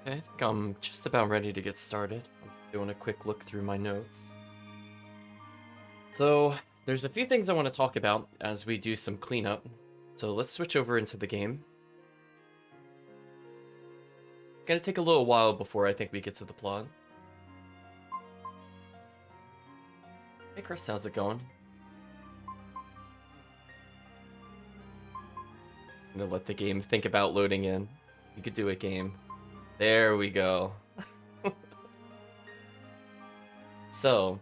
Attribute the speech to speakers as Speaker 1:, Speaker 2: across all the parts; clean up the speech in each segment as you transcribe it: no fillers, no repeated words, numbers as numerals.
Speaker 1: Okay, I think I'm just about ready to get started. I'm doing a quick look through my notes. So, there's a few things I want to talk about as we do some cleanup. So let's switch over into the game. It's gonna take a little while before I think we get to the plot. Hey Chris, how's it going? I'm gonna let the game think about loading in. You could do it, game. There we go. So,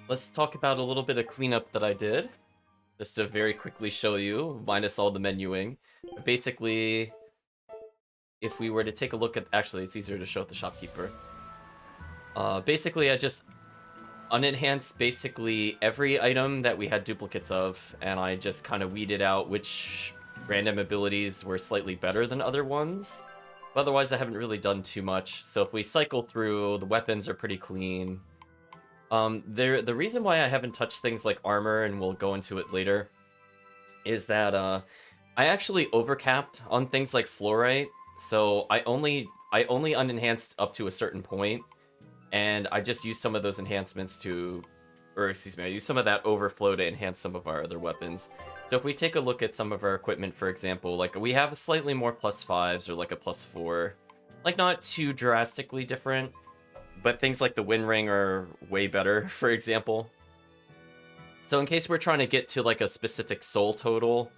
Speaker 1: let's talk about a little bit of cleanup that I did. Just to very quickly show you, minus all the menuing. But basically, if we were to take a look at... Actually, it's easier to show at the shopkeeper. Basically, I just unenhanced basically every item that we had duplicates of, and I just kind of weeded out which random abilities were slightly better than other ones. But otherwise, I haven't really done too much. So if we cycle through, the weapons are pretty clean. The reason why I haven't touched things like armor, and we'll go into it later, is that I actually overcapped on things like fluorite. So I only unenhanced up to a certain point, and I just used some of those enhancements to, or excuse me, I used some of that overflow to enhance some of our other weapons. So if we take a look at some of our equipment, for example, like we have a slightly more +5s or like a +4, like not too drastically different, but things like the wind ring are way better, for example. So in case we're trying to get to like a specific soul total,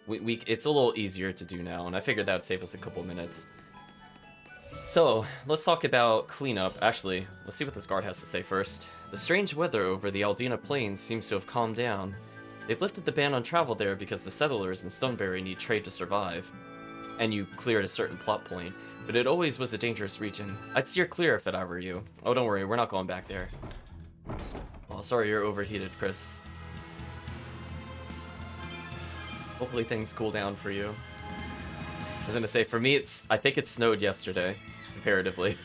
Speaker 1: it's a little easier to do now, and I figured that would save us a couple minutes. So, let's talk about cleanup. Actually, let's see what this guard has to say first. The strange weather over the Aldina Plains seems to have calmed down. They've lifted the ban on travel there because the settlers in Stoneberry need trade to survive. And you cleared a certain plot point, but it always was a dangerous region. I'd steer clear if I were you. Oh, don't worry, we're not going back there. Oh, sorry you're overheated, Chris. Hopefully things cool down for you. I was gonna say, for me, I think it snowed yesterday, comparatively.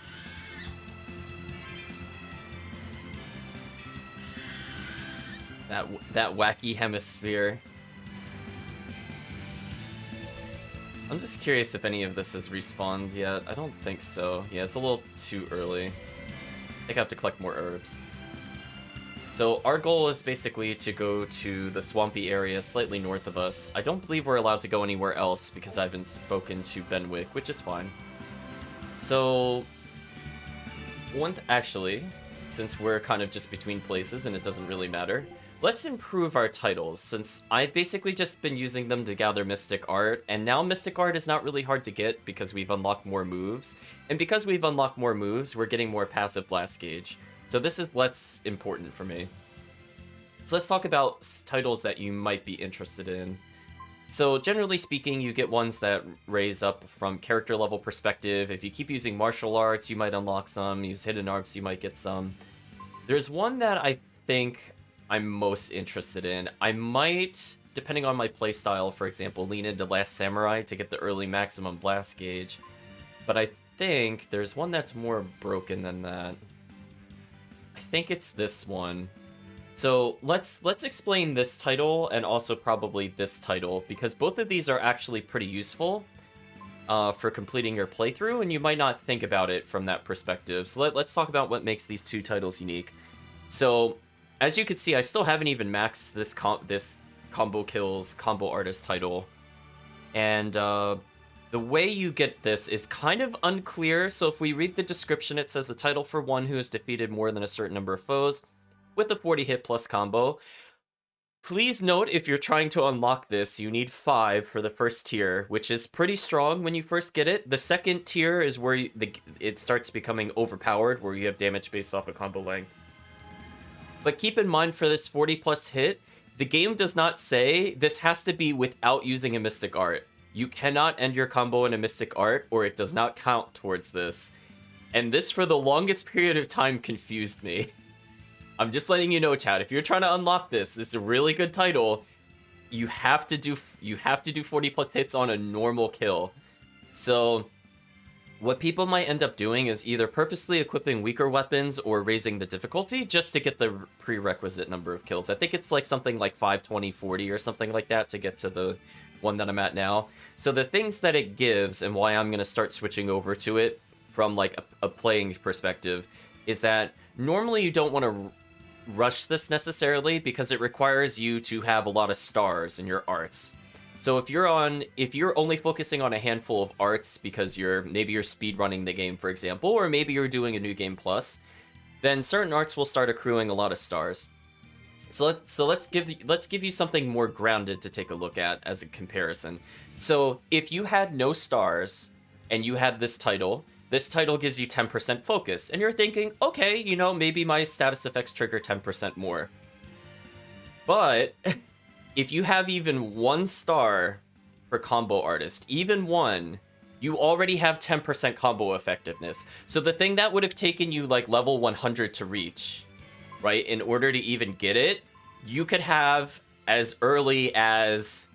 Speaker 1: That wacky hemisphere. I'm just curious if any of this has respawned yet. I don't think so. Yeah, it's a little too early. I think I have to collect more herbs. So our goal is basically to go to the swampy area slightly north of us. I don't believe we're allowed to go anywhere else because I haven't spoken to Benwick, which is fine. So, actually, since we're kind of just between places and it doesn't really matter, let's improve our titles, since I've basically just been using them to gather Mystic Art, and now Mystic Art is not really hard to get because we've unlocked more moves. And because we've unlocked more moves, we're getting more passive blast gauge. So this is less important for me. So let's talk about titles that you might be interested in. So generally speaking, you get ones that raise up from character level perspective. If you keep using martial arts, you might unlock some. Use hidden arts, you might get some. There's one that I think I'm most interested in. I might, depending on my playstyle, for example, lean into Last Samurai to get the early maximum blast gauge. But I think there's one that's more broken than that. I think it's this one. So let's explain this title and also probably this title, because both of these are actually pretty useful for completing your playthrough, and you might not think about it from that perspective. So let's talk about what makes these two titles unique. So as you can see, I still haven't even maxed this combo kills, combo artist title, and the way you get this is kind of unclear. So if we read the description, it says the title for one who has defeated more than a certain number of foes with a 40 hit plus combo. Please note, if you're trying to unlock this, you need 5 for the first tier, which is pretty strong when you first get it. The second tier is where it starts becoming overpowered, where you have damage based off of combo length. But keep in mind, for this 40 plus hit, the game does not say this has to be without using a Mystic Art. You cannot end your combo in a Mystic Art, or it does not count towards this. And this, for the longest period of time, confused me. I'm just letting you know, chat. If you're trying to unlock this is a really good title. You have to do 40 plus hits on a normal kill. So what people might end up doing is either purposely equipping weaker weapons or raising the difficulty just to get the prerequisite number of kills. I think it's like something like 5, 20, 40 or something like that to get to the one that I'm at now. So the things that it gives and why I'm going to start switching over to it from like a playing perspective is that normally you don't want to rush this necessarily because it requires you to have a lot of stars in your arts. So if you're only focusing on a handful of arts because maybe you're speedrunning the game, for example, or maybe you're doing a new game plus, then certain arts will start accruing a lot of stars. So let's give you something more grounded to take a look at as a comparison. So if you had no stars and you had this title gives you 10% focus, and you're thinking, okay, you know, maybe my status effects trigger 10% more. But if you have even 1 star for combo artist, even 1, you already have 10% combo effectiveness. So the thing that would have taken you like level 100 to reach, right, in order to even get it, you could have as early as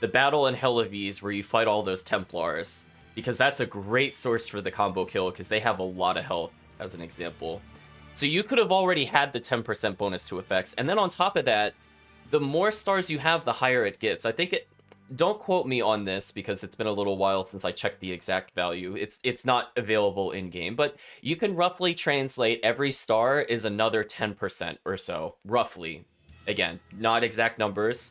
Speaker 1: the battle in Hellevese where you fight all those Templars, because that's a great source for the combo kill because they have a lot of health, as an example. So you could have already had the 10% bonus to effects, and then on top of that, the more stars you have, the higher it gets. I think don't quote me on this because it's been a little while since I checked the exact value. It's not available in game, but you can roughly translate every star is another 10% or so, roughly. Again, not exact numbers.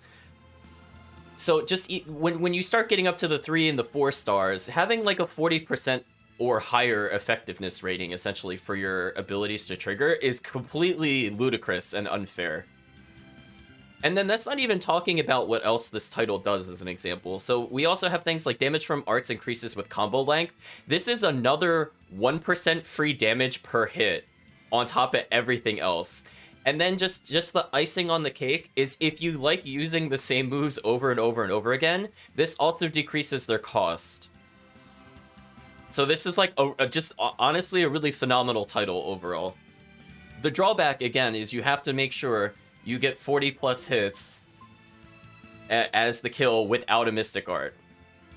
Speaker 1: So just when you start getting up to the 3 and the 4 stars, having like a 40% or higher effectiveness rating essentially for your abilities to trigger is completely ludicrous and unfair. And then that's not even talking about what else this title does as an example. So we also have things like damage from arts increases with combo length. This is another 1% free damage per hit on top of everything else. And then just the icing on the cake is if you like using the same moves over and over and over again, this also decreases their cost. So this is like just honestly a really phenomenal title overall. The drawback, again, is you have to make sure you get 40 plus hits as the kill without a Mystic Art.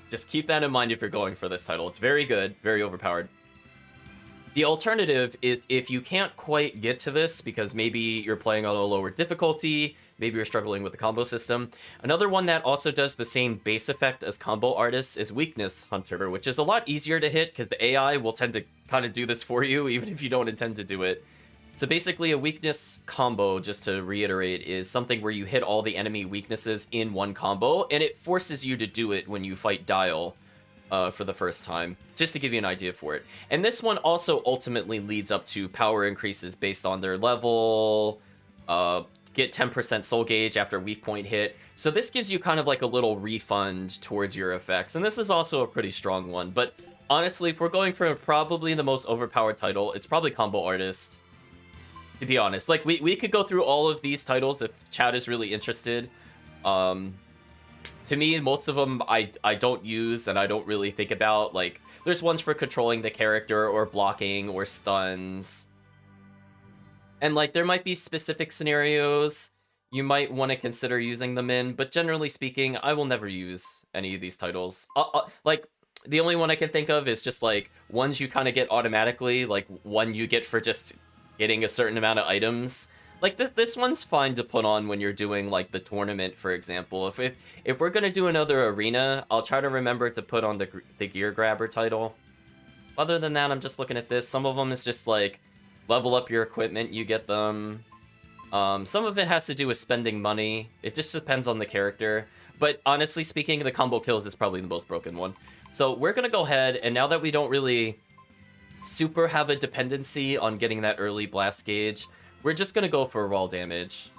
Speaker 1: Just keep that in mind if you're going for this title. It's very good, very overpowered. The alternative is if you can't quite get to this because maybe you're playing on a lower difficulty, maybe you're struggling with the combo system. Another one that also does the same base effect as combo artists is Weakness Hunter, which is a lot easier to hit because the AI will tend to kind of do this for you even if you don't intend to do it. So basically a weakness combo, just to reiterate, is something where you hit all the enemy weaknesses in one combo, and it forces you to do it when you fight Dial for the first time, just to give you an idea for it. And this one also ultimately leads up to power increases based on their level, get 10% soul gauge after weak point hit. So this gives you kind of like a little refund towards your effects, and this is also a pretty strong one. But honestly, if we're going for probably the most overpowered title, it's probably Combo Artist. To be honest, like we could go through all of these titles if chat is really interested. To me, most of them I don't use and I don't really think about. Like, there's ones for controlling the character or blocking or stuns. And like, there might be specific scenarios you might want to consider using them in, but generally speaking, I will never use any of these titles. Like, the only one I can think of is just like ones you kind of get automatically, like one you get for just getting a certain amount of items. Like this one's fine to put on when you're doing like the tournament, for example. If we're gonna do another arena, I'll try to remember to put on the gear grabber title. Other than that, I'm just looking at this. Some of them is just like level up your equipment, you get them. Some of it has to do with spending money. It just depends on the character. But honestly speaking, the combo kills is probably the most broken one. So we're gonna go ahead, and now that we don't really super have a dependency on getting that early blast gauge, we're just gonna go for raw damage.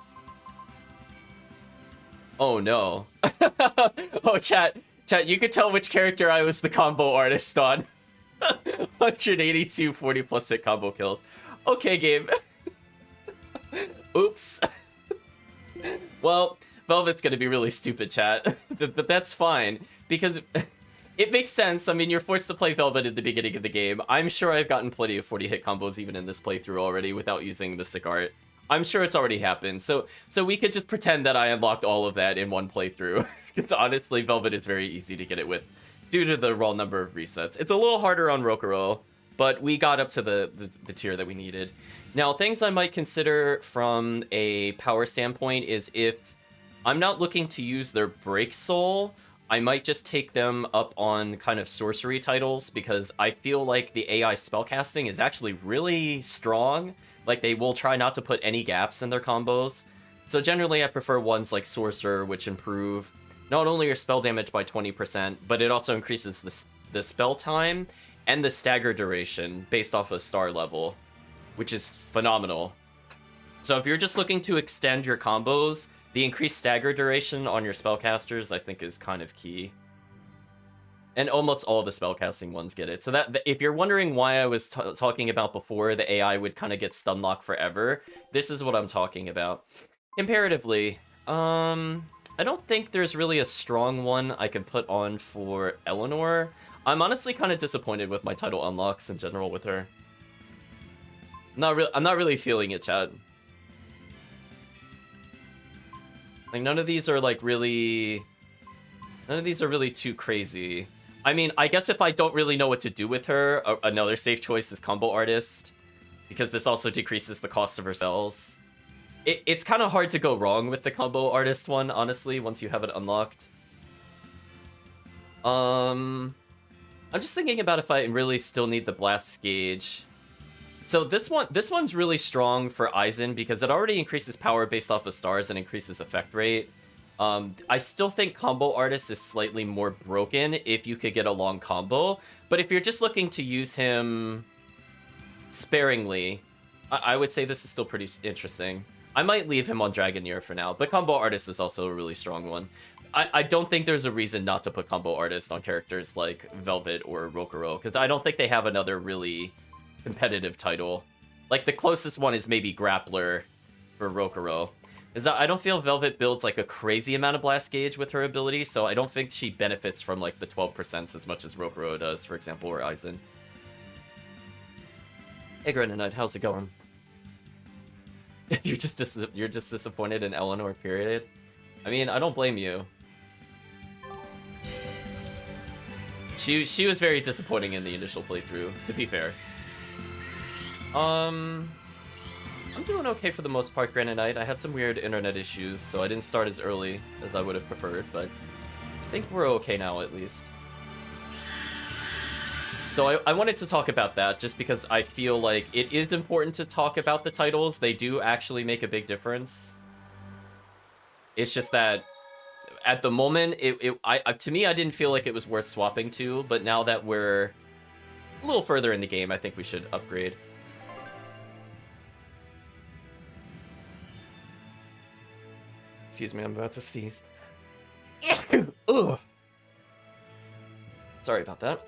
Speaker 1: Oh no. Oh, chat, you could tell which character I was the combo artist on. 182 40 plus hit combo kills. Okay, game. Oops. Well, Velvet's gonna be really stupid, chat. But that's fine, because it makes sense. I mean, you're forced to play Velvet at the beginning of the game. I'm sure I've gotten plenty of 40 hit combos even in this playthrough already without using Mystic Art. I'm sure it's already happened. So we could just pretend that I unlocked all of that in one playthrough. Because honestly, Velvet is very easy to get it with due to the raw number of resets. It's a little harder on Rokurou, but we got up to the tier that we needed. Now, things I might consider from a power standpoint is if I'm not looking to use their Break Soul, I might just take them up on kind of sorcery titles because I feel like the AI spellcasting is actually really strong. Like, they will try not to put any gaps in their combos. So generally, I prefer ones like Sorcerer, which improve not only your spell damage by 20%, but it also increases the spell time and the stagger duration based off of star level, which is phenomenal. So if you're just looking to extend your combos, the increased stagger duration on your spellcasters, I think, is kind of key. And almost all the spellcasting ones get it. So that if you're wondering why I was talking about before the AI would kind of get stun lock forever, this is what I'm talking about. Comparatively, I don't think there's really a strong one I could put on for Eleanor. I'm honestly kind of disappointed with my title unlocks in general with her. I'm not really feeling it, chat. Like, none of these are really too crazy. I mean, I guess if I don't really know what to do with her, another safe choice is Combo Artist, because this also decreases the cost of her cells. It's kind of hard to go wrong with the Combo Artist one, honestly, once you have it unlocked. I'm just thinking about if I really still need the Blast Gauge. So this one's really strong for Aizen because it already increases power based off of stars and increases effect rate. I still think Combo Artist is slightly more broken if you could get a long combo, but if you're just looking to use him sparingly, I would say this is still pretty interesting. I might leave him on Dragoneer for now, but Combo Artist is also a really strong one. I don't think there's a reason not to put Combo Artist on characters like Velvet or Rokuro, because I don't think they have another really competitive title. Like, the closest one is maybe Grappler for Rokuro. I don't feel Velvet builds like a crazy amount of blast gauge with her ability, so I don't think she benefits from like the 12% as much as Rokuro does, for example, or Aizen. Hey Grenadite, how's it going? You're just disappointed in Eleanor, period. I mean, I don't blame you. She was very disappointing in the initial playthrough, to be fair. I'm doing okay for the most part, Granite. I had some weird internet issues, so I didn't start as early as I would have preferred, but I think we're okay now, at least. So I wanted to talk about that, just because I feel like it is important to talk about the titles. They do actually make a big difference. It's just that, at the moment, to me, I didn't feel like it was worth swapping to, but now that we're a little further in the game, I think we should upgrade. Excuse me, I'm about to sneeze. Ugh. Sorry about that.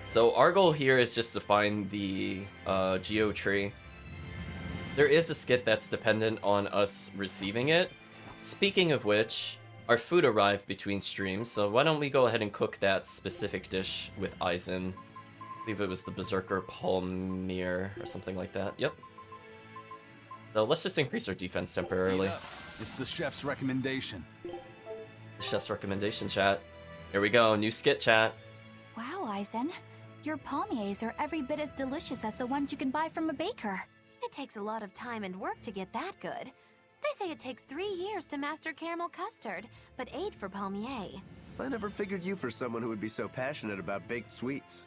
Speaker 1: So our goal here is just to find the Geo tree. There is a skit that's dependent on us receiving it. Speaking of which, our food arrived between streams, so why don't we go ahead and cook that specific dish with Aizen. I believe it was the Berserker Palmier or something like that. Yep. So let's just increase our defense temporarily.
Speaker 2: It's the chef's recommendation.
Speaker 1: The chef's recommendation, chat. Here we go, new skit, chat.
Speaker 3: Wow, Aizen. Your palmiers are every bit as delicious as the ones you can buy from a baker.
Speaker 4: It takes a lot of time and work to get that good. They say it takes 3 years to master caramel custard, but 8 for palmier.
Speaker 5: I never figured you for someone who would be so passionate about baked sweets.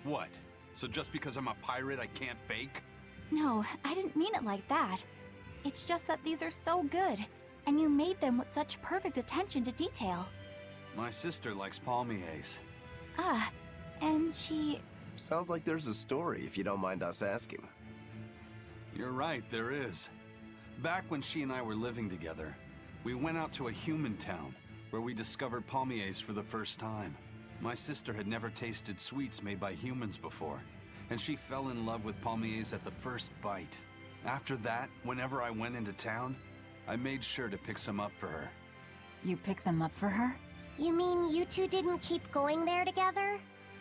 Speaker 2: What? So just because I'm a pirate, I can't bake?
Speaker 3: No, I didn't mean it like that. It's just that these are so good, and you made them with such perfect attention to detail.
Speaker 2: My sister likes palmiers.
Speaker 3: Ah, and she...
Speaker 5: Sounds like there's a story, if you don't mind us asking.
Speaker 2: You're right, there is. Back when she and I were living together, we went out to a human town where we discovered palmiers for the first time. My sister had never tasted sweets made by humans before, and she fell in love with palmiers at the first bite. After that, whenever I went into town, I made sure to pick some up for her.
Speaker 3: You picked them up for her?
Speaker 6: You mean you two didn't keep going there together?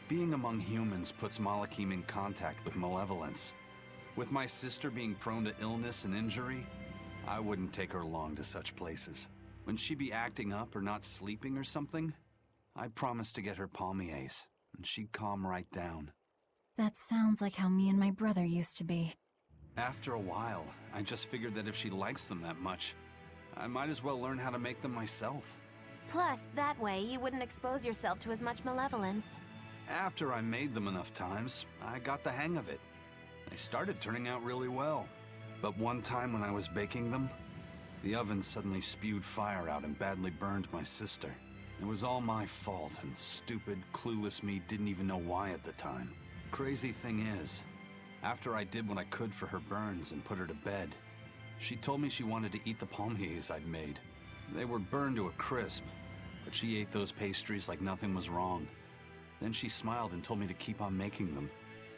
Speaker 2: Being among humans puts Malakim in contact with malevolence. With my sister being prone to illness and injury, I wouldn't take her along to such places. When she'd be acting up or not sleeping or something, I'd promise to get her palmiers, and she'd calm right down.
Speaker 3: That sounds like how me and my brother used to be.
Speaker 2: After a while, I just figured that if she likes them that much, I might as well learn how to make them myself.
Speaker 4: Plus, that way you wouldn't expose yourself to as much malevolence.
Speaker 2: After I made them enough times, I got the hang of it. They started turning out really well. But one time when I was baking them, the oven suddenly spewed fire out and badly burned my sister. It was all my fault, and stupid, clueless me didn't even know why at the time. Crazy thing is, after I did what I could for her burns and put her to bed, she told me she wanted to eat the palmiers I'd made. They were burned to a crisp, but she ate those pastries like nothing was wrong. Then she smiled and told me to keep on making them.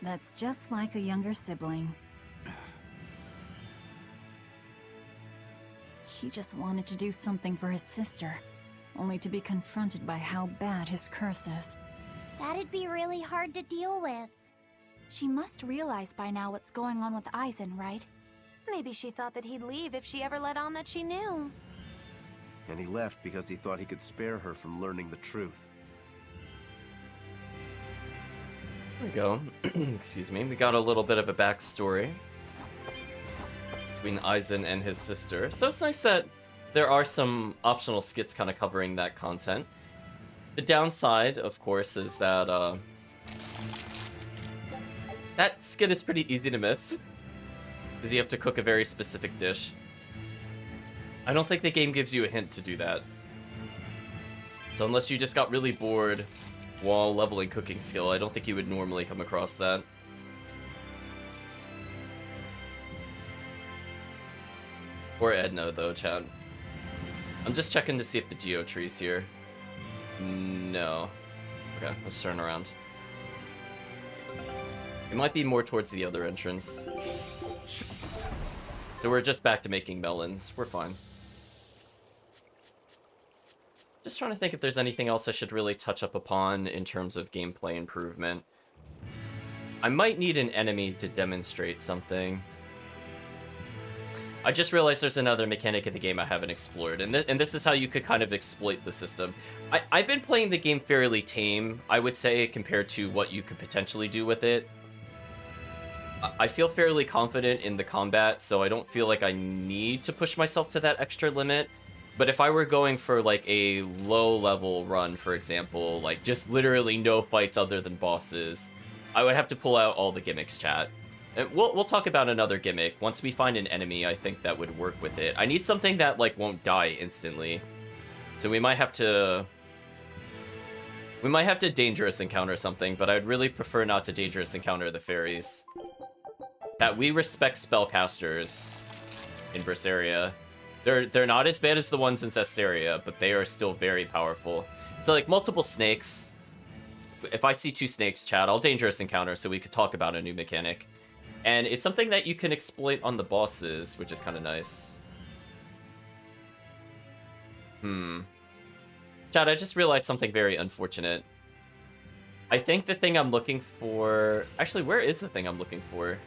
Speaker 7: That's just like a younger sibling. He just wanted to do something for his sister, only to be confronted by how bad his curse is.
Speaker 6: That'd be really hard to deal with.
Speaker 3: She must realize by now what's going on with Eisen, right?
Speaker 4: Maybe she thought that he'd leave if she ever let on that she knew.
Speaker 5: And he left because he thought he could spare her from learning the truth.
Speaker 1: There we go. Excuse me. We got a little bit of a backstory between Eisen and his sister. So it's nice that there are some optional skits kind of covering that content. The downside, of course, is that that skit is pretty easy to miss, because you have to cook a very specific dish. I don't think the game gives you a hint to do that. So unless you just got really bored while leveling cooking skill, I don't think you would normally come across that. Or Edna, though, Chad. I'm just checking to see if the geotree's here. No. Okay, let's turn around. It might be more towards the other entrance. So we're just back to making melons. We're fine. Just trying to think if there's anything else I should really touch up upon in terms of gameplay improvement. I might need an enemy to demonstrate something. I just realized there's another mechanic in the game I haven't explored, and this is how you could kind of exploit the system. I've been playing the game fairly tame, I would say, compared to what you could potentially do with it. I feel fairly confident in the combat, so I don't feel like I need to push myself to that extra limit. But if I were going for, like, a low-level run, for example, like, just literally no fights other than bosses, I would have to pull out all the gimmicks, chat. And we'll talk about another gimmick. Once we find an enemy, I think that would work with it. I need something that, like, won't die instantly. So we might have to dangerous encounter something, but I'd really prefer not to dangerous encounter the fairies. That we respect spellcasters in Berseria. They're not as bad as the ones in Zestiria, but they are still very powerful. So, like, multiple snakes. If I see 2 snakes, chat, I'll dangerous encounter so we could talk about a new mechanic. And it's something that you can exploit on the bosses, which is kind of nice. Chad, I just realized something very unfortunate. I think the thing I'm looking for... Actually, where is the thing I'm looking for?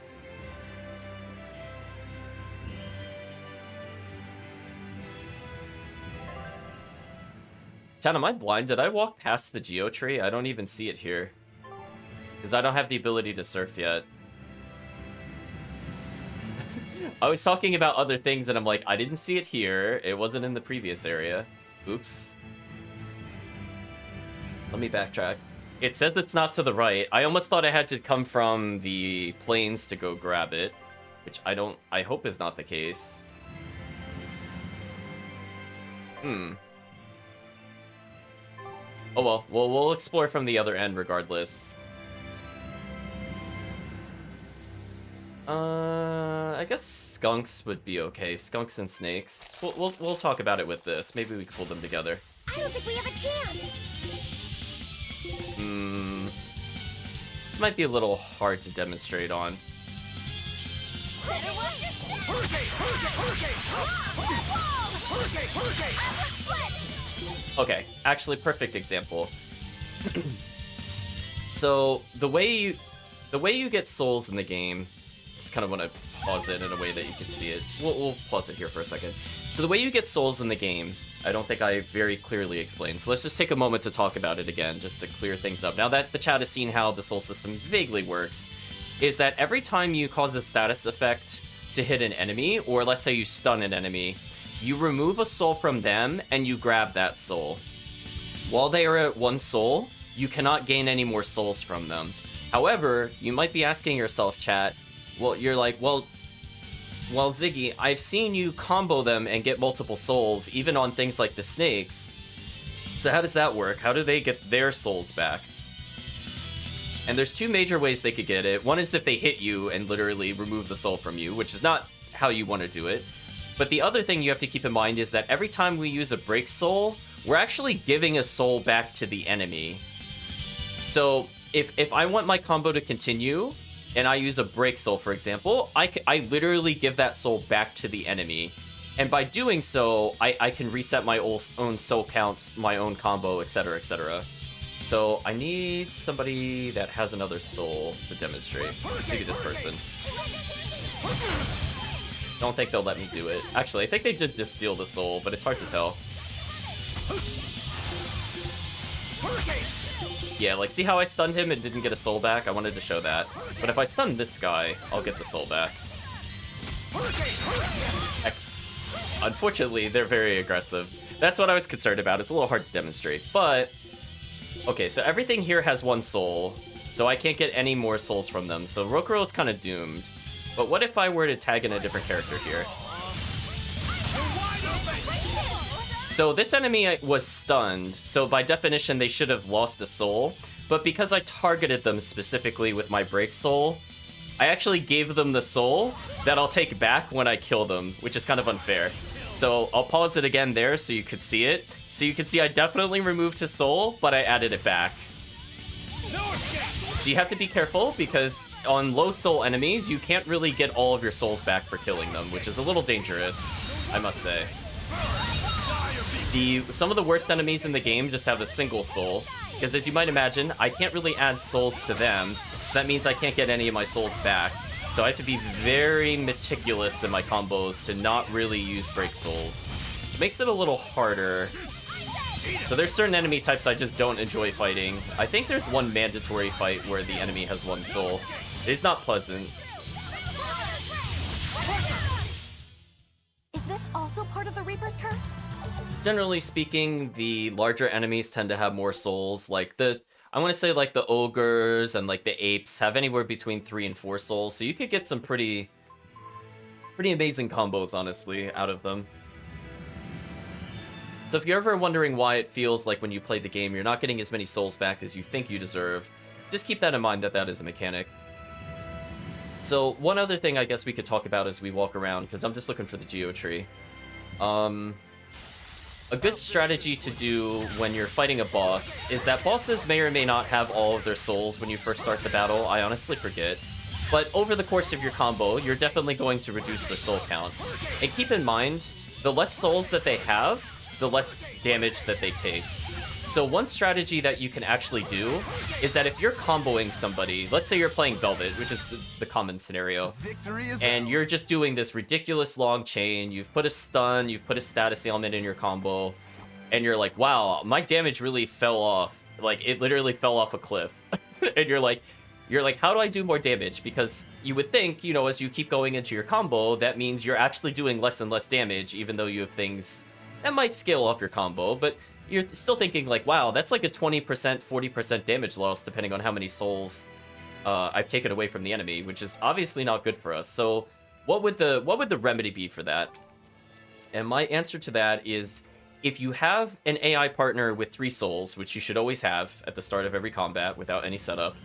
Speaker 1: Chad, am I blind? Did I walk past the geotree? I don't even see it here. Because I don't have the ability to surf yet. I was talking about other things and I'm like, I didn't see it here. It wasn't in the previous area. Oops. Let me backtrack. It says it's not to the right. I almost thought I had to come from the plains to go grab it. Which I hope is not the case. Oh well, we'll explore from the other end regardless. I guess skunks would be okay. Skunks and snakes. We'll talk about it with this. Maybe we can pull them together.
Speaker 6: I don't think we have a chance.
Speaker 1: This might be a little hard to demonstrate on. Okay, actually, perfect example. So the way you get souls in the game, just kind of want to pause it in a way that you can see it. We'll pause it here for a second. So the way you get souls in the game, I don't think I very clearly explained. So let's just take a moment to talk about it again, just to clear things up. Now that the chat has seen how the soul system vaguely works, is that every time you cause the status effect to hit an enemy, or let's say you stun an enemy, you remove a soul from them and you grab that soul. While they are at 1 soul, you cannot gain any more souls from them. However, you might be asking yourself, chat, well, you're like, well, Ziggy, I've seen you combo them and get multiple souls, even on things like the snakes. So how does that work? How do they get their souls back? And there's 2 major ways they could get it. One is if they hit you and literally remove the soul from you, which is not how you want to do it. But the other thing you have to keep in mind is that every time we use a break soul, we're actually giving a soul back to the enemy. So if I want my combo to continue, and I use a break soul, for example, I literally give that soul back to the enemy. And by doing so, I can reset my own soul counts, my own combo, etc., etc. So I need somebody that has another soul to demonstrate. Maybe this person. Don't think they'll let me do it. Actually, I think they did just steal the soul, but it's hard to tell. Yeah, like, see how I stunned him and didn't get a soul back? I wanted to show that. But if I stun this guy, I'll get the soul back. Unfortunately, they're very aggressive. That's what I was concerned about. It's a little hard to demonstrate, but... Okay, so everything here has 1 soul, so I can't get any more souls from them, so Rokuro is kind of doomed. But what if I were to tag in a different character here? So this enemy was stunned, so by definition they should have lost a soul, but because I targeted them specifically with my break soul, I actually gave them the soul that I'll take back when I kill them, which is kind of unfair. So I'll pause it again there so you could see it. So you can see I definitely removed his soul, but I added it back. So you have to be careful, because on low soul enemies, you can't really get all of your souls back for killing them, which is a little dangerous, I must say. Some of the worst enemies in the game just have a single soul, because as you might imagine, I can't really add souls to them, so that means I can't get any of my souls back. So I have to be very meticulous in my combos to not really use break souls, which makes it a little harder. So there's certain enemy types I just don't enjoy fighting. I think there's one mandatory fight where the enemy has 1 soul. It's not pleasant.
Speaker 3: Is this also part of the Reaper's Curse?
Speaker 1: Generally speaking, the larger enemies tend to have more souls. Like I want to say like the ogres and like the apes have anywhere between 3 and 4 souls. So you could get some pretty amazing combos, honestly, out of them. So if you're ever wondering why it feels like when you play the game, you're not getting as many souls back as you think you deserve, just keep that in mind that that is a mechanic. So one other thing I guess we could talk about as we walk around, because I'm just looking for the geotree. A good strategy to do when you're fighting a boss is that bosses may or may not have all of their souls when you first start the battle. I honestly forget. But over the course of your combo, you're definitely going to reduce their soul count. And keep in mind, the less souls that they have, the less damage that they take. So one strategy that you can actually do is that if you're comboing somebody, let's say you're playing Velvet, which is the common scenario, and you're just doing this ridiculous long chain, you've put a stun, you've put a status ailment in your combo, and you're like, wow, my damage really fell off. Like, it literally fell off a cliff. And you're like, how do I do more damage? Because you would think, you know, as you keep going into your combo, that means you're actually doing less and less damage, even though you have things that might scale off your combo, but you're still thinking like, wow, that's like a 20%, 40% damage loss depending on how many souls I've taken away from the enemy, which is obviously not good for us. So what would the remedy be for that? And my answer to that is, if you have an AI partner with 3 souls, which you should always have at the start of every combat without any setup,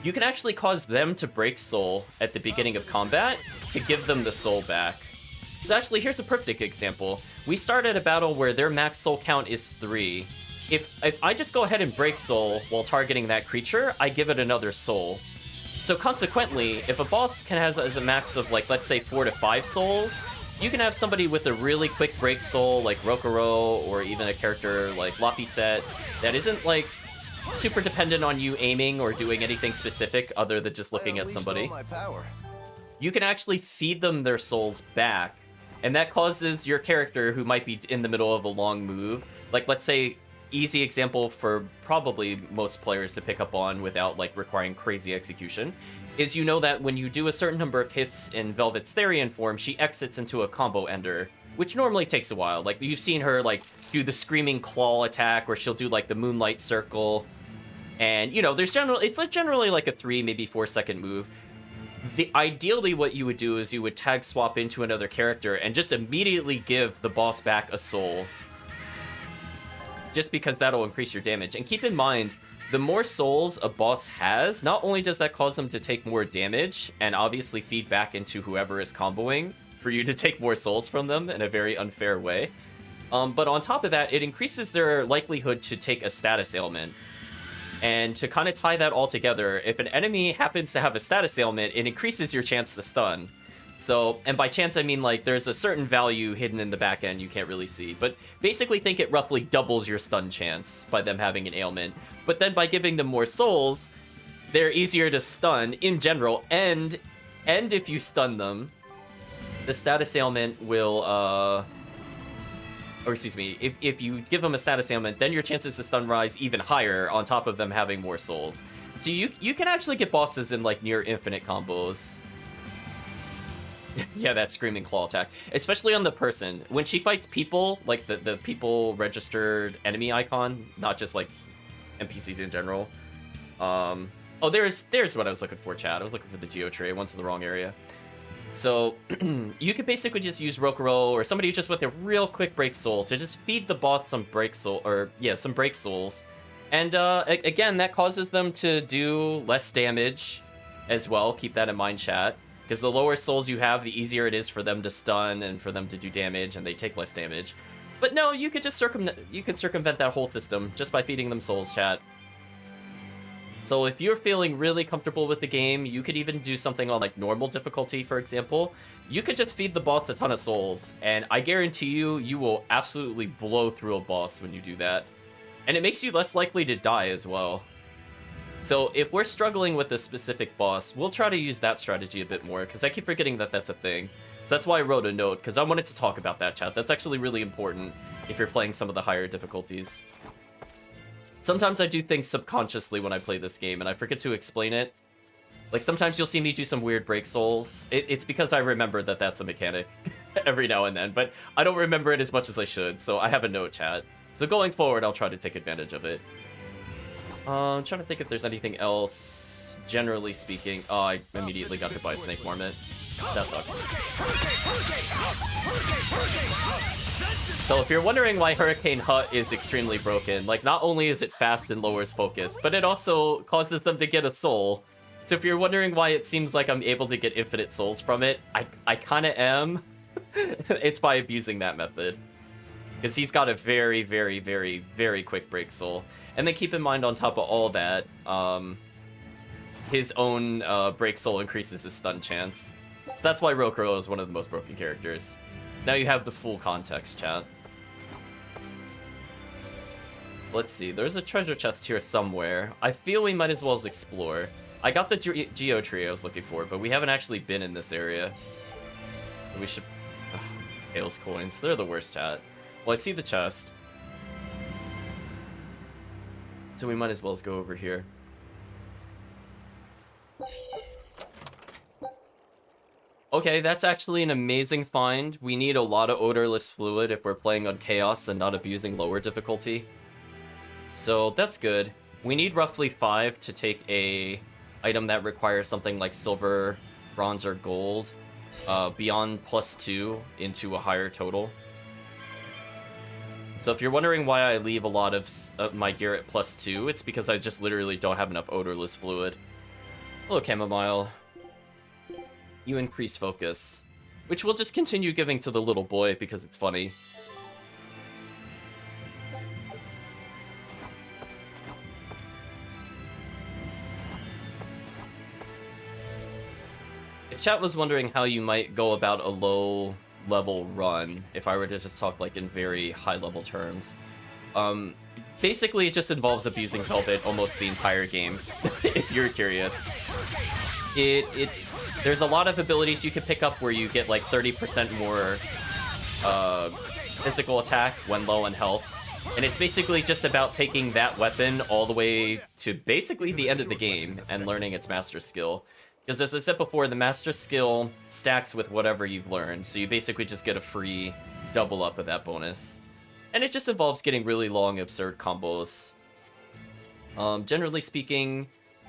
Speaker 1: you can actually cause them to break soul at the beginning of combat to give them the soul back. So actually, here's a perfect example. We start at a battle where their max soul count is 3. If I just go ahead and break soul while targeting that creature, I give it another soul. So consequently, if a boss has a max of, like, let's say 4 to 5 souls, you can have somebody with a really quick break soul like Rokuro, or even a character like Lapiset that isn't, like, super dependent on you aiming or doing anything specific other than just looking at somebody. You can actually feed them their souls back, and that causes your character, who might be in the middle of a long move, like, let's say, easy example for probably most players to pick up on without, like, requiring crazy execution, is you know that when you do a certain number of hits in Velvet's Therian form, she exits into a combo ender, which normally takes a while. Like, you've seen her, like, do the Screaming Claw attack, where she'll do, like, the Moonlight Circle. And, you know, it's like generally like a 3, maybe 4 second move. Ideally, what you would do is you would tag swap into another character and just immediately give the boss back a soul. Just because that'll increase your damage. And keep in mind, the more souls a boss has, not only does that cause them to take more damage, and obviously feed back into whoever is comboing, for you to take more souls from them in a very unfair way, but on top of that, it increases their likelihood to take a status ailment. And to kind of tie that all together, if an enemy happens to have a status ailment, it increases your chance to stun. So, and by chance I mean like there's a certain value hidden in the back end you can't really see. But basically think it roughly doubles your stun chance by them having an ailment. But then by giving them more souls, they're easier to stun in general. And if you stun them, the status ailment will, or excuse me, if you give them a status ailment, then your chances to stun rise even higher on top of them having more souls. So you can actually get bosses in like near infinite combos. Yeah, that Screaming Claw attack. Especially on the person. When she fights people, like the people registered enemy icon, not just like NPCs in general. Oh, there's what I was looking for, chat. I was looking for the Geo tray. One's in the wrong area. So you could basically just use Rokuro or somebody just with a real quick break soul to just feed the boss some break soul, or yeah, some break souls. And again, that causes them to do less damage as well. Keep that in mind, chat. Because the lower souls you have, the easier it is for them to stun and for them to do damage, and they take less damage. But no, you could just circumvent that whole system just by feeding them souls, chat. So if you're feeling really comfortable with the game, you could even do something on like normal difficulty, for example. You could just feed the boss a ton of souls, and I guarantee you, you will absolutely blow through a boss when you do that. And it makes you less likely to die as well. So if we're struggling with a specific boss, we'll try to use that strategy a bit more, because I keep forgetting that that's a thing. So that's why I wrote a note, because I wanted to talk about that, chat. That's actually really important if you're playing some of the higher difficulties. Sometimes I do things subconsciously when I play this game, and I forget to explain it. Like, sometimes you'll see me do some weird break souls. It's because I remember that that's a mechanic every now and then, but I don't remember it as much as I should, so I have a note, chat. So going forward, I'll try to take advantage of it. I'm trying to think if there's anything else, generally speaking. Oh, I immediately got hit by a snake marmot. That sucks. So if you're wondering why Hurricane Hut is extremely broken, like, not only is it fast and lowers focus, but it also causes them to get a soul. So if you're wondering why it seems like I'm able to get infinite souls from it, I kind of am. It's by abusing that method. Because he's got a very, very, very, very quick break soul. And then keep in mind, on top of all that, his own break soul increases his stun chance. So that's why Rokuro is one of the most broken characters. So now you have the full context, chat. So let's see, there's a treasure chest here somewhere. I feel we might as well explore. I got the Geo tree I was looking for, but we haven't actually been in this area. We should... Ugh, Hales coins, they're the worst, chat. Well, I see the chest. So we might as well go over here. Okay, that's actually an amazing find. We need a lot of odorless fluid if we're playing on Chaos and not abusing lower difficulty. So that's good. We need roughly 5 to take a item that requires something like silver, bronze, or gold beyond +2 into a higher total. So if you're wondering why I leave a lot of my gear at +2, it's because I just literally don't have enough odorless fluid. Hello, Chamomile. You increase focus, which we'll just continue giving to the little boy because it's funny. If chat was wondering how you might go about a low level run, if I were to just talk like in very high level terms, basically it just involves abusing Velvet almost the entire game. If you're curious, there's a lot of abilities you can pick up where you get like 30% more physical attack when low on health, and it's basically just about taking that weapon all the way to basically the end of the game and learning its master skill. Because as I said before, the master skill stacks with whatever you've learned, so you basically just get a free double up of that bonus. And it just involves getting really long, absurd combos. Generally speaking,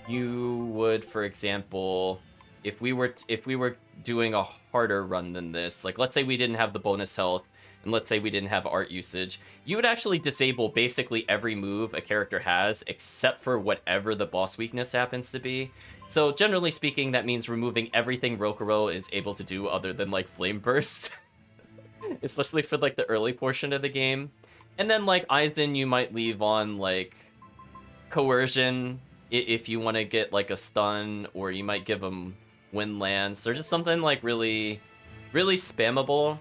Speaker 1: you would, for example, if we were doing a harder run than this, like let's say we didn't have the bonus health, and let's say we didn't have art usage, you would actually disable basically every move a character has, except for whatever the boss weakness happens to be. So generally speaking, that means removing everything Rokuro is able to do other than like Flame Burst. Especially for like the early portion of the game. And then like Aizen, you might leave on like Coercion if you want to get like a stun, or you might give him Wind Lance, or just something like really spammable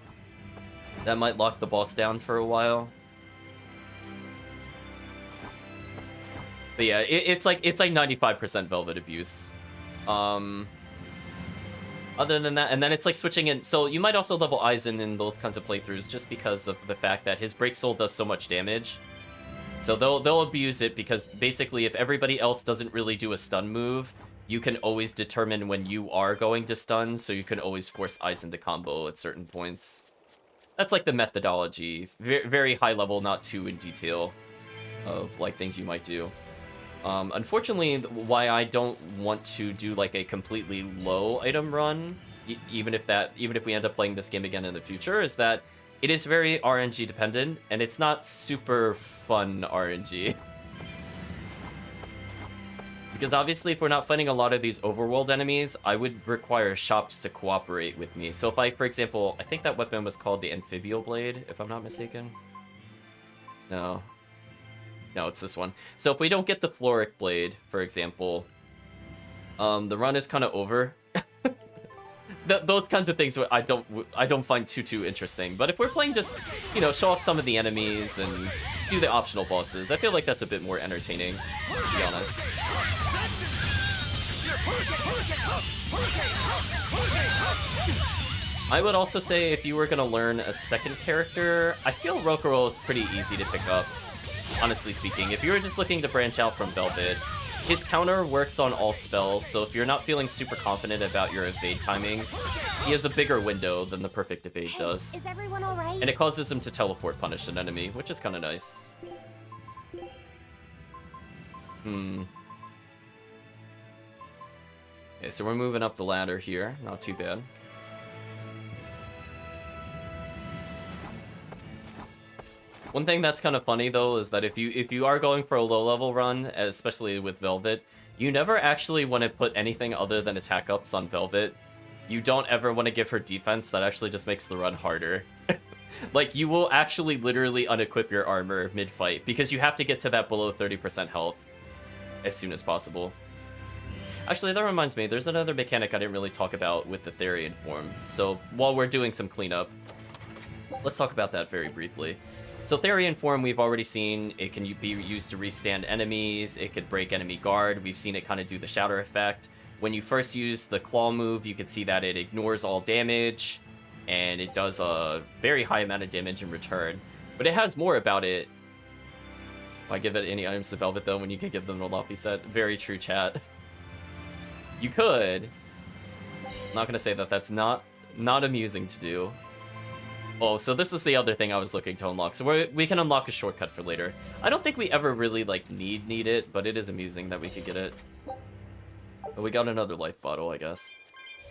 Speaker 1: that might lock the boss down for a while. But yeah, it's like 95% Velvet abuse. Other than that, and then it's like switching in. So you might also level Aizen in those kinds of playthroughs just because of the fact that his Break Soul does so much damage. So they'll abuse it because basically if everybody else doesn't really do a stun move, you can always determine when you are going to stun, so you can always force Aizen to combo at certain points. That's like the methodology. Very high level, not too in detail of like things you might do. Unfortunately, why I don't want to do like a completely low item run, even if we end up playing this game again in the future, is that it is very RNG dependent, and it's not super fun RNG. Because obviously, if we're not fighting a lot of these overworld enemies, I would require shops to cooperate with me. So if I, for example, I think that weapon was called the Amphibio Blade, if I'm not mistaken. No, it's this one. So if we don't get the Floric Blade, for example, the run is kind of over. Those kinds of things I don't find too interesting. But if we're playing just, show off some of the enemies and do the optional bosses, I feel like that's a bit more entertaining, to be honest. I would also say if you were going to learn a second character, I feel Rokuro is pretty easy to pick up, honestly speaking. If you were just looking to branch out from Velvet, his counter works on all spells, so if you're not feeling super confident about your evade timings, he has a bigger window than the perfect evade does.
Speaker 6: Is everyone all right?
Speaker 1: And it causes him to teleport punish an enemy, which is kind of nice. Okay, so we're moving up the ladder here. Not too bad. One thing that's kind of funny though is that if you are going for a low level run, especially with Velvet, you never actually want to put anything other than attack ups on Velvet. You don't ever want to give her defense. That actually just makes the run harder. Like, you will actually literally unequip your armor mid-fight because you have to get to that below 30% health as soon as possible. Actually, that reminds me, there's another mechanic I didn't really talk about with the Therian form. So while we're doing some cleanup, let's talk about that very briefly. So Therian form, we've already seen, it can be used to restand enemies, it could break enemy guard, we've seen it kind of do the shatter effect. When you first use the claw move, you can see that it ignores all damage, and it does a very high amount of damage in return. But it has more about it. Why give it any items to Velvet though when you can give them a Luffy set? Very true, chat. You could. I'm not gonna say that that's not amusing to do. Oh, so this is the other thing I was looking to unlock. So we can unlock a shortcut for later. I don't think we ever really, like, need it, but it is amusing that we could get it. But we got another life bottle, I guess.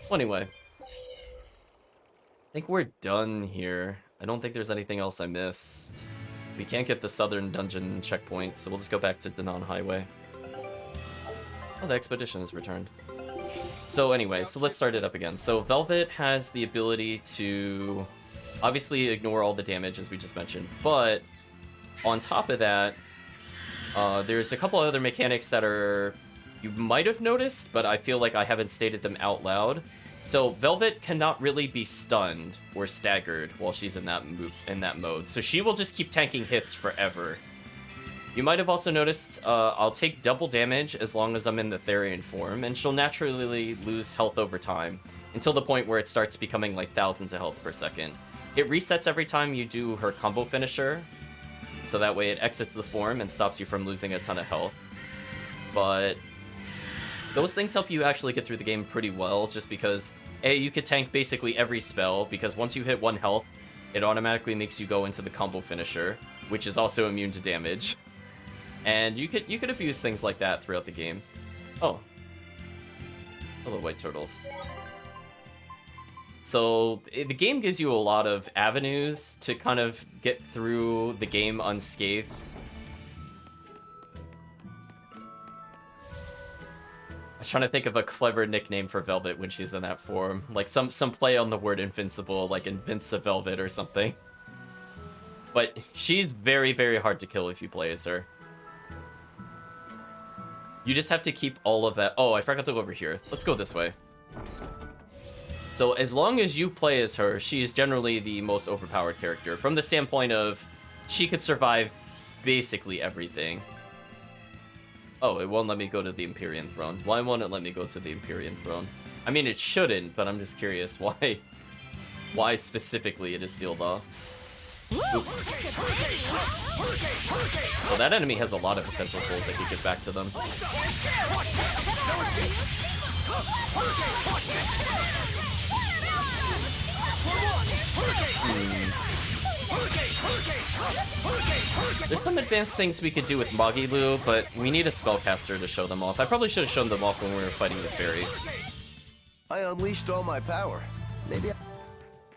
Speaker 1: Well, anyway. I think we're done here. I don't think there's anything else I missed. We can't get the southern dungeon checkpoint, so we'll just go back to Danan Highway. Oh, the expedition has returned. So anyway, so let's start it up again. So Velvet has the ability to obviously ignore all the damage, as we just mentioned, but on top of that, there's a couple other mechanics that you might have noticed, but I feel like I haven't stated them out loud. So Velvet cannot really be stunned or staggered while she's in that mode, so she will just keep tanking hits forever. You might have also noticed I'll take double damage as long as I'm in the Therian form, and she'll naturally lose health over time, until the point where it starts becoming like thousands of health per second. It resets every time you do her combo finisher, so that way it exits the form and stops you from losing a ton of health. But those things help you actually get through the game pretty well, just because, A, you could tank basically every spell, because once you hit 1 health, it automatically makes you go into the combo finisher, which is also immune to damage. And you could abuse things like that throughout the game. Oh. Hello, white turtles. So, the game gives you a lot of avenues to kind of get through the game unscathed. I was trying to think of a clever nickname for Velvet when she's in that form. Like some play on the word invincible, like Invincivelvet or something. But she's very, very hard to kill if you play as her. You just have to keep all of that. Oh, I forgot to go over here. Let's go this way. So as long as you play as her, she is generally the most overpowered character. From the standpoint of, she could survive basically everything. Oh, it won't let me go to the Empyrean Throne. Why won't it let me go to the Empyrean Throne? I mean, it shouldn't, but I'm just curious why. Why specifically it is sealed off. Oops. Well, that enemy has a lot of potential souls if you get back to them. There's some advanced things we could do with Magilu, but we need a spellcaster to show them off. I probably should have shown them off when we were fighting the fairies.
Speaker 5: I unleashed all my power. Maybe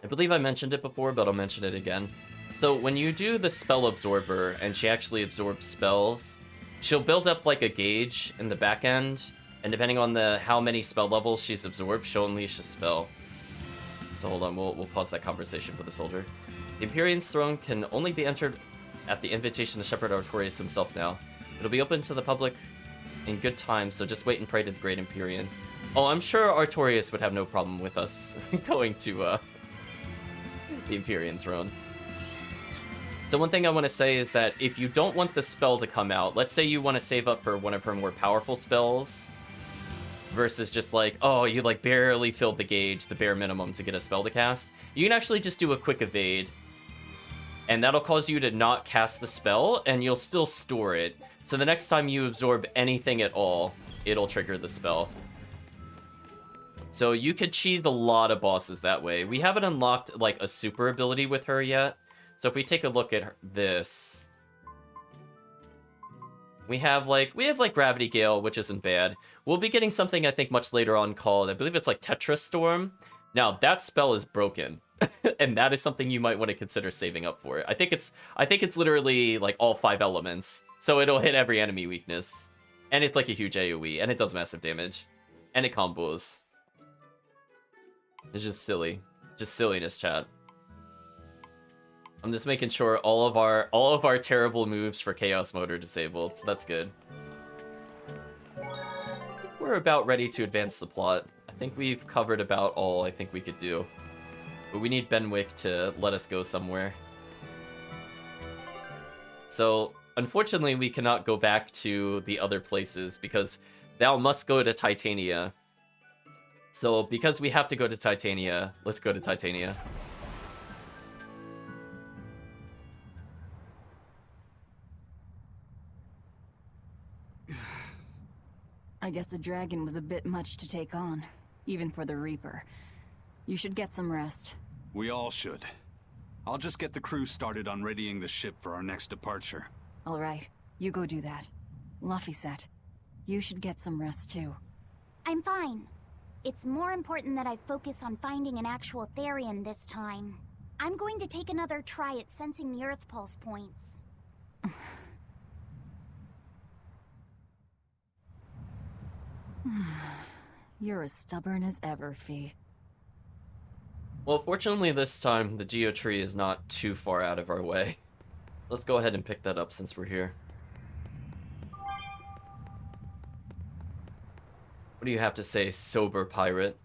Speaker 1: I believe I mentioned it before, but I'll mention it again. So when you do the spell absorber and she actually absorbs spells, she'll build up like a gauge in the back end, and depending on how many spell levels she's absorbed, she'll unleash a spell. So hold on, we'll pause that conversation for the soldier. The Empyrean's throne can only be entered at the invitation of Shepherd Artorias himself now. It'll be open to the public in good time, so just wait and pray to the Great Empyrean. Oh, I'm sure Artorias would have no problem with us going to the Empyrean throne. So one thing I want to say is that if you don't want the spell to come out, let's say you want to save up for one of her more powerful spells, versus just like, oh, you like barely filled the gauge, the bare minimum to get a spell to cast, you can actually just do a quick evade, and that'll cause you to not cast the spell, and you'll still store it. So the next time you absorb anything at all, it'll trigger the spell. So you could cheese a lot of bosses that way. We haven't unlocked like a super ability with her yet. So if we take a look at this, we have like Gravity Gale, which isn't bad. We'll be getting something I think much later on called, I believe it's like Tetra Storm. Now that spell is broken, and that is something you might want to consider saving up for. I think it's literally like all 5 elements, so it'll hit every enemy weakness, and it's like a huge AOE, and it does massive damage, and it combos. It's just silly, just silliness, chat. I'm just making sure all of our terrible moves for Chaos Mode are disabled, so that's good. We're about ready to advance the plot. I think we've covered about all I think we could do. But we need Benwick to let us go somewhere. So, unfortunately, we cannot go back to the other places because thou must go to Titania. So, because we have to go to Titania, let's go to Titania.
Speaker 7: I guess a dragon was a bit much to take on, even for the Reaper. You should get some rest.
Speaker 2: We all should. I'll just get the crew started on readying the ship for our next departure.
Speaker 7: All right, you go do that. Laphicet, you should get some rest too.
Speaker 6: I'm fine. It's more important that I focus on finding an actual Therian this time. I'm going to take another try at sensing the Earthpulse points.
Speaker 7: You're as stubborn as ever, Fee.
Speaker 1: Well, fortunately this time, the Geotree is not too far out of our way. Let's go ahead and pick that up since we're here. What do you have to say, sober pirate?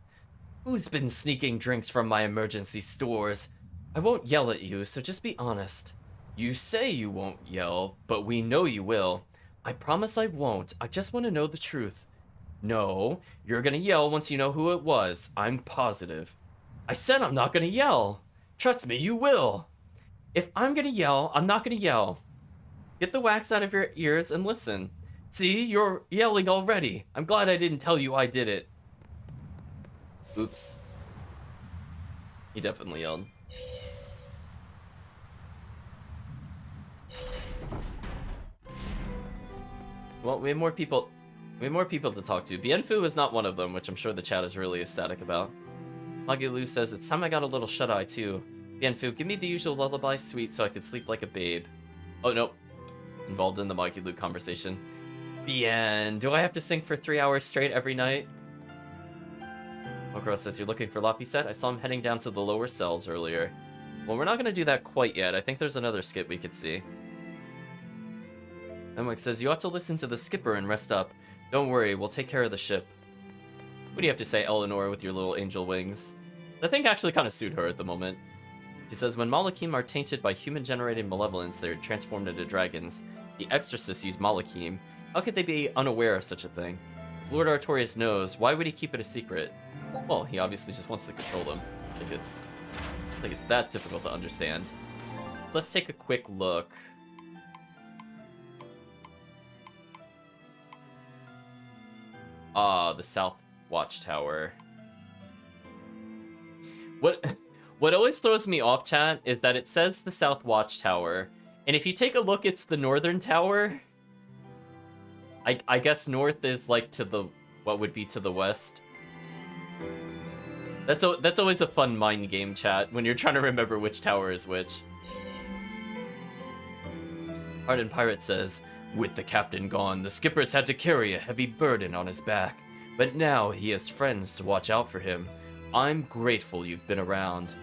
Speaker 1: Who's been sneaking drinks from my emergency stores? I won't yell at you, so just be honest. You say you won't yell, but we know you will. I promise I won't. I just want to know the truth. No, you're gonna yell once you know who it was. I'm positive. I said I'm not gonna yell. Trust me, you will. If I'm gonna yell, I'm not gonna yell. Get the wax out of your ears and listen. See, you're yelling already. I'm glad I didn't tell you I did it. Oops. He definitely yelled. Well, we have more people. We have more people to talk to. Bienfu is not one of them, which I'm sure the chat is really ecstatic about. Magulu says, it's time I got a little shut-eye, too. Bienfu, give me the usual lullaby suite so I could sleep like a babe. Oh, no. Involved in the Magulu conversation. Bien, do I have to sing for 3 hours straight every night? Okoro says, you're looking for Lapiset? I saw him heading down to the lower cells earlier. Well, we're not going to do that quite yet. I think there's another skit we could see. Emwick says, you ought to listen to the skipper and rest up. Don't worry, we'll take care of the ship. What do you have to say, Eleanor, with your little angel wings? The thing actually kind of suit her at the moment. She says, when Malakim are tainted by human-generated malevolence, they're transformed into dragons. The exorcists use Malakim. How could they be unaware of such a thing? If Lord Artorias knows, why would he keep it a secret? Well, he obviously just wants to control them. I think it's that difficult to understand. Let's take a quick look. Ah, the South Watchtower. What always throws me off, chat, is that it says the South Watchtower, and if you take a look, it's the Northern Tower. I guess North is like to the what would be to the west. That's always a fun mind game, chat, when you're trying to remember which tower is which. Hardened Pirate says, with the captain gone, the skipper's had to carry a heavy burden on his back. But now he has friends to watch out for him. I'm grateful you've been around.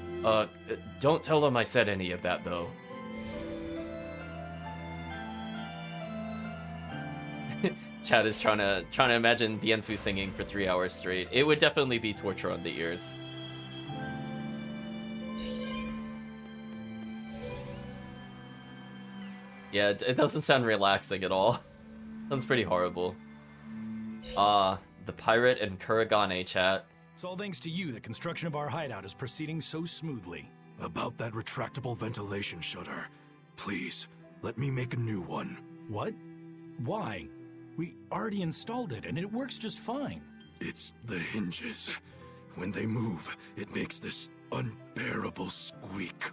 Speaker 1: Don't tell him I said any of that, though. Chad is trying to imagine Bienfu singing for 3 hours straight. It would definitely be torture on the ears. Yeah, it doesn't sound relaxing at all. Sounds pretty horrible. The pirate and Kuragane chat.
Speaker 8: It's all thanks to you that construction of our hideout is proceeding so smoothly.
Speaker 9: About that retractable ventilation shutter. Please, let me make a new one.
Speaker 8: What? Why? We already installed it, and it works just fine.
Speaker 9: It's the hinges. When they move, it makes this unbearable squeak.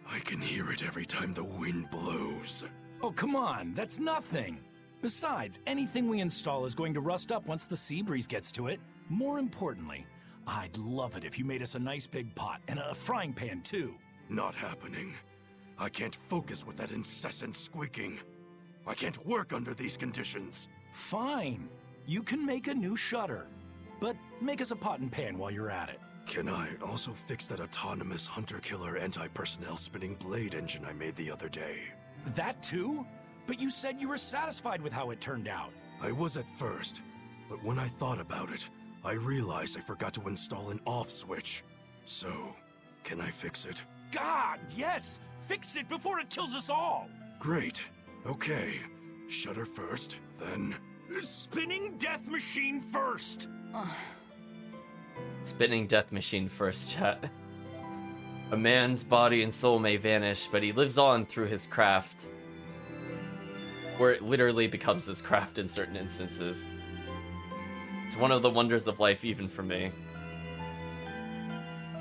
Speaker 9: I can hear it every time the wind blows.
Speaker 8: Oh, come on, that's nothing. Besides, anything we install is going to rust up once the sea breeze gets to it. More importantly, I'd love it if you made us a nice big pot and a frying pan, too.
Speaker 9: Not happening. I can't focus with that incessant squeaking. I can't work under these conditions.
Speaker 8: Fine. You can make a new shutter. But make us a pot and pan while you're at it.
Speaker 9: Can I also fix that autonomous hunter-killer anti-personnel spinning blade engine I made the other day?
Speaker 8: That too? But you said you were satisfied with how it turned out.
Speaker 9: I was at first, but when I thought about it, I realized I forgot to install an off switch. So, can I fix it?
Speaker 8: God, yes! Fix it before it kills us all!
Speaker 9: Great. Okay. Shutter first, then...
Speaker 8: Spinning death machine first!
Speaker 1: Spinning death machine first, chat. A man's body and soul may vanish, but he lives on through his craft. Or it literally becomes his craft in certain instances. It's one of the wonders of life, even for me.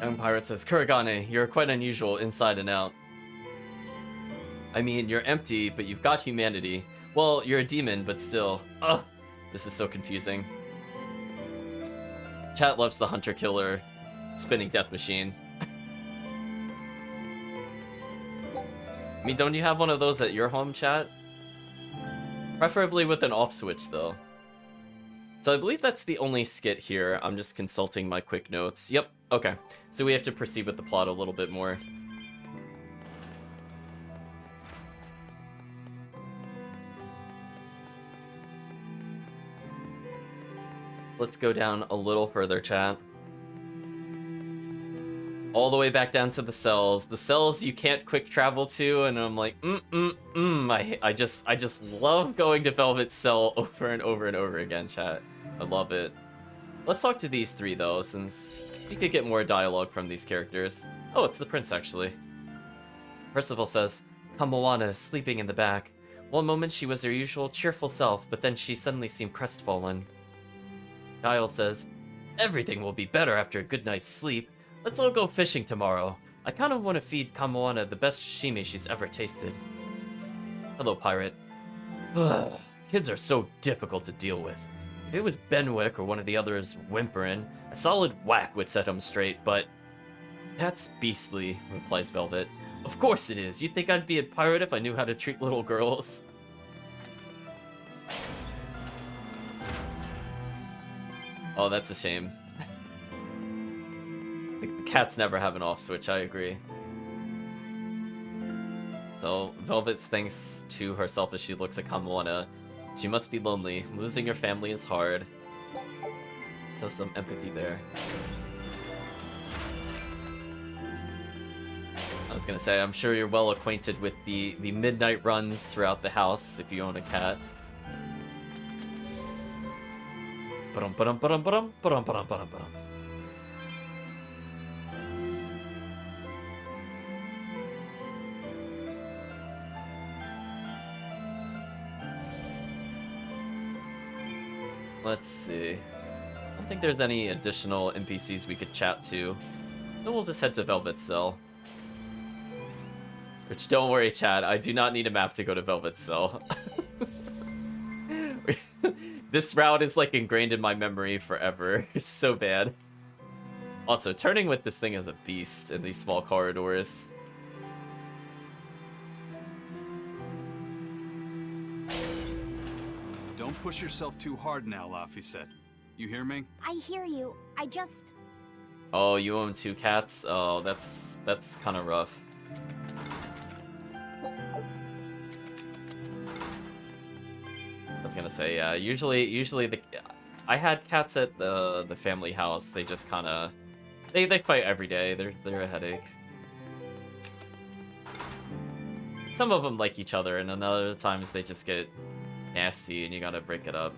Speaker 1: Young Pirate says, Kuragane, you're quite unusual inside and out. I mean, you're empty, but you've got humanity. Well, you're a demon, but still. Ugh, this is so confusing. Chat loves the hunter-killer spinning death machine. I mean, don't you have one of those at your home, chat? Preferably with an off switch, though. So I believe that's the only skit here. I'm just consulting my quick notes. Yep, okay. So we have to proceed with the plot a little bit more. Let's go down a little further, chat. All the way back down to the cells. The cells you can't quick travel to, and I'm like, I just love going to Velvet Cell over and over and over again, chat. I love it. Let's talk to these three, though, since you could get more dialogue from these characters. Oh, it's the prince, actually. Percival says, Kamoana is sleeping in the back. One moment she was her usual cheerful self, but then she suddenly seemed crestfallen. Giles says, everything will be better after a good night's sleep. Let's all go fishing tomorrow. I kind of want to feed Kamoana the best sashimi she's ever tasted. Hello, pirate. Kids are so difficult to deal with. If it was Benwick or one of the others whimpering, a solid whack would set him straight, but... That's beastly, replies Velvet. Of course it is. You'd think I'd be a pirate if I knew how to treat little girls. Oh, that's a shame. The cats never have an off switch, I agree. So, Velvet thinks to herself as she looks at Kamoana, she must be lonely. Losing your family is hard. So some empathy there. I was gonna say, I'm sure you're well acquainted with the midnight runs throughout the house if you own a cat. Ba-dum, ba-dum, ba-dum, ba-dum, ba-dum, ba-dum, ba-dum, ba-dum. Let's see. I don't think there's any additional NPCs we could chat to. So we'll just head to Velvet's Cell. Which, don't worry, chat, I do not need a map to go to Velvet's Cell. This route is, like, ingrained in my memory forever. It's so bad. Also, turning with this thing is a beast in these small corridors.
Speaker 2: Don't push yourself too hard now, Laphicet. You hear me?
Speaker 6: I hear you. I just...
Speaker 1: Oh, you own 2 cats? Oh, that's kind of rough. I was gonna say, yeah, usually I had cats at the family house. They just kind of they fight every day. They're a headache. Some of them like each other, and then other times they just get nasty, and you gotta break it up.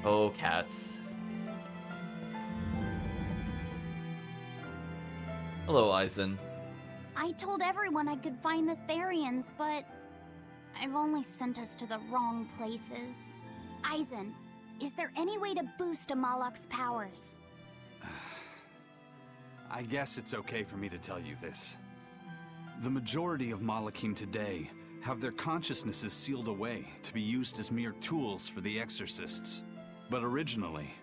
Speaker 1: Oh, cats. Hello, Eisen.
Speaker 6: I told everyone I could find the Therians, but... I've only sent us to the wrong places. Eisen, is there any way to boost Amalok's powers?
Speaker 2: I guess it's okay for me to tell you this. The majority of Malachim today have their consciousnesses sealed away to be used as mere tools for the exorcists. But originally,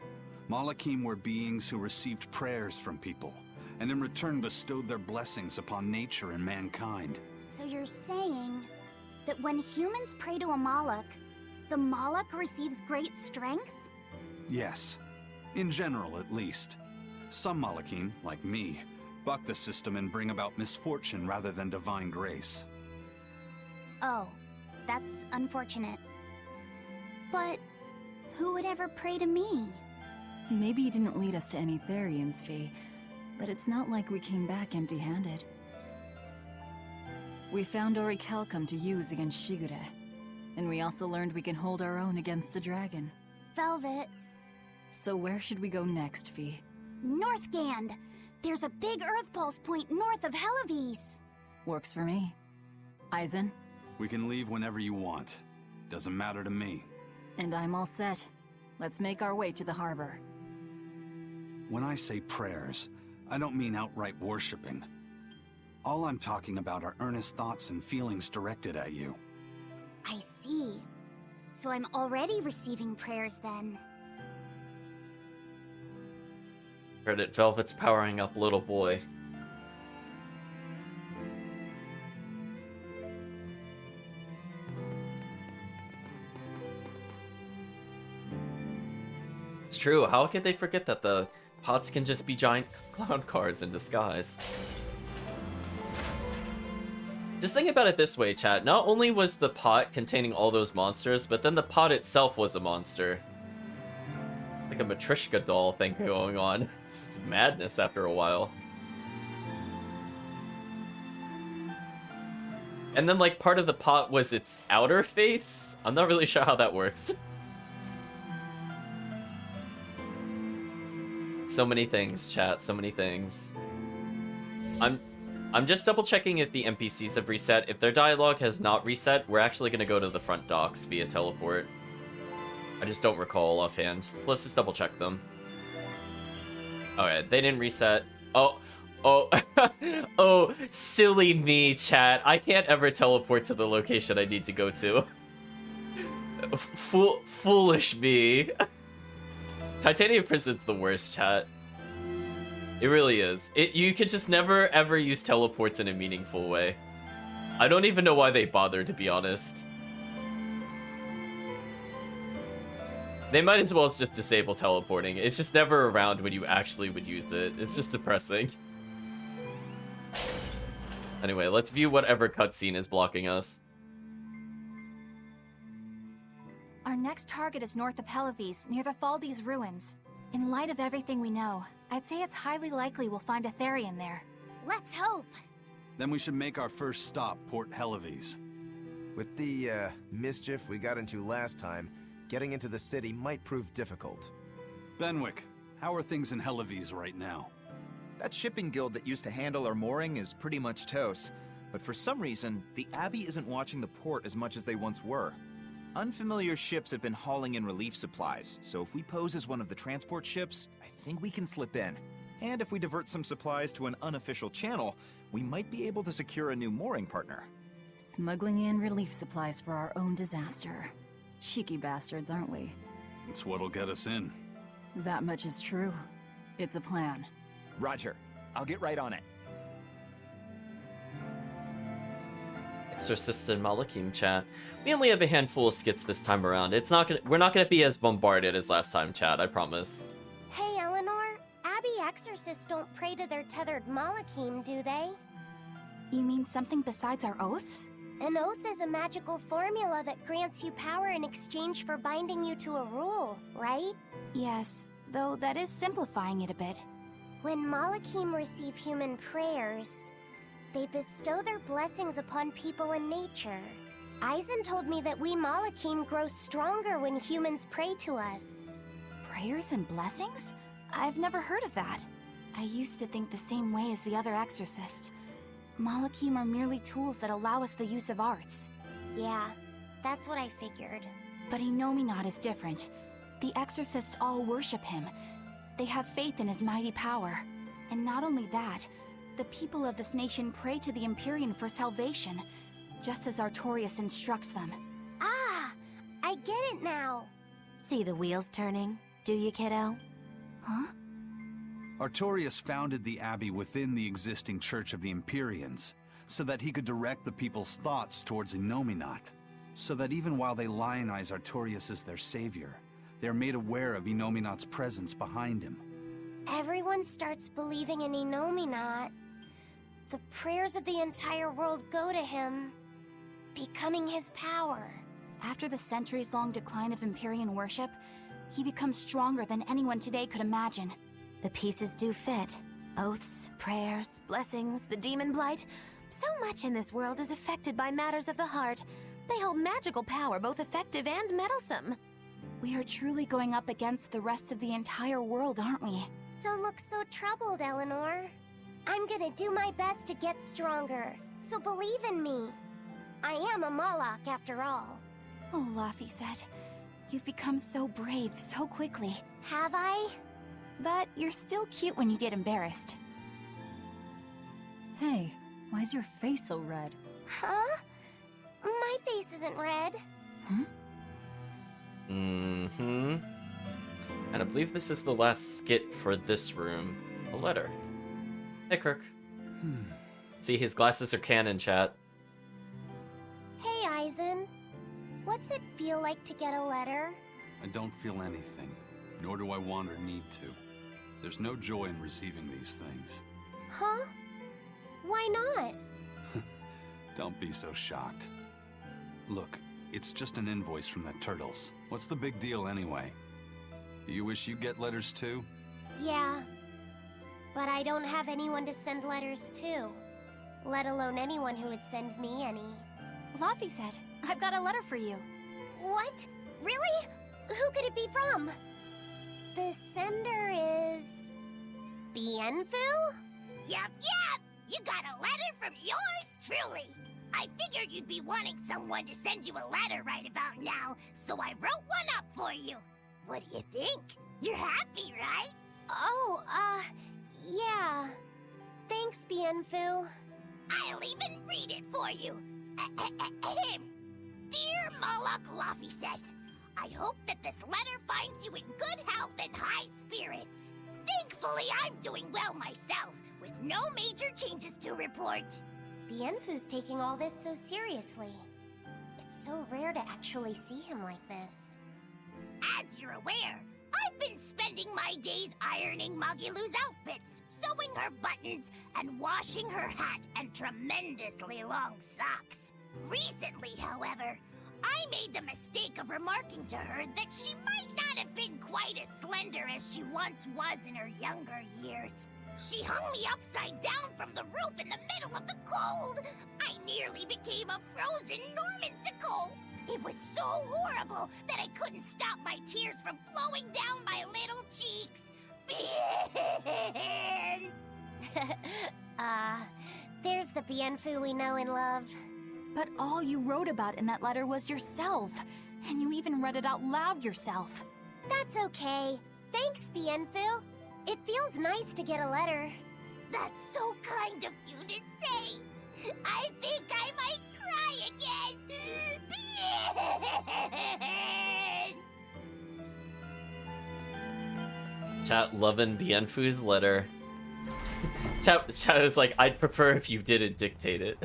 Speaker 2: Malachim were beings who received prayers from people, and in return bestowed their blessings upon nature and mankind.
Speaker 6: So you're saying that when humans pray to a Malak, the Malak receives great strength?
Speaker 2: Yes. In general, at least. Some Malachim, like me, buck the system and bring about misfortune rather than divine grace.
Speaker 6: Oh, that's unfortunate. But who would ever pray to me?
Speaker 7: Maybe you didn't lead us to any Therians, Fee, but it's not like we came back empty-handed. We found orichalcum to use against Shigure, and we also learned we can hold our own against a dragon.
Speaker 6: Velvet.
Speaker 7: So where should we go next, Fee?
Speaker 6: Northgand! There's a big Earthpulse point north of Helivis!
Speaker 7: Works for me. Eisen?
Speaker 2: We can leave whenever you want. Doesn't matter to me.
Speaker 7: And I'm all set. Let's make our way to the harbor.
Speaker 2: When I say prayers, I don't mean outright worshipping. All I'm talking about are earnest thoughts and feelings directed at you.
Speaker 6: I see. So I'm already receiving prayers then.
Speaker 1: Heard it, Velvet's powering up little boy. It's true, how could they forget that the pots can just be giant clown cars in disguise? Just think about it this way, chat. Not only was the pot containing all those monsters, but then the pot itself was a monster. Like a Matryoshka doll thing going on. It's just madness after a while. And then, like, part of the pot was its outer face? I'm not really sure how that works. So many things, chat. So many things. I'm just double checking if the NPCs have reset. If their dialogue has not reset, we're actually going to go to the front docks via teleport. I just don't recall offhand. So let's just double check them. Alright, they didn't reset. Oh, oh, silly me, chat. I can't ever teleport to the location I need to go to. Foolish me. Titanium Prison's the worst, chat. It really is. You could just never ever use teleports in a meaningful way. I don't even know why they bother, to be honest. They might as well just disable teleporting. It's just never around when you actually would use it. It's just depressing. Anyway, let's view whatever cutscene is blocking us.
Speaker 3: Our next target is north of Helives, near the Faldes ruins. In light of everything we know, I'd say it's highly likely we'll find a Therian there.
Speaker 6: Let's hope.
Speaker 2: Then we should make our first stop, Port Helives.
Speaker 5: With the mischief we got into last time, getting into the city might prove difficult.
Speaker 2: Benwick, how are things in Helives right now?
Speaker 10: That shipping guild that used to handle our mooring is pretty much toast. But for some reason, the Abbey isn't watching the port as much as they once were. Unfamiliar ships have been hauling in relief supplies, so if we pose as one of the transport ships, I think we can slip in. And if we divert some supplies to an unofficial channel, we might be able to secure a new mooring partner.
Speaker 7: Smuggling in relief supplies for our own disaster. Cheeky bastards, aren't we?
Speaker 2: It's what'll get us in.
Speaker 7: That much is true. It's a plan.
Speaker 10: Roger. I'll get right on it.
Speaker 1: Exorcist and Malakim chat. We only have a handful of skits this time around. We're not gonna be as bombarded as last time, chat, I promise.
Speaker 6: Hey, Eleanor. Abbey exorcists don't pray to their tethered Malakim, do they?
Speaker 3: You mean something besides our oaths?
Speaker 6: An oath is a magical formula that grants you power in exchange for binding you to a rule, right?
Speaker 3: Yes, though that is simplifying it a bit.
Speaker 6: When Malakim receive human prayers, they bestow their blessings upon people and nature. Eisen told me that we Malakim grow stronger when humans pray to us.
Speaker 3: Prayers and blessings? I've never heard of that. I used to think the same way as the other exorcists. Malakim are merely tools that allow us the use of arts.
Speaker 6: Yeah, that's what I figured.
Speaker 3: But Innominat is different. The exorcists all worship him. They have faith in his mighty power. And not only that, the people of this nation pray to the Empyrean for salvation, just as Artorias instructs them.
Speaker 6: Ah, I get it now.
Speaker 4: See the wheels turning, do you, kiddo?
Speaker 3: Huh?
Speaker 2: Artorias founded the Abbey within the existing Church of the Empyreans, so that he could direct the people's thoughts towards Innominat. So that even while they lionize Artorias as their savior, they are made aware of Innominat's presence behind him.
Speaker 6: Everyone starts believing in Innominat. The prayers of the entire world go to him, becoming his power.
Speaker 3: After the centuries-long decline of Empyrean worship, he becomes stronger than anyone today could imagine.
Speaker 4: The pieces do fit. Oaths, prayers, blessings, the demon blight. So much in this world is affected by matters of the heart. They hold magical power, both effective and meddlesome.
Speaker 3: We are truly going up against the rest of the entire world, aren't we?
Speaker 6: Don't look so troubled, Eleanor. I'm gonna do my best to get stronger, so believe in me. I am a Moloch, after all.
Speaker 3: Oh, Laphicet, you've become so brave so quickly.
Speaker 6: Have I?
Speaker 3: But you're still cute when you get embarrassed.
Speaker 7: Hey, why's your face so red?
Speaker 6: Huh? My face isn't red.
Speaker 7: Huh?
Speaker 1: Mm-hmm. And I believe this is the last skit for this room. A letter. Hey, Kirk. See, his glasses are canon, chat.
Speaker 6: Hey, Eisen. What's it feel like to get a letter?
Speaker 2: I don't feel anything, nor do I want or need to. There's no joy in receiving these things.
Speaker 6: Huh? Why not?
Speaker 2: Don't be so shocked. Look, it's just an invoice from the Turtles. What's the big deal anyway? Do you wish you get letters too?
Speaker 6: Yeah. But I don't have anyone to send letters to. Let alone anyone who would send me any.
Speaker 3: Laphicet, I've got a letter for you.
Speaker 6: What? Really? Who could it be from? The sender is... Bienfu?
Speaker 11: Yep. You got a letter from yours truly. I figured you'd be wanting someone to send you a letter right about now, so I wrote one up for you. What do you think? You're happy, right?
Speaker 6: Oh, yeah. Thanks, Bienfu.
Speaker 11: I'll even read it for you. Dear Dear Moloch Laphicet, I hope that this letter finds you in good health and high spirits. Thankfully, I'm doing well myself, with no major changes to report.
Speaker 12: Bienfu's taking all this so seriously. It's so rare to actually see him like this.
Speaker 11: As you're aware, I've been spending my days ironing Magilu's outfits, sewing her buttons, and washing her hat and tremendously long socks. Recently, however, I made the mistake of remarking to her that she might not have been quite as slender as she once was in her younger years. She hung me upside down from the roof in the middle of the cold. I nearly became a frozen Normansicle. It was so horrible that I couldn't stop my tears from flowing down my little cheeks.
Speaker 12: There's the Bienfu we know and love.
Speaker 3: But all you wrote about in that letter was yourself. And you even read it out loud yourself.
Speaker 12: That's okay. Thanks, Bienfu. It feels nice to get a letter.
Speaker 11: That's so kind of you to say. I think I might cry again.
Speaker 1: Chat loving Bienfu's letter. Chat was like, I'd prefer if you didn't dictate it.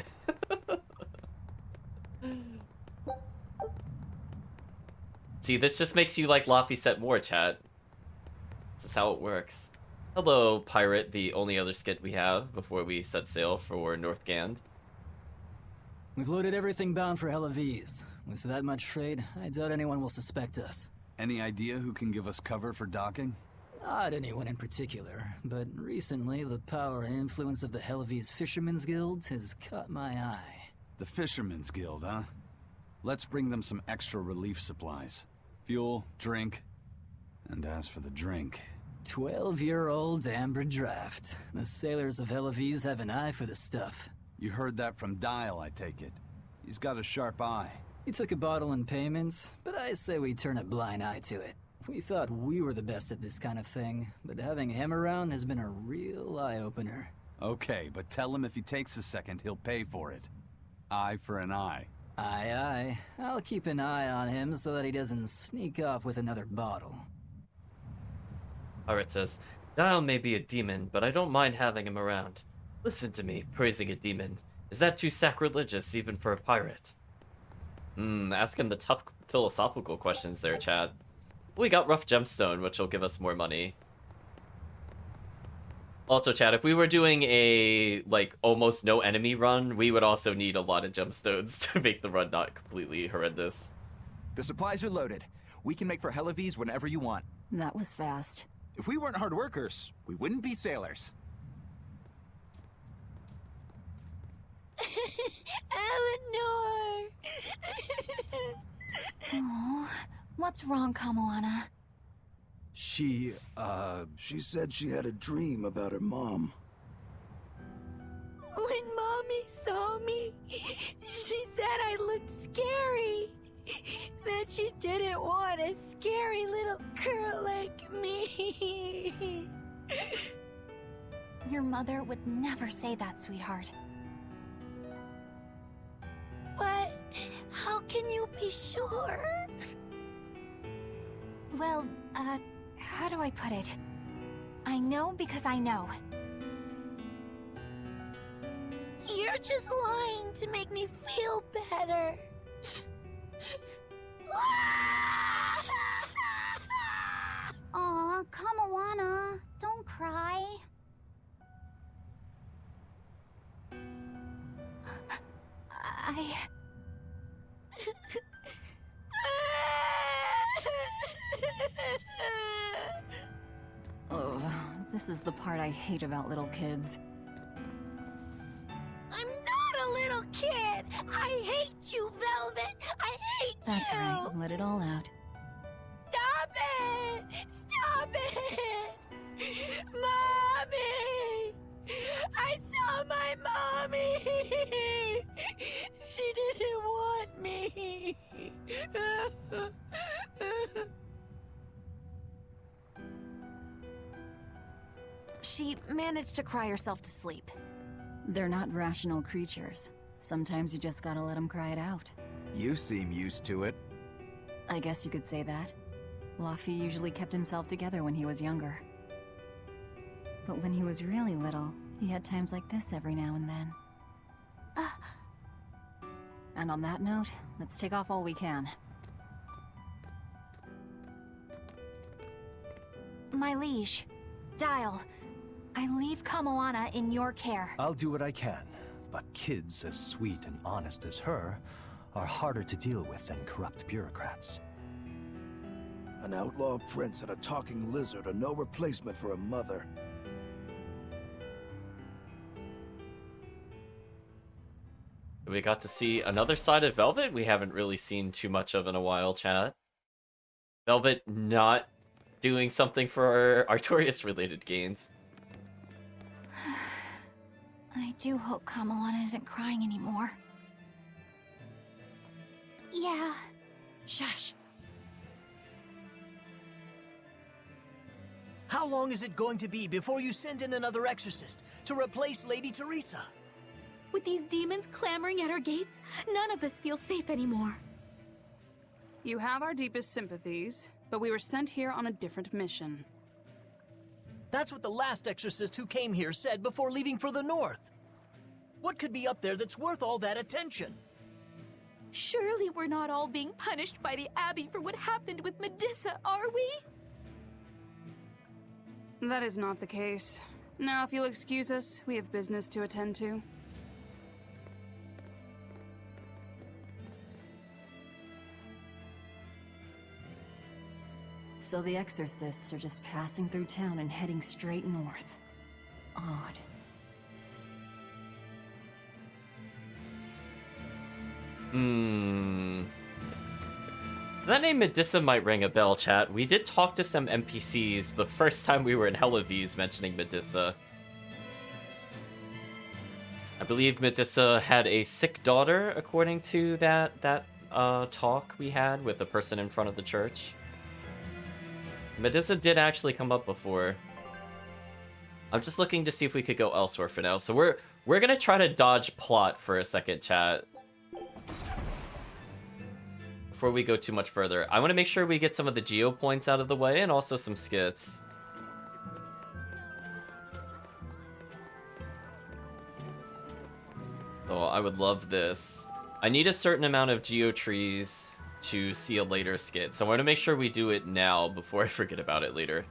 Speaker 1: See, this just makes you like Laphicet more, chat. This is how it works. Hello, pirate, the only other skit we have before we set sail for Northgand.
Speaker 13: We've loaded everything bound for Helaviz. With that much freight, I doubt anyone will suspect us.
Speaker 2: Any idea who can give us cover for docking?
Speaker 13: Not anyone in particular, but recently the power and influence of the Helaviz Fishermen's Guild has caught my eye.
Speaker 2: The Fishermen's Guild, huh? Let's bring them some extra relief supplies. Fuel, drink. And as for the drink...
Speaker 13: 12-year-old amber draft. The sailors of Helaviz have an eye for the stuff.
Speaker 2: You heard that from Dial, I take it. He's got a sharp eye.
Speaker 13: He took a bottle in payments, but I say we turn a blind eye to it. We thought we were the best at this kind of thing, but having him around has been a real eye-opener.
Speaker 2: Okay, but tell him if he takes a second, he'll pay for it. Eye for an eye.
Speaker 13: Aye, aye. I'll keep an eye on him so that he doesn't sneak off with another bottle.
Speaker 1: Pirate says, Dial may be a demon, but I don't mind having him around. Listen to me, praising a demon. Is that too sacrilegious even for a pirate? Asking the tough philosophical questions there, chat. We got Rough Gemstone, which will give us more money. Also, chat, if we were doing a, like, almost no enemy run, we would also need a lot of gemstones to make the run not completely horrendous.
Speaker 10: The supplies are loaded. We can make for Helaviz whenever you want.
Speaker 7: That was fast.
Speaker 10: If we weren't hard workers, we wouldn't be sailors.
Speaker 3: Eleanor! Oh, what's wrong, Kamoana?
Speaker 9: She said she had a dream about her mom.
Speaker 14: When Mommy saw me, she said I looked scary. That she didn't want a scary little girl like me.
Speaker 3: Your mother would never say that, sweetheart.
Speaker 14: But how can you be sure?
Speaker 3: Well, how do I put it? I know because I know.
Speaker 14: You're just lying to make me feel better.
Speaker 6: Aw, Kamoana, don't cry.
Speaker 7: Oh, this is the part I hate about little kids.
Speaker 14: I'm not a little kid! I hate you, Velvet! I hate
Speaker 7: That's
Speaker 14: you!
Speaker 7: right, let it all out.
Speaker 14: Stop it! Stop it! Mommy! I saw my mommy! She didn't want me!
Speaker 4: She managed to cry herself to sleep.
Speaker 7: They're not rational creatures. Sometimes you just gotta let them cry it out.
Speaker 5: You seem used to it.
Speaker 7: I guess you could say that. Laffy usually kept himself together when he was younger. But when he was really little, he had times like this every now and then. And on that note, let's take off all we can.
Speaker 3: My liege, Dial, I leave Kamoana in your care.
Speaker 15: I'll do what I can, but kids as sweet and honest as her are harder to deal with than corrupt bureaucrats.
Speaker 16: An outlaw prince and a talking lizard are no replacement for a mother.
Speaker 1: We got to see another side of Velvet we haven't really seen too much of in a while, chat. Velvet not doing something for our Artorias-related gains.
Speaker 3: I do hope Kamoana isn't crying anymore. Yeah. Shush.
Speaker 17: How long is it going to be before you send in another exorcist to replace Lady Teresa?
Speaker 14: With these demons clamoring at our gates, none of us feel safe anymore.
Speaker 18: You have our deepest sympathies, but we were sent here on a different mission.
Speaker 17: That's what the last exorcist who came here said before leaving for the north. What could be up there that's worth all that attention?
Speaker 14: Surely we're not all being punished by the Abbey for what happened with Medusa, are we?
Speaker 18: That is not the case. Now, if you'll excuse us, we have business to attend to.
Speaker 7: So the exorcists are just passing through town and heading straight north. Odd.
Speaker 1: That name Medusa might ring a bell, chat. We did talk to some NPCs the first time we were in Helavis mentioning Medusa. I believe Medusa had a sick daughter, according to that talk we had with the person in front of the church. Medusa did actually come up before. I'm just looking to see if we could go elsewhere for now. So we're gonna try to dodge plot for a second, chat. Before we go too much further, I want to make sure we get some of the geo points out of the way and also some skits. Oh, I would love this. I need a certain amount of geo trees to see a later skit, so I want to make sure we do it now before I forget about it later.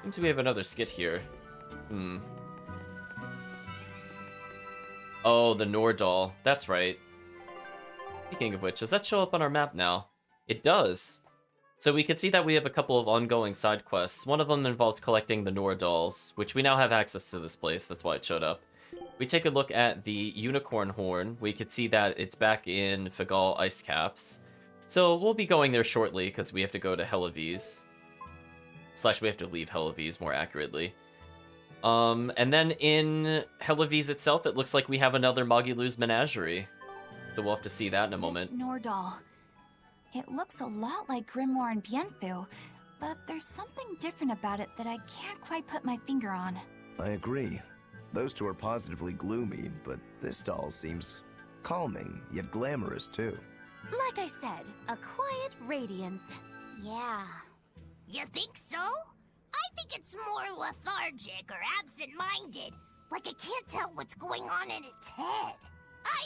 Speaker 1: Seems we have another skit here. Oh, the Nordal. That's right. Speaking of which, does that show up on our map now? It does. So we can see that we have a couple of ongoing side quests. One of them involves collecting the Nordals, which we now have access to this place. That's why it showed up. We take a look at the Unicorn Horn. We can see that it's back in Fagal Ice Caps. So we'll be going there shortly because we have to go to Helavis. / we have to leave Helavis, more accurately. And then in Helavis itself, it looks like we have another Magilu's Menagerie. So we'll have to see that in a moment.
Speaker 3: This Nordal. It looks a lot like Grimoire and Bienfu, but there's something different about it that I can't quite put my finger on.
Speaker 5: I agree. Those two are positively gloomy, but this doll seems calming, yet glamorous too.
Speaker 4: Like I said, a quiet radiance.
Speaker 11: Yeah. You think so? I think it's more lethargic or absent-minded. Like it can't tell what's going on in its head.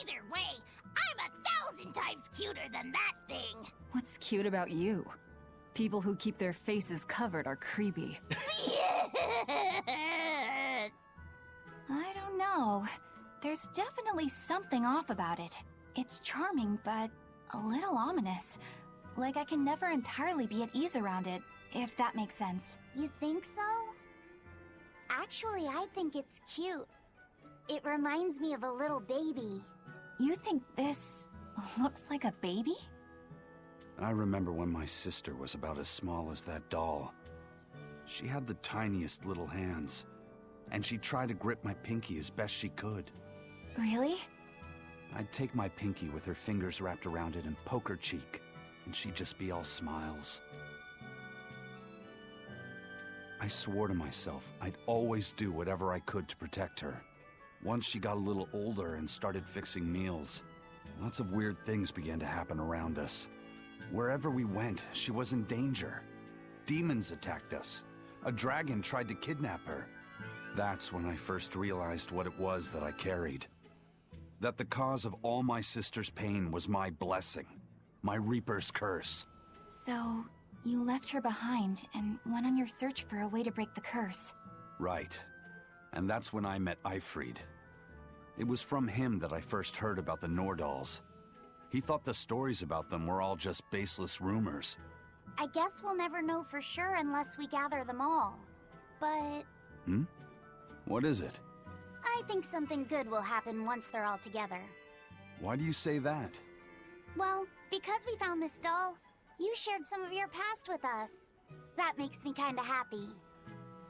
Speaker 11: Either way, I'm 1,000 times cuter than that thing.
Speaker 7: What's cute about you? People who keep their faces covered are creepy.
Speaker 3: I don't know. There's definitely something off about it. It's charming, but a little ominous. Like I can never entirely be at ease around it, if that makes sense.
Speaker 6: You think so? Actually, I think it's cute. It reminds me of a little baby.
Speaker 3: You think this looks like a baby?
Speaker 2: I remember when my sister was about as small as that doll. She had the tiniest little hands, and she tried to grip my pinky as best she could.
Speaker 3: Really?
Speaker 2: I'd take my pinky with her fingers wrapped around it and poke her cheek, and she'd just be all smiles. I swore to myself I'd always do whatever I could to protect her. Once she got a little older and started fixing meals, Lots of weird things began to happen around us. Wherever we went, she was in danger. Demons attacked us. A dragon tried to kidnap her. That's when I first realized what it was that I carried. That the cause of all my sister's pain was my blessing. My Reaper's curse.
Speaker 3: So, you left her behind and went on your search for a way to break the curse.
Speaker 2: Right. And that's when I met Eifried. It was from him that I first heard about the Nordals. He thought the stories about them were all just baseless rumors.
Speaker 6: I guess we'll never know for sure unless we gather them all. But
Speaker 2: What is it?
Speaker 6: I think something good will happen once they're all together.
Speaker 2: Why do you say that?
Speaker 6: Well, because we found this doll, you shared some of your past with us. That makes me kinda happy.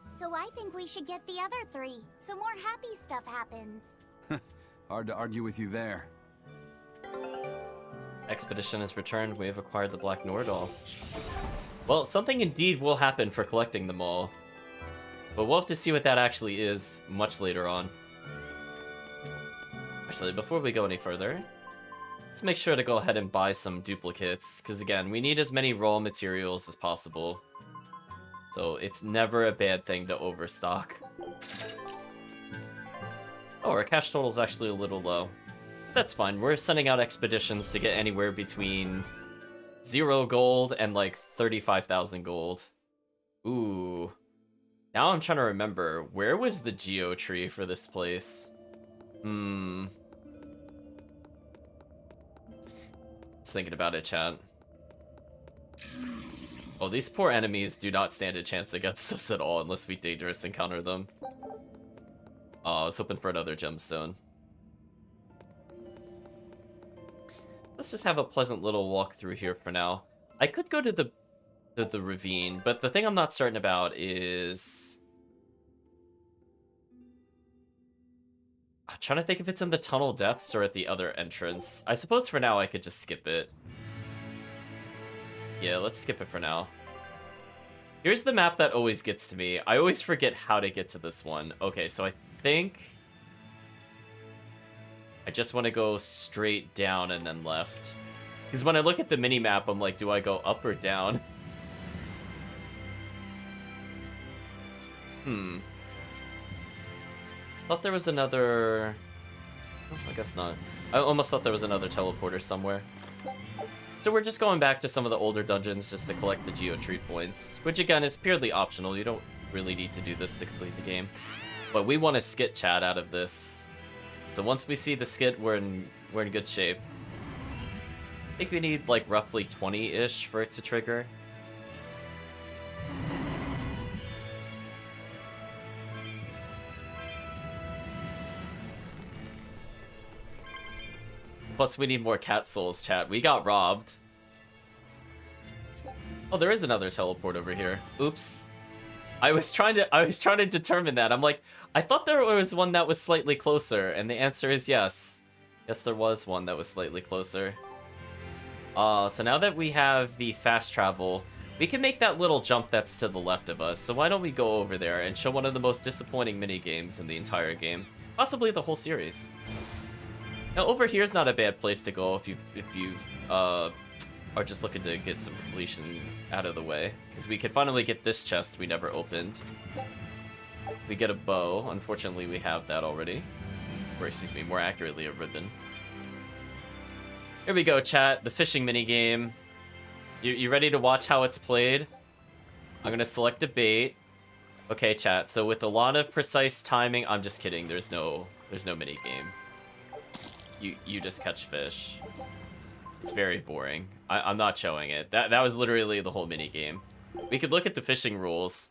Speaker 6: So I think we should get the other three, so more happy stuff happens.
Speaker 2: Hard to argue with you there.
Speaker 1: Expedition has returned. We have acquired the Black Nordal. Well, something indeed will happen for collecting them all. But we'll have to see what that actually is much later on. Actually, before we go any further, let's make sure to go ahead and buy some duplicates. Because again, we need as many raw materials as possible. So it's never a bad thing to overstock. Oh, our cash total is actually a little low. That's fine. We're sending out expeditions to get anywhere between 0 gold and like 35,000 gold. Ooh. Now I'm trying to remember, where was the geo tree for this place? Just thinking about it, chat. Oh, these poor enemies do not stand a chance against us at all unless we dangerous encounter them. Oh, I was hoping for another gemstone. Let's just have a pleasant little walk through here for now. I could go to the ravine, but the thing I'm not certain about is... I'm trying to think if it's in the tunnel depths or at the other entrance. I suppose for now I could just skip it. Yeah, let's skip it for now. Here's the map that always gets to me. I always forget how to get to this one. Okay, so I think I just want to go straight down and then left. Because when I look at the mini-map, I'm like, do I go up or down? Thought there was another... Oh, I guess not. I almost thought there was another teleporter somewhere. So we're just going back to some of the older dungeons just to collect the Geotree points. Which again is purely optional. You don't really need to do this to complete the game. But we want a skit chat out of this. So once we see the skit, we're in good shape. I think we need like roughly 20-ish for it to trigger. Plus we need more cat souls, chat. We got robbed. Oh, there is another teleport over here. Oops. I was trying to determine that. I'm like, I thought there was one that was slightly closer, and the answer is yes. Yes, there was one that was slightly closer. So now that we have the fast travel, we can make that little jump that's to the left of us. So why don't we go over there and show one of the most disappointing mini-games in the entire game. Possibly the whole series. Now over here is not a bad place to go if you are just looking to get some completion out of the way, because we could finally get this chest we never opened. We get a bow. Unfortunately, we have that already. Or excuse me, more accurately, a ribbon. Here we go, chat. The fishing minigame. You ready to watch how it's played? I'm gonna select a bait. Okay, chat. So with a lot of precise timing, I'm just kidding. There's no minigame. You just catch fish. It's very boring. I'm not showing it. That was literally the whole minigame. We could look at the fishing rules,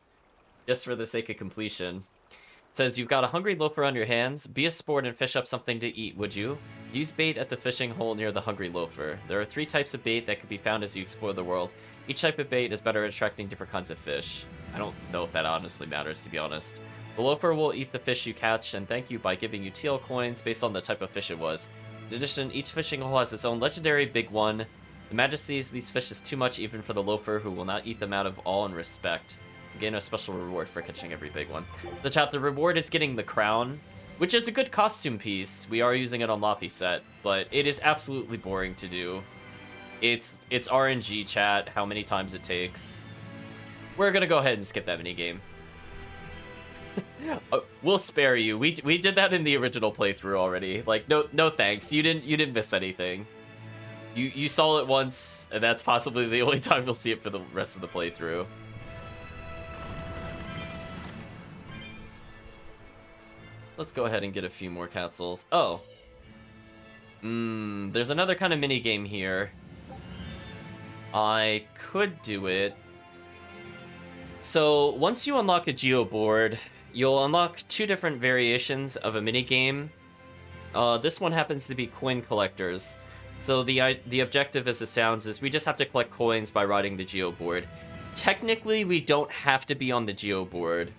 Speaker 1: just for the sake of completion. It says, you've got a hungry loafer on your hands. Be a sport and fish up something to eat, would you? Use bait at the fishing hole near the hungry loafer. There are 3 types of bait that can be found as you explore the world. Each type of bait is better at attracting different kinds of fish. I don't know if that honestly matters, to be honest. The loafer will eat the fish you catch and thank you by giving you TL coins based on the type of fish it was. In addition, each fishing hole has its own legendary big one. The majesty of these fish is too much even for the loafer, who will not eat them out of awe and respect. You gain a special reward for catching every big one. The chat, the reward is getting the crown. which is a good costume piece. We are using it on Laffy set, but it is absolutely boring to do. It's RNG, chat, how many times it takes. We're gonna go ahead and skip that minigame. We'll spare you. We did that in the original playthrough already. Like, no thanks. You didn't miss anything. You saw it once, and that's possibly the only time you'll see it for the rest of the playthrough. Let's go ahead and get a few more castles. Oh. There's another kind of mini game here. I could do it. So, once you unlock a Geo board, you'll unlock 2 different variations of a mini game. This one happens to be coin collectors. So the objective, as it sounds, is we just have to collect coins by riding the Geo board. Technically, we don't have to be on the Geo board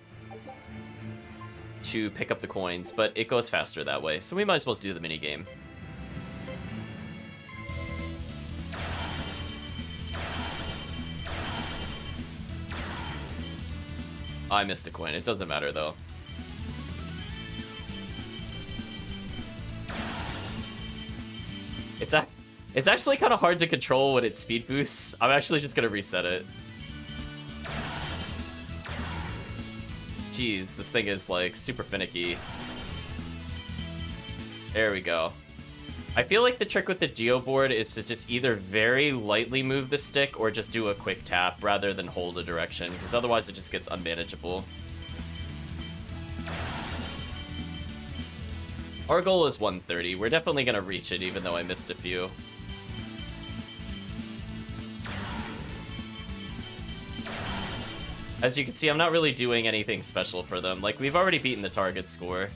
Speaker 1: to pick up the coins, but it goes faster that way. So we might as well do the mini game. I missed a coin. It doesn't matter, though. It's actually kind of hard to control when it speed boosts. I'm actually just going to reset it. Jeez, this thing is, like, super finicky. There we go. I feel like the trick with the Geo board is to just either very lightly move the stick or just do a quick tap rather than hold a direction, because otherwise it just gets unmanageable. Our goal is 130. We're definitely going to reach it, even though I missed a few. As you can see, I'm not really doing anything special for them. Like, we've already beaten the target score.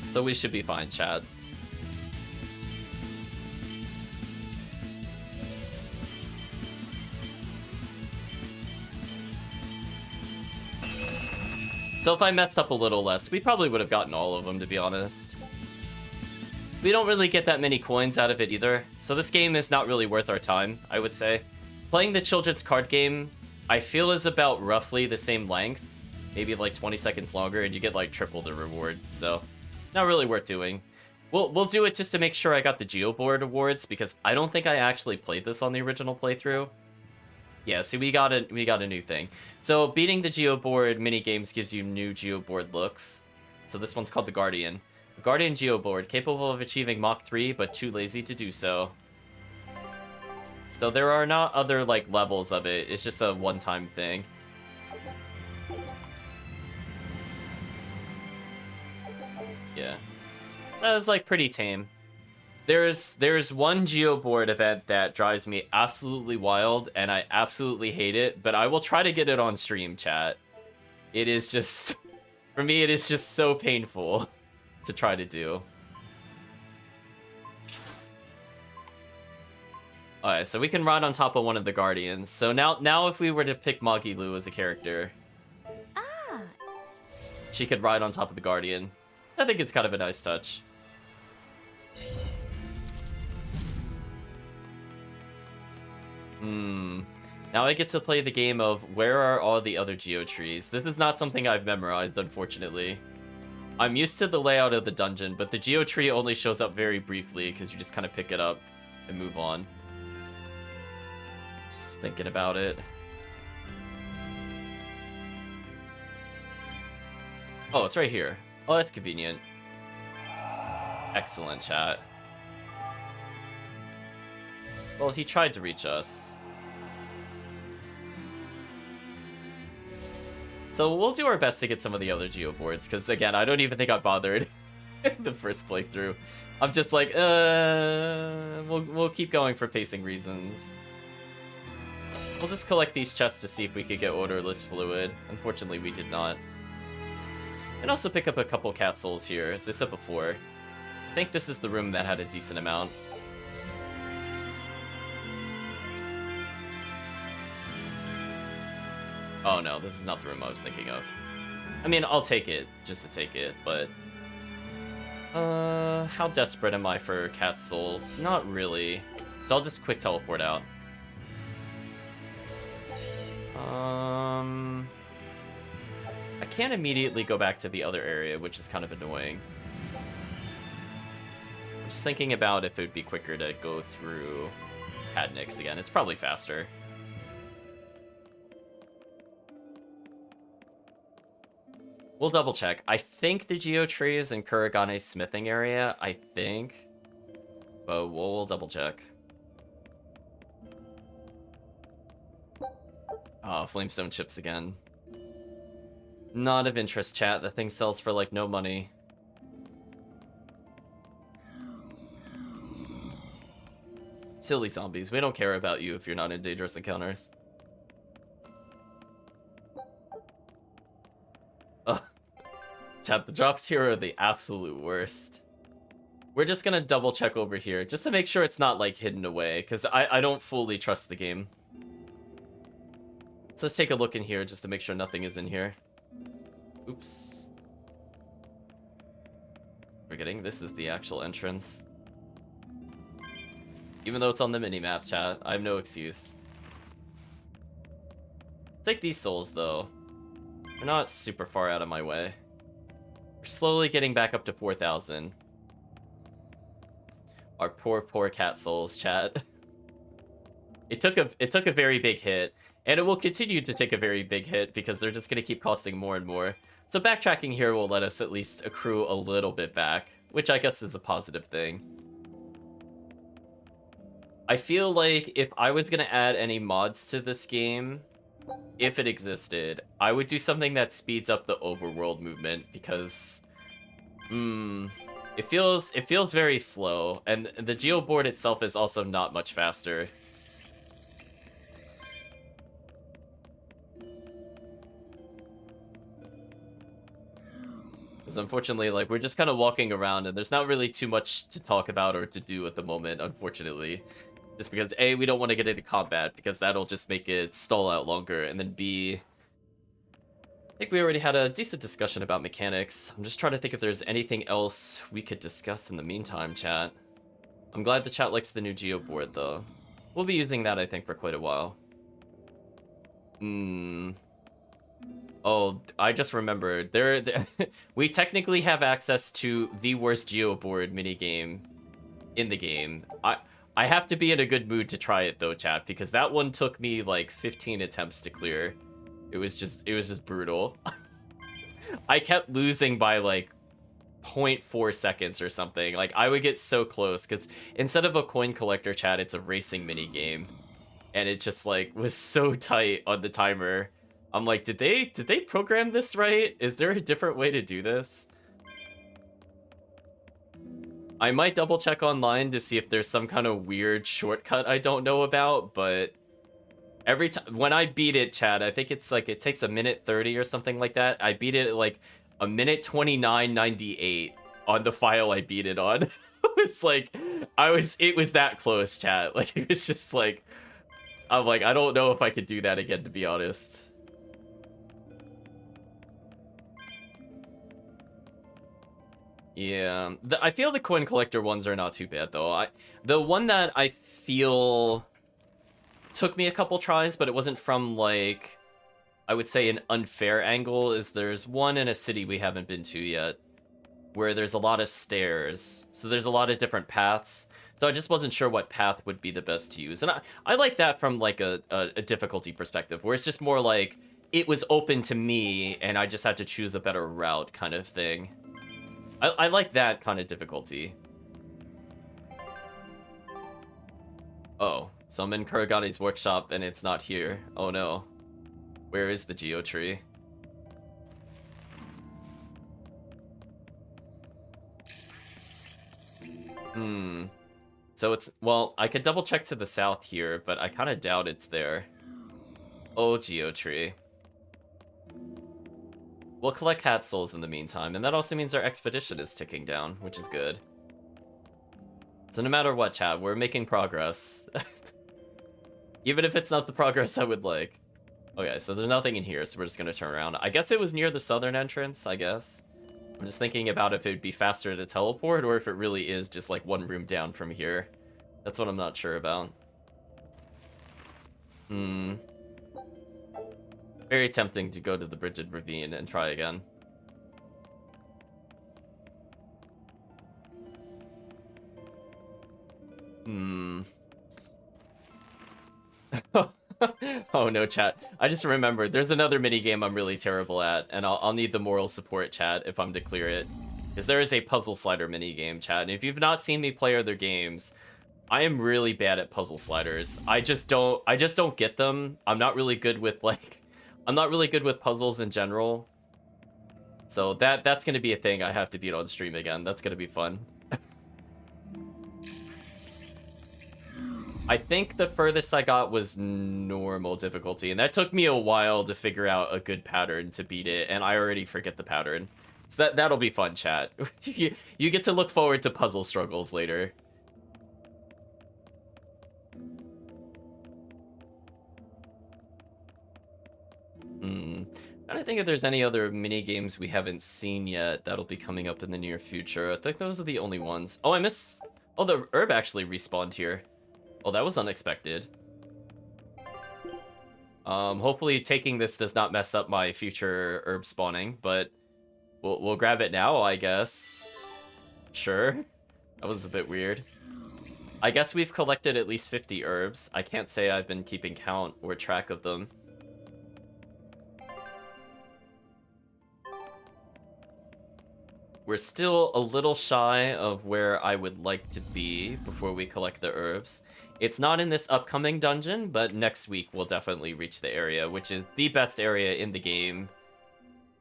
Speaker 1: So we should be fine, chat. So if I messed up a little less, we probably would have gotten all of them, to be honest. We don't really get that many coins out of it either, so this game is not really worth our time, I would say. Playing the children's card game, I feel, is about roughly the same length. Maybe like 20 seconds longer, and you get like triple the reward, so not really worth doing. We'll do it just to make sure I got the Geo board awards, because I don't think I actually played this on the original playthrough. Yeah, see, we got a new thing. So beating the Geo board mini games gives you new Geo board looks. So this one's called the Guardian. The Guardian Geo board, capable of achieving Mach 3, but too lazy to do so. So there are not other like levels of it. It's just a one-time thing. Yeah, that was like pretty tame. There's one Geo board event that drives me absolutely wild, and I absolutely hate it, but I will try to get it on stream, chat. It is just, for me, it is just so painful to try to do. Alright, so we can ride on top of one of the Guardians. So now if we were to pick Magilu as a character, she could ride on top of the Guardian. I think it's kind of a nice touch. Now I get to play the game of where are all the other Geo trees. This is not something I've memorized, unfortunately. I'm used to the layout of the dungeon, but the Geo tree only shows up very briefly because you just kind of pick it up and move on. Just thinking about it. Oh, it's right here. Oh, that's convenient. Excellent, chat. Well, he tried to reach us. So we'll do our best to get some of the other Geo boards, because again, I don't even think I bothered in the first playthrough. I'm just like, we'll keep going for pacing reasons. We'll just collect these chests to see if we could get odorless fluid. Unfortunately, we did not. And also pick up a couple cat souls here, as I said before. I think this is the room that had a decent amount. Oh no, this is not the room I was thinking of. I mean, I'll take it, just to take it, but... how desperate am I for cat souls? Not really. So I'll just quick teleport out. can't immediately go back to the other area, which is kind of annoying. I'm just thinking about if it would be quicker to go through Cadnix again. It's probably faster. We'll double check. I think the Geotree is in Kuragane's smithing area. I think. But we'll double check. Oh, Flamestone chips again. Not of interest, chat. The thing sells for like no money. Silly zombies. We don't care about you if you're not in dangerous encounters. Ugh. Chat, the drops here are the absolute worst. We're just gonna double check over here just to make sure it's not like hidden away, because I don't fully trust the game. So let's take a look in here just to make sure nothing is in here. Oops. Forgetting this is the actual entrance. Even though it's on the mini-map, chat, I have no excuse. Take these souls, though. They're not super far out of my way. We're slowly getting back up to 4,000. Our poor cat souls, chat. It took a very big hit, and it will continue to take a very big hit because they're just gonna keep costing more and more. So backtracking here will let us at least accrue a little bit back, which I guess is a positive thing. I feel like if I was gonna add any mods to this game, if it existed, I would do something that speeds up the overworld movement because, it feels very slow, and the geoboard itself is also not much faster. Because unfortunately, like, we're just kind of walking around, and there's not really too much to talk about or to do at the moment, unfortunately. Just because, A, we don't want to get into combat, because that'll just make it stall out longer, and then B, I think we already had a decent discussion about mechanics. I'm just trying to think if there's anything else we could discuss in the meantime, chat. I'm glad the chat likes the new geoboard, though. We'll be using that, I think, for quite a while. Oh, I just remembered. We technically have access to the worst geoboard minigame in the game. I have to be in a good mood to try it, though, chat, because that one took me, like, 15 attempts to clear. It was just brutal. I kept losing by like 0.4 seconds or something. Like, I would get so close because instead of a coin collector, chat, it's a racing mini game, and it just like was so tight on the timer. I'm like, did they program this right? Is there a different way to do this? I might double check online to see if there's some kind of weird shortcut I don't know about, but every time when I beat it, chat, I think it's like it takes a minute 30 or something like that. I beat it at like a minute 29:98 on the file I beat it on. It was like it was that close, chat. Like, it was just like, I'm like, I don't know if I could do that again, to be honest. Yeah, I feel the coin collector ones are not too bad though. The one that I feel took me a couple tries, but it wasn't from, like, I would say an unfair angle, is there's one in a city we haven't been to yet where there's a lot of stairs, so there's a lot of different paths, so I just wasn't sure what path would be the best to use. And I like that from like a difficulty perspective, where it's just more like it was open to me and I just had to choose a better route kind of thing. I like that kind of difficulty. Oh, so I'm in Kuragane's workshop and it's not here. Oh no. Where is the Geotree? So it's, well, I could double check to the south here, but I kind of doubt it's there. Oh, Geotree. We'll collect cat souls in the meantime, and that also means our expedition is ticking down, which is good. So no matter what, chat, we're making progress. Even if it's not the progress I would like. Okay, so there's nothing in here, so we're just gonna turn around. I guess it was near the southern entrance, I guess. I'm just thinking about if it would be faster to teleport, or if it really is just like one room down from here. That's what I'm not sure about. Very tempting to go to the Brigid Ravine and try again. Oh no, chat. I just remembered there's another minigame I'm really terrible at, and I'll need the moral support, chat, if I'm to clear it. Because there is a puzzle slider minigame, chat, and if you've not seen me play other games, I am really bad at puzzle sliders. I just don't get them. I'm not really good with I'm not really good with puzzles in general. So that's gonna be a thing I have to beat on stream again. That's gonna be fun. I think the furthest I got was normal difficulty, and that took me a while to figure out a good pattern to beat it, and I already forget the pattern. So that'll be fun, chat. You get to look forward to puzzle struggles later. I don't think if there's any other mini games we haven't seen yet that'll be coming up in the near future. I think those are the only ones. Oh, I missed. Oh, the herb actually respawned here. Oh, that was unexpected. Hopefully taking this does not mess up my future herb spawning, but we'll grab it now, I guess. Sure. That was a bit weird. I guess we've collected at least 50 herbs. I can't say I've been keeping count or track of them. We're still a little shy of where I would like to be before we collect the herbs. It's not in this upcoming dungeon, but next week we'll definitely reach the area, which is the best area in the game.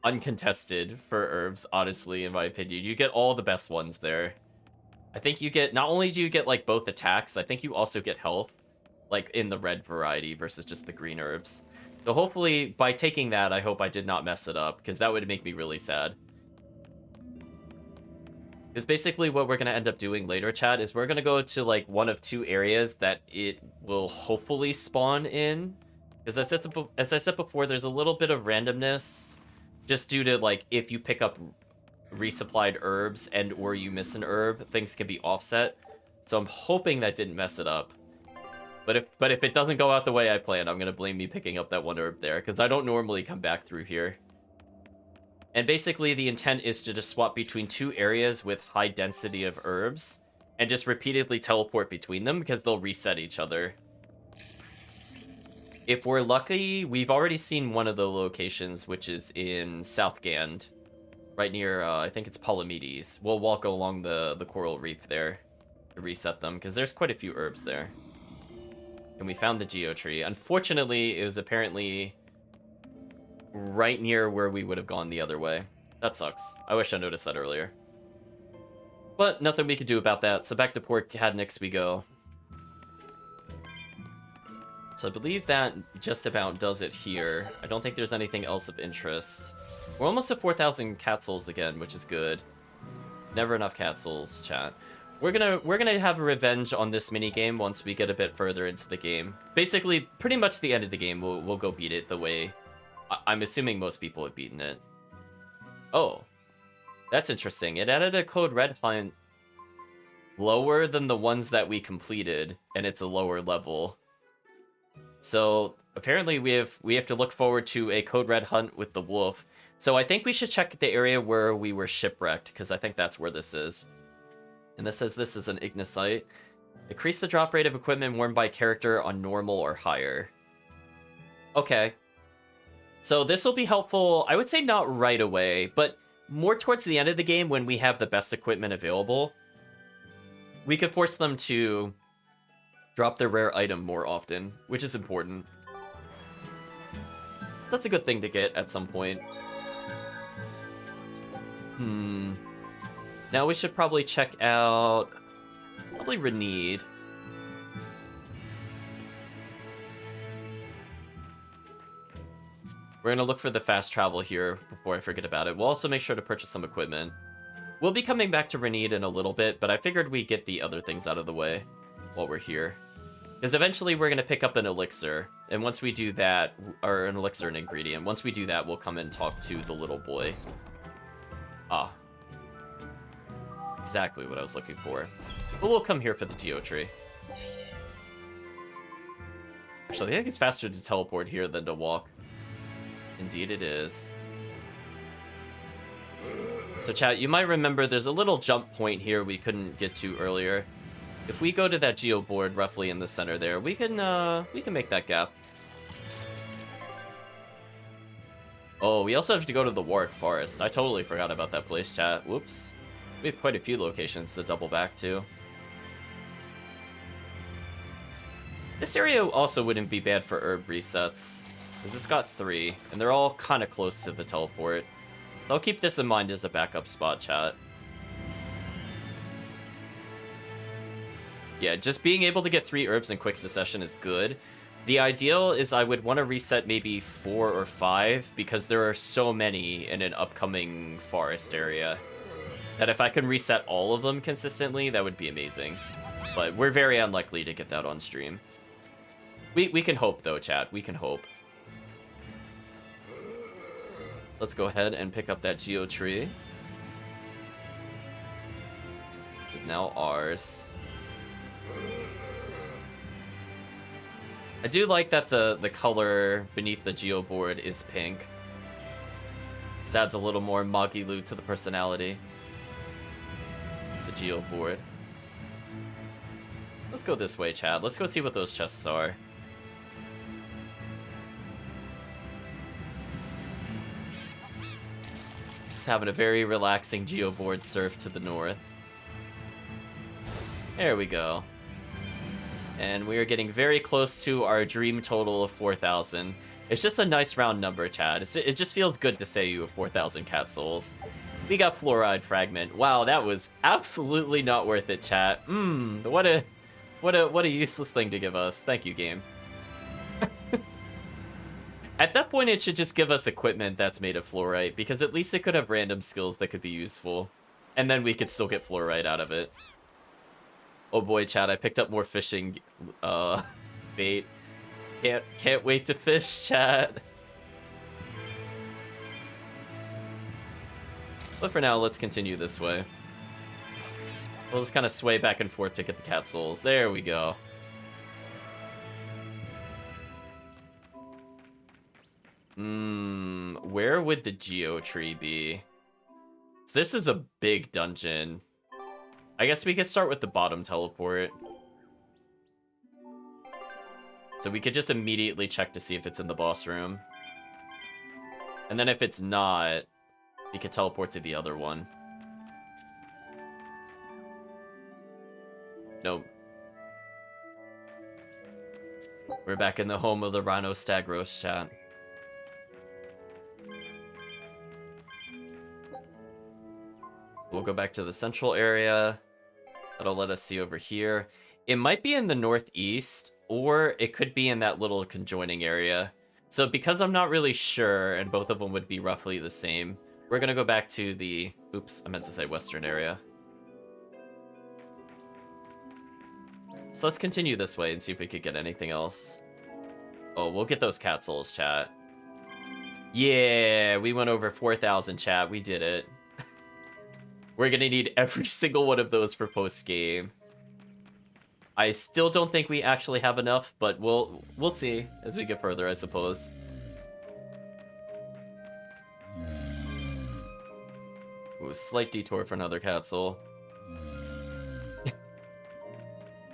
Speaker 1: Uncontested for herbs, honestly, in my opinion. You get all the best ones there. I think you get, not only do you get like both attacks, I think you also get health, like in the red variety versus just the green herbs. So hopefully by taking that, I hope I did not mess it up, because that would make me really sad. Because basically what we're going to end up doing later, chat, is we're going to go to like one of two areas that it will hopefully spawn in. Because as I said before, there's a little bit of randomness just due to like if you pick up resupplied herbs and or you miss an herb, things can be offset. So I'm hoping that didn't mess it up. But if it doesn't go out the way I planned, I'm going to blame me picking up that one herb there, because I don't normally come back through here. And basically the intent is to just swap between two areas with high density of herbs and just repeatedly teleport between them because they'll reset each other. If we're lucky, we've already seen one of the locations, which is in Southgand, right near, I think it's Palamedes. We'll walk along the coral reef there to reset them because there's quite a few herbs there. And we found the geotree. Unfortunately, it was apparently right near where we would have gone the other way. That sucks. I wish I noticed that earlier. But nothing we could do about that, so back to Port Cadnix we go. So I believe that just about does it here. I don't think there's anything else of interest. We're almost at 4,000 cat souls again, which is good. Never enough cat souls, chat. We're gonna have a revenge on this minigame once we get a bit further into the game. Basically, pretty much the end of the game, we'll go beat it the way I'm assuming most people have beaten it. Oh, that's interesting. It added a code red hunt lower than the ones that we completed, and it's a lower level. So apparently we have to look forward to a code red hunt with the wolf. So I think we should check the area where we were shipwrecked, because I think that's where this is. And this says this is an Ignisite. Increase the drop rate of equipment worn by character on normal or higher. Okay. So this will be helpful, I would say not right away, but more towards the end of the game when we have the best equipment available. We could force them to drop their rare item more often, which is important. That's a good thing to get at some point. Now we should probably check out Renede. We're gonna look for the fast travel here before I forget about it. We'll also make sure to purchase some equipment. We'll be coming back to Renede in a little bit, but I figured we'd get the other things out of the way while we're here. Because eventually we're gonna pick up an elixir, and once we do that, or an elixir and ingredient, once we do that, we'll come and talk to the little boy. Ah. Exactly what I was looking for. But we'll come here for the geotree. Actually, I think it's faster to teleport here than to walk. Indeed it is. So chat, you might remember there's a little jump point here we couldn't get to earlier. If we go to that geo board roughly in the center there, we can make that gap. Oh, we also have to go to the Warwick Forest. I totally forgot about that place, chat. Whoops. We have quite a few locations to double back to. This area also wouldn't be bad for herb resets, because it's got 3, and they're all kind of close to the teleport. So I'll keep this in mind as a backup spot, chat. Yeah, just being able to get 3 herbs in quick succession is good. The ideal is I would want to reset maybe 4 or 5, because there are so many in an upcoming forest area, that if I can reset all of them consistently, that would be amazing. But we're very unlikely to get that on stream. We can hope, though, chat. We can hope. Let's go ahead and pick up that Geo Tree. It's now ours. I do like that the color beneath the Geo board is pink. This adds a little more Magilu to the personality. The Geo board. Let's go this way, Chad. Let's go see what those chests are. Just having a very relaxing Geo board surf to the north. There we go. And we are getting very close to our dream total of 4,000. It's just a nice round number, Chad. It just feels good to say you have 4,000 cat souls. We got Fluoride Fragment. Wow, that was absolutely not worth it, chat. What a useless thing to give us. Thank you, game. At that point, it should just give us equipment that's made of fluorite, because at least it could have random skills that could be useful. And then we could still get fluorite out of it. Oh boy, chat, I picked up more fishing bait. Can't wait to fish, chat. But for now, let's continue this way. We'll just kind of sway back and forth to get the cat souls. There we go. Where would the Geo Tree be? This is a big dungeon. I guess we could start with the bottom teleport. So we could just immediately check to see if it's in the boss room. And then if it's not, we could teleport to the other one. Nope. We're back in the home of the Rhino Stagros, chat. We'll go back to the central area. That'll let us see over here. It might be in the northeast, or it could be in that little conjoining area. So because I'm not really sure, and both of them would be roughly the same, we're gonna go back to the... Oops, I meant to say western area. So let's continue this way and see if we could get anything else. Oh, we'll get those cat souls, chat. Yeah, we went over 4,000, chat. We did it. We're gonna need every single one of those for post-game. I still don't think we actually have enough, but we'll see as we get further, I suppose. Ooh, slight detour for another cat soul.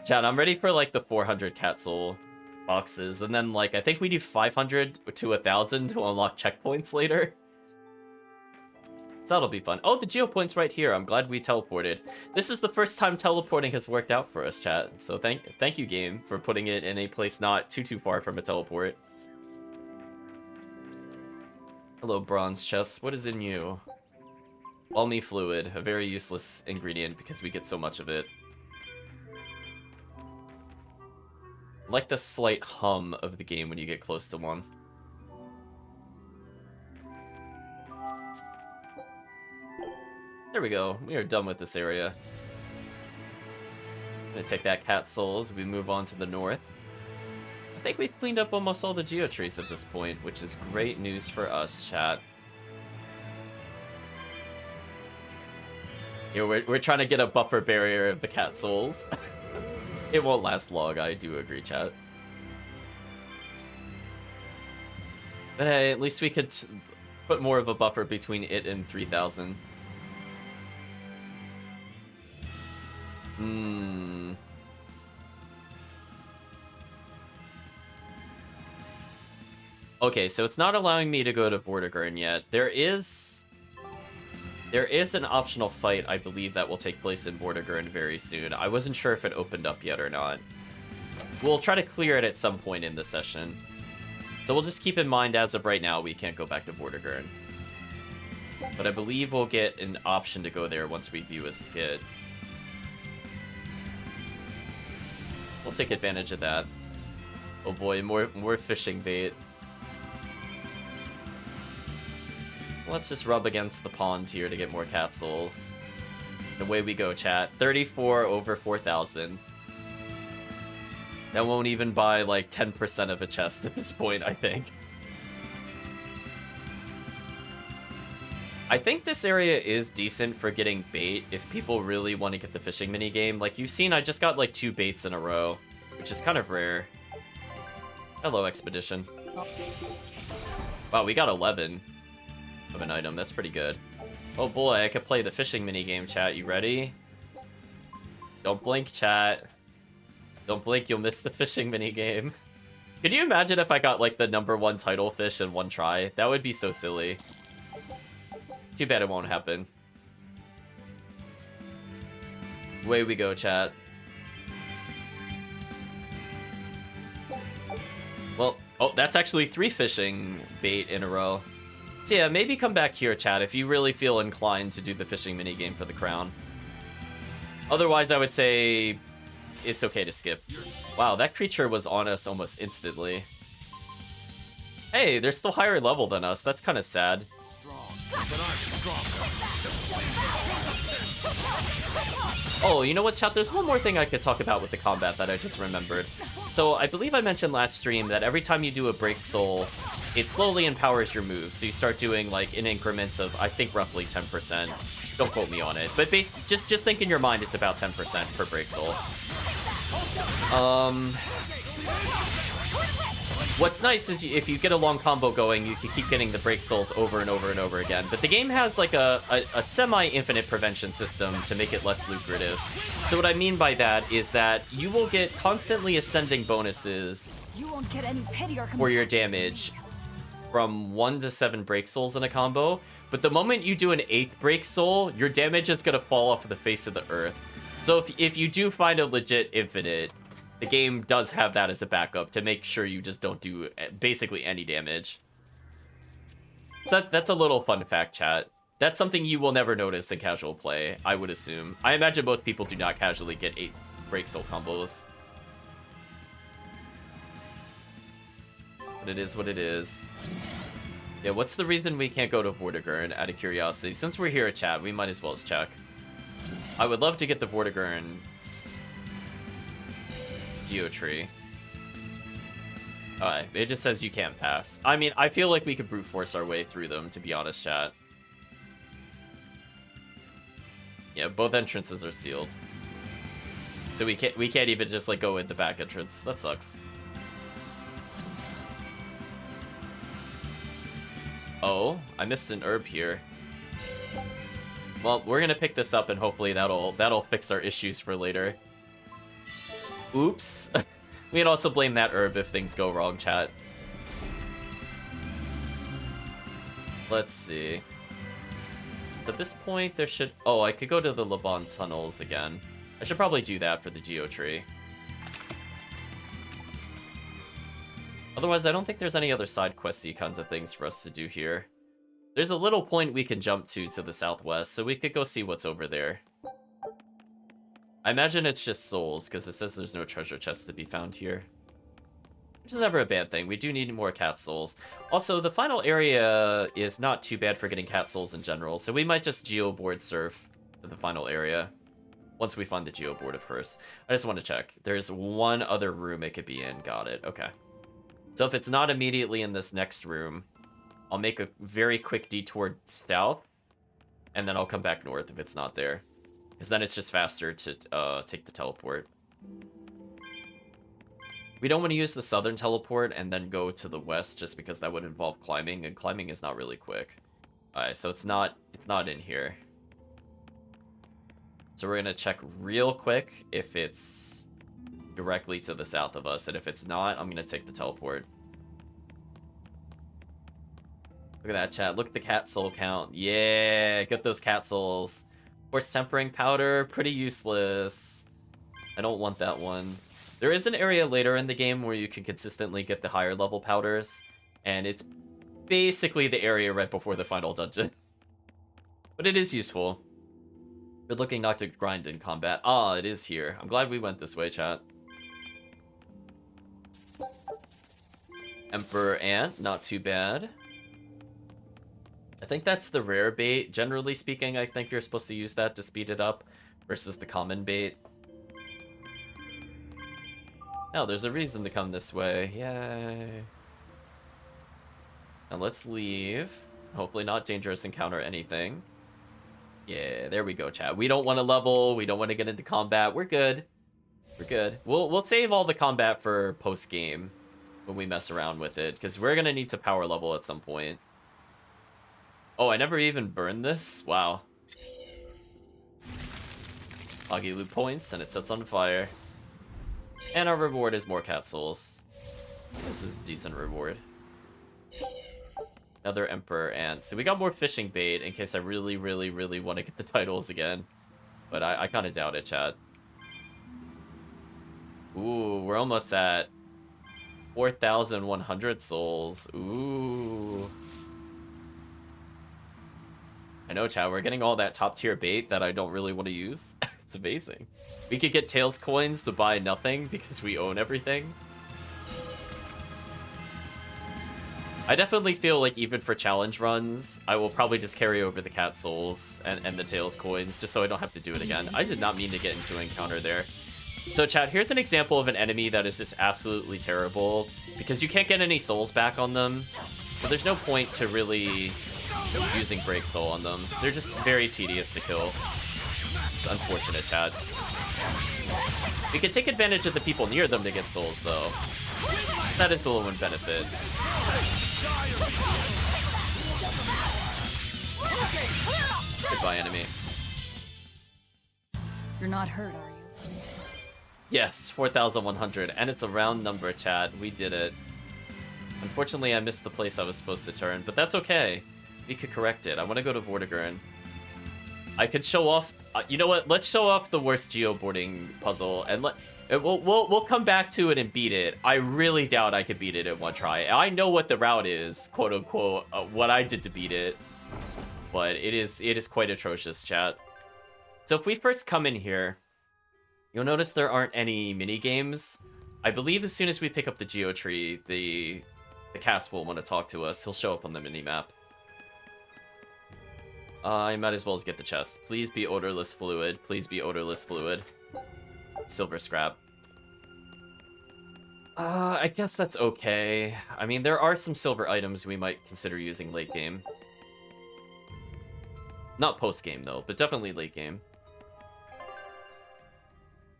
Speaker 1: Chat, I'm ready for like the 400 cat soul boxes, and then like I think we do 500 to 1,000 to unlock checkpoints later. So that'll be fun. Oh, the geo point's right here. I'm glad we teleported. This is the first time teleporting has worked out for us, chat. So thank you, game, for putting it in a place not too far from a teleport. Hello, bronze chest. What is in you? Balmy fluid, a very useless ingredient because we get so much of it. I like the slight hum of the game when you get close to one. There we go. We are done with this area. I'm gonna take that cat soul as we move on to the north. I think we've cleaned up almost all the geotrees at this point, which is great news for us, chat. You know, we're trying to get a buffer barrier of the cat souls. It won't last long, I do agree, chat. But hey, at least we could put more of a buffer between it and 3000. Okay, so it's not allowing me to go to Vortigern yet. There is an optional fight, I believe, that will take place in Vortigern very soon. I wasn't sure if it opened up yet or not. We'll try to clear it at some point in the session. So we'll just keep in mind, as of right now, we can't go back to Vortigern. But I believe we'll get an option to go there once we view a skit. We'll take advantage of that. Oh boy, more fishing bait. Let's just rub against the pond here to get more cat souls. Away we go, chat. 34 over 4,000. That won't even buy like 10% of a chest at this point, I think. I think this area is decent for getting bait if people really want to get the fishing minigame. Like you've seen, I just got like 2 baits in a row, which is kind of rare. Hello, Expedition. Wow, we got 11 of an item. That's pretty good. Oh boy, I could play the fishing minigame, chat. You ready? Don't blink, chat. Don't blink, you'll miss the fishing minigame. Can you imagine if I got like the #1 title fish in one try? That would be so silly. Too bad it won't happen. Away we go, chat. Well, oh, that's actually 3 fishing bait in a row. So yeah, maybe come back here, chat, if you really feel inclined to do the fishing minigame for the crown. Otherwise, I would say it's okay to skip. Wow, that creature was on us almost instantly. Hey, they're still higher level than us. That's kind of sad. Oh, you know what, chat? There's one more thing I could talk about with the combat that I just remembered. So, I believe I mentioned last stream that every time you do a Break Soul, it slowly empowers your moves. So you start doing, like, in increments of, I think, roughly 10%. Don't quote me on it. But just think in your mind it's about 10% per Break Soul. What's nice is if you get a long combo going, you can keep getting the Break Souls over and over and over again. But the game has like a semi-infinite prevention system to make it less lucrative. So what I mean by that is that you will get constantly ascending bonuses for your damage from 1 to 7 Break Souls in a combo. But the moment you do an 8th Break Soul, your damage is going to fall off the face of the earth. So if you do find a legit infinite, the game does have that as a backup to make sure you just don't do basically any damage. So that's a little fun fact, chat. That's something you will never notice in casual play, I would assume. I imagine most people do not casually get 8 Break Soul combos. But it is what it is. Yeah, what's the reason we can't go to Vortigern, out of curiosity? Since we're here at chat, we might as well check. I would love to get the Vortigern Geotree. Alright, it just says you can't pass. I mean, I feel like we could brute force our way through them, to be honest, chat. Yeah, both entrances are sealed. So we can't even just like go in the back entrance. That sucks. Oh, I missed an herb here. Well, we're gonna pick this up and hopefully that'll fix our issues for later. Oops. We can also blame that herb if things go wrong, chat. Let's see. So at this point, there should... Oh, I could go to the Laban tunnels again. I should probably do that for the Geotree. Otherwise, I don't think there's any other side questy kinds of things for us to do here. There's a little point we can jump to the southwest, so we could go see what's over there. I imagine it's just souls, because it says there's no treasure chest to be found here. Which is never a bad thing. We do need more cat souls. Also, the final area is not too bad for getting cat souls in general, so we might just geoboard surf to the final area. Once we find the geoboard, of course. I just want to check. There's one other room it could be in. Got it. Okay. So if it's not immediately in this next room, I'll make a very quick detour south, and then I'll come back north if it's not there. Because then it's just faster to take the teleport. We don't want to use the southern teleport and then go to the west just because that would involve climbing, and climbing is not really quick. Alright, so it's not in here. So we're gonna check real quick if it's directly to the south of us, and if it's not, I'm gonna take the teleport. Look at that, chat. Look at the cat soul count. Yeah, get those cat souls. Force tempering powder, pretty useless. I don't want that one. There is an area later in the game where you can consistently get the higher level powders, and it's basically the area right before the final dungeon. But it is useful. Good looking not to grind in combat. Ah, it is here. I'm glad we went this way, chat. Emperor Ant, not too bad. I think that's the rare bait. Generally speaking, I think you're supposed to use that to speed it up versus the common bait. No, there's a reason to come this way. Yay. Now let's leave. Hopefully not dangerous encounter anything. Yeah, there we go, chat. We don't want to level. We don't want to get into combat. We're good. We're good. We'll save all the combat for post-game when we mess around with it, because we're going to need to power level at some point. Oh, I never even burned this? Wow. Foggy loot points, and it sets on fire. And our reward is more cat souls. This is a decent reward. Another Emperor Ant. So we got more fishing bait in case I really, really, really want to get the titles again. But I kind of doubt it, chat. Ooh, we're almost at 4,100 souls. Ooh. I know, chat. We're getting all that top tier bait that I don't really want to use. It's amazing. We could get Tails coins to buy nothing because we own everything. I definitely feel like even for challenge runs, I will probably just carry over the cat souls and the Tails coins just so I don't have to do it again. I did not mean to get into an encounter there. So chat, here's an example of an enemy that is just absolutely terrible because you can't get any souls back on them. So there's no point to really using Break Soul on them. They're just very tedious to kill. It's unfortunate, chat. We could take advantage of the people near them to get souls, though. That is the one benefit. Goodbye, enemy.
Speaker 7: You're not hurt, are you?
Speaker 1: Yes, 4,100, and it's a round number, chat. We did it. Unfortunately, I missed the place I was supposed to turn, but that's okay. We could correct it. I want to go to Vortigern. I could show off... you know what? Let's show off the worst geoboarding puzzle, and we'll come back to it and beat it. I really doubt I could beat it in one try. I know what the route is, quote unquote, what I did to beat it, but it is quite atrocious, chat. So if we first come in here, you'll notice there aren't any mini games. I believe as soon as we pick up the Geotree, the cats will want to talk to us. He'll show up on the mini map. I might as well get the chest. Please be odorless fluid. Please be odorless fluid. Silver scrap. I guess that's okay. I mean, there are some silver items we might consider using late game. Not post game, though, but definitely late game.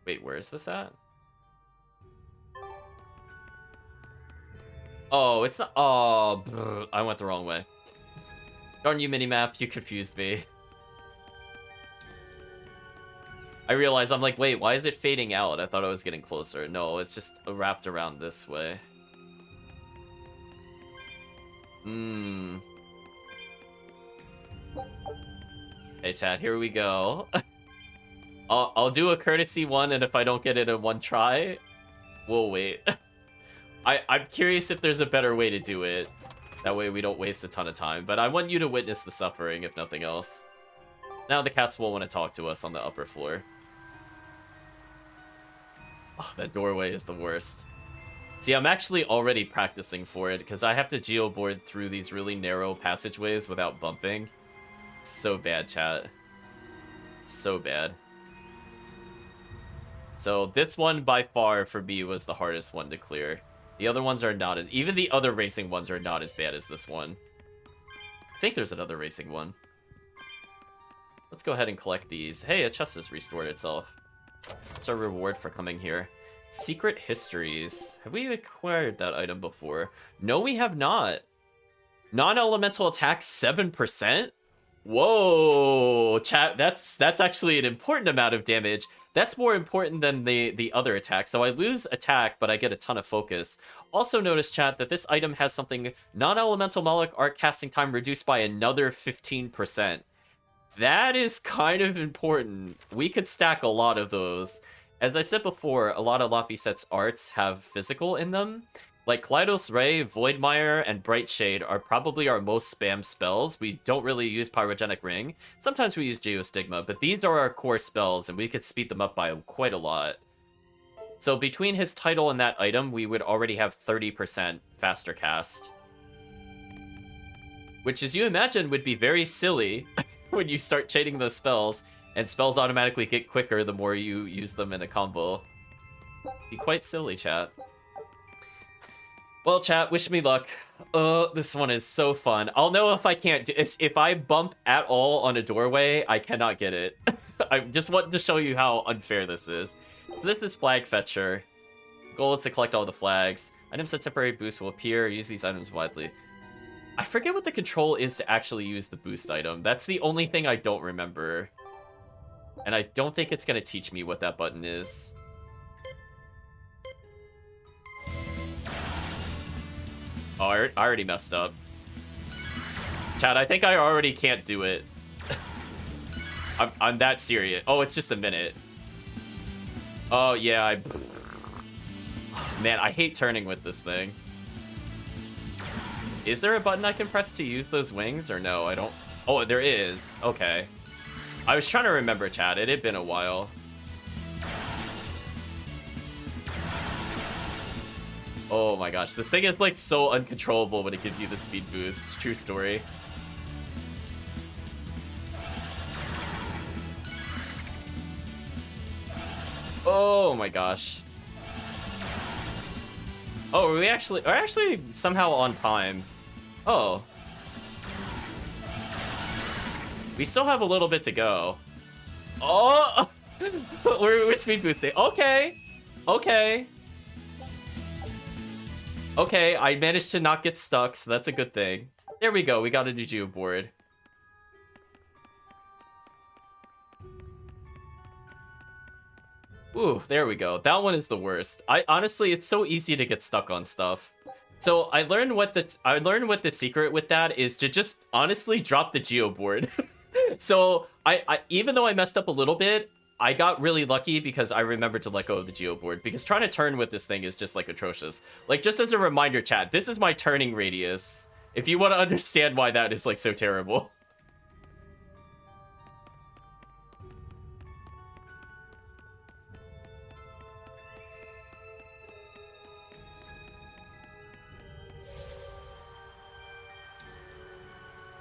Speaker 1: Wait, where is this at? Oh, it's not... Oh, I went the wrong way. Darn you, minimap, you confused me. I realized, I'm like, wait, why is it fading out? I thought I was getting closer. No, it's just wrapped around this way. Hey, chat, here we go. I'll do a courtesy one, and if I don't get it in one try, we'll wait. I'm curious if there's a better way to do it. That way we don't waste a ton of time. But I want you to witness the suffering, if nothing else. Now the cats will want to talk to us on the upper floor. Oh, that doorway is the worst. See, I'm actually already practicing for it, because I have to geoboard through these really narrow passageways without bumping. It's so bad, chat. So bad. So this one, by far, for me, was the hardest one to clear. The other ones are not as... Even the other racing ones are not as bad as this one. I think there's another racing one. Let's go ahead and collect these. Hey, a chest has restored itself. That's our reward for coming here. Secret histories. Have we acquired that item before? No, we have not. Non-elemental attack 7%? Whoa, chat, that's actually an important amount of damage. That's more important than the other attack. So I lose attack, but I get a ton of focus. Also notice, chat, that this item has something non-elemental Moloch art casting time reduced by another 15%. That is kind of important. We could stack a lot of those. As I said before, a lot of Laphicet's arts have physical in them. Like Kaleidos Ray, Voidmire, and Bright Shade are probably our most spam spells. We don't really use Pyrogenic Ring. Sometimes we use Geostigma, but these are our core spells, and we could speed them up by quite a lot. So between his title and that item, we would already have 30% faster cast. Which, as you imagine, would be very silly when you start chaining those spells, and spells automatically get quicker the more you use them in a combo. Be quite silly, chat. Well, chat, wish me luck. This one is so fun. I'll know if I can't do if I bump at all on a doorway, I cannot get it. I just want to show you how unfair this is. So this is Flag Fetcher. Goal is to collect all the flags. Items that temporary boost will appear. Use these items widely. I forget what the control is to actually use the boost item. That's the only thing I don't remember. And I don't think it's going to teach me what that button is. Oh, I already messed up. Chat, I think I already can't do it. I'm that serious. Oh, it's just a minute. Oh, yeah, Man, I hate turning with this thing. Is there a button I can press to use those wings, or no? I don't... Oh, there is. Okay. I was trying to remember, chat. It had been a while. Oh my gosh, this thing is like so uncontrollable when it gives you the speed boost. True story. Oh my gosh. Oh, we're actually somehow on time. Oh. We still have a little bit to go. Oh! we're speed boosting. Okay. Okay. Okay, I managed to not get stuck, so that's a good thing. There we go, we got a new geoboard. Ooh, there we go. That one is the worst. Honestly, it's so easy to get stuck on stuff. So I learned what the secret with that is to just honestly drop the geoboard. So I even though I messed up a little bit, I got really lucky because I remembered to let go of the geoboard, because trying to turn with this thing is just like atrocious. Like, just as a reminder, chat, this is my turning radius. If you want to understand why that is like so terrible.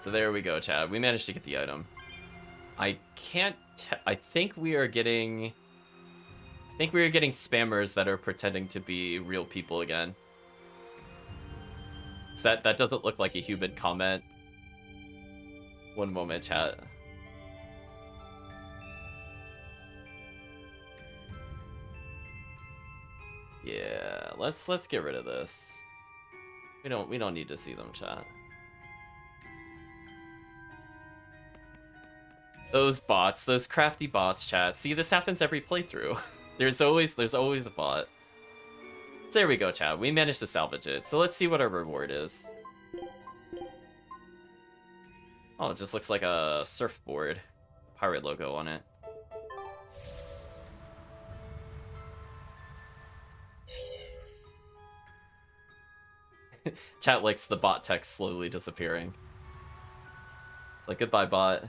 Speaker 1: So there we go, chat. We managed to get the item. I can't... I think we are getting spammers that are pretending to be real people again. So that doesn't look like a human comment. One moment, chat. Yeah, let's get rid of this. We don't need to see them, chat. Those bots, those crafty bots, chat. See, this happens every playthrough. there's always a bot. So there we go, chat. We managed to salvage it. So let's see what our reward is. Oh, it just looks like a surfboard. Pirate logo on it. Chat likes the bot text slowly disappearing. Like, goodbye, bot.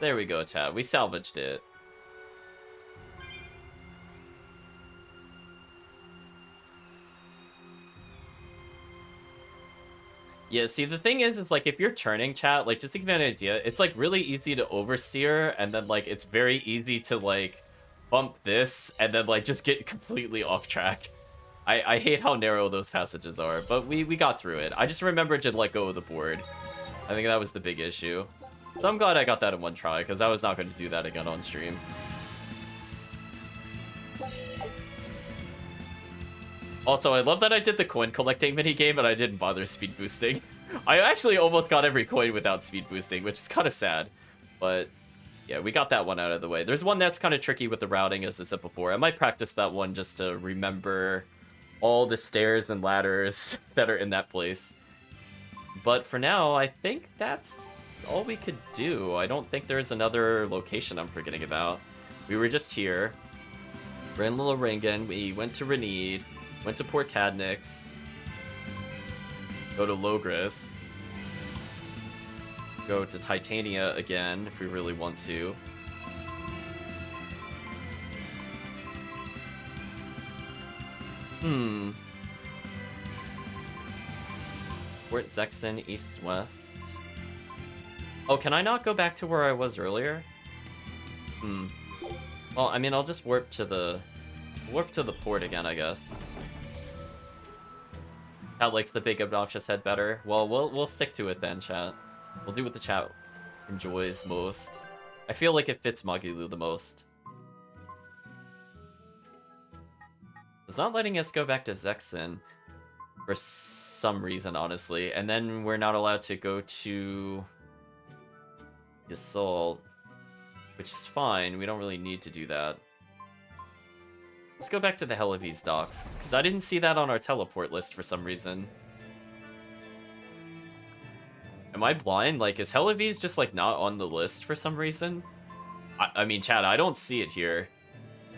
Speaker 1: There we go, chat. We salvaged it. Yeah, see, the thing is like, if you're turning, chat, like, just to give you an idea, it's, like, really easy to oversteer, and then, like, it's very easy to, like, bump this, and then, like, just get completely off track. I hate how narrow those passages are, but we got through it. I just remembered to let go of the board. I think that was the big issue. So I'm glad I got that in one try, because I was not going to do that again on stream. Also, I love that I did the coin collecting minigame, but I didn't bother speed boosting. I actually almost got every coin without speed boosting, which is kind of sad. But yeah, we got that one out of the way. There's one that's kind of tricky with the routing, as I said before. I might practice that one just to remember all the stairs and ladders that are in that place. But for now, I think that's all we could do. I don't think there's another location I'm forgetting about. We were just here. We're in Lorengan. We went to Renede. Went to Port Cadnix. Go to Logris. Go to Titania again, if we really want to. Port Zexen, east-west. Oh, can I not go back to where I was earlier? Well, I mean, I'll just warp to the port again, I guess. Chat likes the big obnoxious head better. Well, we'll stick to it then, chat. We'll do what the chat enjoys most. I feel like it fits Magilu the most. It's not letting us go back to Zexen for some reason, honestly. And then we're not allowed to go to Assault, which is fine. We don't really need to do that. Let's go back to the Helives docks, because I didn't see that on our teleport list for some reason. Am I blind? Like, is Helives just, like, not on the list for some reason? I mean, chat, I don't see it here.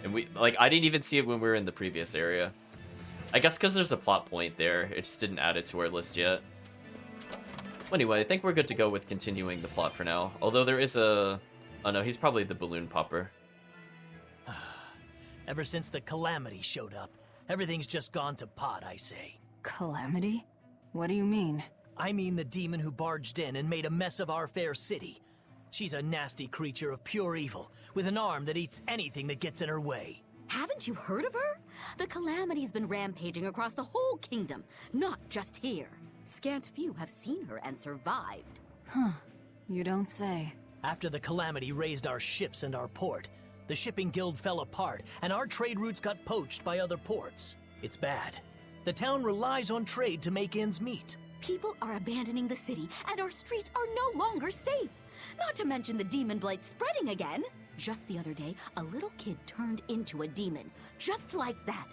Speaker 1: And I didn't even see it when we were in the previous area. I guess because there's a plot point there, it just didn't add it to our list yet. Anyway, I think we're good to go with continuing the plot for now. Although there is a... Oh no, he's probably the balloon popper.
Speaker 17: Ever since the Calamity showed up, everything's just gone to pot, I say.
Speaker 7: Calamity? What do you mean?
Speaker 17: I mean the demon who barged in and made a mess of our fair city. She's a nasty creature of pure evil, with an arm that eats anything that gets in her way.
Speaker 19: Haven't you heard of her? The Calamity's been rampaging across the whole kingdom, not just here. Scant few have seen her and survived.
Speaker 7: Huh. You don't say.
Speaker 17: After the Calamity raised our ships and our port, the shipping guild fell apart, and our trade routes got poached by other ports. It's bad. The town relies on trade to make ends meet.
Speaker 19: People are abandoning the city, and our streets are no longer safe. Not to mention the demon blight spreading again. Just the other day, a little kid turned into a demon. Just like that.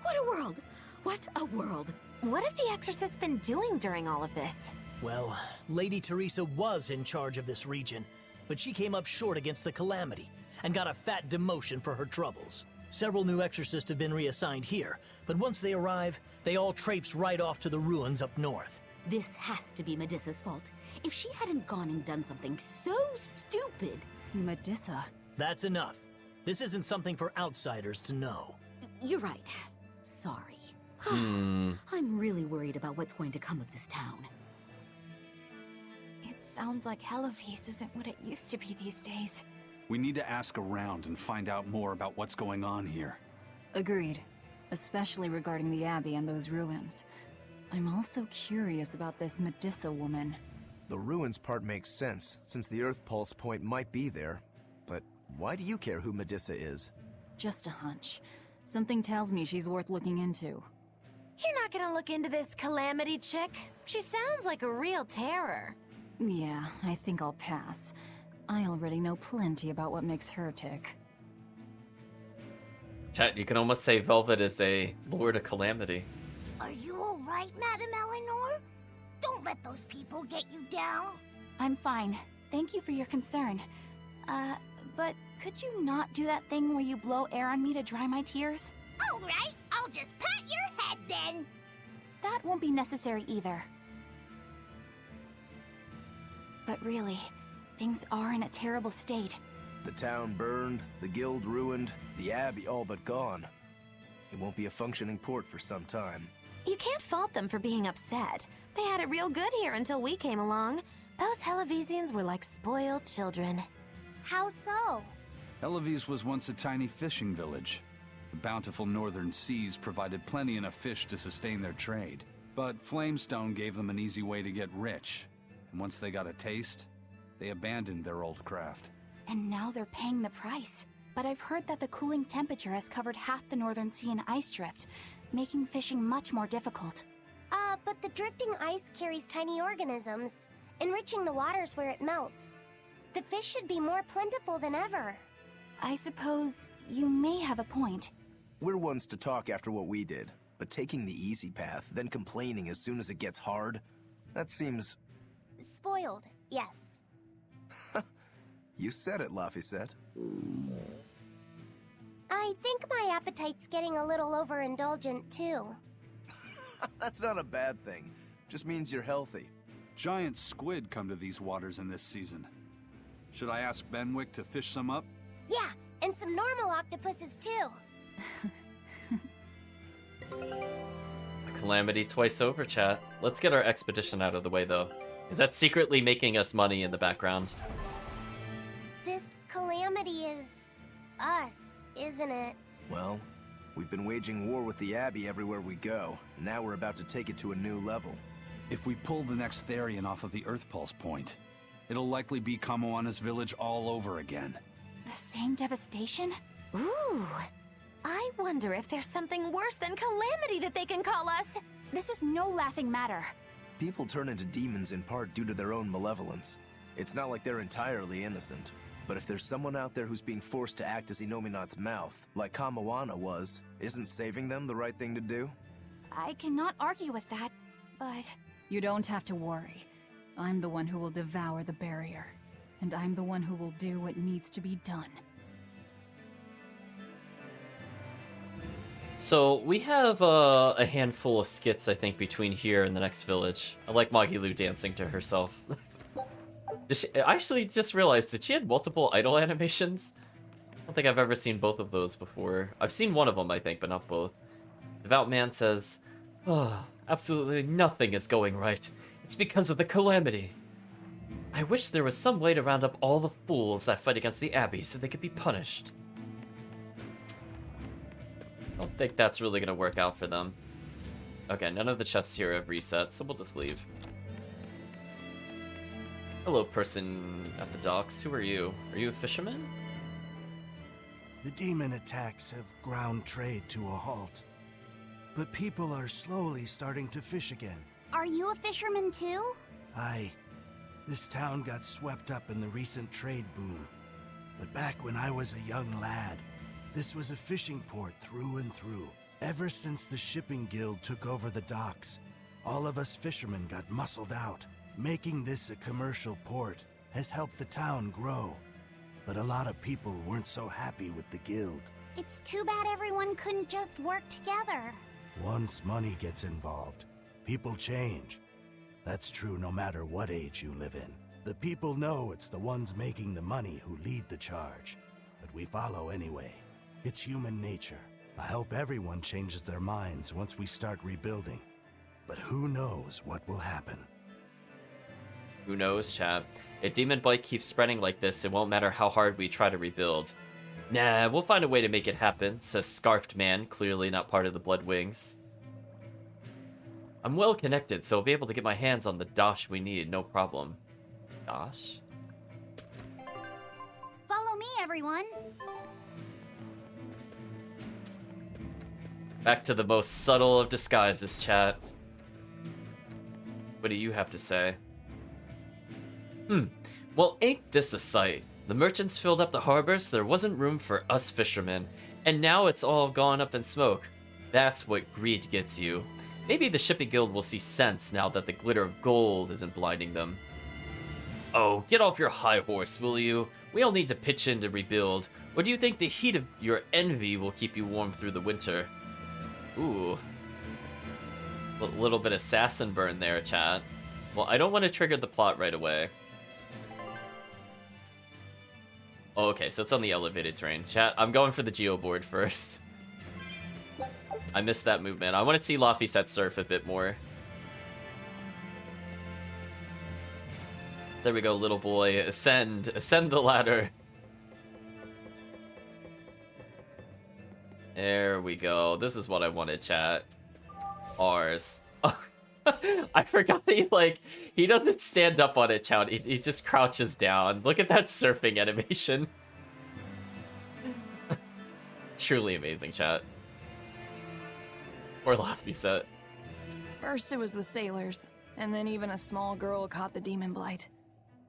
Speaker 19: What a world! What a world!
Speaker 4: What have the exorcists been doing during all of this?
Speaker 17: Well, Lady Teresa was in charge of this region, but she came up short against the Calamity and got a fat demotion for her troubles. Several new exorcists have been reassigned here, but once they arrive, they all traipse right off to the ruins up north.
Speaker 19: This has to be Medissa's fault. If she hadn't gone and done something so stupid...
Speaker 7: Medissa?
Speaker 17: That's enough. This isn't something for outsiders to know.
Speaker 19: You're right. Sorry. I'm really worried about what's going to come of this town.
Speaker 3: It sounds like Helives isn't what it used to be these days.
Speaker 2: We need to ask around and find out more about what's going on here.
Speaker 7: Agreed. Especially regarding the Abbey and those ruins. I'm also curious about this Medissa woman.
Speaker 5: The ruins part makes sense, since the Earthpulse point might be there. But why do you care who Medissa is?
Speaker 7: Just a hunch. Something tells me she's worth looking into.
Speaker 4: You're not gonna look into this Calamity chick? She sounds like a real terror.
Speaker 7: Yeah, I think I'll pass. I already know plenty about what makes her tick.
Speaker 1: Chat, you can almost say Velvet is a Lord of Calamity.
Speaker 11: Are you all right, Madame Eleanor? Don't let those people get you down.
Speaker 3: I'm fine. Thank you for your concern. But could you not do that thing where you blow air on me to dry my tears?
Speaker 11: All right, I'll just pat your head then.
Speaker 3: That won't be necessary either. But really, things are in a terrible state.
Speaker 5: The town burned, the guild ruined, the Abbey all but gone. It won't be a functioning port for some time.
Speaker 4: You can't fault them for being upset. They had it real good here until we came along. Those Helivesians were like spoiled children.
Speaker 6: How so?
Speaker 2: Helives was once a tiny fishing village. The bountiful northern seas provided plenty enough fish to sustain their trade. But Flamestone gave them an easy way to get rich. And once they got a taste, They abandoned their old craft.
Speaker 3: And now they're paying the price. But I've heard that the cooling temperature has covered half the Northern Sea in ice drift, making fishing much more difficult.
Speaker 12: But the drifting ice carries tiny organisms, enriching the waters where it melts. The fish should be more plentiful than ever.
Speaker 3: I suppose you may have a point.
Speaker 5: We're ones to talk after what we did, but taking the easy path, then complaining as soon as it gets hard, that seems...
Speaker 12: Spoiled, yes.
Speaker 5: You said it, Laphicet.
Speaker 12: I think my appetite's getting a little overindulgent, too.
Speaker 5: That's not a bad thing. Just means you're healthy.
Speaker 2: Giant squid come to these waters in this season. Should I ask Benwick to fish some up?
Speaker 12: Yeah, and some normal octopuses, too.
Speaker 1: A calamity twice over, chat. Let's get our expedition out of the way, though. Because that's secretly making us money in the background.
Speaker 12: This calamity is... us, isn't it?
Speaker 5: Well, we've been waging war with the Abbey everywhere we go, and now we're about to take it to a new level.
Speaker 2: If we pull the next Therian off of the Earthpulse point, it'll likely be Kamoana's village all over again.
Speaker 3: The same devastation?
Speaker 4: Ooh. I wonder if there's something worse than calamity that they can call us.
Speaker 3: This is no laughing matter.
Speaker 5: People turn into demons in part due to their own malevolence. It's not like they're entirely innocent. But if there's someone out there who's being forced to act as Inominat's mouth, like Kamoana was, isn't saving them the right thing to do?
Speaker 3: I cannot argue with that, but...
Speaker 7: You don't have to worry. I'm the one who will devour the barrier. And I'm the one who will do what needs to be done.
Speaker 1: So, we have a handful of skits, I think, between here and the next village. I like Magilu dancing to herself. I actually just realized that she had multiple idol animations. I don't think I've ever seen both of those before. I've seen one of them, I think, but not both. Devout Man says, "Oh, absolutely nothing is going right. It's because of the calamity. I wish there was some way to round up all the fools that fight against the Abbey so they could be punished." I don't think that's really going to work out for them. Okay, none of the chests here have reset, so we'll just leave. Hello, person at the docks. Who are you? Are you a fisherman?
Speaker 16: The demon attacks have ground trade to a halt. But people are slowly starting to fish again.
Speaker 6: Are you a fisherman too?
Speaker 16: Aye. This town got swept up in the recent trade boom. But back when I was a young lad, this was a fishing port through and through. Ever since the shipping guild took over the docks, all of us fishermen got muscled out. Making this a commercial port has helped the town grow. But a lot of people weren't so happy with the guild.
Speaker 6: It's too bad everyone couldn't just work together.
Speaker 16: Once money gets involved, people change. That's true no matter what age you live in. The people know it's the ones making the money who lead the charge. But we follow anyway. It's human nature. I hope everyone changes their minds once we start rebuilding. But who knows what will happen.
Speaker 1: Who knows, chat? If Demon Blight keeps spreading like this, it won't matter how hard we try to rebuild. Nah, we'll find a way to make it happen, says Scarfed Man, clearly not part of the Blood Wings. I'm well connected, so I'll be able to get my hands on the dosh we need, no problem. Dosh?
Speaker 6: Follow me, everyone.
Speaker 1: Back to the most subtle of disguises, chat. What do you have to say? Well, ain't this a sight? The merchants filled up the harbors, there wasn't room for us fishermen. And now it's all gone up in smoke. That's what greed gets you. Maybe the shipping guild will see sense now that the glitter of gold isn't blinding them. Oh, get off your high horse, will you? We all need to pitch in to rebuild. Or do you think the heat of your envy will keep you warm through the winter? Ooh. A little bit of assassin burn there, chat. Well, I don't want to trigger the plot right away. Oh, okay, so it's on the elevated terrain. Chat, I'm going for the geo board first. I missed that movement. I want to see Laphicet surf a bit more. There we go, little boy. Ascend. Ascend the ladder. There we go. This is what I wanted, chat. Ours. I forgot he doesn't stand up on it, chat. He just crouches down. Look at that surfing animation. Truly amazing, chat. Or Laffy set.
Speaker 20: First it was the sailors, and then even a small girl caught the demon blight.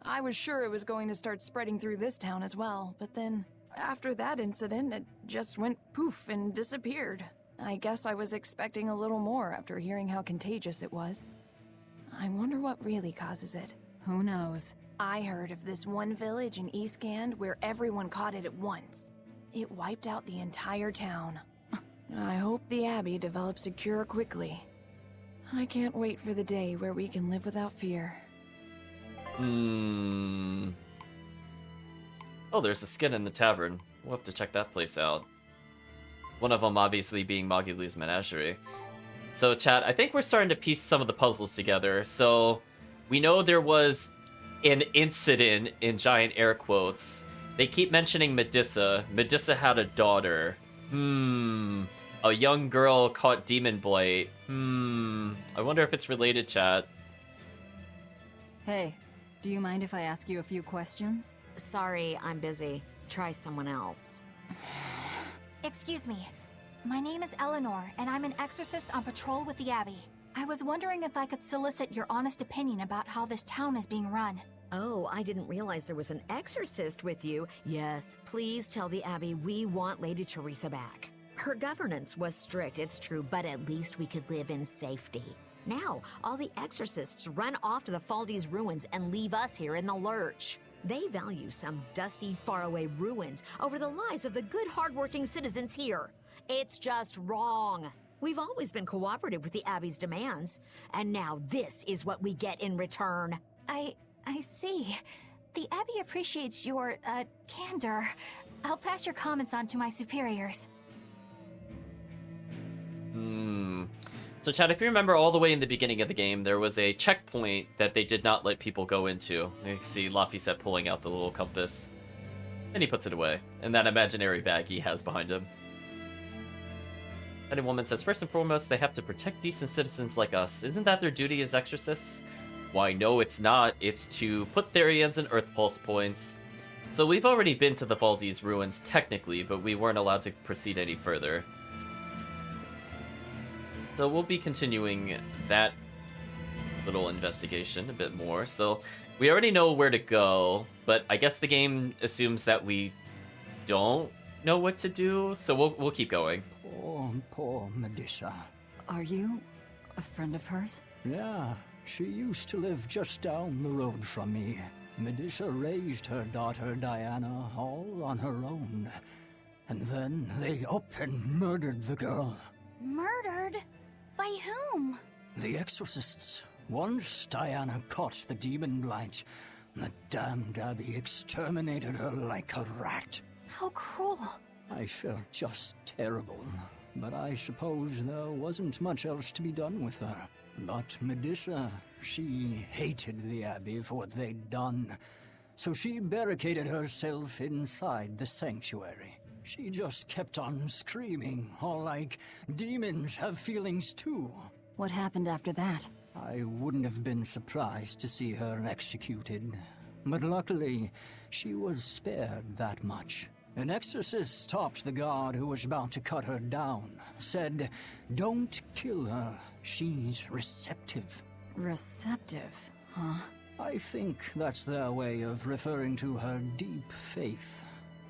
Speaker 20: I was sure it was going to start spreading through this town as well, but then, after that incident, it just went poof and disappeared. I guess I was expecting a little more after hearing how contagious it was. I wonder what really causes it.
Speaker 7: Who knows?
Speaker 20: I heard of this one village in Eastgand where everyone caught it at once. It wiped out the entire town. I hope the Abbey develops a cure quickly. I can't wait for the day where we can live without fear.
Speaker 1: Oh, there's a skin in the tavern. We'll have to check that place out. One of them obviously being Magulu's menagerie. So, chat, I think we're starting to piece some of the puzzles together. So, we know there was an incident in giant air quotes. They keep mentioning Medusa. Medusa had a daughter. A young girl caught demon blight. I wonder if it's related, chat.
Speaker 7: Hey, do you mind if I ask you a few questions?
Speaker 21: Sorry, I'm busy. Try someone else.
Speaker 3: Excuse me. My name is Eleanor, and I'm an exorcist on patrol with the Abbey. I was wondering if I could solicit your honest opinion about how this town is being run.
Speaker 21: Oh, I didn't realize there was an exorcist with you. Yes, please tell the Abbey we want Lady Teresa back. Her governance was strict, it's true, but at least we could live in safety. Now, all the exorcists run off to the Faldi's ruins and leave us here in the lurch. They value some dusty, faraway ruins over the lives of the good, hardworking citizens here. It's just wrong. We've always been cooperative with the Abbey's demands, and now this is what we get in return.
Speaker 3: I see. The Abbey appreciates your, candor. I'll pass your comments on to my superiors.
Speaker 1: So, Chad, if you remember all the way in the beginning of the game, there was a checkpoint that they did not let people go into. You can see Laffy pulling out the little compass. And he puts it away. And that imaginary bag he has behind him. And a woman says, first and foremost, they have to protect decent citizens like us. Isn't that their duty as exorcists? Why, no, it's not. It's to put Therians and Earthpulse points. So we've already been to the Valdi's ruins, technically, but we weren't allowed to proceed any further. So we'll be continuing that little investigation a bit more. So we already know where to go, but I guess the game assumes that we don't know what to do, so we'll keep going.
Speaker 13: Poor Medusa.
Speaker 7: Are you a friend of hers?
Speaker 13: Yeah, she used to live just down the road from me. Medusa raised her daughter Diana all on her own. And then they up and murdered the girl.
Speaker 3: Murdered? By whom?
Speaker 13: The exorcists. Once Diana caught the demon blight, the damned Abbey exterminated her like a rat.
Speaker 3: How cruel.
Speaker 13: I felt just terrible, but I suppose there wasn't much else to be done with her. But Medusa, she hated the Abbey for what they'd done, so she barricaded herself inside the sanctuary. She just kept on screaming, all like, demons have feelings too.
Speaker 7: What happened after that?
Speaker 13: I wouldn't have been surprised to see her executed, but luckily, she was spared that much. An exorcist stopped the guard who was about to cut her down, said, don't kill her, she's receptive.
Speaker 7: Receptive, huh?
Speaker 13: I think that's their way of referring to her deep faith.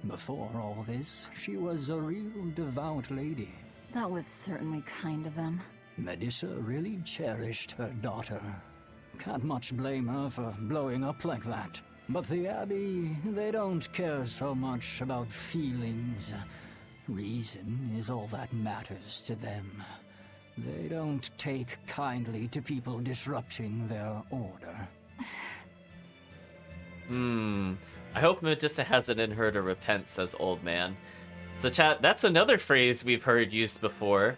Speaker 13: Before all this, she was a real devout lady.
Speaker 7: That was certainly kind of them.
Speaker 13: Medusa really cherished her daughter. Can't much blame her for blowing up like that. But the Abbey, they don't care so much about feelings. Reason is all that matters to them. They don't take kindly to people disrupting their order.
Speaker 1: I hope Medusa has it in her to repent, says Old Man. So chat, that's another phrase we've heard used before.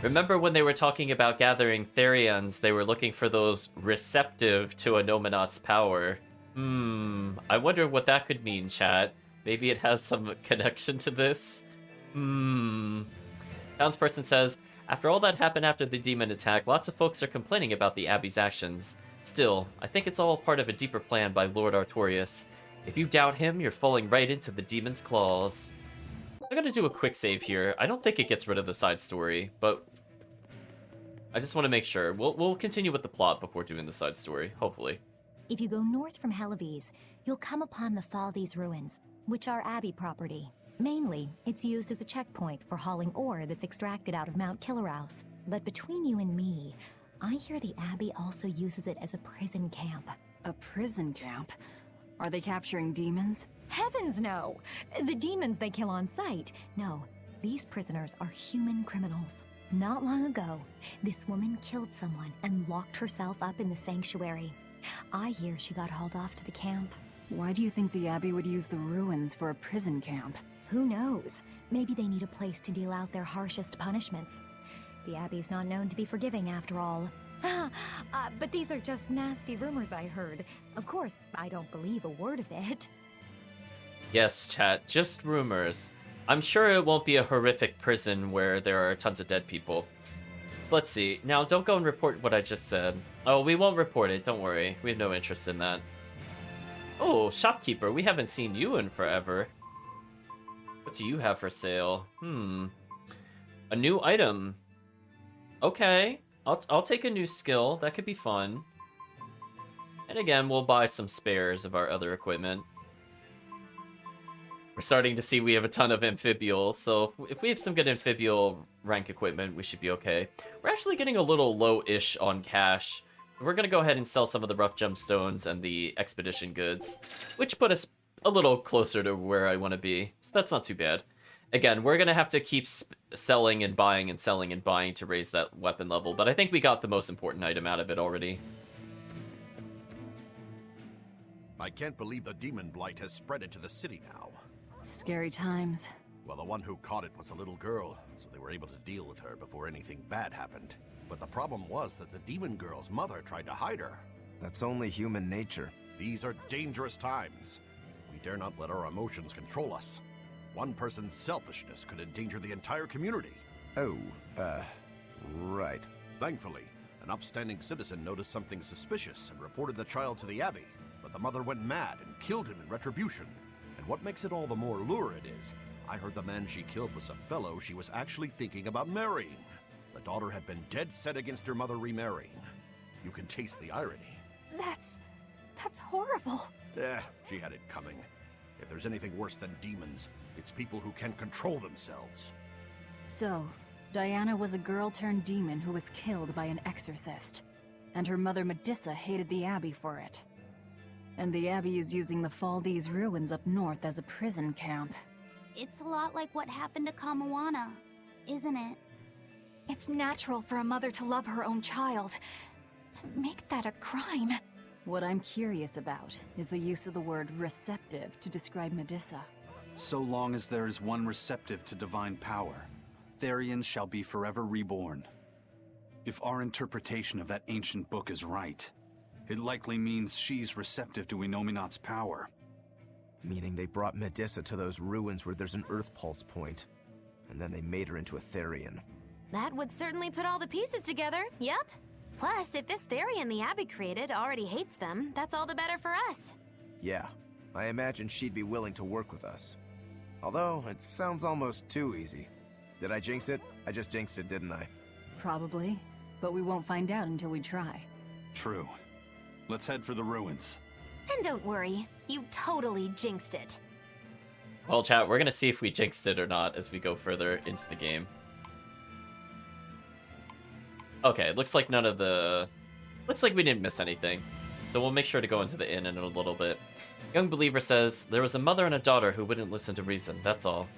Speaker 1: Remember when they were talking about gathering Therians, they were looking for those receptive to a Nominat's power. I wonder what that could mean, chat. Maybe it has some connection to this? Townsperson says, After all that happened after the demon attack, lots of folks are complaining about the Abbey's actions. Still, I think it's all part of a deeper plan by Lord Artorias. If you doubt him, you're falling right into the demon's claws. I'm gonna do a quick save here. I don't think it gets rid of the side story, but I just want to make sure. We'll continue with the plot before doing the side story, hopefully.
Speaker 8: If you go north from Hellebes, you'll come upon the Thaldes ruins, which are Abbey property. Mainly, it's used as a checkpoint for hauling ore that's extracted out of Mount Killerhouse. But between you and me, I hear the Abbey also uses it as a prison camp.
Speaker 7: A prison camp? Are they capturing demons?
Speaker 8: Heavens no! The demons they kill on sight. No, these prisoners are human criminals. Not long ago, this woman killed someone and locked herself up in the sanctuary. I hear she got hauled off to the camp.
Speaker 7: Why do you think the Abbey would use the ruins for a prison camp?
Speaker 8: Who knows? Maybe they need a place to deal out their harshest punishments. The Abbey's not known to be forgiving after all. But these are just nasty rumors I heard. Of course, I don't believe a word of it.
Speaker 1: Yes, chat, just rumors. I'm sure it won't be a horrific prison where there are tons of dead people. So let's see. Now, don't go and report what I just said. Oh, we won't report it, don't worry. We have no interest in that. Oh, shopkeeper, we haven't seen you in forever. What do you have for sale? A new item. Okay, I'll take a new skill. That could be fun. And again, we'll buy some spares of our other equipment. We're starting to see we have a ton of amphibials, so if we have some good amphibial rank equipment, we should be okay. We're actually getting a little low-ish on cash. We're going to go ahead and sell some of the rough gemstones and the expedition goods, which put us a little closer to where I want to be, so that's not too bad. Again, we're going to have to keep selling and buying and selling and buying to raise that weapon level, but I think we got the most important item out of it already.
Speaker 22: I can't believe the demon blight has spread into the city now.
Speaker 7: Scary times.
Speaker 22: Well, the one who caught it was a little girl, so they were able to deal with her before anything bad happened. But the problem was that the demon girl's mother tried to hide her.
Speaker 5: That's only human nature.
Speaker 22: These are dangerous times. We dare not let our emotions control us. One person's selfishness could endanger the entire community.
Speaker 5: Oh, right.
Speaker 22: Thankfully, an upstanding citizen noticed something suspicious and reported the child to the Abbey, but the mother went mad and killed him in retribution. And what makes it all the more lurid is, I heard the man she killed was a fellow she was actually thinking about marrying. The daughter had been dead set against her mother remarrying. You can taste the irony.
Speaker 8: That's horrible.
Speaker 22: She had it coming. If there's anything worse than demons, it's people who can't control themselves.
Speaker 7: So, Diana was a girl-turned-demon who was killed by an exorcist. And her mother Medissa hated the Abbey for it. And the Abbey is using the Thaldes ruins up north as a prison camp.
Speaker 6: It's a lot like what happened to Kamawana, isn't it?
Speaker 3: It's natural for a mother to love her own child. To make that a crime.
Speaker 7: What I'm curious about is the use of the word receptive to describe Medissa.
Speaker 2: So long as there is one receptive to divine power, Therians shall be forever reborn. If our interpretation of that ancient book is right, it likely means she's receptive to Inominat's power.
Speaker 5: Meaning they brought Medissa to those ruins where there's an Earthpulse point, and then they made her into a Therian.
Speaker 4: That would certainly put all the pieces together, yep. Plus, if this Therian the Abbey created already hates them, that's all the better for us.
Speaker 5: Yeah, I imagine she'd be willing to work with us. Although, it sounds almost too easy. Did I jinx it? I just jinxed it, didn't I?
Speaker 7: Probably, but we won't find out until we try.
Speaker 2: True. Let's head for the ruins.
Speaker 4: And don't worry, you totally jinxed it.
Speaker 1: Well, chat, we're gonna see if we jinxed it or not as we go further into the game. Okay, it looks like none of the... Looks like we didn't miss anything. So we'll make sure to go into the inn in a little bit. Young Believer says, there was a mother and a daughter who wouldn't listen to reason, that's all.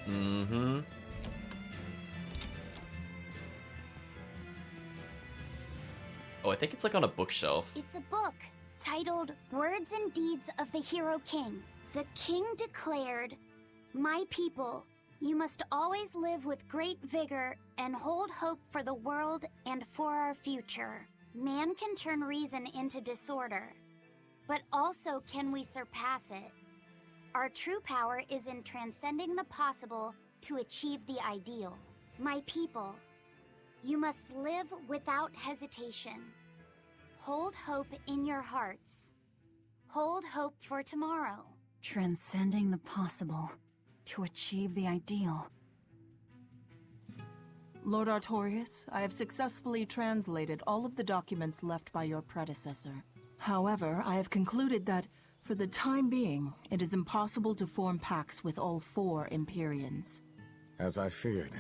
Speaker 1: Mm-hmm. Oh, I think it's like on a bookshelf.
Speaker 6: It's a book titled Words and Deeds of the Hero King. The king declared, "My people, you must always live with great vigor and hold hope for the world and for our future. Man can turn reason into disorder, but also can we surpass it. Our true power is in transcending the possible to achieve the ideal. My people, You must live without hesitation. Hold hope in your hearts. Hold hope for tomorrow.
Speaker 7: Transcending the possible to achieve the ideal.
Speaker 9: Lord Artorius, I have successfully translated all of the documents left by your predecessor. However, I have concluded that, for the time being, it is impossible to form pacts with all 4 Empyreans.
Speaker 10: As I feared.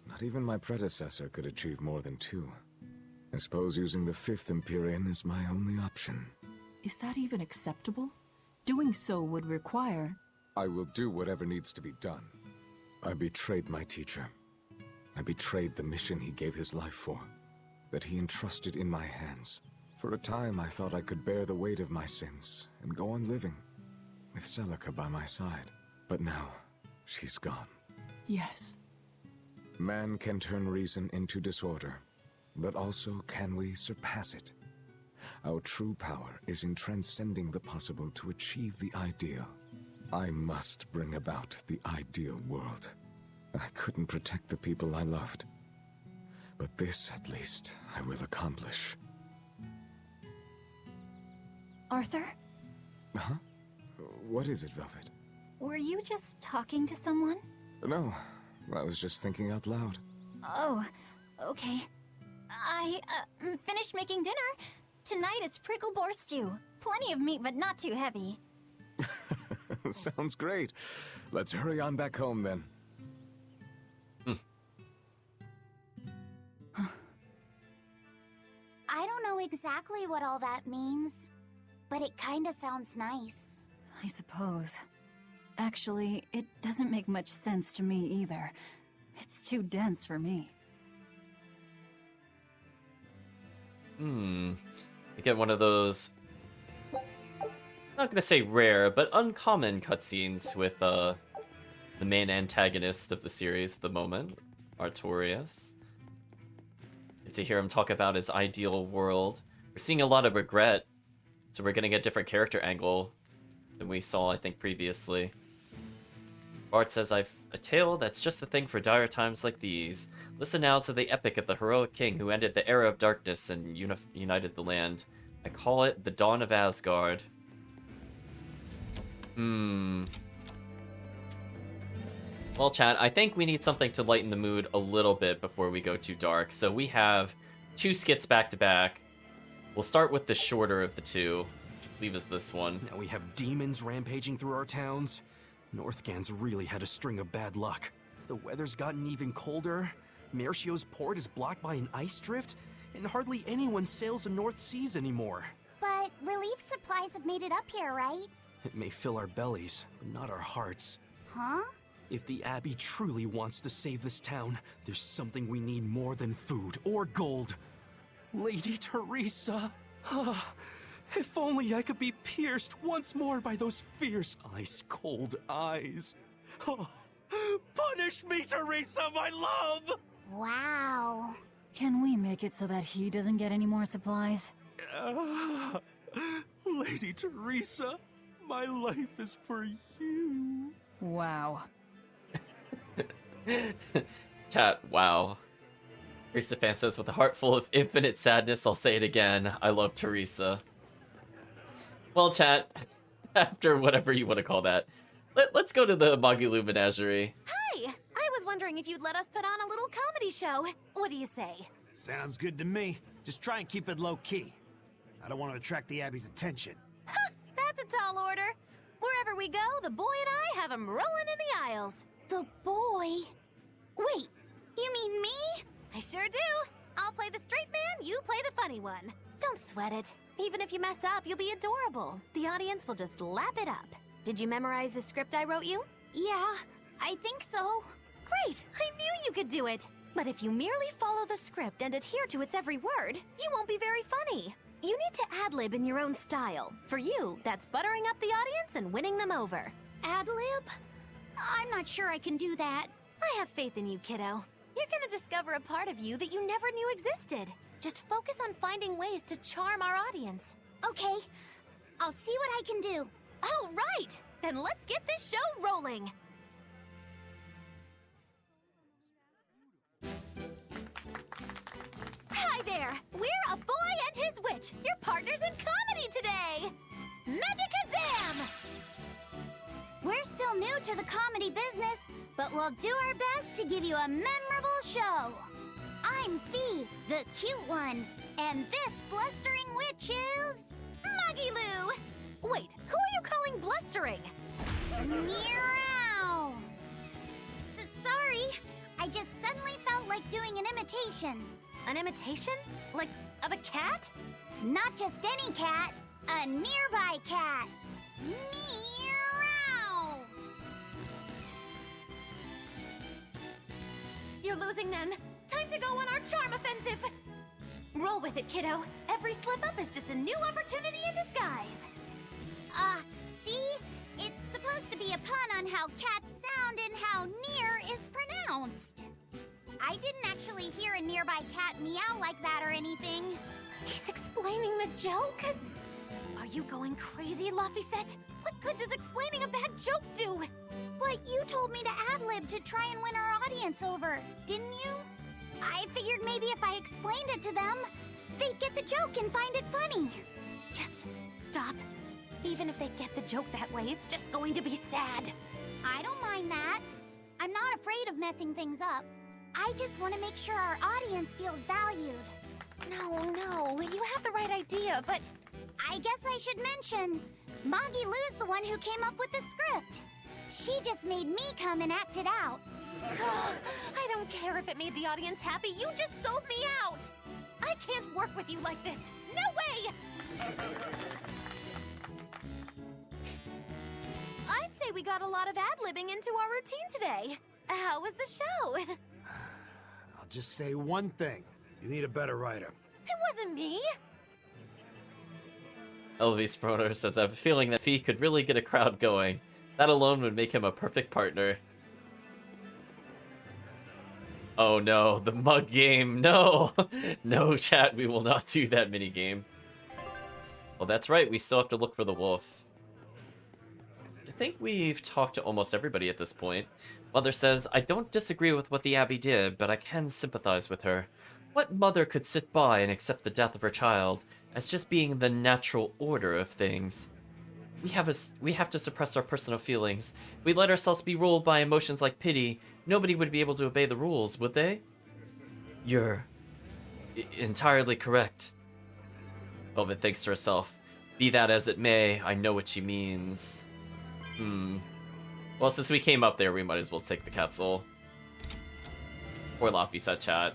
Speaker 10: Not even my predecessor could achieve more than 2. I suppose using the 5th Empyrean is my only option.
Speaker 9: Is that even acceptable? Doing so would require...
Speaker 10: I will do whatever needs to be done. I betrayed my teacher. I betrayed the mission he gave his life for, that he entrusted in my hands. For a time, I thought I could bear the weight of my sins and go on living, with Celica by my side. But now, she's gone.
Speaker 9: Yes.
Speaker 10: Man can turn reason into disorder, but also can we surpass it? Our true power is in transcending the possible to achieve the ideal. I must bring about the ideal world. I couldn't protect the people I loved, but this, at least, I will accomplish.
Speaker 3: Arthur?
Speaker 10: Huh? What is it, Velvet?
Speaker 3: Were you just talking to someone?
Speaker 10: No, I was just thinking out loud.
Speaker 3: Oh, okay. I finished making dinner. Tonight is prickle boar stew. Plenty of meat, but not too heavy.
Speaker 10: Sounds great. Let's hurry on back home, then.
Speaker 6: I don't know exactly what all that means, but it kinda sounds nice.
Speaker 7: I suppose. Actually, it doesn't make much sense to me either. It's too dense for me.
Speaker 1: You get one of those, not gonna say rare, but uncommon cutscenes with the main antagonist of the series at the moment, Artorias. Get to hear him talk about his ideal world. We're seeing a lot of regret, so we're getting a different character angle than we saw, I think, previously. Bart says, I've a tale that's just the thing for dire times like these. Listen now to the epic of the heroic king who ended the era of darkness and united the land. I call it the Dawn of Asgard. Well, chat, I think we need something to lighten the mood a little bit before we go too dark. So we have 2 skits back to back. We'll start with the shorter of the 2, which I believe is this one.
Speaker 23: Now we have demons rampaging through our towns. Northgand's really had a string of bad luck. The weather's gotten even colder. Mercio's port is blocked by an ice drift, and hardly anyone sails the North Seas anymore.
Speaker 6: But relief supplies have made it up here, right?
Speaker 23: It may fill our bellies, but not our hearts.
Speaker 6: Huh?
Speaker 23: If the Abbey truly wants to save this town, there's something we need more than food or gold. Lady Teresa! If only I could be pierced once more by those fierce, ice-cold eyes. Oh, punish me, Teresa, my love!
Speaker 6: Wow.
Speaker 7: Can we make it so that he doesn't get any more supplies?
Speaker 23: Lady Teresa, my life is for you.
Speaker 7: Wow.
Speaker 1: Chat, wow. Teresa fan says, with a heart full of infinite sadness, I'll say it again. I love Teresa. Well, chat, after whatever you want to call that, let's go to the Magilou Menagerie.
Speaker 4: Hi! I was wondering if you'd let us put on a little comedy show. What do you say?
Speaker 16: Sounds good to me. Just try and keep it low-key. I don't want to attract the Abbey's attention.
Speaker 4: Ha! That's a tall order. Wherever we go, the boy and I have him rolling in the aisles.
Speaker 6: The boy? Wait, you mean me?
Speaker 4: I sure do. I'll play the straight man, you play the funny one. Don't sweat it. Even if you mess up, you'll be adorable. The audience will just lap it up. Did you memorize the script I wrote you?
Speaker 6: Yeah, I think so.
Speaker 4: Great! I knew you could do it! But if you merely follow the script and adhere to its every word, you won't be very funny. You need to ad-lib in your own style. For you, that's buttering up the audience and winning them over.
Speaker 6: Ad-lib? I'm not sure I can do that.
Speaker 4: I have faith in you, kiddo. You're gonna discover a part of you that you never knew existed. Just focus on finding ways to charm our audience.
Speaker 6: Okay, I'll see what I can do.
Speaker 4: Oh, right! Then let's get this show rolling! there! We're a boy and his witch, your partners in comedy today! Magicazam!
Speaker 6: We're still new to the comedy business, but we'll do our best to give you a memorable show. I'm Fee, the cute one, and this blustering witch is...
Speaker 4: Maggie-Loo! Wait, who are you calling blustering?
Speaker 6: Meow! Sorry, I just suddenly felt like doing an imitation.
Speaker 4: An imitation? Like, of a cat?
Speaker 6: Not just any cat, a nearby cat. Meow!
Speaker 4: You're losing them. Time to go on our charm offensive. Roll with it, kiddo. Every slip-up is just a new opportunity in disguise.
Speaker 6: See? It's supposed to be a pun on how cats sound and how near is pronounced. I didn't actually hear a nearby cat meow like that or anything.
Speaker 4: He's explaining the joke? Are you going crazy, Laphicet? What good does explaining a bad joke do?
Speaker 6: But you told me to ad-lib to try and win our audience over, didn't you? I figured maybe if I explained it to them, they'd get the joke and find it funny.
Speaker 4: Just stop. Even if they get the joke that way, it's just going to be sad.
Speaker 6: I don't mind that. I'm not afraid of messing things up. I just want to make sure our audience feels valued.
Speaker 4: No, you have the right idea, but...
Speaker 6: I guess I should mention, Maggie-Loo's the one who came up with the script. She just made me come and act it out.
Speaker 4: I don't care if it made the audience happy, you just sold me out! I can't work with you like this! No way! I'd say we got a lot of ad-libbing into our routine today. How was the show?
Speaker 14: I'll just say one thing. You need a better writer.
Speaker 4: It wasn't me.
Speaker 1: Elvis Proner says, I have a feeling that Fee could really get a crowd going. That alone would make him a perfect partner. Oh no, the mug game, no! No, chat, we will not do that minigame. Well, that's right, we still have to look for the wolf. I think we've talked to almost everybody at this point. Mother says, I don't disagree with what the Abbey did, but I can sympathize with her. What mother could sit by and accept the death of her child as just being the natural order of things? We have to suppress our personal feelings. If we let ourselves be ruled by emotions like pity, nobody would be able to obey the rules, would they? You're entirely correct. Velvet thinks to herself, be that as it may, I know what she means. Well, since we came up there, we might as well take the cat soul. Poor Laphicet, chat.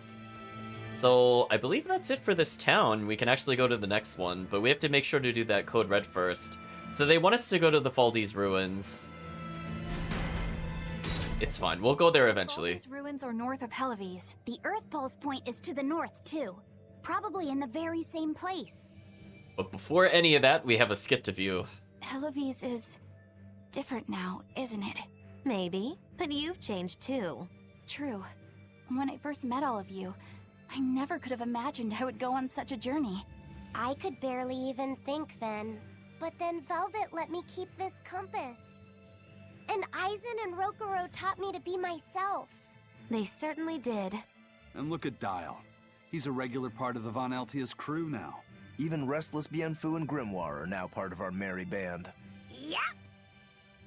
Speaker 1: So, I believe that's it for this town. We can actually go to the next one, but we have to make sure to do that code red first. So they want us to go to the Faldi's ruins. It's fine. We'll go there eventually.
Speaker 3: Faldi's ruins are north of Helives.
Speaker 6: The Earthpulse point is to the north, too. Probably in the very same place.
Speaker 1: But before any of that, we have a skit to view.
Speaker 3: Helives is different now, isn't it?
Speaker 4: Maybe, but you've changed too.
Speaker 3: True. When I first met all of you, I never could have imagined I would go on such a journey.
Speaker 12: I could barely even think then. But then Velvet let me keep this compass. And Eisen and Rokuro taught me to be myself.
Speaker 4: They certainly did.
Speaker 2: And look at Dial. He's a regular part of the Von Altia's crew now.
Speaker 5: Even Restless Bienfu and Grimoire are now part of our merry band.
Speaker 12: Yep.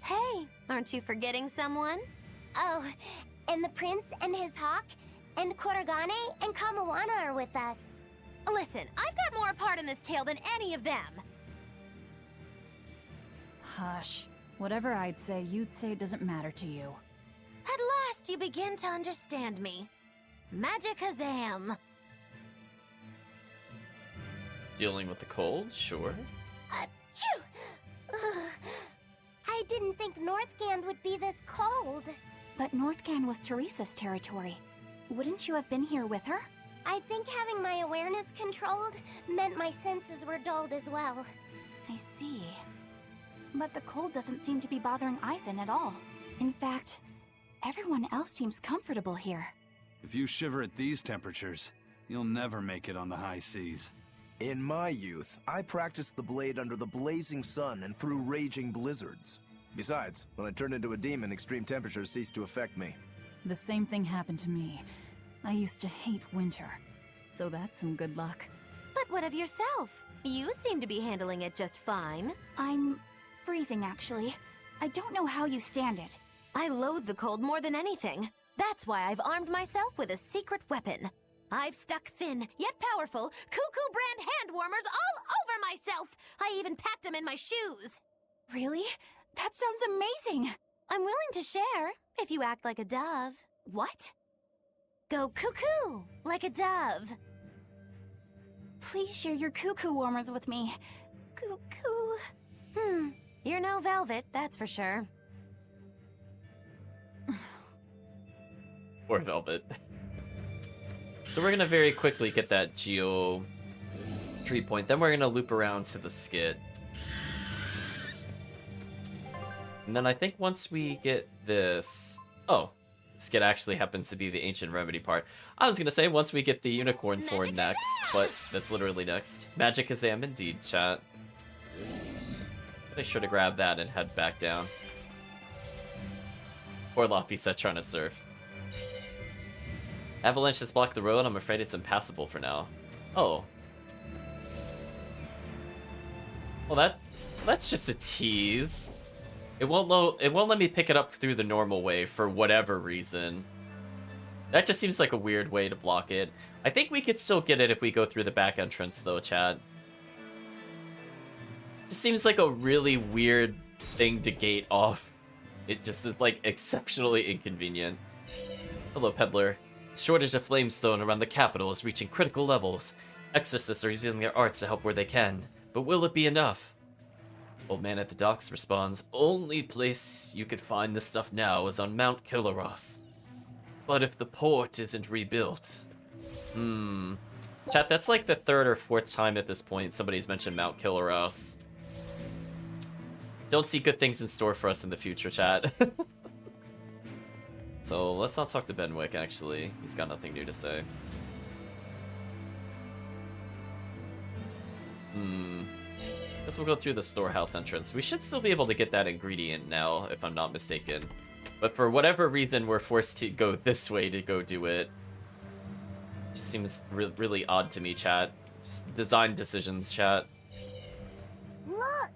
Speaker 4: Hey, aren't you forgetting someone?
Speaker 12: Oh, and the prince and his hawk, and Korogane and Kamawana are with us.
Speaker 4: Listen, I've got more part in this tale than any of them.
Speaker 7: Hush. Whatever I'd say, you'd say it doesn't matter to you.
Speaker 4: At last you begin to understand me. Magicazam.
Speaker 1: Dealing with the cold? Sure.
Speaker 12: Achoo! I didn't think Northgand would be this cold.
Speaker 3: But Northgand was Teresa's territory. Wouldn't you have been here with her?
Speaker 12: I think having my awareness controlled meant my senses were dulled as well.
Speaker 3: I see. But the cold doesn't seem to be bothering Eisen at all. In fact, everyone else seems comfortable here.
Speaker 2: If you shiver at these temperatures, you'll never make it on the high seas.
Speaker 5: In my youth, I practiced the blade under the blazing sun and through raging blizzards. Besides, when I turned into a demon, extreme temperatures ceased to affect me.
Speaker 7: The same thing happened to me. I used to hate winter. so that's some good luck.
Speaker 4: But what of yourself? You seem to be handling it just fine.
Speaker 3: I'm freezing, actually. I don't know how you stand it.
Speaker 4: I loathe the cold more than anything. That's why I've armed myself with a secret weapon. I've stuck thin, yet powerful, Cuckoo brand hand warmers all over myself. I even packed them in my shoes.
Speaker 3: Really? That sounds amazing!
Speaker 4: I'm willing to share, if you act like a dove.
Speaker 3: What?
Speaker 4: Go cuckoo, like a dove.
Speaker 3: Please share your cuckoo warmers with me. Cuckoo.
Speaker 4: You're no velvet, that's for sure.
Speaker 1: Or Velvet. So we're gonna very quickly get that Geo tree point. Then we're gonna loop around to the skit. And then I think once we get this... Oh, skit actually happens to be the ancient remedy part. I was gonna say once we get the unicorn's horn next, but that's literally next. Magic Kazam indeed, chat. Make sure to grab that and head back down. Or Lofty said trying to surf. Avalanche has blocked the road. I'm afraid it's impassable for now. Oh. Well, that's just a tease. It won't let me pick it up through the normal way for whatever reason. That just seems like a weird way to block it. I think we could still get it if we go through the back entrance though, chat. Just seems like a really weird thing to gate off. It just is like exceptionally inconvenient. Hello, peddler. Shortage of flamestone around the capital is reaching critical levels. Exorcists are using their arts to help where they can, but will it be enough? Old man at the docks responds, only place you could find this stuff now is on Mount Kilaros. But if the port isn't rebuilt... Chat, that's like the third or fourth time at this point somebody's mentioned Mount Kilaros. Don't see good things in store for us in the future, chat. So let's not talk to Benwick, actually. He's got nothing new to say. Guess we'll go through the storehouse entrance. We should still be able to get that ingredient now, if I'm not mistaken. But for whatever reason, we're forced to go this way to go do it. Just seems really odd to me, chat. Just design decisions, chat.
Speaker 6: Look!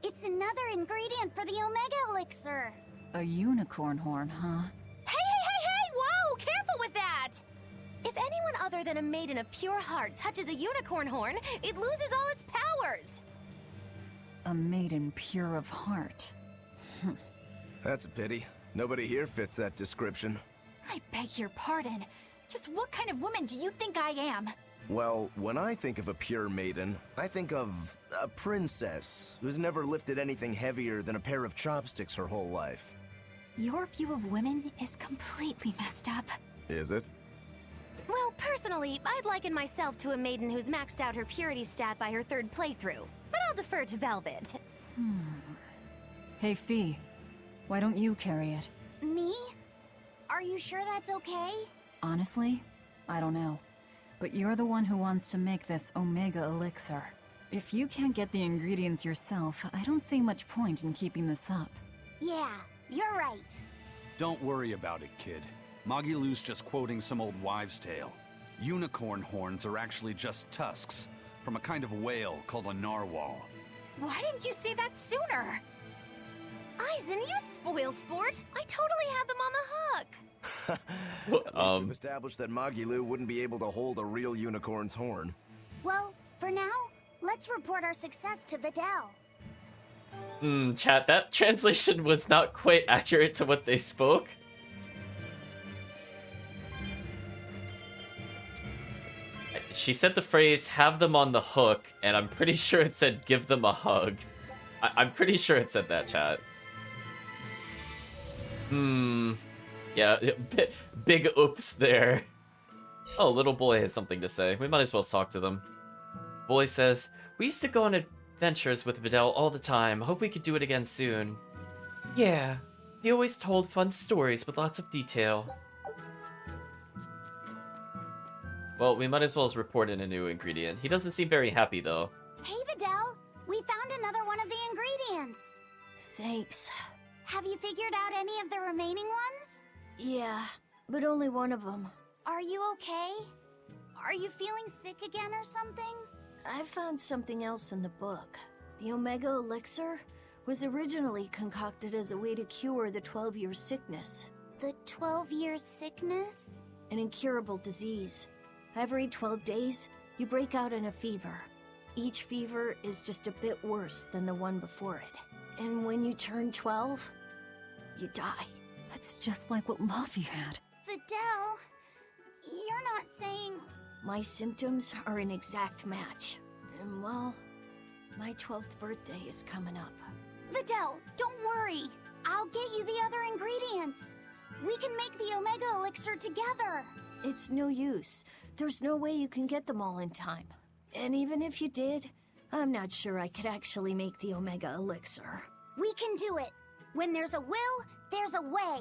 Speaker 6: It's another ingredient for the Omega Elixir.
Speaker 7: A unicorn horn, huh?
Speaker 4: Hey! Whoa! Careful with that! If anyone other than a maiden of pure heart touches a unicorn horn, it loses all its powers.
Speaker 7: A maiden pure of heart.
Speaker 5: That's a pity. Nobody here fits that description.
Speaker 3: I beg your pardon. Just what kind of woman do you think I am?
Speaker 5: Well, when I think of a pure maiden, I think of a princess who's never lifted anything heavier than a pair of chopsticks her whole life.
Speaker 3: Your view of women is completely messed up.
Speaker 5: Is it?
Speaker 4: Well, personally, I'd liken myself to a maiden who's maxed out her purity stat by her third playthrough. But I'll defer to Velvet.
Speaker 7: Hey, Fee. Why don't you carry it?
Speaker 6: Me? Are you sure that's okay?
Speaker 7: Honestly, I don't know. But you're the one who wants to make this Omega Elixir. If you can't get the ingredients yourself, I don't see much point in keeping this up.
Speaker 6: Yeah, you're right.
Speaker 2: Don't worry about it, kid. Magilou's just quoting some old wives' tale. Unicorn horns are actually just tusks from a kind of whale called a narwhal.
Speaker 3: Why didn't you say that sooner?
Speaker 4: Eisen, you spoil sport! I totally had them on the hook!
Speaker 5: At least we've established that Magilou wouldn't be able to hold a real unicorn's horn.
Speaker 6: Well, for now, let's report our success to Vidal.
Speaker 1: Chat, that translation was not quite accurate to what they spoke. She said the phrase, have them on the hook, and I'm pretty sure it said, give them a hug. I'm pretty sure it said that, chat. Yeah, big oops there. Oh, little boy has something to say. We might as well talk to them. Boy says, we used to go on adventures with Vidal all the time. Hope we could do it again soon. Yeah, he always told fun stories with lots of detail. Well, we might as well report in a new ingredient. He doesn't seem very happy, though.
Speaker 6: Hey, Vidal! We found another one of the ingredients!
Speaker 15: Thanks.
Speaker 6: Have you figured out any of the remaining ones?
Speaker 15: Yeah, but only one of them.
Speaker 6: Are you okay? Are you feeling sick again or something?
Speaker 15: I found something else in the book. The Omega Elixir was originally concocted as a way to cure the 12-year sickness.
Speaker 6: The 12-year sickness?
Speaker 15: An incurable disease. Every 12 days, you break out in a fever. Each fever is just a bit worse than the one before it. And when you turn 12, you die.
Speaker 7: That's just like what Laufey had.
Speaker 6: Videl, you're not saying...
Speaker 15: My symptoms are an exact match. And well, my 12th birthday is coming up.
Speaker 6: Videl, don't worry. I'll get you the other ingredients. We can make the Omega Elixir together.
Speaker 15: It's no use. There's no way you can get them all in time. And even if you did, I'm not sure I could actually make the Omega Elixir.
Speaker 6: We can do it. When there's a will, there's a way.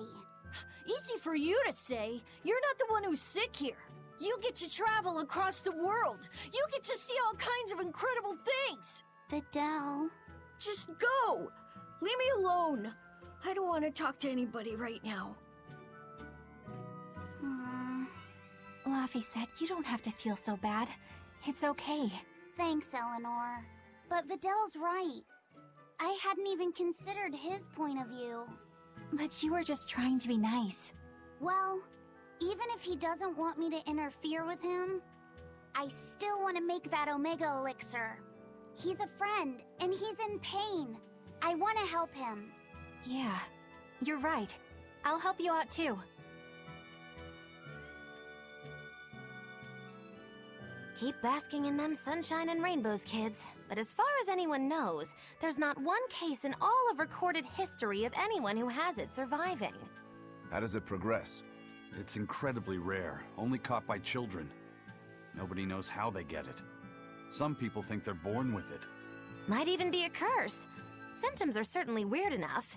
Speaker 15: Easy for you to say. You're not the one who's sick here. You get to travel across the world. You get to see all kinds of incredible things.
Speaker 6: Videl.
Speaker 15: Just go. Leave me alone. I don't want to talk to anybody right now.
Speaker 3: Laufey said you don't have to feel so bad. It's okay.
Speaker 6: Thanks, Eleanor. But Videl's right. I hadn't even considered his point of view.
Speaker 3: But you were just trying to be nice.
Speaker 6: Well, even if he doesn't want me to interfere with him, I still want to make that Omega Elixir. He's a friend, and he's in pain. I want to help him.
Speaker 3: Yeah, you're right. I'll help you out too.
Speaker 4: Keep basking in them sunshine and rainbows, kids. But as far as anyone knows, there's not one case in all of recorded history of anyone who has it surviving.
Speaker 5: How does it progress?
Speaker 2: It's incredibly rare, only caught by children. Nobody knows how they get it. Some people think they're born with it.
Speaker 4: Might even be a curse. Symptoms are certainly weird enough.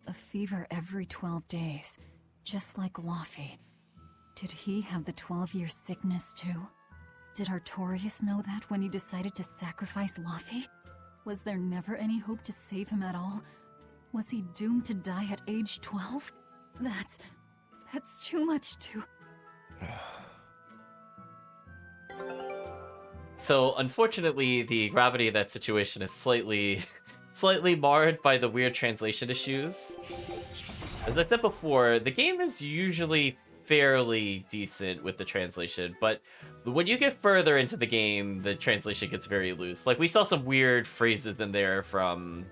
Speaker 7: A fever every 12 days, just like Laufey. Did he have the 12-year sickness too? Did Artorius know that when he decided to sacrifice Laufey? Was there never any hope to save him at all? Was he doomed to die at age 12? That's too much to...
Speaker 1: So, unfortunately, the gravity of that situation is slightly marred by the weird translation issues. As I said before, the game is usually fairly decent with the translation, but when you get further into the game, the translation gets very loose. Like, we saw some weird phrases in there from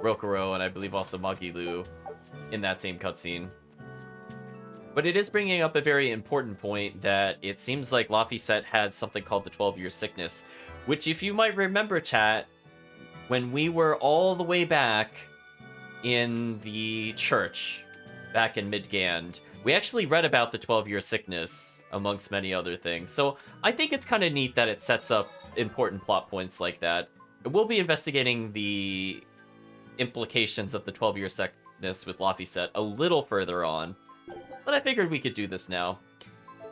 Speaker 1: Rokuro and I believe also Magilu in that same cutscene. But it is bringing up a very important point that it seems like Laufey had something called the 12-year sickness, which, if you might remember, chat, when we were all the way back in the church, back in Midgand, we actually read about the 12-year sickness, amongst many other things. So I think it's kind of neat that it sets up important plot points like that. We'll be investigating the implications of the 12-year sickness with Laufey a little further on. But I figured we could do this now.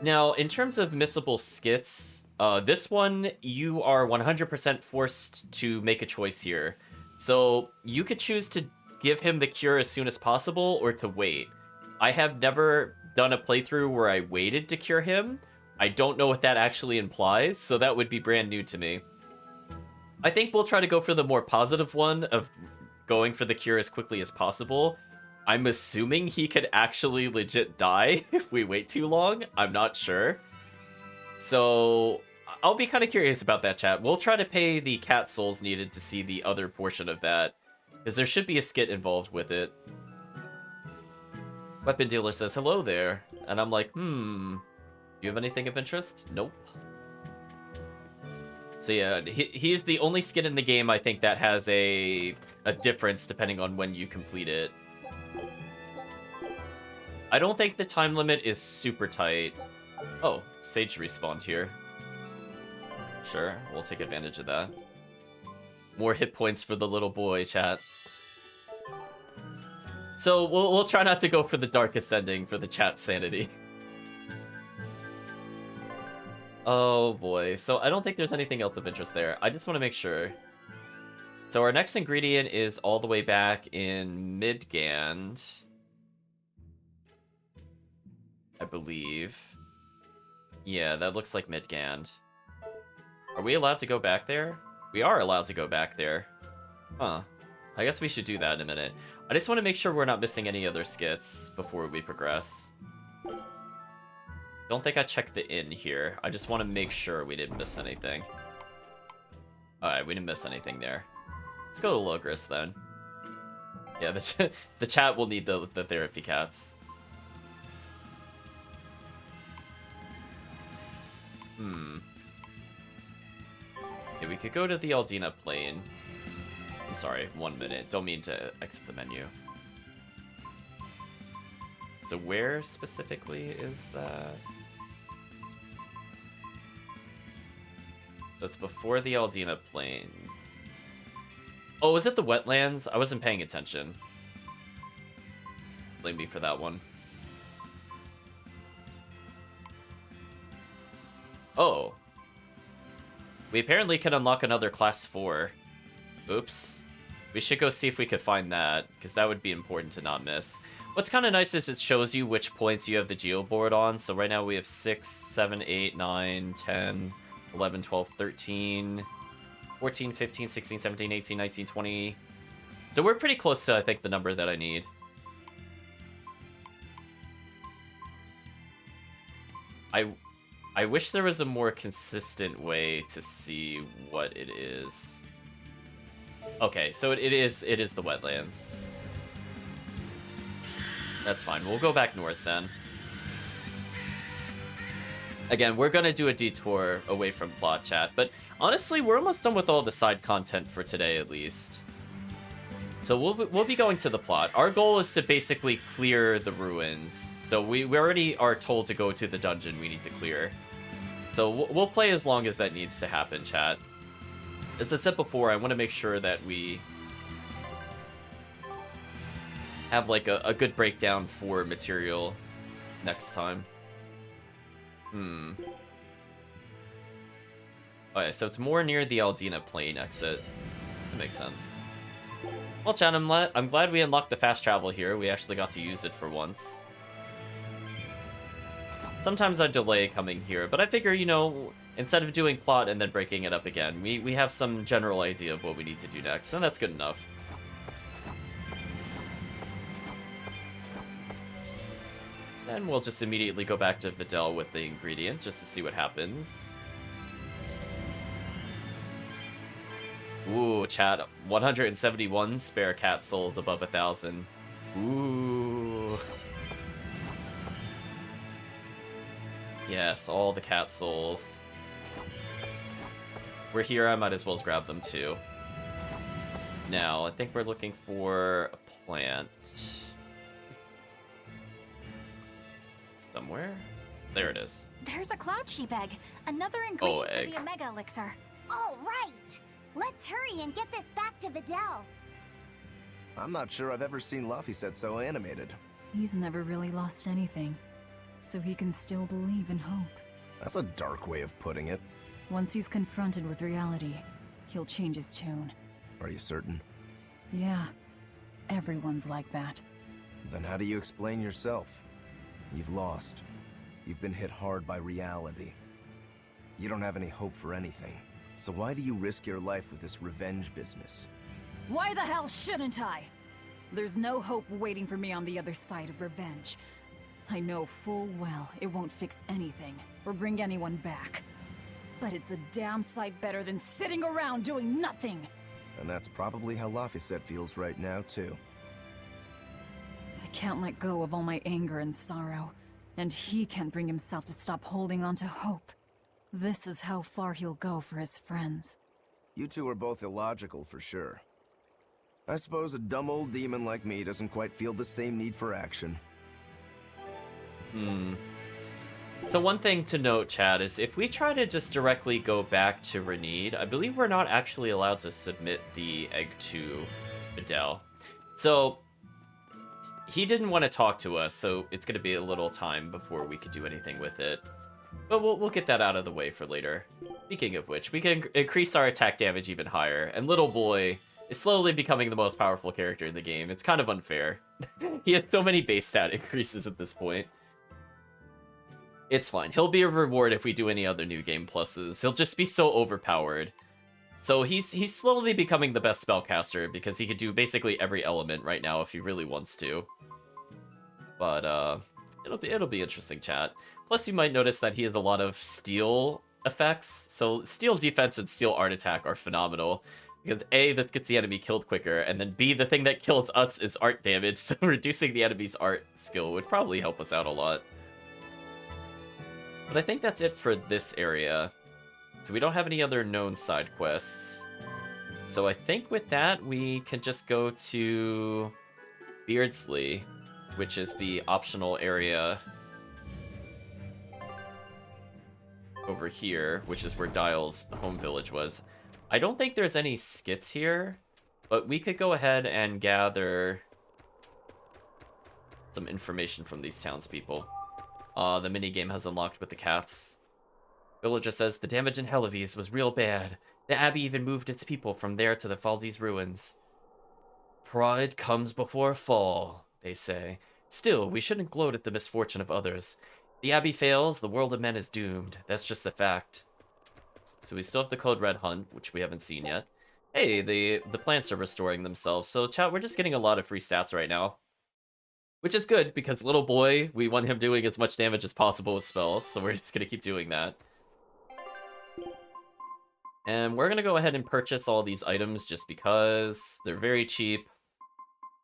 Speaker 1: Now, in terms of missable skits, this one, you are 100% forced to make a choice here. So you could choose to give him the cure as soon as possible or to wait. I have never done a playthrough where I waited to cure him. I don't know what that actually implies, so that would be brand new to me. I think we'll try to go for the more positive one of going for the cure as quickly as possible. I'm assuming he could actually legit die if we wait too long. I'm not sure. So I'll be kind of curious about that, chat. We'll try to pay the cat souls needed to see the other portion of that, because there should be a skit involved with it. Weapon dealer says hello there, and I'm like, do you have anything of interest? Nope. So yeah, he is the only skit in the game I think that has a difference depending on when you complete it. I don't think the time limit is super tight. Oh, Sage respawned here. Sure, we'll take advantage of that. More hit points for the little boy, chat. So we'll try not to go for the darkest ending for the chat sanity. Oh boy, so I don't think there's anything else of interest there. I just want to make sure. So our next ingredient is all the way back in Midgand, I believe. Yeah, that looks like Midgand. Are we allowed to go back there? We are allowed to go back there. Huh. I guess we should do that in a minute. I just want to make sure we're not missing any other skits before we progress. Don't think I checked the inn here. I just want to make sure we didn't miss anything. Alright, we didn't miss anything there. Let's go to Logris then. Yeah, the chat will need the therapy cats. Okay, we could go to the Aldina Plain. I'm sorry, 1 minute. Don't mean to exit the menu. So where specifically is that? That's before the Aldina Plain. Oh, is it the wetlands? I wasn't paying attention. Blame me for that one. Oh. We apparently can unlock another class 4. Oops. We should go see if we could find that, because that would be important to not miss. What's kind of nice is it shows you which points you have the geoboard on. So right now we have 6, 7, 8, 9, 10, 11, 12, 13, 14, 15, 16, 17, 18, 19, 20. So we're pretty close to, I think, the number that I need. I wish there was a more consistent way to see what it is. Okay, so it is the wetlands. That's fine. We'll go back north then. Again, we're gonna do a detour away from plot chat, but honestly, we're almost done with all the side content for today, at least. So we'll be going to the plot. Our goal is to basically clear the ruins. So we already are told to go to the dungeon we need to clear. So we'll play as long as that needs to happen, chat. As I said before, I want to make sure that we have like a good breakdown for material next time. Okay, so it's more near the Aldina Plain exit. That makes sense. Well, chat, I'm glad we unlocked the fast travel here. We actually got to use it for once. Sometimes I delay coming here, but I figure, you know, instead of doing plot and then breaking it up again, we have some general idea of what we need to do next, and that's good enough. Then we'll just immediately go back to Videl with the ingredient, just to see what happens. Ooh, chat, 171 spare cat souls above 1,000. Ooh. Yes, all the cat souls. We're here, I might as well grab them too. Now, I think we're looking for a plant. Somewhere? There it is.
Speaker 3: There's a cloud sheep egg, another ingredient for the Omega Elixir.
Speaker 12: All right! Let's hurry and get this back to Videl.
Speaker 5: I'm not sure I've ever seen Laphicet so animated.
Speaker 7: He's never really lost anything, so he can still believe in hope.
Speaker 5: That's a dark way of putting it.
Speaker 7: Once he's confronted with reality, he'll change his tune.
Speaker 5: Are you certain?
Speaker 7: Yeah, everyone's like that.
Speaker 5: Then how do you explain yourself? You've lost. You've been hit hard by reality. You don't have any hope for anything. So why do you risk your life with this revenge business?
Speaker 7: Why the hell shouldn't I? There's no hope waiting for me on the other side of revenge. I know full well it won't fix anything, or bring anyone back. But it's a damn sight better than sitting around doing nothing!
Speaker 5: And that's probably how Laphicet feels right now, too.
Speaker 7: I can't let go of all my anger and sorrow, and he can't bring himself to stop holding on to hope. This is how far he'll go for his friends.
Speaker 5: You two are both illogical, for sure. I suppose a dumb old demon like me doesn't quite feel the same need for action.
Speaker 1: So one thing to note, chat, is if we try to just directly go back to Renede, I believe we're not actually allowed to submit the egg to Videl. So he didn't want to talk to us, so it's going to be a little time before we could do anything with it. But we'll get that out of the way for later. Speaking of which, we can increase our attack damage even higher, and Little Boy is slowly becoming the most powerful character in the game. It's kind of unfair. He has so many base stat increases at this point. It's fine. He'll be a reward if we do any other new game pluses. He'll just be so overpowered. So he's slowly becoming the best spellcaster because he could do basically every element right now if he really wants to. But it'll be interesting, chat. Plus you might notice that he has a lot of steel effects. So steel defense and steel art attack are phenomenal. Because A, this gets the enemy killed quicker, and then B, the thing that kills us is art damage, so reducing the enemy's art skill would probably help us out a lot. But I think that's it for this area. So we don't have any other known side quests. So I think with that, we can just go to Beardsley, which is the optional area over here, which is where Dial's home village was. I don't think there's any skits here, but we could go ahead and gather some information from these townspeople. The minigame has unlocked with the cats. Villager says, the damage in Helives was real bad. The Abbey even moved its people from there to the Faldi's ruins. Pride comes before fall, they say. Still, we shouldn't gloat at the misfortune of others. The Abbey fails, the world of men is doomed. That's just a fact. So we still have the Code Red Hunt, which we haven't seen yet. Hey, the plants are restoring themselves. So, chat, we're just getting a lot of free stats right now. Which is good, because little boy, we want him doing as much damage as possible with spells, so we're just going to keep doing that. And we're going to go ahead and purchase all these items just because they're very cheap,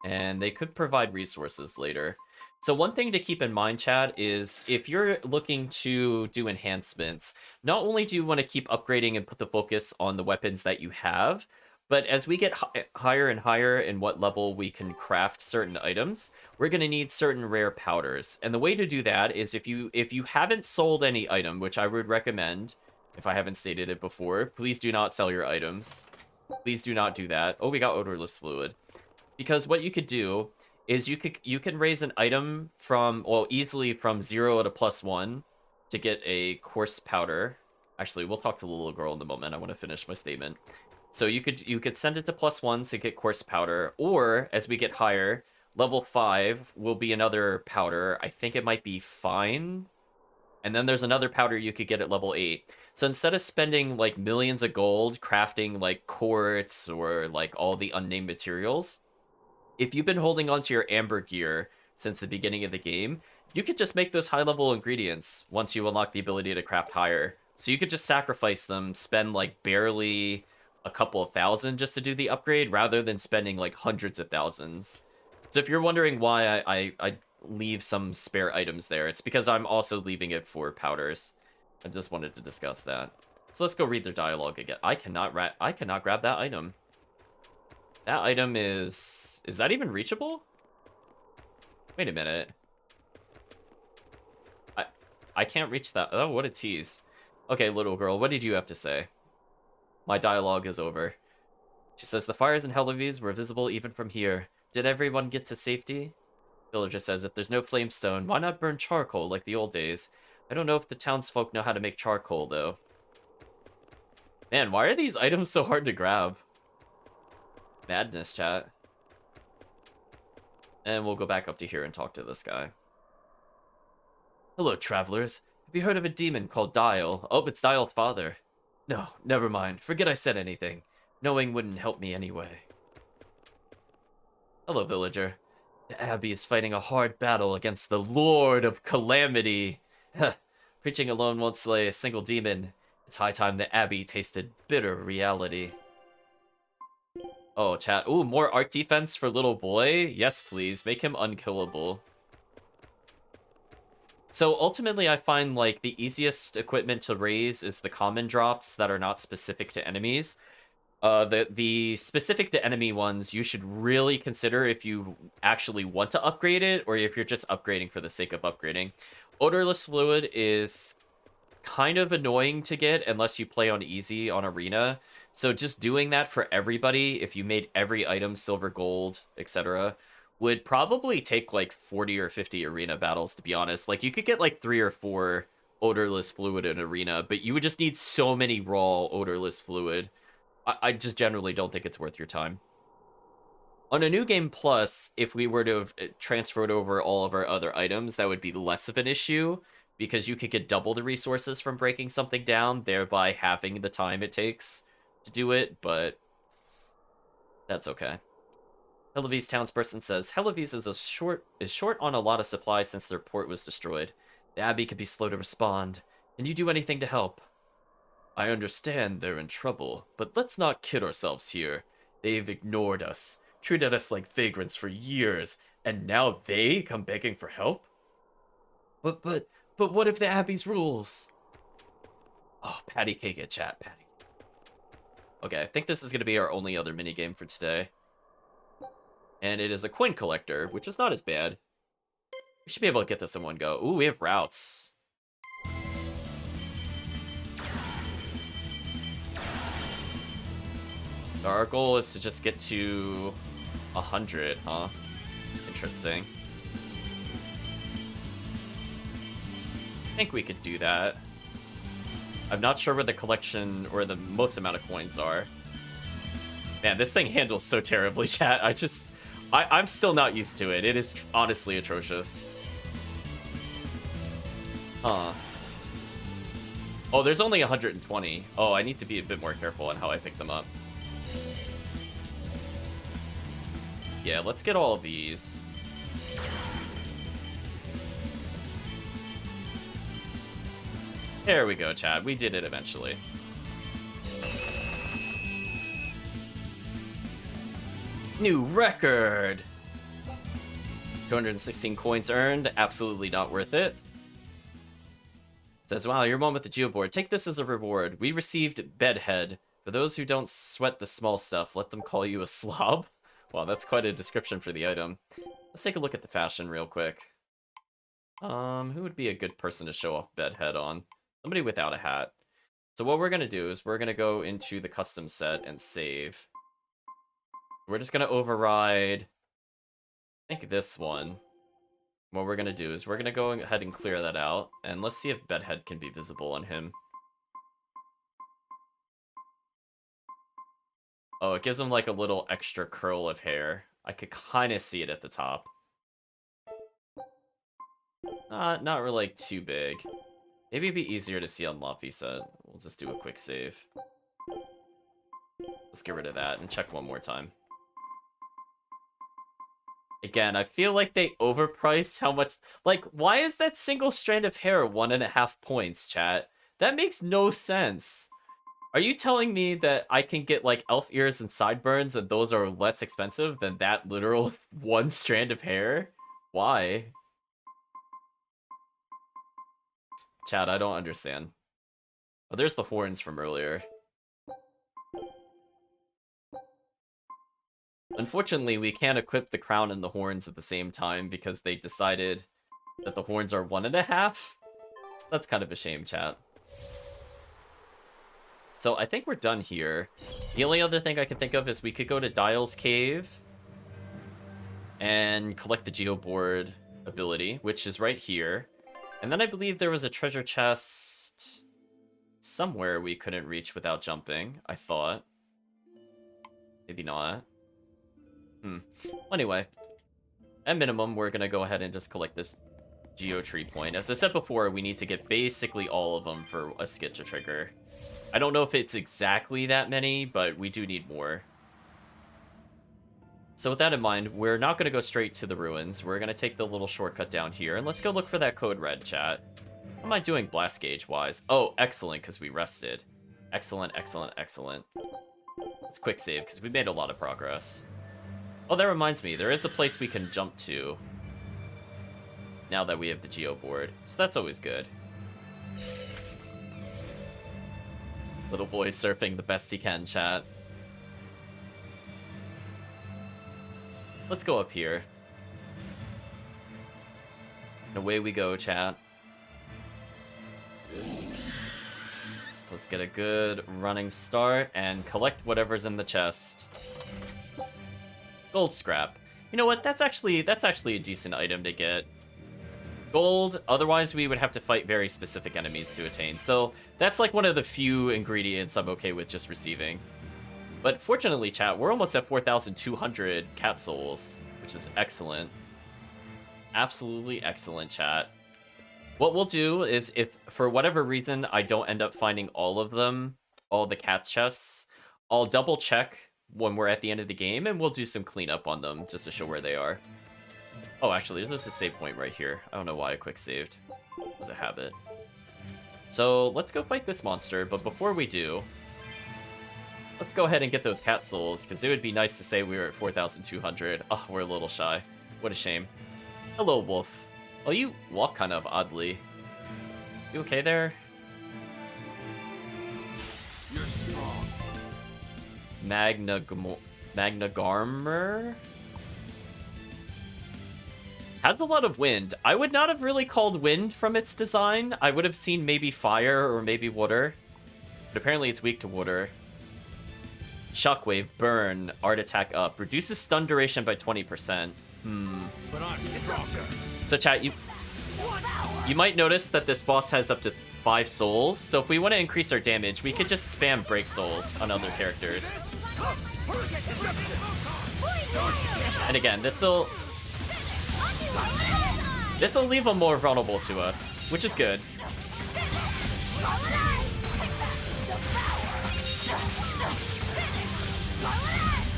Speaker 1: and they could provide resources later. So one thing to keep in mind, chat, is if you're looking to do enhancements, not only do you want to keep upgrading and put the focus on the weapons that you have, but as we get higher and higher in what level we can craft certain items, we're going to need certain rare powders. And the way to do that is if you haven't sold any item, which I would recommend, if I haven't stated it before, please do not sell your items. Please do not do that. Oh, we got odorless fluid. Because what you could do is you can raise an item from, well, easily from 0 to +1 to get a coarse powder. Actually, we'll talk to the little girl in a moment. I want to finish my statement. So you could send it to +1 to get coarse powder, or as we get higher, level 5 will be another powder. I think it might be fine. And then there's another powder you could get at level 8. So instead of spending like millions of gold crafting like quartz or like all the unnamed materials, if you've been holding onto your amber gear since the beginning of the game, you could just make those high-level ingredients once you unlock the ability to craft higher. So you could just sacrifice them, spend like barely a couple of thousand just to do the upgrade, rather than spending like hundreds of thousands. So if you're wondering why I leave some spare items there, it's because I'm also leaving it for powders. I just wanted to discuss that. So let's go read their dialogue again. I cannot grab that item. That item is that even reachable? Wait a minute. I can't reach that. Oh, what a tease. Okay, little girl, what did you have to say? My dialogue is over. She says, the fires in Helives were visible even from here. Did everyone get to safety? Villager says, if there's no flamestone, why not burn charcoal like the old days? I don't know if the townsfolk know how to make charcoal, though. Man, why are these items so hard to grab? Madness, chat. And we'll go back up to here and talk to this guy. Hello, travelers. Have you heard of a demon called Dial? Oh, it's Dial's father. No, never mind. Forget I said anything. Knowing wouldn't help me anyway. Hello, villager. The Abbey is fighting a hard battle against the Lord of Calamity. Preaching alone won't slay a single demon. It's high time the Abbey tasted bitter reality. Oh, chat. Ooh, more art defense for little boy? Yes, please. Make him unkillable. So ultimately, I find like the easiest equipment to raise is the common drops that are not specific to enemies. The specific to enemy ones, you should really consider if you actually want to upgrade it or if you're just upgrading for the sake of upgrading. Odorless fluid is kind of annoying to get unless you play on easy on arena. So just doing that for everybody, if you made every item silver, gold, etc., would probably take like 40 or 50 arena battles, to be honest. Like, you could get like 3 or 4 odorless fluid in arena, but you would just need so many raw odorless fluid. I just generally don't think it's worth your time. On a new game plus, if we were to have transferred over all of our other items, that would be less of an issue, because you could get double the resources from breaking something down, thereby halving the time it takes to do it, but that's okay. Helavi's townsperson says, Helavi's is short on a lot of supplies since their port was destroyed. The Abbey could be slow to respond. Can you do anything to help? I understand they're in trouble, but let's not kid ourselves here. They've ignored us, treated us like vagrants for years, and now they come begging for help? But what if the Abbey's rules? Oh, patty cake it, chat, patty. Okay, I think this is going to be our only other minigame for today. And it is a coin collector, which is not as bad. We should be able to get this in one go. Ooh, we have routes. Our goal is to just get to 100, huh? Interesting. I think we could do that. I'm not sure where the collection or the most amount of coins are. Man, this thing handles so terribly, chat. I'm still not used to it. It is honestly atrocious. Huh. Oh, there's only 120. Oh, I need to be a bit more careful on how I pick them up. Yeah, let's get all of these. There we go, Chad. We did it eventually. New record! 216 coins earned. Absolutely not worth it. Says, wow, your mom with the geoboard. Take this as a reward. We received bedhead. For those who don't sweat the small stuff, let them call you a slob. Wow, that's quite a description for the item. Let's take a look at the fashion real quick. Who would be a good person to show off bedhead on? Somebody without a hat. So what we're gonna do is we're gonna go into the custom set and save. We're just gonna override, I think, this one. What we're gonna do is we're gonna go ahead and clear that out, and let's see if bedhead can be visible on him. Oh, it gives him like a little extra curl of hair. I could kind of see it at the top. Not really like, too big. Maybe it'd be easier to see on Luffy set. We'll just do a quick save. Let's get rid of that and check one more time. Again, I feel like they overpriced how much... Like, why is that single strand of hair 1.5 points, chat? That makes no sense. Are you telling me that I can get, like, elf ears and sideburns and those are less expensive than that literal one strand of hair? Why? Chat, I don't understand. Oh, there's the horns from earlier. Unfortunately, we can't equip the crown and the horns at the same time because they decided that the horns are 1.5. That's kind of a shame, chat. So I think we're done here. The only other thing I can think of is we could go to Dial's Cave and collect the Geoboard ability, which is right here. And then I believe there was a treasure chest somewhere we couldn't reach without jumping, I thought. Maybe not. Anyway, at minimum, we're gonna go ahead and just collect this Geotree point. As I said before, we need to get basically all of them for a skit to trigger. I don't know if it's exactly that many, but we do need more. So with that in mind, we're not gonna go straight to the ruins. We're gonna take the little shortcut down here, and let's go look for that code red, chat. How am I doing blast gauge-wise? Oh, excellent, because we rested. Excellent, excellent, excellent. Let's quick save, because we made a lot of progress. Oh, that reminds me, there is a place we can jump to now that we have the Geoboard, so that's always good. Little boy surfing the best he can, chat. Let's go up here. And away we go, chat. So let's get a good running start and collect whatever's in the chest. Gold scrap. You know what? That's actually a decent item to get. Gold, otherwise we would have to fight very specific enemies to attain. So that's like one of the few ingredients I'm okay with just receiving. But fortunately, chat, we're almost at 4,200 cat souls, which is excellent. Absolutely excellent, chat. What we'll do is, if for whatever reason I don't end up finding all of them, all the cat chests, I'll double check when we're at the end of the game, and we'll do some cleanup on them just to show where they are. Oh, actually, there's a save point right here. I don't know why I quick saved. It was a habit. So let's go fight this monster, but before we do, let's go ahead and get those cat souls, because it would be nice to say we were at 4,200. Oh, we're a little shy. What a shame. Hello, wolf. Oh, you walk kind of oddly. You okay there?
Speaker 2: You're strong.
Speaker 1: Magnagarmer? Has a lot of wind. I would not have really called wind from its design. I would have seen maybe fire or maybe water. But apparently it's weak to water. Shockwave, burn, art attack up. Reduces stun duration by 20%.
Speaker 14: But I'm stronger.
Speaker 1: So chat, you might notice that this boss has up to 5 souls. So if we want to increase our damage, we could just spam break souls on other characters. And again, this'll leave them more vulnerable to us, which is good.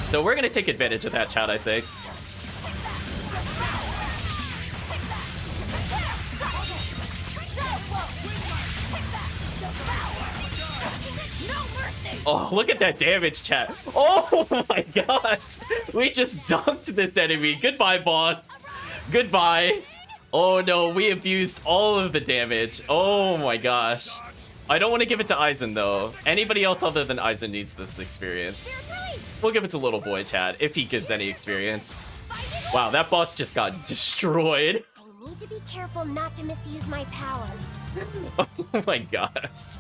Speaker 1: So we're gonna take advantage of that, chat, I think. Oh, look at that damage, chat. Oh my gosh. We just dunked this enemy. Goodbye, boss. Goodbye. Oh no, we abused all of the damage. Oh my gosh. I don't want to give it to Aizen, though. Anybody else other than Aizen needs this experience. We'll give it to little boy, chat, if he gives any experience. Wow, that boss just got destroyed.
Speaker 12: I need to be careful not to misuse my power.
Speaker 1: Oh my gosh.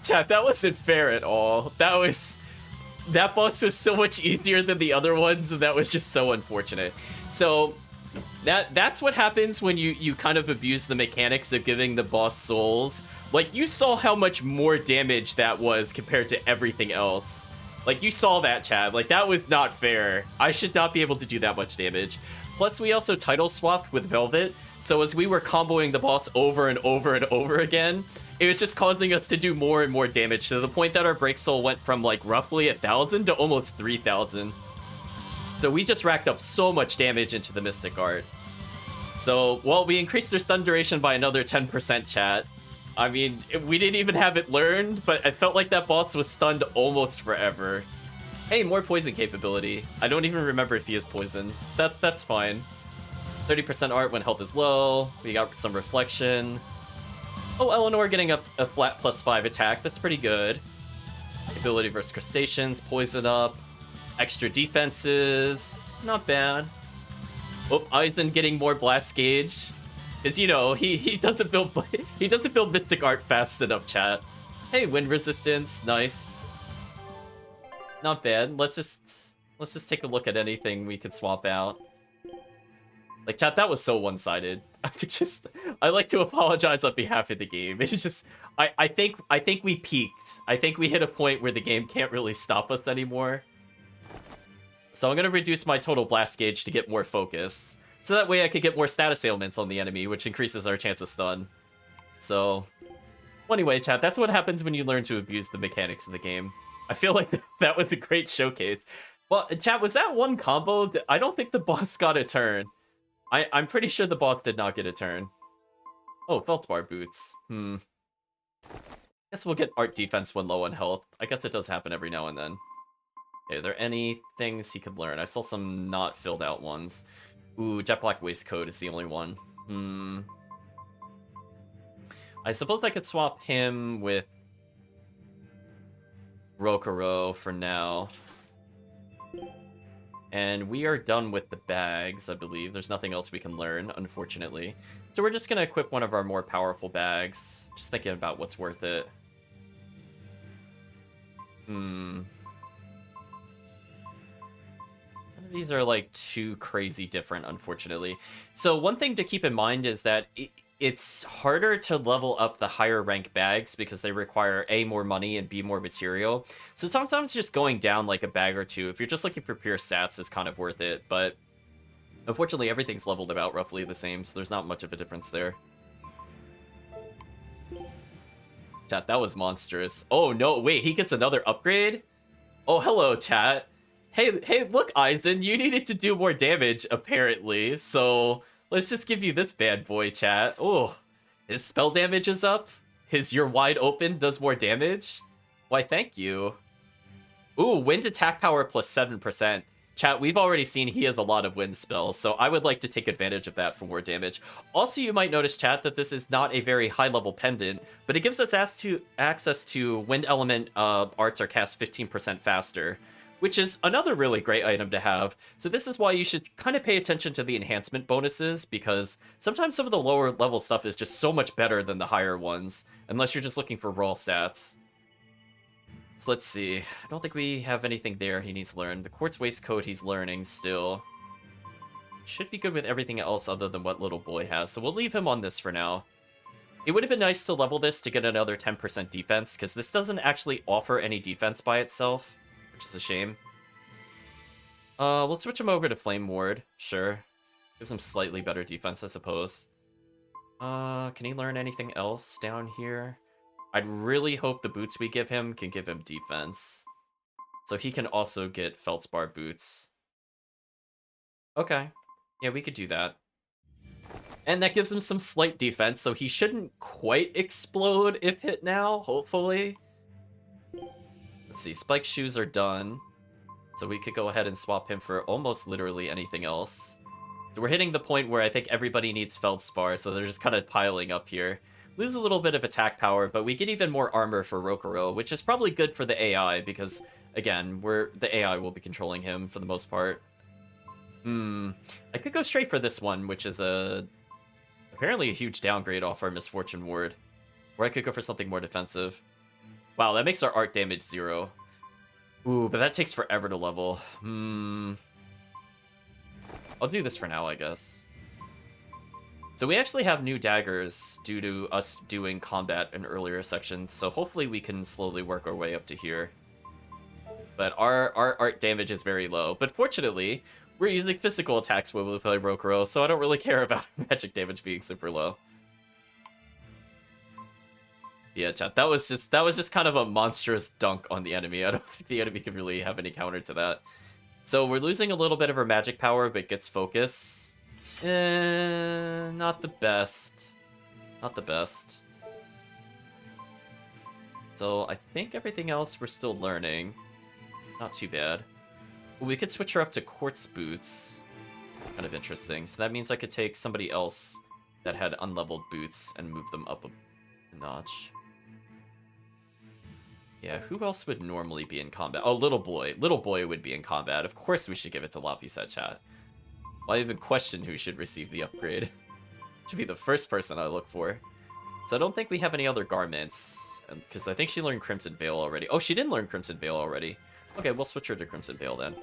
Speaker 1: Chat, that wasn't fair at all. That boss was so much easier than the other ones, and that was just so unfortunate. So that's what happens when you kind of abuse the mechanics of giving the boss souls. Like, you saw how much more damage that was compared to everything else. Like, you saw that, chat. Like, that was not fair. I should not be able to do that much damage. Plus, we also title swapped with Velvet, so as we were comboing the boss over and over and over again, it was just causing us to do more and more damage, to the point that our break soul went from, like, roughly 1,000 to almost 3,000. So we just racked up so much damage into the Mystic Art. So, well, we increased their stun duration by another 10%, chat. I mean, we didn't even have it learned, but I felt like that boss was stunned almost forever. Hey, more poison capability. I don't even remember if he is poison. That's fine. 30% art when health is low. We got some reflection. Oh, Eleanor getting up a flat +5 attack. That's pretty good. Ability versus crustaceans. Poison up. Extra defenses. Not bad. Oh, Aizen getting more blast gauge. Because, you know, he doesn't build Mystic Art fast enough, chat. Hey, wind resistance. Nice. Not bad. Let's just take a look at anything we could swap out. Like, chat, that was so one-sided. I like to apologize on behalf of the game. It's just, I think we peaked. I think we hit a point where the game can't really stop us anymore. So I'm gonna reduce my total blast gauge to get more focus. So that way I could get more status ailments on the enemy, which increases our chance of stun. So, well, anyway, chat, that's what happens when you learn to abuse the mechanics of the game. I feel like that was a great showcase. Well, chat, was that one combo? I don't think the boss got a turn. I'm pretty sure the boss did not get a turn. Oh, Feldspar boots. Guess we'll get art defense when low on health. I guess it does happen every now and then. Okay, are there any things he could learn? I saw some not filled out ones. Ooh, Jet Black Waistcoat is the only one. I suppose I could swap him with Rokuro for now. And we are done with the bags, I believe. There's nothing else we can learn, unfortunately. So we're just going to equip one of our more powerful bags. Just thinking about what's worth it. These are like too crazy different, unfortunately. So one thing to keep in mind is that it's harder to level up the higher rank bags because they require A, more money, and B, more material. So sometimes just going down like a bag or two, if you're just looking for pure stats, is kind of worth it. But unfortunately, everything's leveled about roughly the same, so there's not much of a difference there. Chat, that was monstrous. Oh no, wait, he gets another upgrade? Oh, hello, chat. Hey, look, Eisen, you needed to do more damage, apparently. So, let's just give you this bad boy, chat. Oh, his spell damage is up. His You're Wide Open does more damage. Why, thank you. Ooh, wind attack power plus 7%. Chat, we've already seen he has a lot of wind spells, so I would like to take advantage of that for more damage. Also, you might notice, chat, that this is not a very high-level pendant, but it gives us access to wind element arts are cast 15% faster, which is another really great item to have. So this is why you should kind of pay attention to the enhancement bonuses, because sometimes some of the lower level stuff is just so much better than the higher ones, unless you're just looking for raw stats. So let's see. I don't think we have anything there he needs to learn. The Quartz Waistcoat he's learning still. Should be good with everything else other than what Little Boy has, so we'll leave him on this for now. It would have been nice to level this to get another 10% defense, because this doesn't actually offer any defense by itself, which is a shame. We'll switch him over to Flame Ward, sure. Gives him slightly better defense, I suppose. Can he learn anything else down here? I'd really hope the boots we give him can give him defense. So he can also get Feldspar boots. Okay. Yeah, we could do that. And that gives him some slight defense, so he shouldn't quite explode if hit now, hopefully. Let's see, Spike Shoes are done. So we could go ahead and swap him for almost literally anything else. So we're hitting the point where I think everybody needs Feldspar, so they're just kind of piling up here. Lose a little bit of attack power, but we get even more armor for Rokuro, which is probably good for the AI, because, again, the AI will be controlling him for the most part. I could go straight for this one, which is apparently a huge downgrade off our Misfortune Ward. Or I could go for something more defensive. Wow, that makes our art damage 0. Ooh, but that takes forever to level. I'll do this for now, I guess. So we actually have new daggers due to us doing combat in earlier sections, so hopefully we can slowly work our way up to here. But our art damage is very low. But fortunately, we're using physical attacks when we play Rokuro, so I don't really care about magic damage being super low. Yeah, chat, that was just kind of a monstrous dunk on the enemy. I don't think the enemy could really have any counter to that. So we're losing a little bit of our magic power, but gets focus. Not the best. Not the best. So I think everything else we're still learning. Not too bad. We could switch her up to Quartz Boots. Kind of interesting. So that means I could take somebody else that had unleveled boots and move them up a notch. Yeah, who else would normally be in combat? Oh, Little Boy. Little Boy would be in combat. Of course we should give it to Laphicet, chat. Why even question who should receive the upgrade? Should be the first person I look for. So I don't think we have any other garments. Because I think she learned Crimson Veil already. Oh, she didn't learn Crimson Veil already. Okay, we'll switch her to Crimson Veil then.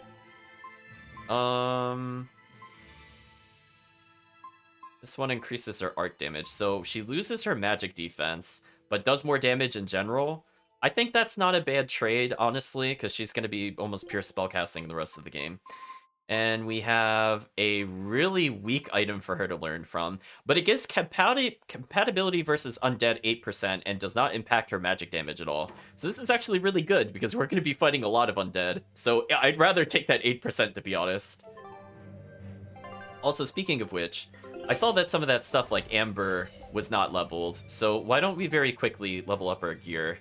Speaker 1: This one increases her art damage. So she loses her magic defense, but does more damage in general. I think that's not a bad trade, honestly, because she's going to be almost pure spellcasting the rest of the game. And we have a really weak item for her to learn from, but it gives compatibility versus undead 8% and does not impact her magic damage at all. So this is actually really good because we're going to be fighting a lot of undead. So I'd rather take that 8% to be honest. Also, speaking of which, I saw that some of that stuff like Amber was not leveled. So why don't we very quickly level up our gear?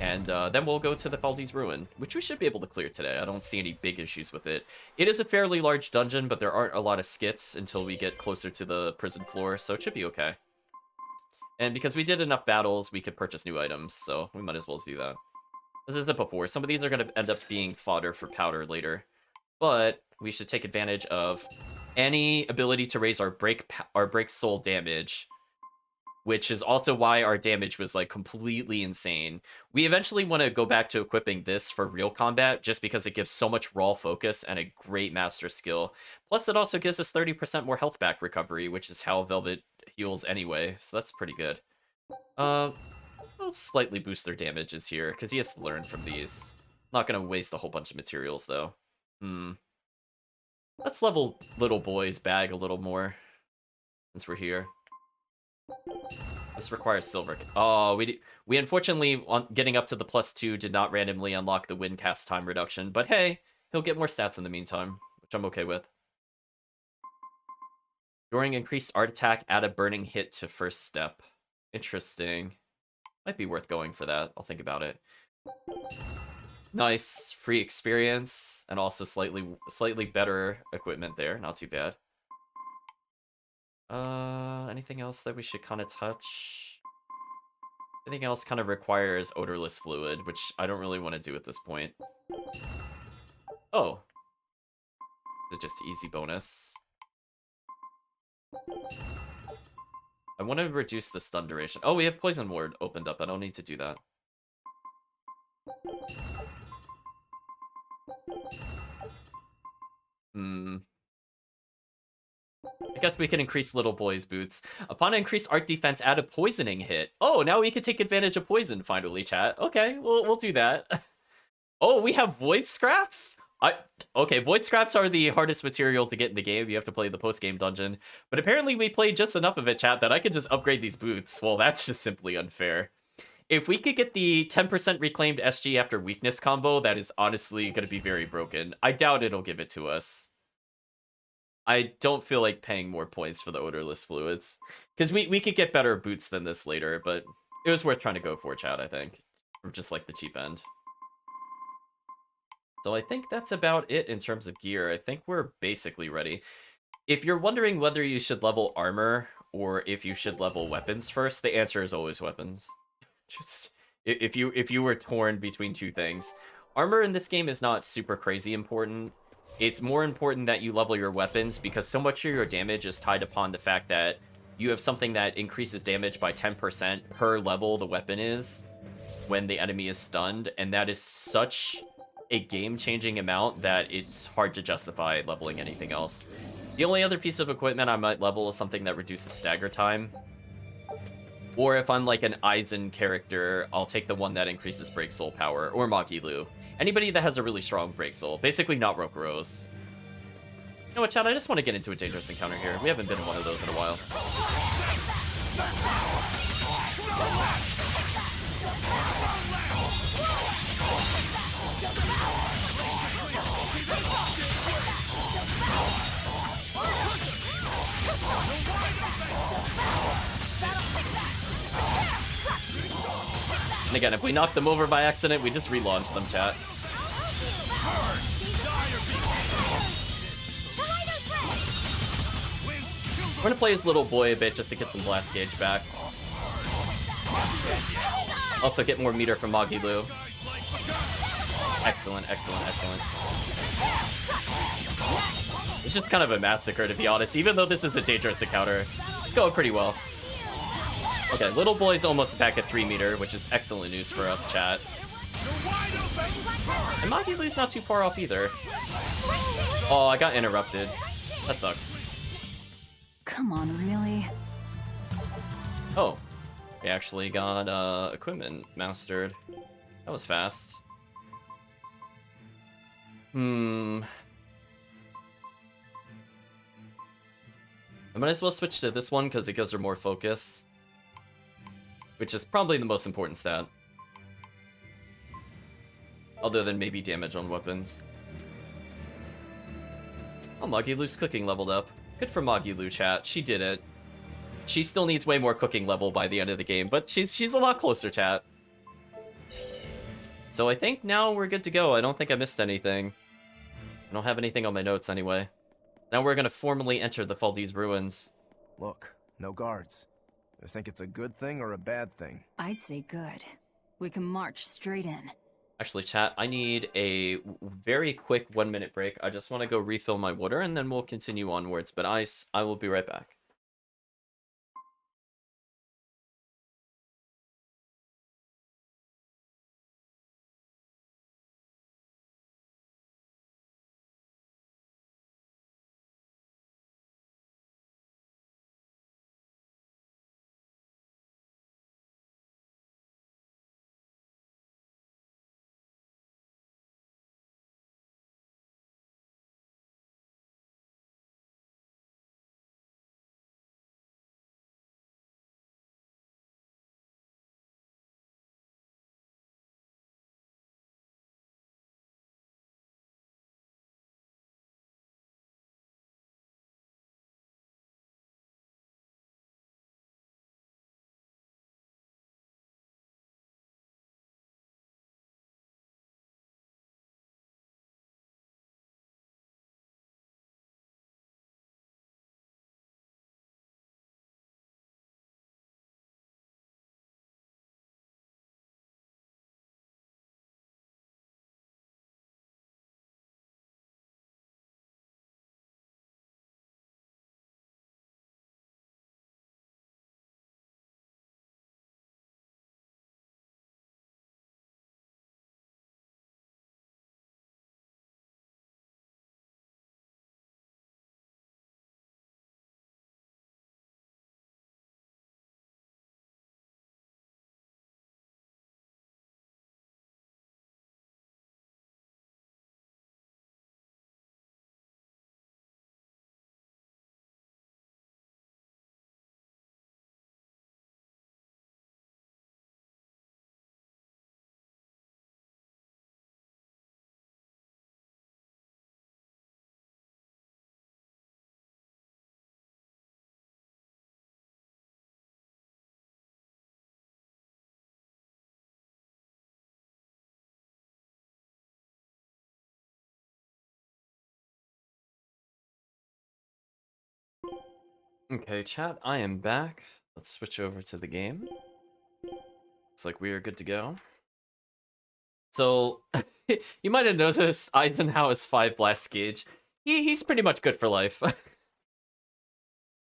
Speaker 1: And then we'll go to the Faldi's Ruin, which we should be able to clear today. I don't see any big issues with it. It is a fairly large dungeon, but there aren't a lot of skits until we get closer to the prison floor, so it should be okay. And because we did enough battles, we could purchase new items, so we might as well do that. As I said before, some of these are going to end up being fodder for powder later. But we should take advantage of any ability to raise our break soul damage, which is also why our damage was like completely insane. We eventually want to go back to equipping this for real combat just because it gives so much raw focus and a great master skill. Plus it also gives us 30% more health back recovery, which is how Velvet heals anyway, so that's pretty good. I'll slightly boost their damages here because he has to learn from these. Not going to waste a whole bunch of materials though. Let's level Little Boy's bag a little more since we're here. This requires silver. Oh, we unfortunately, on getting up to the +2, did not randomly unlock the wind cast time reduction. But hey, he'll get more stats in the meantime, which I'm okay with. During increased art attack, add a burning hit to first step. Interesting. Might be worth going for that. I'll think about it. Nice free experience and also slightly better equipment there. Not too bad. Anything else that we should kind of touch? Anything else kind of requires odorless fluid, which I don't really want to do at this point. Oh. Is it just easy bonus? I want to reduce the stun duration. Oh, we have Poison Ward opened up. I don't need to do that. I guess we can increase Little Boy's boots. Upon increased art defense, add a poisoning hit. Oh, now we can take advantage of poison finally, chat. Okay, we'll do that. Oh, we have Void Scraps? Okay, Void Scraps are the hardest material to get in the game. You have to play the post-game dungeon. But apparently we played just enough of it, chat, that I could just upgrade these boots. Well, that's just simply unfair. If we could get the 10% reclaimed SG after weakness combo, that is honestly going to be very broken. I doubt it'll give it to us. I don't feel like paying more points for the odorless fluids. Because we could get better boots than this later, but it was worth trying to go for, chat, I think. Or just like the cheap end. So I think that's about it in terms of gear. I think we're basically ready. If you're wondering whether you should level armor or if you should level weapons first, the answer is always weapons. Just if you were torn between two things. Armor in this game is not super crazy important. It's more important that you level your weapons because so much of your damage is tied upon the fact that you have something that increases damage by 10% per level the weapon is when the enemy is stunned, and that is such a game-changing amount that it's hard to justify leveling anything else. The only other piece of equipment I might level is something that reduces stagger time. Or if I'm like an Aizen character, I'll take the one that increases Break Soul power, or Magilu. Anybody that has a really strong Break Soul. Basically not Rokuro's. You know what, chat? I just want to get into a dangerous encounter here. We haven't been in one of those in a while. And again, if we knock them over by accident, we just relaunch them, chat. We're gonna play as Little Boy a bit just to get some blast gauge back. Also get more meter from Magilu. Excellent, excellent, excellent. It's just kind of a massacre, to be honest. Even though this is a dangerous encounter, it's going pretty well. Okay, Little Boy's almost back at 3 meter, which is excellent news for us, chat. And Magilu's not too far off either. Oh, I got interrupted. That sucks.
Speaker 7: Come on, really?
Speaker 1: Oh, we actually got equipment mastered. That was fast. I might as well switch to this one because it gives her more focus. Which is probably the most important stat. Other than maybe damage on weapons. Oh, Magilu's cooking leveled up. Good for Magilu, chat. She did it. She still needs way more cooking level by the end of the game, but she's a lot closer, chat. So I think now we're good to go. I don't think I missed anything. I don't have anything on my notes anyway. Now we're gonna formally enter the Faldi's ruins.
Speaker 5: Look, no guards. I think it's a good thing or a bad thing.
Speaker 7: I'd say good. We can march straight in.
Speaker 1: Actually, chat, I need a very quick 1-minute break. I just want to go refill my water, and then we'll continue onwards. But I will be right back. Okay, chat, I am back. Let's switch over to the game. Looks like we are good to go. So, you might have noticed Eisenhower's 5 blast gauge. He's pretty much good for life.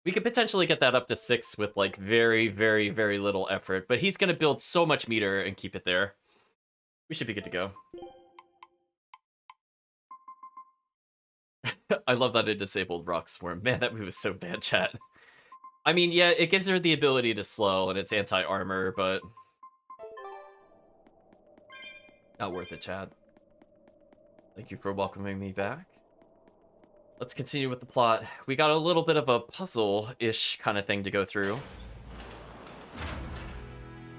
Speaker 1: We could potentially get that up to 6 with like very, very, very little effort, but he's gonna build so much meter and keep it there. We should be good to go. I love that it disabled Rock Swarm. Man, that move is so bad, chat. I mean, yeah, it gives her the ability to slow and it's anti-armor, but not worth it, chat. Thank you for welcoming me back. Let's continue with the plot. We got a little bit of a puzzle-ish kind of thing to go through.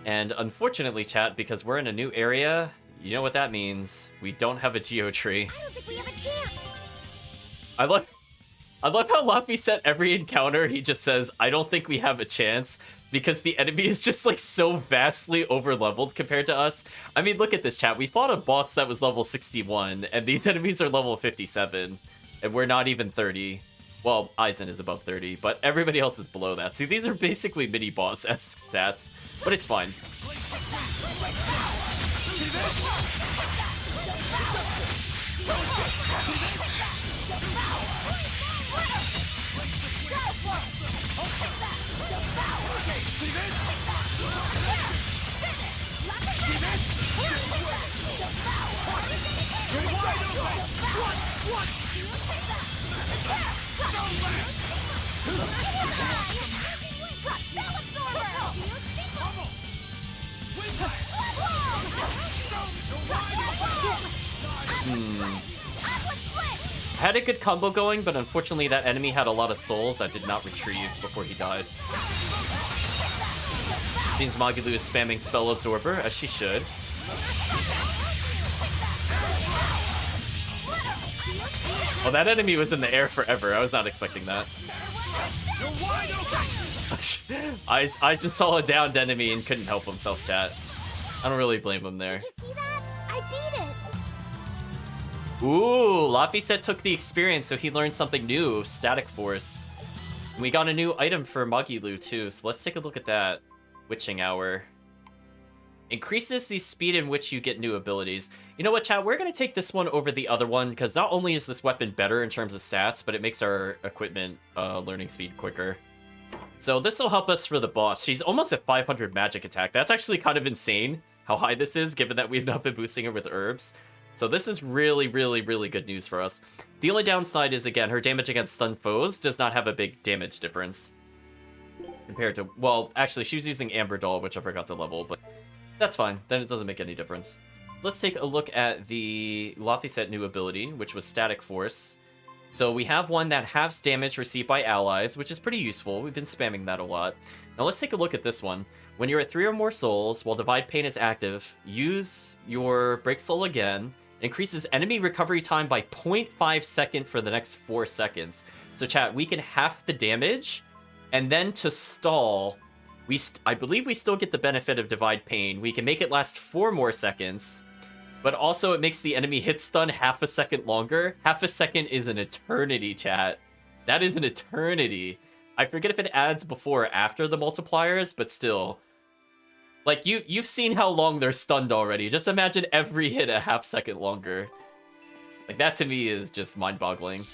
Speaker 1: And unfortunately, chat, because we're in a new area, you know what that means. We don't have a Geo tree.
Speaker 11: I don't think we have a chance.
Speaker 1: I love how Laffy said every encounter, he just says, I don't think we have a chance, because the enemy is just like so vastly over-leveled compared to us. I mean, look at this, chat. We fought a boss that was level 61, and these enemies are level 57. And we're not even 30. Well, Eisen is above 30, but everybody else is below that. See, these are basically mini-boss-esque stats, but it's fine. I had a good combo going, but unfortunately that enemy had a lot of souls I did not retrieve before he died. Seems Magilu is spamming Spell Absorber, as she should. Oh, that enemy was in the air forever. I was not expecting that. Eisen saw a downed enemy and couldn't help himself, chat. I don't really blame him there.
Speaker 12: Did you see that? I beat it.
Speaker 1: Ooh, Laffy took the experience, so he learned something new, Static Force. And we got a new item for Magilu too, so let's take a look at that. Witching Hour. Increases the speed in which you get new abilities. You know what, chat? We're going to take this one over the other one, because not only is this weapon better in terms of stats, but it makes our equipment learning speed quicker. So this will help us for the boss. She's almost at 500 magic attack. That's actually kind of insane how high this is, given that we've not been boosting her with herbs. So this is really, really, really good news for us. The only downside is, again, her damage against stunned foes does not have a big damage difference. Compared to, well, actually, she was using Amber Doll, which I forgot to level, but that's fine. Then it doesn't make any difference. Let's take a look at the Laffy new ability, which was Static Force. So we have one that halves damage received by allies, which is pretty useful. We've been spamming that a lot. Now let's take a look at this one. When you're at 3 or more souls, while Divide Pain is active, use your Break Soul again. Increases enemy recovery time by 0.5 second for the next 4 seconds. So chat, we can half the damage, and then to stall, I believe we still get the benefit of Divide Pain. We can make it last 4 more seconds, but also it makes the enemy hit stun half a second longer. Half a second is an eternity, chat. That is an eternity. I forget if it adds before or after the multipliers, but still. Like, you've seen how long they're stunned already. Just imagine every hit a half second longer. Like, that to me is just mind-boggling.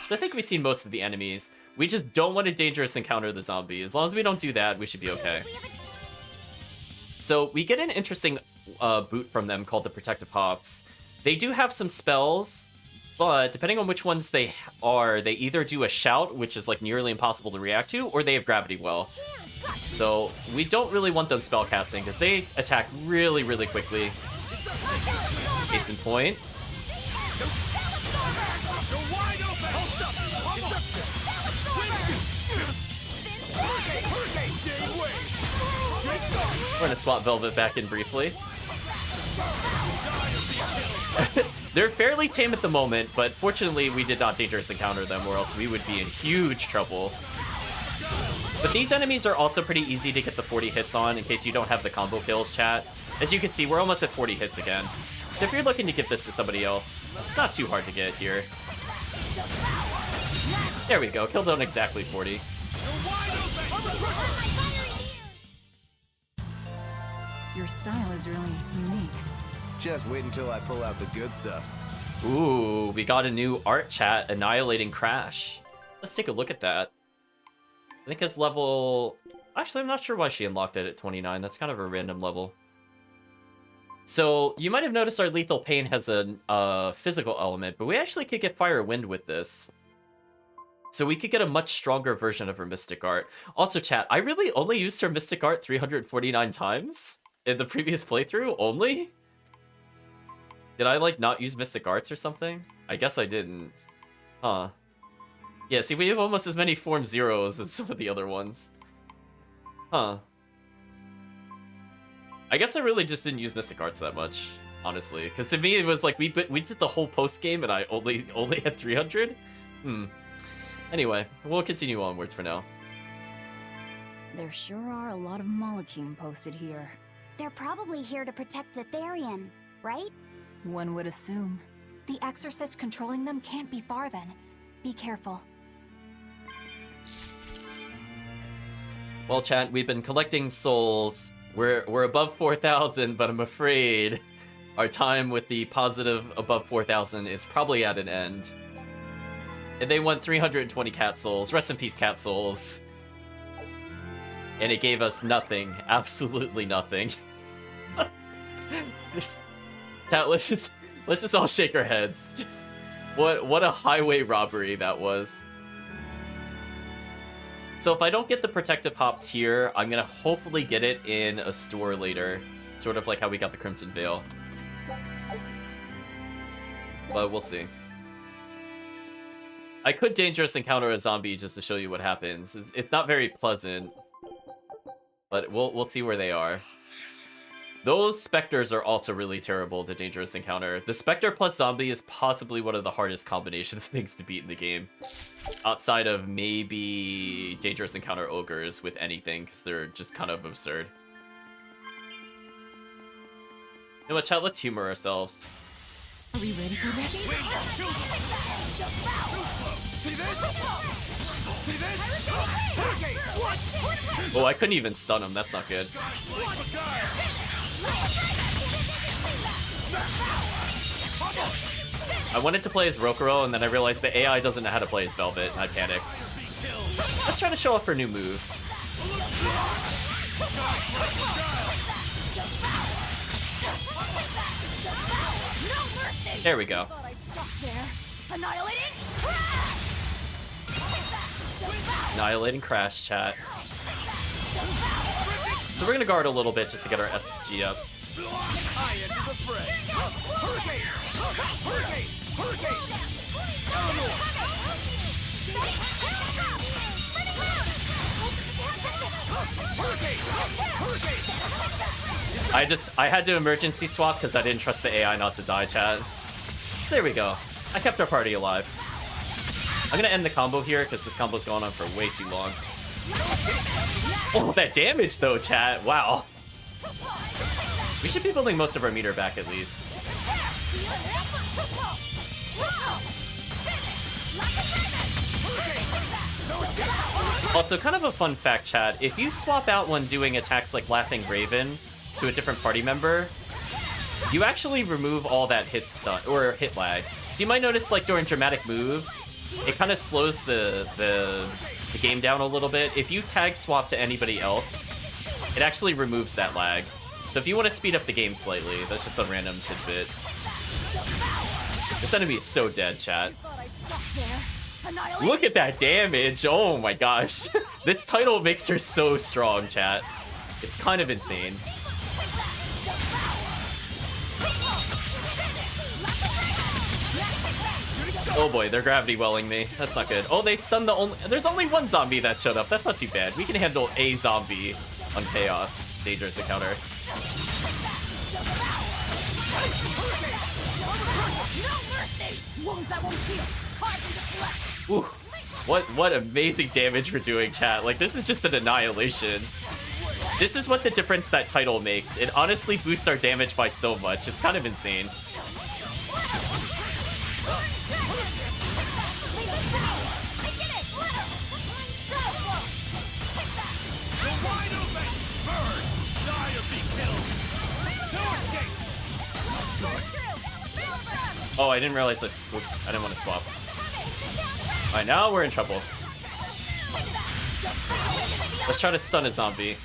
Speaker 1: So I think we've seen most of the enemies. We just don't want to dangerous encounter the zombie. As long as we don't do that, we should be okay. So we get an interesting boot from them called the Protective Hops. They do have some spells, but depending on which ones they are, they either do a shout, which is like nearly impossible to react to, or they have Gravity Well. So we don't really want them spell casting because they attack really, really quickly. Case in point. We're gonna swap Velvet back in briefly. They're fairly tame at the moment, but fortunately we did not dangerous encounter them, or else we would be in huge trouble. But these enemies are also pretty easy to get the 40 hits on in case you don't have the combo kills, chat. As you can see, we're almost at 40 hits again. So if you're looking to give this to somebody else, it's not too hard to get here. There we go, killed on exactly 40.
Speaker 7: Your style is really unique.
Speaker 5: Just wait until I pull out the good stuff.
Speaker 1: Ooh, we got a new art chat, Annihilating Crash. Let's take a look at that. I think it's level... Actually, I'm not sure why she unlocked it at 29. That's kind of a random level. So, you might have noticed our Lethal Pain has a physical element, but we actually could get Fire Wind with this. So we could get a much stronger version of her Mystic Art. Also, chat, I really only used her Mystic Art 349 times in the previous playthrough, only? Did I, like, not use Mystic Arts or something? I guess I didn't. Huh. Yeah, see, we have almost as many Form Zeros as some of the other ones. Huh. I guess I really just didn't use Mystic Arts that much, honestly. Because to me, it was like, we did the whole post-game and I only had 300? Anyway, we'll continue onwards for now.
Speaker 7: There sure are a lot of Malachim posted here.
Speaker 6: They're probably here to protect the Therian, right?
Speaker 7: One would assume.
Speaker 3: The exorcist controlling them can't be far then. Be careful.
Speaker 1: Well, chat, we've been collecting souls. We're above 4,000, but I'm afraid our time with the positive above 4,000 is probably at an end. And they want 320 cat souls. Rest in peace, cat souls. And it gave us nothing. Absolutely nothing. Chat, let's just all shake our heads. Just what a highway robbery that was. So if I don't get the protective hops here, I'm gonna hopefully get it in a store later. Sort of like how we got the Crimson Veil. But we'll see. I could dangerous encounter a zombie just to show you what happens. It's not very pleasant. But we'll see where they are. Those specters are also really terrible to dangerous encounter. The specter plus zombie is possibly one of the hardest combination of things to beat in the game. Outside of maybe dangerous encounter ogres with anything, because they're just kind of absurd. You know what, chat? Let's humor ourselves.
Speaker 7: Are we ready for this?
Speaker 11: See this?
Speaker 1: Oh, I couldn't even stun him. That's not good. I wanted to play as Rokuro, and then I realized the AI doesn't know how to play as Velvet, and I panicked. Let's try to show off her new move. There we go. Annihilating Crash, chat. So we're gonna guard a little bit just to get our SG up. I had to emergency swap because I didn't trust the AI not to die, chat. There we go. I kept our party alive. I'm gonna end the combo here because this combo's going on for way too long. Oh, that damage though, chat. Wow. We should be building most of our meter back at least. Also, kind of a fun fact, chat. If you swap out when doing attacks like Laughing Raven to a different party member, you actually remove all that hit stun or hit lag. So you might notice, like during dramatic moves, it kind of slows the game down a little bit. If you tag swap to anybody else, it actually removes that lag. So if you want to speed up the game slightly, that's just a random tidbit. This enemy is so dead, chat. Look at that damage! Oh my gosh. This title makes her so strong, chat. It's kind of insane. Oh boy, they're gravity welling me. That's not good. Oh, they stunned the only... There's only one zombie that showed up. That's not too bad. We can handle a zombie on Chaos. Dangerous encounter. Ooh, what amazing damage we're doing, chat. Like, this is just an annihilation. This is what the difference that title makes. It honestly boosts our damage by so much. It's kind of insane. Oh, I didn't realize this. Oops, I didn't want to swap. Alright, now we're in trouble. Let's try to stun a zombie.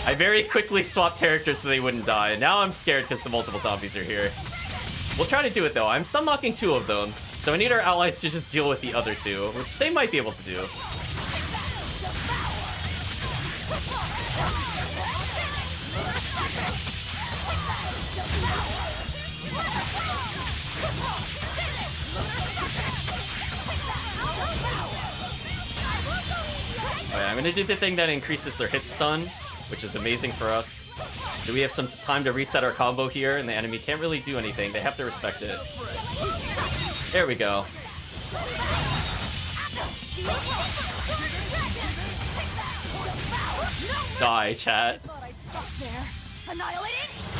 Speaker 1: I very quickly swapped characters so they wouldn't die. Now I'm scared because the multiple zombies are here. We'll try to do it though. I'm stun locking 2 of them. So I need our allies to just deal with the other 2, which they might be able to do. Alright, I'm gonna do the thing that increases their hit stun, which is amazing for us. So we have some time to reset our combo here, and the enemy can't really do anything. They have to respect it. There we go. Die, chat.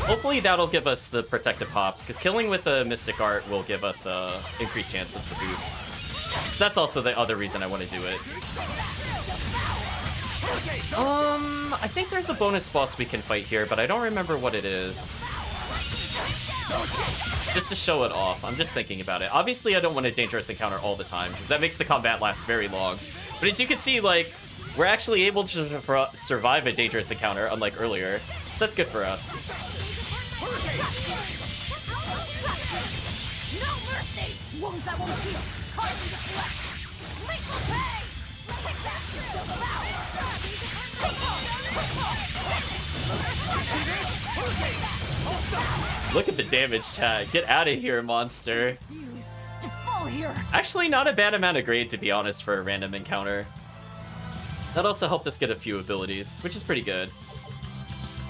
Speaker 1: Hopefully that'll give us the protective hops, because killing with the Mystic Art will give us increased chance of the boots. That's also the other reason I want to do it. I think there's a bonus boss we can fight here, but I don't remember what it is. Just to show it off, I'm just thinking about it. Obviously, I don't want a dangerous encounter all the time, because that makes the combat last very long. But as you can see, like, we're actually able to survive a dangerous encounter, unlike earlier. So that's good for us. Look at the damage, chat. Get out of here, monster. Actually, not a bad amount of grade, to be honest, for a random encounter. That also helped us get a few abilities, which is pretty good.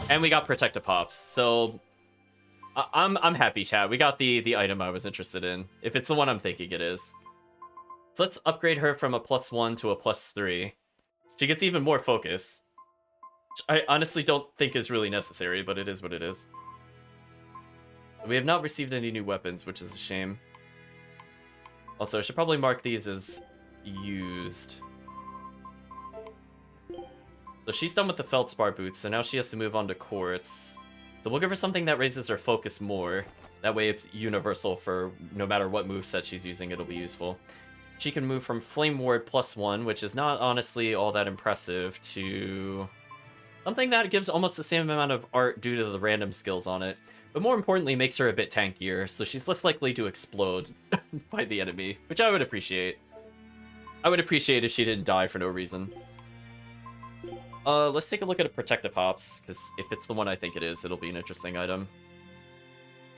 Speaker 1: And we got protective hops, so I'm happy, chat. We got the item I was interested in, if it's the one I'm thinking it is. So let's upgrade her from a +1 to a +3. She gets even more focus, which I honestly don't think is really necessary, but it is what it is. We have not received any new weapons, which is a shame. Also, I should probably mark these as used. So she's done with the Feldspar boots, so now she has to move on to Quartz. So we'll give her something that raises her focus more. That way it's universal for no matter what moveset she's using, it'll be useful. She can move from Flame Ward +1, which is not honestly all that impressive, to something that gives almost the same amount of art due to the random skills on it. But more importantly, makes her a bit tankier, so she's less likely to explode by the enemy, which I would appreciate. I would appreciate if she didn't die for no reason. Let's take a look at a protective hops, because if it's the one I think it is, it'll be an interesting item.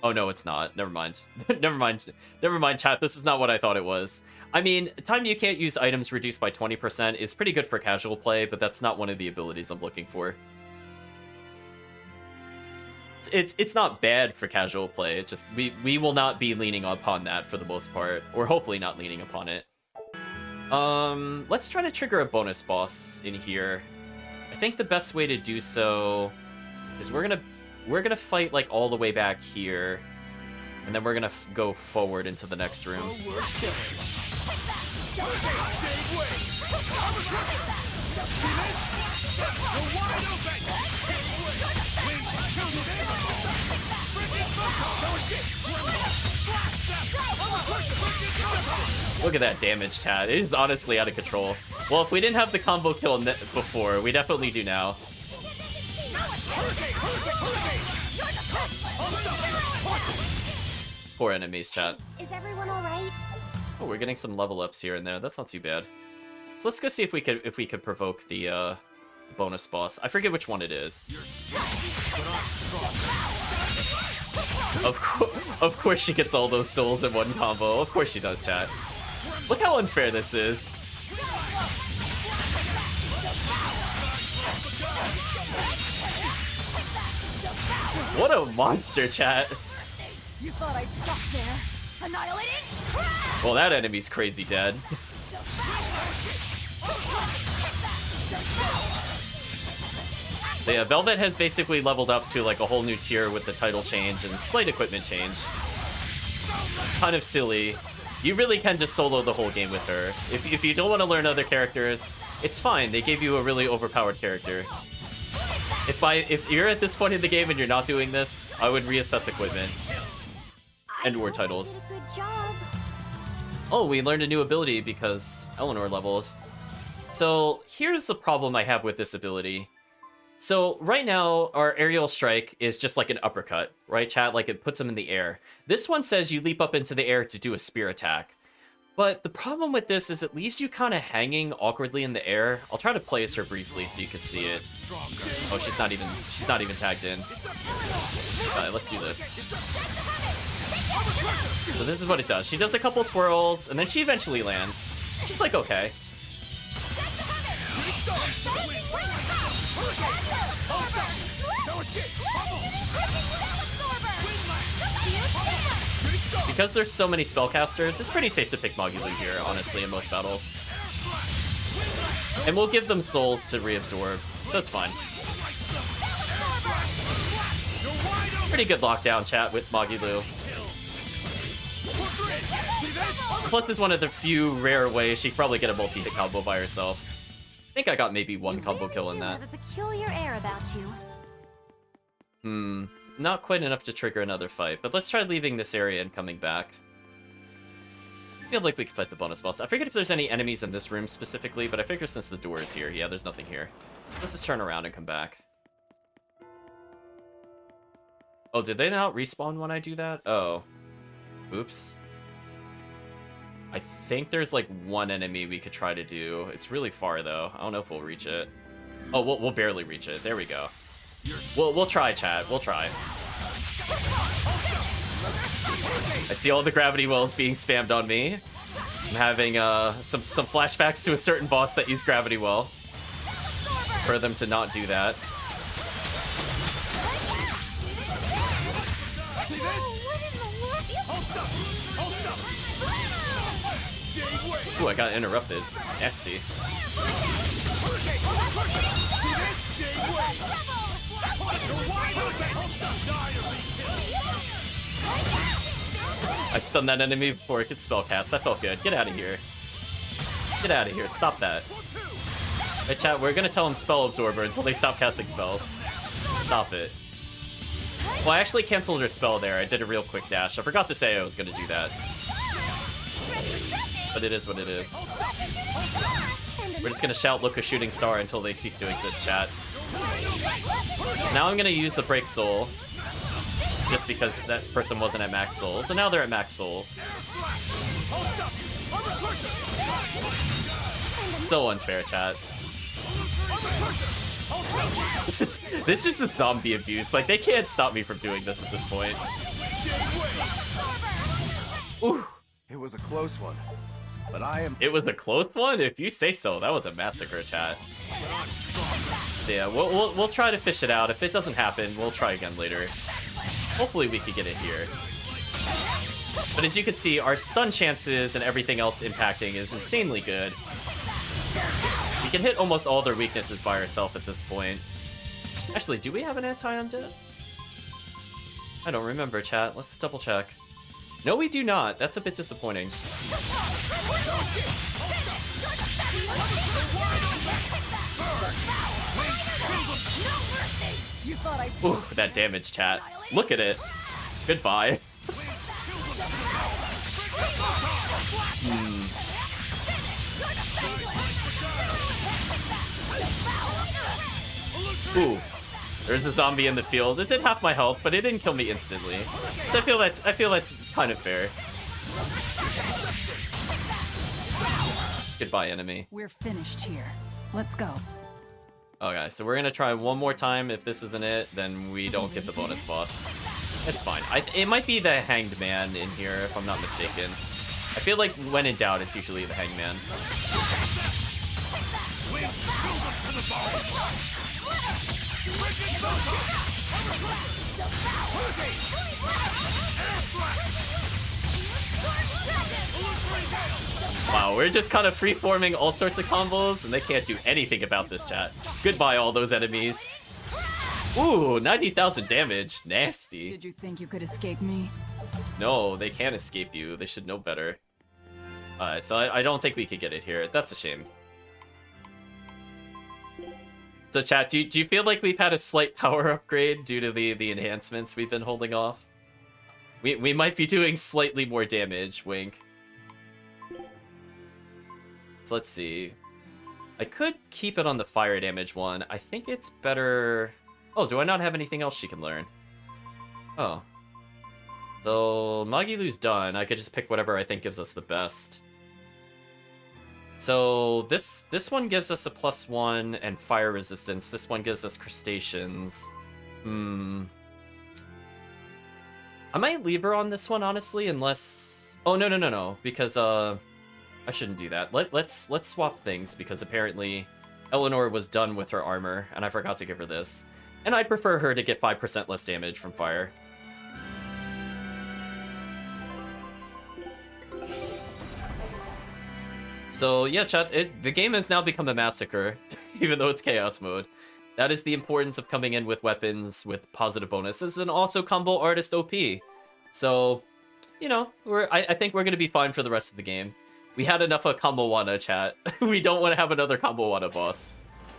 Speaker 1: Oh no, it's not. Never mind. Never mind, chat. This is not what I thought it was. I mean, time you can't use items reduced by 20% is pretty good for casual play, but that's not one of the abilities I'm looking for. It's not bad for casual play. It's just we will not be leaning upon that for the most part, or hopefully not leaning upon it. Let's try to trigger a bonus boss in here. I think the best way to do so is we're gonna fight like all the way back here, and then we're gonna go forward into the next room. Look at that damage, chat. It is honestly out of control. Well, if we didn't have the combo kill before, we definitely do now. Poor enemies, chat.
Speaker 12: Is everyone all right?
Speaker 1: Oh, we're getting some level ups here and there. That's not too bad. So let's go see if we could provoke the bonus boss. I forget which one it is. Of course she gets all those souls in one combo. Of course she does, chat. Look how unfair this is. What a monster, chat.
Speaker 15: You thought I'd stop there? Annihilated?
Speaker 1: Well, that enemy's crazy dead. So yeah, Velvet has basically leveled up to like a whole new tier with the title change and slight equipment change. Kind of silly. You really can just solo the whole game with her. If you don't want to learn other characters, it's fine. They gave you a really overpowered character. If you're at this point in the game and you're not doing this, I would reassess equipment and/or titles.
Speaker 6: Good job.
Speaker 1: Oh, we learned a new ability because Eleanor leveled. So here's the problem I have with this ability. So right now, our aerial strike is just like an uppercut, right, chat? Like it puts them in the air. This one says you leap up into the air to do a spear attack. But the problem with this is it leaves you kind of hanging awkwardly in the air. I'll try to play as her briefly so you can see it. Oh, she's not even tagged in. Alright, let's do this. So this is what it does. She does a couple twirls, and then she eventually lands. She's like, okay. Because there's so many spellcasters, it's pretty safe to pick Magilou here, honestly, in most battles. And we'll give them souls to reabsorb, so that's fine. Pretty good lockdown chat with Magilou. Plus, it's one of the few rare ways she could probably get a multi-hit combo by herself. I think I got maybe one combo kill in that.
Speaker 4: Have a peculiar air about you.
Speaker 1: Not quite enough to trigger another fight, but let's try leaving this area and coming back. I feel like we can fight the bonus boss. I forget if there's any enemies in this room specifically, but I figure since the door is here, yeah, there's nothing here. Let's just turn around and come back. Oh, did they not respawn when I do that? Oh. Oops. I think there's like one enemy we could try to do. It's really far though. I don't know if we'll reach it. Oh, we'll barely reach it. There we go. We'll try, chat. We'll try. I see all the gravity wells being spammed on me. I'm having some flashbacks to a certain boss that used gravity well. For them to not do that. Ooh, I got interrupted. Nasty. I stunned that enemy before it could spellcast. That felt good. Get out of here. Get out of here. Stop that. Hey, chat, we're gonna tell them Spell Absorber until they stop casting spells. Stop it. Well, I actually canceled her spell there. I did a real quick dash. I forgot to say I was gonna do that. But it is what it is. We're just gonna shout Look a Shooting Star until they cease to exist, chat. Now I'm gonna use the Break Soul. Just because that person wasn't at max souls, and now they're at max souls. So unfair, chat. This is just a zombie abuse. Like, they can't stop me from doing this at this point. Ooh.
Speaker 5: It was a close one, but I am...
Speaker 1: It was a close one? If you say so, that was a massacre, chat. So yeah, we'll try to fish it out. If it doesn't happen, we'll try again later. Hopefully we can get it here. But as you can see, our stun chances and everything else impacting is insanely good. We can hit almost all their weaknesses by ourselves at this point. Actually, do we have an anti-undead? I don't remember, chat. Let's double check. No, we do not. That's a bit disappointing. Ooh, that damage, chat. Look at it. Goodbye. Ooh, there's a zombie in the field. It did half my health, but it didn't kill me instantly. So I feel that's kind of fair. Goodbye, enemy.
Speaker 7: We're finished here. Let's go.
Speaker 1: Okay, so we're gonna try one more time. If this isn't it, then we don't get the bonus boss. It's fine. It might be the Hanged Man in here, if I'm not mistaken. I feel like when in doubt, it's usually the Hanged Man. Wow, we're just kind of free-forming all sorts of combos, and they can't do anything about this, chat. Goodbye, all those enemies. Ooh, 90,000 damage. Nasty.
Speaker 7: Did you think you could escape me?
Speaker 1: No, they can't escape you. They should know better. So I don't think we could get it here. That's a shame. So chat, do you feel like we've had a slight power upgrade due to the enhancements we've been holding off? We might be doing slightly more damage, wink. So let's see. I could keep it on the fire damage one. I think it's better... Oh, do I not have anything else she can learn? Oh. So, Magilu's done. I could just pick whatever I think gives us the best. So, this one gives us a +1 and fire resistance. This one gives us crustaceans. I might leave her on this one, honestly, unless... Oh, no. Because, I shouldn't do that. Let's swap things, because apparently Eleanor was done with her armor, and I forgot to give her this. And I'd prefer her to get 5% less damage from fire. So yeah, chat, the game has now become a massacre, even though it's chaos mode. That is the importance of coming in with weapons with positive bonuses, and also combo artist OP. So, you know, I think we're gonna be fine for the rest of the game. We had enough of Kambowana, chat. We don't want to have another Kambowana boss.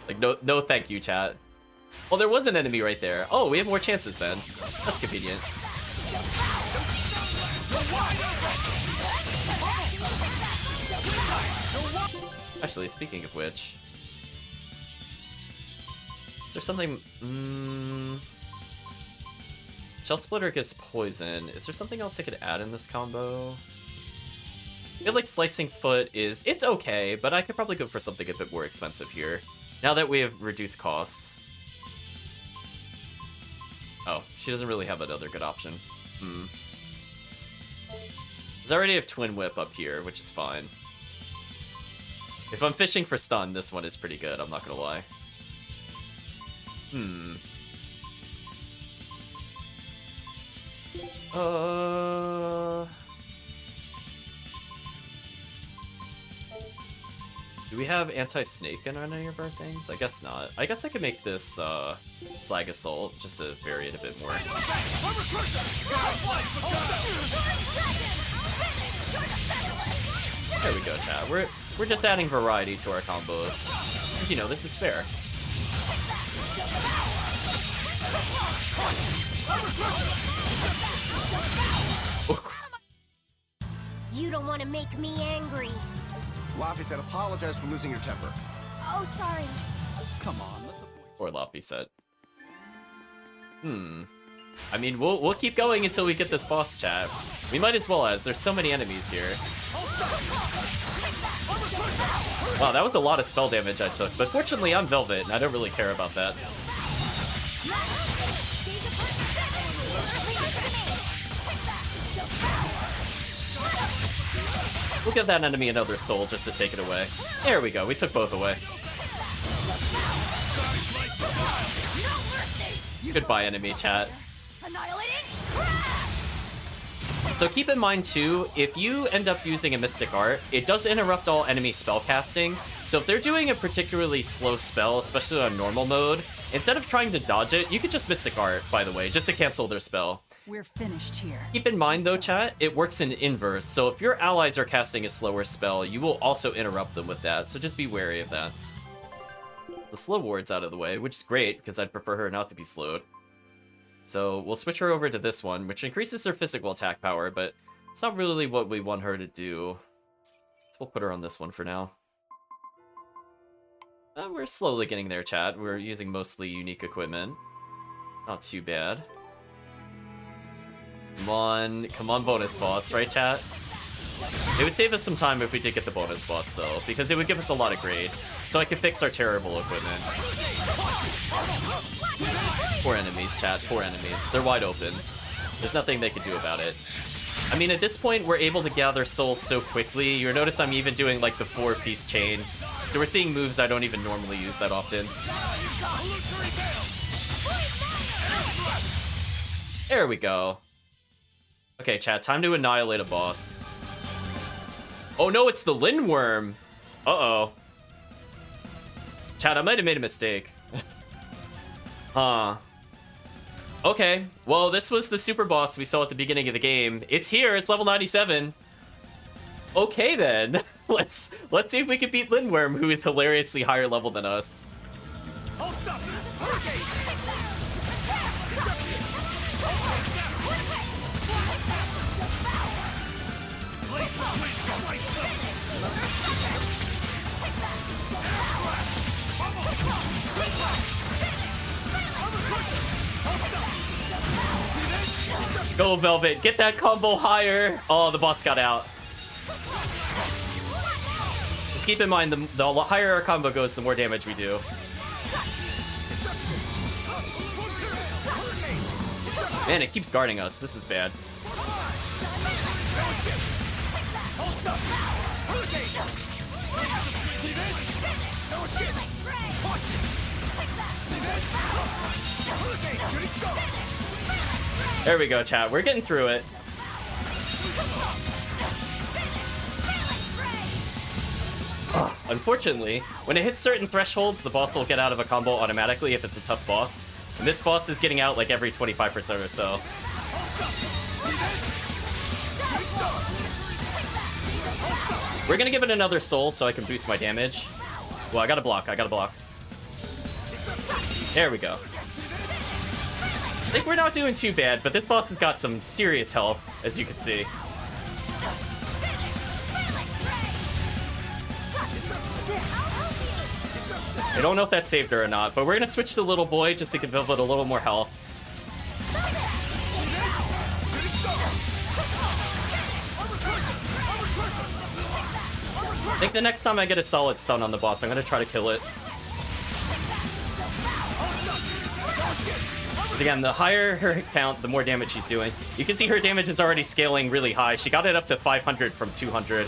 Speaker 1: Like, no thank you, chat. Oh, there was an enemy right there. Oh, we have more chances then. That's convenient. Actually, speaking of which... Is there something... Shell Splitter gives poison. Is there something else I could add in this combo? I feel like Slicing Foot is... It's okay, but I could probably go for something a bit more expensive here. Now that we have reduced costs. Oh, she doesn't really have another good option. Because I already have Twin Whip up here, which is fine. If I'm fishing for stun, this one is pretty good, I'm not gonna lie. Do we have anti-snake in any of our things? I guess not. I guess I could make this Slag Assault just to vary it a bit more. There we go, chat. We're just adding variety to our combos. Because, you know, this is fair.
Speaker 12: You don't want to make me angry.
Speaker 5: Laffy said apologize for losing your temper.
Speaker 12: Oh, sorry.
Speaker 23: Come on, let the boy...
Speaker 1: Or Laffy said. I mean, we'll keep going until we get this boss, chat. We might as well, as there's so many enemies here. Wow, that was a lot of spell damage I took, but fortunately I'm Velvet, and I don't really care about that. We'll give that enemy another soul just to take it away. There we go, we took both away. Goodbye, enemy, chat. So keep in mind too, if you end up using a Mystic Art, it does interrupt all enemy spellcasting. So if they're doing a particularly slow spell, especially on normal mode, instead of trying to dodge it, you could just Mystic Art, by the way, just to cancel their spell.
Speaker 7: We're finished here.
Speaker 1: Keep in mind though, chat, it works in inverse, so if your allies are casting a slower spell, you will also interrupt them with that, so just be wary of that. The slow ward's out of the way, which is great, because I'd prefer her not to be slowed. So we'll switch her over to this one, which increases her physical attack power, but it's not really what we want her to do. So we'll put her on this one for now. We're slowly getting there, chat. We're using mostly unique equipment. Not too bad. Come on, bonus boss, right, chat? It would save us some time if we did get the bonus boss, though, because it would give us a lot of grade, so I could fix our terrible equipment. Poor enemies, chat, poor enemies. They're wide open. There's nothing they could do about it. I mean, at this point, we're able to gather souls so quickly. You'll notice I'm even doing, like, the 4-piece chain. So we're seeing moves I don't even normally use that often. There we go. Okay, chat, time to annihilate a boss. Oh no, it's the Lindworm! Uh-oh. Chat, I might have made a mistake. Huh. Okay, well, this was the super boss we saw at the beginning of the game. It's here, it's level 97. Okay then, let's see if we can beat Lindworm, who is hilariously higher level than us. Go, Velvet. Get that combo higher. Oh, the boss got out. Just keep in mind, the higher our combo goes, the more damage we do. Man, it keeps guarding us. This is bad. There we go, chat. We're getting through it. Unfortunately, when it hits certain thresholds, the boss will get out of a combo automatically if it's a tough boss. And this boss is getting out like every 25% or so. We're gonna give it another soul so I can boost my damage. Well, I gotta block. There we go. I think we're not doing too bad, but this boss has got some serious health, as you can see. I don't know if that saved her or not, but we're gonna switch to Little Boy just to give Velvet a little more health. I think the next time I get a solid stun on the boss, I'm gonna try to kill it. Again, the higher her hit count, the more damage she's doing. You can see her damage is already scaling really high. She got it up to 500 from 200.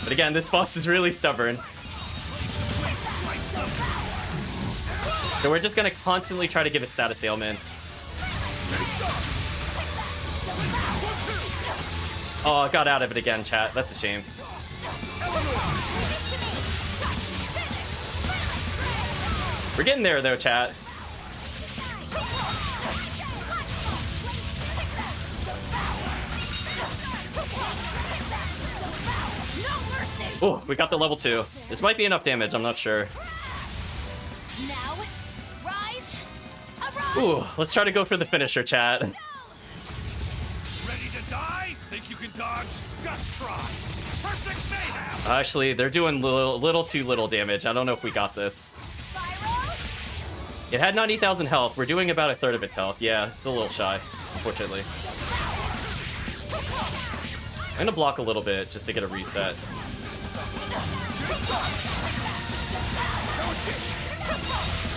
Speaker 1: But again, this boss is really stubborn. So we're just gonna constantly try to give it status ailments. Oh, I got out of it again, chat. That's a shame. We're getting there, though, chat. Oh, we got the level 2. This might be enough damage, I'm not sure.
Speaker 11: Now, rise,
Speaker 1: Ooh, let's try to go for the finisher, chat.
Speaker 17: Ready to die? Think you can dodge? Just try. Perfect mayhem.
Speaker 1: Actually, they're doing little too little damage. I don't know if we got this. It had 90,000 health. We're doing about a third of its health. Yeah, it's a little shy, unfortunately. I'm gonna block a little bit just to get a reset.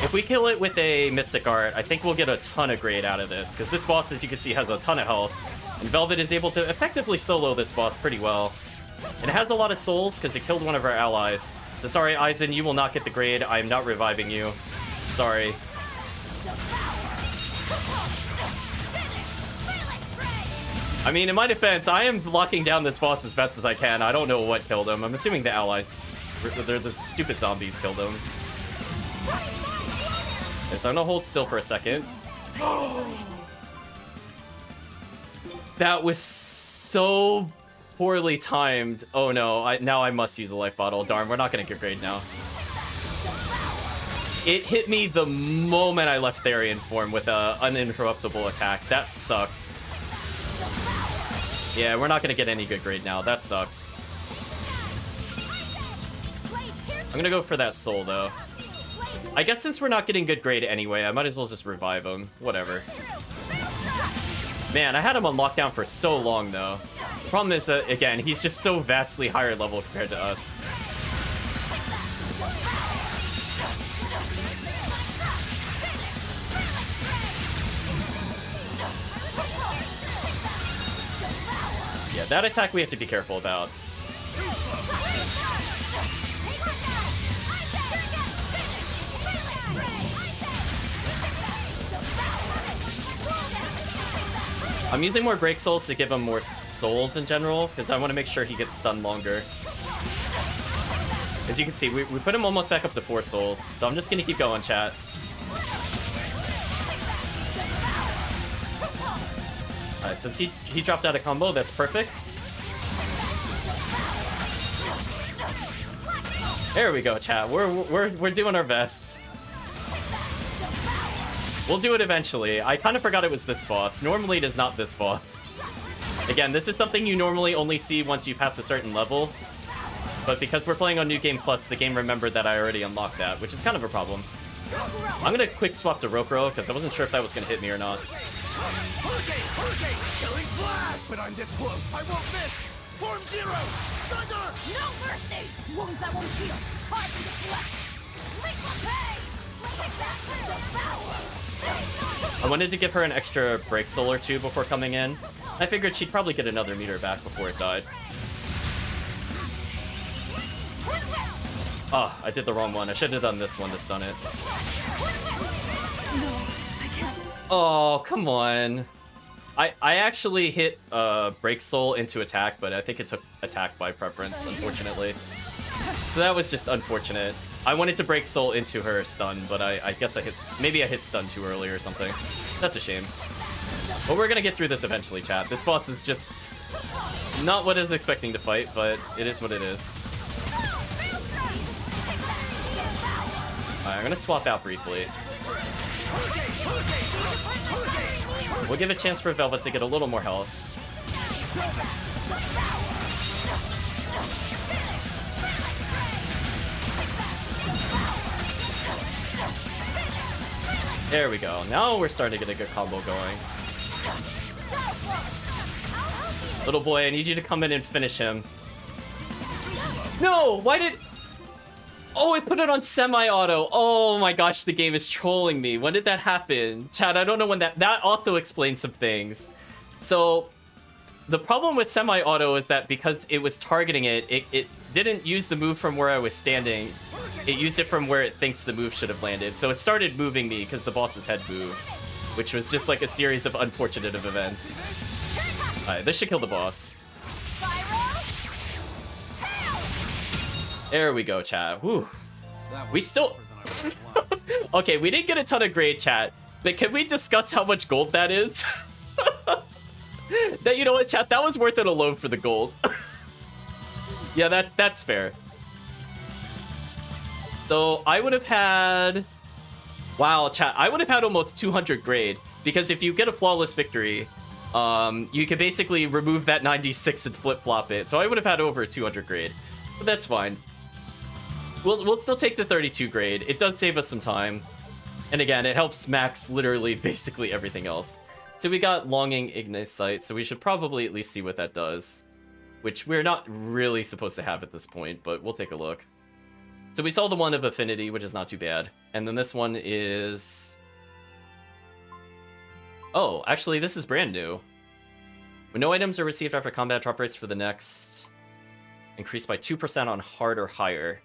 Speaker 1: If we kill it with a Mystic Art, I think we'll get a ton of grade out of this, because this boss, as you can see, has a ton of health, and Velvet is able to effectively solo this boss pretty well. And it has a lot of souls, because it killed one of our allies. So sorry, Aizen, you will not get the grade. I am not reviving you. Sorry. I mean, in my defense, I am locking down this boss as best as I can. I don't know what killed him. I'm assuming the allies. They're the stupid zombies killed him. Okay, so I'm gonna hold still for a second. That was so poorly timed. Oh no, now I must use a life bottle. Darn, we're not gonna get grade now. It hit me the moment I left Therian form with an uninterruptible attack. That sucked. Yeah, we're not gonna get any good grade now. That sucks. I'm gonna go for that soul, though. I guess since we're not getting good grade anyway, I might as well just revive him. Whatever. Man, I had him on lockdown for so long, though. Problem is that, again, he's just so vastly higher level compared to us. Yeah, that attack we have to be careful about. I'm using more Break Souls to give him more souls in general, because I want to make sure he gets stunned longer. As you can see, we put him almost back up to 4 souls, so I'm just going to keep going, chat. Alright, since he dropped out of combo, that's perfect. There we go, chat. We're doing our best. We'll do it eventually. I kind of forgot it was this boss. Normally it is not this boss. Again, this is something you normally only see once you pass a certain level. But because we're playing on New Game Plus, the game remembered that I already unlocked that, which is kind of a problem. I'm gonna quick swap to Rokuro, because I wasn't sure if that was gonna hit me or not.
Speaker 17: Hurricane! Killing flash! But I'm this close. I won't miss! Form zero! Thunder!
Speaker 11: No mercy! Wounds that won't heal. Hard to deflect. Leap of pain! Take that to devour!
Speaker 1: I wanted to give her an extra break soul or two before coming in. I figured she'd probably get another meter back before it died. Oh, I did the wrong one. I should have done this one to stun it. Oh, come on. I actually hit Break Soul into attack, but I think it took attack by preference, unfortunately. So that was just unfortunate. I wanted to Break Soul into her stun, but I guess maybe I hit stun too early or something. That's a shame. But we're gonna get through this eventually, chat. This boss is just not what I was expecting to fight, but it is what it is. Alright, I'm gonna swap out briefly. We'll give a chance for Velvet to get a little more health. There we go. Now we're starting to get a good combo going. Little boy, I need you to come in and finish him. No! Why did... Oh, it put it on semi-auto. Oh my gosh, the game is trolling me. When did that happen? Chad, I don't know when that also explains some things. So, the problem with semi-auto is that because it was targeting it didn't use the move from where I was standing. It used it from where it thinks the move should have landed. So it started moving me because the boss's head moved. Which was just like a series of unfortunate events. Alright, this should kill the boss. There we go, chat. Whew. We still... Okay, we didn't get a ton of grade, chat. But can we discuss how much gold that is? You know what, chat? That was worth it alone for the gold. Yeah, that's fair. So, I would have had... Wow, chat. I would have had almost 200 grade. Because if you get a flawless victory, you can basically remove that 96 and flip-flop it. So I would have had over 200 grade. But that's fine. We'll still take the 32 grade. It does save us some time. And again, it helps max literally basically everything else. So we got Longing Ignis Sight, so we should probably at least see what that does. Which we're not really supposed to have at this point, but we'll take a look. So we saw the one of Affinity, which is not too bad. And then this one is... Oh, actually, this is brand new. When no items are received after combat, drop rates for the next... Increased by 2% on hard or higher.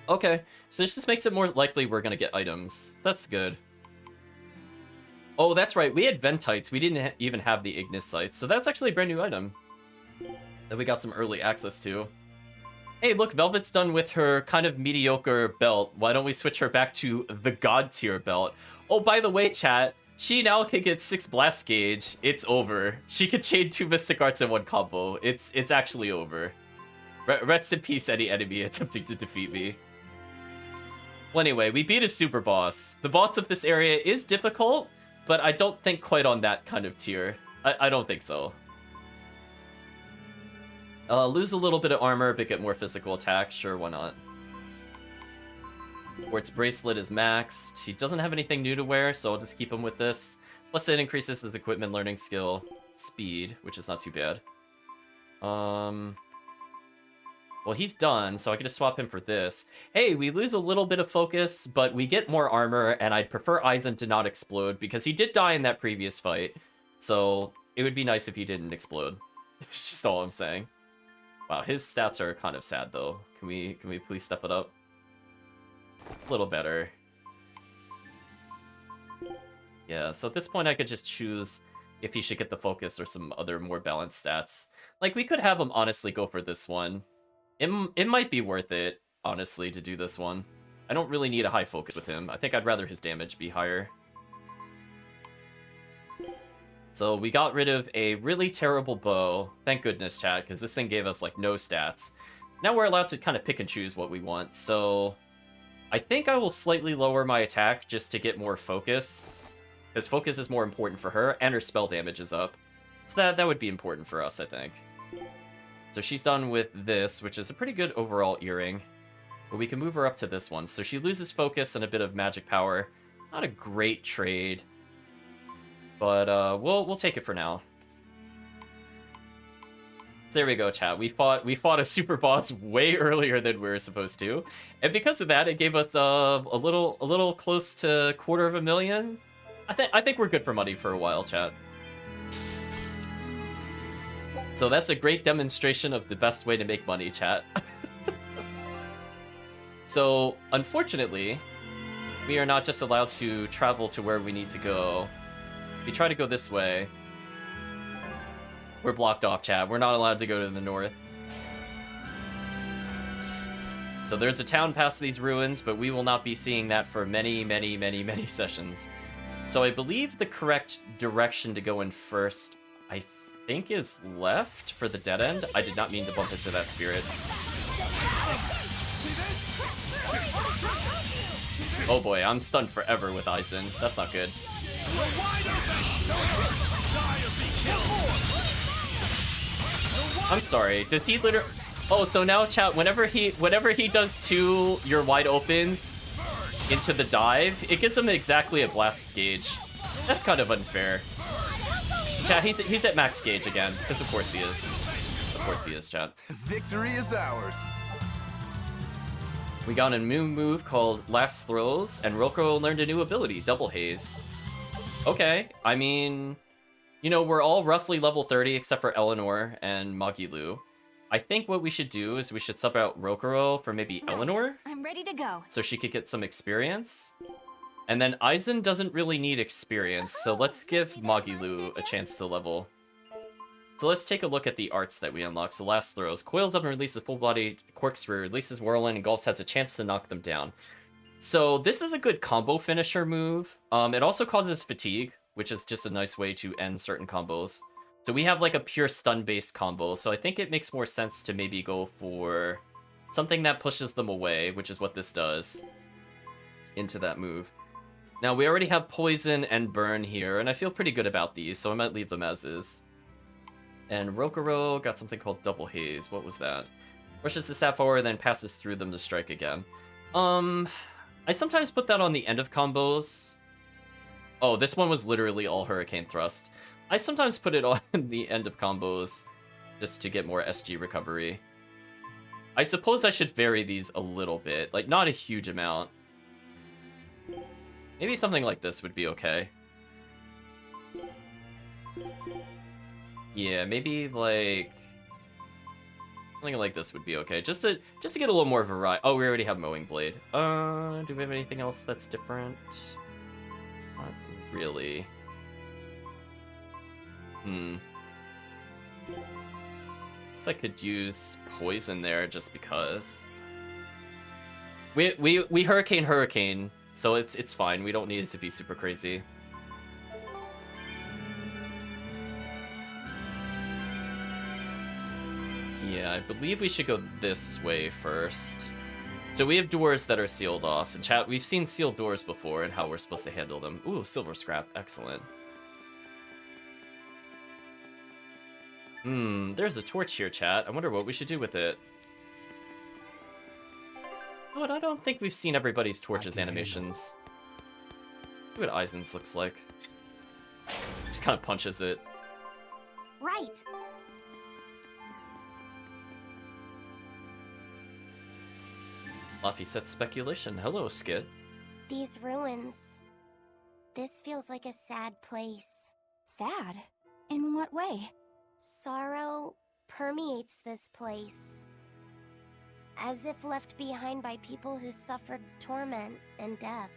Speaker 1: Okay, so this just makes it more likely we're gonna get items. That's good. Oh, that's right, we had Ventites. We didn't even have the Ignis Sights, so that's actually a brand new item that we got some early access to. Hey, look, Velvet's done with her kind of mediocre belt. Why don't we switch her back to the God tier belt? Oh, by the way, chat, she now can get 6 blast gauge. It's over. She can chain 2 Mystic Arts in one combo. It's actually over. Rest in peace, any enemy attempting to defeat me. Well, anyway, we beat a super boss. The boss of this area is difficult, but I don't think quite on that kind of tier. I don't think so. Lose a little bit of armor, but get more physical attack. Sure, why not? Quartz Bracelet is maxed. He doesn't have anything new to wear, so I'll just keep him with this. Plus it increases his equipment learning skill speed, which is not too bad. Well, he's done, so I can just swap him for this. Hey, we lose a little bit of focus, but we get more armor, and I'd prefer Aizen to not explode, because he did die in that previous fight. So, it would be nice if he didn't explode. That's just all I'm saying. Wow, his stats are kind of sad, though. Can we please step it up? A little better. Yeah, so at this point I could just choose if he should get the focus or some other more balanced stats. Like, we could have him honestly go for this one. It might be worth it, honestly, to do this one. I don't really need a high focus with him. I think I'd rather his damage be higher. So we got rid of a really terrible bow. Thank goodness, chat, because this thing gave us, like, no stats. Now we're allowed to kind of pick and choose what we want, so... I think I will slightly lower my attack just to get more focus, because focus is more important for her, and her spell damage is up. So that would be important for us, I think. So she's done with this, which is a pretty good overall earring. But we can move her up to this one. So she loses focus and a bit of magic power. Not a great trade, but we'll take it for now. There we go, chat. We fought a super boss way earlier than we were supposed to, and because of that, it gave us a little close to $250,000. I think we're good for money for a while, chat. So that's a great demonstration of the best way to make money, chat. So unfortunately, we are not just allowed to travel to where we need to go. We try to go this way. We're blocked off, chat. We're not allowed to go to the north. So there's a town past these ruins, but we will not be seeing that for many, many, many, many sessions. So I believe the correct direction to go in first, I think, is left for the dead end. I did not mean to bump into that spirit. Oh boy, I'm stunned forever with Aizen. That's not good. I'm sorry. Does he literally? Oh, so now, chat. Whenever he does two your wide opens into the dive, it gives him exactly a blast gauge. That's kind of unfair. So, chat, he's at max gauge again, because of course he is. Of course he is, chat.
Speaker 5: Victory is ours.
Speaker 1: We got a new move called Last Throws, and Rokuro learned a new ability, Double Haze. Okay, I mean, you know, we're all roughly level 30 except for Eleanor and Magilu. I think what we should do is we should sub out Rokuro for maybe Eleanor,
Speaker 3: I'm ready to go.
Speaker 1: so she could get some experience. And then Aizen doesn't really need experience, so let's give Magilu a chance to level. So let's take a look at the arts that we unlock. So Last Throws. Coils up and releases full-body corkscrew, releases whirlwind, and Gulfs has a chance to knock them down. So this is a good combo finisher move. It also causes fatigue, which is just a nice way to end certain combos. So we have like a pure stun-based combo, so I think it makes more sense to maybe go for something that pushes them away, which is what this does, into that move. Now, we already have Poison and Burn here, and I feel pretty good about these, so I might leave them as is. And Rokuro got something called Double Haze. What was that? Rushes the staff forward, then passes through them to strike again. I sometimes put that on the end of combos. Oh, this one was literally all Hurricane Thrust. I sometimes put it on the end of combos just to get more SG recovery. I suppose I should vary these a little bit. Like, not a huge amount. Maybe something like this would be okay. Yeah, maybe like something like this would be okay. Just to get a little more variety. Oh, we already have Mowing Blade. Do we have anything else that's different? Not really. Guess I could use Poison there just because. We Hurricane, so it's fine. We don't need it to be super crazy. Yeah, I believe we should go this way first. So we have doors that are sealed off. In chat, we've seen sealed doors before and how we're supposed to handle them. Ooh, silver scrap. Excellent. There's a torch here, chat. I wonder what we should do with it. But I don't think we've seen everybody's torches animations. See what Aizen's looks like. Just kind of punches it.
Speaker 12: Right.
Speaker 1: Luffy sets speculation. Hello, Skid.
Speaker 12: These ruins. This feels like a sad place.
Speaker 3: Sad? In what way?
Speaker 12: Sorrow permeates this place. As if left behind by people who suffered torment and death.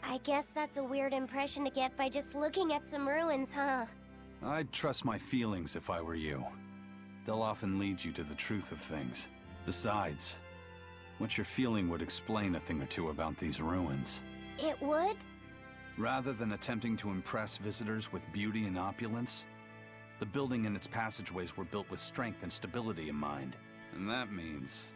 Speaker 12: I guess that's a weird impression to get by just looking at some ruins, huh?
Speaker 2: I'd trust my feelings if I were you. They'll often lead you to the truth of things. Besides, what you're feeling would explain a thing or two about these ruins.
Speaker 12: It would?
Speaker 2: Rather than attempting to impress visitors with beauty and opulence, the building and its passageways were built with strength and stability in mind. And that means...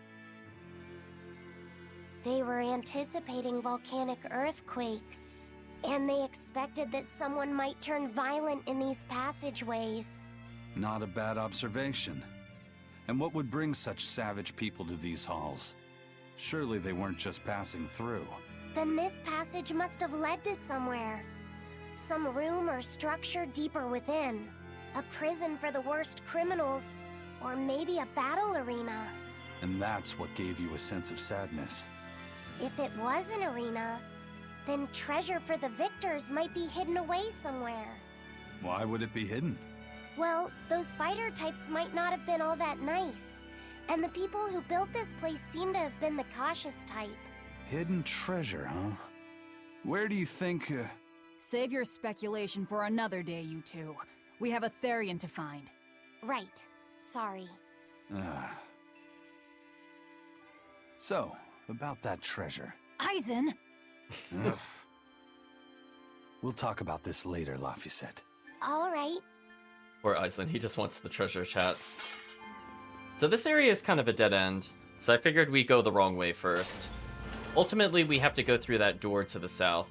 Speaker 12: They were anticipating volcanic earthquakes, and they expected that someone might turn violent in these passageways.
Speaker 2: Not a bad observation. And what would bring such savage people to these halls? Surely they weren't just passing through.
Speaker 12: Then this passage must have led to somewhere. Some room or structure deeper within. A prison for the worst criminals, or maybe a battle arena.
Speaker 2: And that's what gave you a sense of sadness.
Speaker 12: If it was an arena, then treasure for the victors might be hidden away somewhere.
Speaker 2: Why would it be hidden?
Speaker 12: Well, those fighter types might not have been all that nice. And the people who built this place seem to have been the cautious type.
Speaker 2: Hidden treasure, huh? Where do you think,
Speaker 7: Save your speculation for another day, you two. We have a Therian to find.
Speaker 12: Right. Sorry.
Speaker 2: So, about that treasure.
Speaker 7: Eisen!
Speaker 2: Ugh. We'll talk about this later, Laphicet.
Speaker 12: All right.
Speaker 1: Poor Eisen, he just wants the treasure, chat. So this area is kind of a dead end, so I figured we'd go the wrong way first. Ultimately, we have to go through that door to the south.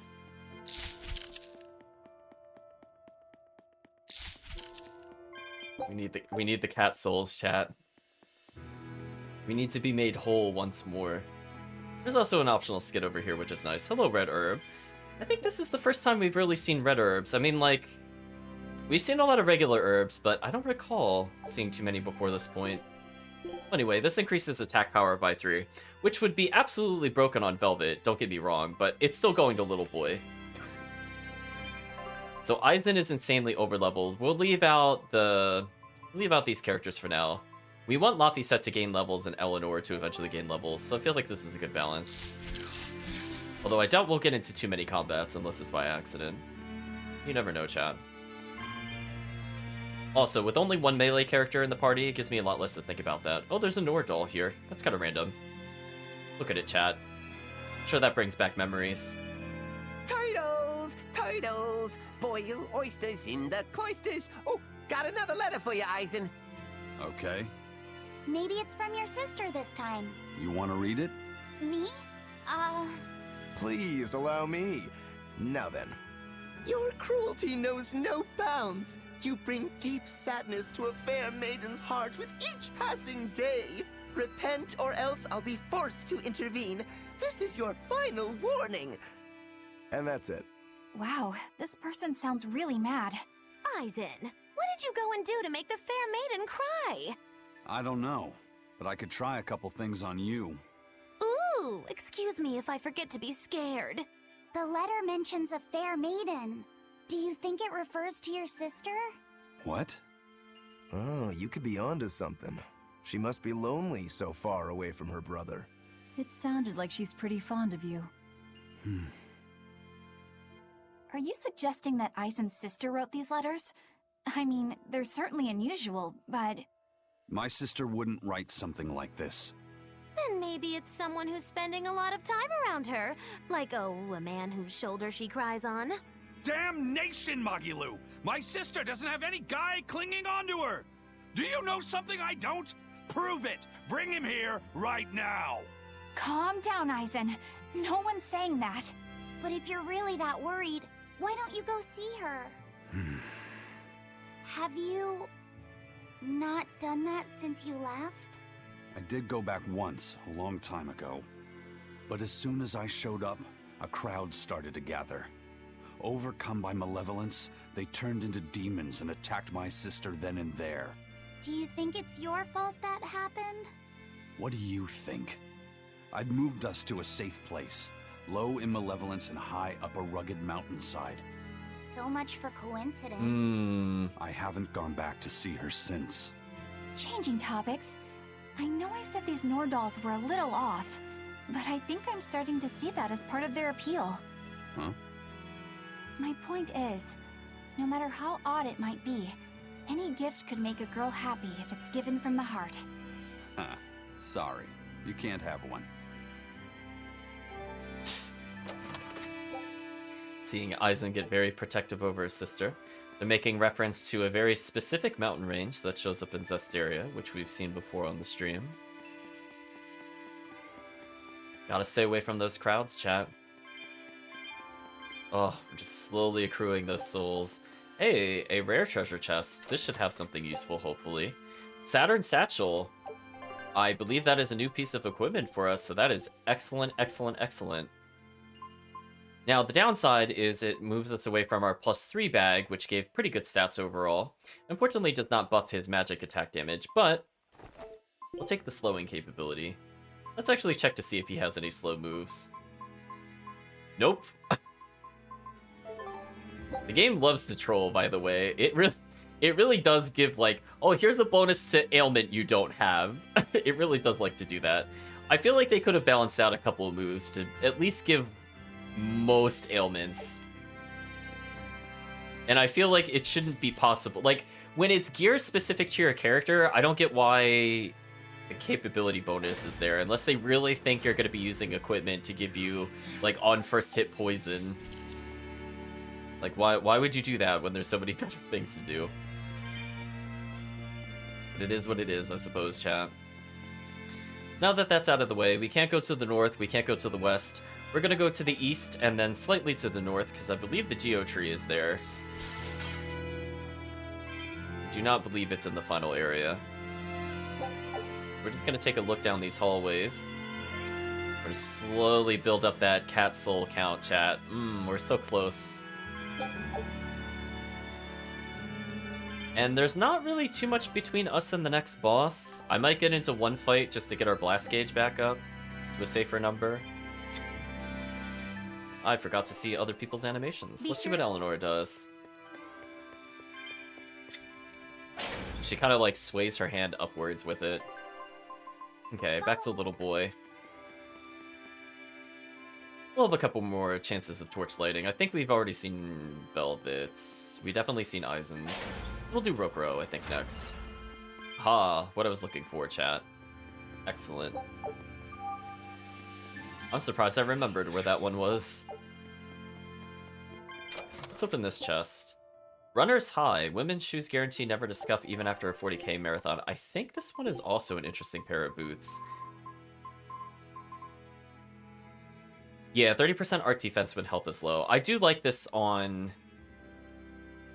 Speaker 1: We need the cat souls, chat. We need to be made whole once more. There's also an optional skit over here, which is nice. Hello, Red Herb. I think this is the first time we've really seen red herbs. I mean, like, we've seen a lot of regular herbs, but I don't recall seeing too many before this point. Anyway, this increases attack power by 3, which would be absolutely broken on Velvet, don't get me wrong, but it's still going to Little Boy. So Eisen is insanely overleveled. We'll leave out these characters for now. We want Laphicet to gain levels and Eleanor to eventually gain levels, so I feel like this is a good balance. Although I doubt we'll get into too many combats unless it's by accident. You never know, chat. Also, with only one melee character in the party, it gives me a lot less to think about that. Oh, there's a Nord doll here. That's kind of random. Look at it, chat. I'm sure that brings back memories.
Speaker 18: Turtles! Turtles! Boil oysters in the cloisters! Oh, got another letter for you, Eisen.
Speaker 2: Okay.
Speaker 6: Maybe it's from your sister this time.
Speaker 2: You want to read it?
Speaker 6: Me?
Speaker 5: Please allow me. Now then.
Speaker 18: Your cruelty knows no bounds. You bring deep sadness to a fair maiden's heart with each passing day. Repent or else I'll be forced to intervene. This is your final warning.
Speaker 5: And that's it.
Speaker 3: Wow, this person sounds really mad.
Speaker 4: Eisen, what did you go and do to make the fair maiden cry?
Speaker 2: I don't know, but I could try a couple things on you.
Speaker 4: Ooh, excuse me if I forget to be scared.
Speaker 6: The letter mentions a fair maiden. Do you think it refers to your sister?
Speaker 2: What?
Speaker 5: Oh, you could be onto something. She must be lonely so far away from her brother.
Speaker 7: It sounded like she's pretty fond of you.
Speaker 3: Are you suggesting that Eisen's sister wrote these letters? I mean, they're certainly unusual, but...
Speaker 2: My sister wouldn't write something like this.
Speaker 4: Then maybe it's someone who's spending a lot of time around her. Like, oh, a man whose shoulder she cries on.
Speaker 17: Damnation, Magilu! My sister doesn't have any guy clinging onto her! Do you know something I don't? Prove it! Bring him here right now!
Speaker 3: Calm down, Eisen. No one's saying that.
Speaker 6: But if you're really that worried, why don't you go see her? Have you... not done that since you left?
Speaker 2: I did go back once, a long time ago. But as soon as I showed up, a crowd started to gather. Overcome by malevolence, they turned into demons and attacked my sister then and there.
Speaker 6: Do you think it's your fault that happened?
Speaker 2: What do you think? I'd moved us to a safe place, low in malevolence and high up a rugged mountainside.
Speaker 6: So much for coincidence.
Speaker 2: I haven't gone back to see her since.
Speaker 3: Changing topics. I know I said these Nord dolls were a little off, but I think I'm starting to see that as part of their appeal.
Speaker 2: Huh?
Speaker 3: My point is, no matter how odd it might be, any gift could make a girl happy if it's given from the heart.
Speaker 2: Sorry, you can't have one.
Speaker 1: Seeing Eisen get very protective over his sister, they're making reference to a very specific mountain range that shows up in Zesteria, which we've seen before on the stream. Gotta stay away from those crowds, chat. Oh, we're just slowly accruing those souls. Hey, a rare treasure chest. This should have something useful, hopefully. Saturn Satchel. I believe that is a new piece of equipment for us, so that is excellent, excellent, excellent. Now, the downside is it moves us away from our +3 bag, which gave pretty good stats overall. Unfortunately, does not buff his magic attack damage, but we'll take the slowing capability. Let's actually check to see if he has any slow moves. Nope. The game loves to troll, by the way. It really does give, like, oh, here's a bonus to ailment you don't have. It really does like to do that. I feel like they could have balanced out a couple of moves to at least give most ailments. And I feel like it shouldn't be possible. Like, when it's gear specific to your character, I don't get why the capability bonus is there, unless they really think you're going to be using equipment to give you, like, on first hit poison. Like, why would you do that when there's so many better things to do? But it is what it is, I suppose, chat. Now that that's out of the way, we can't go to the north, we can't go to the west. We're gonna go to the east and then slightly to the north, because I believe the Geo Tree is there. I do not believe it's in the final area. We're just gonna take a look down these hallways. We're gonna slowly build up that cat soul count, chat. We're so close. And there's not really too much between us and the next boss. I might get into one fight just to get our blast gauge back up to a safer number. I forgot to see other people's animations. Let's see what Eleanor does. She kind of like sways her hand upwards with it. Okay, back to little boy. We'll have a couple more chances of torch lighting. I think we've already seen Velvet's. We've definitely seen Eisen's. We'll do Rokuro, I think, next. Ha, what I was looking for, chat. Excellent. I'm surprised I remembered where that one was. Let's open this chest. Runner's High. Women's shoes guarantee never to scuff even after a 40k marathon. I think this one is also an interesting pair of boots. Yeah, 30% art defense when health is low. I do like this on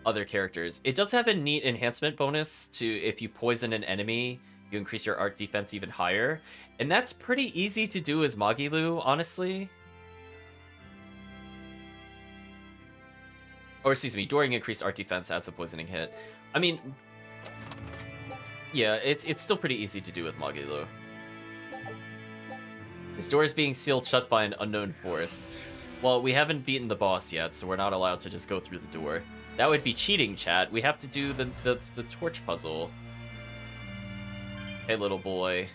Speaker 1: other characters. It does have a neat enhancement bonus to if you poison an enemy, you increase your art defense even higher. And that's pretty easy to do as Magilu, honestly. Or excuse me, during increased art defense adds a poisoning hit. I mean, yeah, it's still pretty easy to do with Magilu. This door is being sealed shut by an unknown force. Well, we haven't beaten the boss yet, so we're not allowed to just go through the door. That would be cheating, chat. We have to do the torch puzzle. Hey, little boy.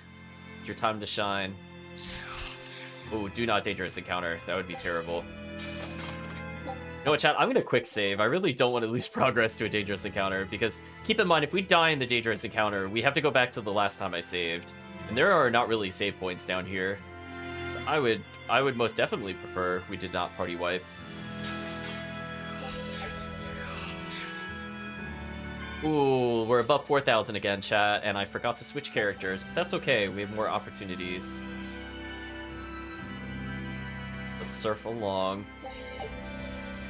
Speaker 1: It's your time to shine. Ooh, do not dangerous encounter. That would be terrible. You know what, chat? I'm gonna quick save. I really don't want to lose progress to a dangerous encounter, because keep in mind, if we die in the dangerous encounter, we have to go back to the last time I saved. And there are not really save points down here. So I would most definitely prefer we did not party wipe. Ooh, we're above 4,000 again, chat, and I forgot to switch characters, but that's okay. We have more opportunities. Let's surf along.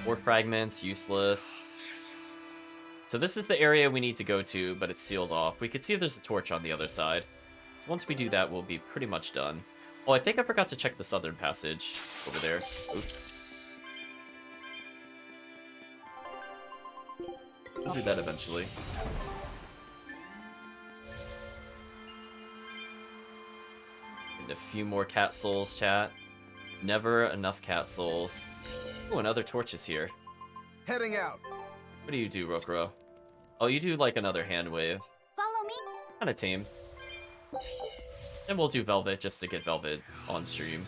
Speaker 1: 4 fragments, useless. So this is the area we need to go to, but it's sealed off. We can see there's a torch on the other side. Once we do that, we'll be pretty much done. Oh, I think I forgot to check the southern passage over there. Oops. We'll do that eventually. And a few more cat souls, chat. Never enough cat souls. Oh, another torch is here.
Speaker 5: Heading out.
Speaker 1: What do you do, Rokuro? Oh, you do like another hand wave.
Speaker 6: Follow me.
Speaker 1: Kinda tame. And we'll do Velvet just to get Velvet on stream.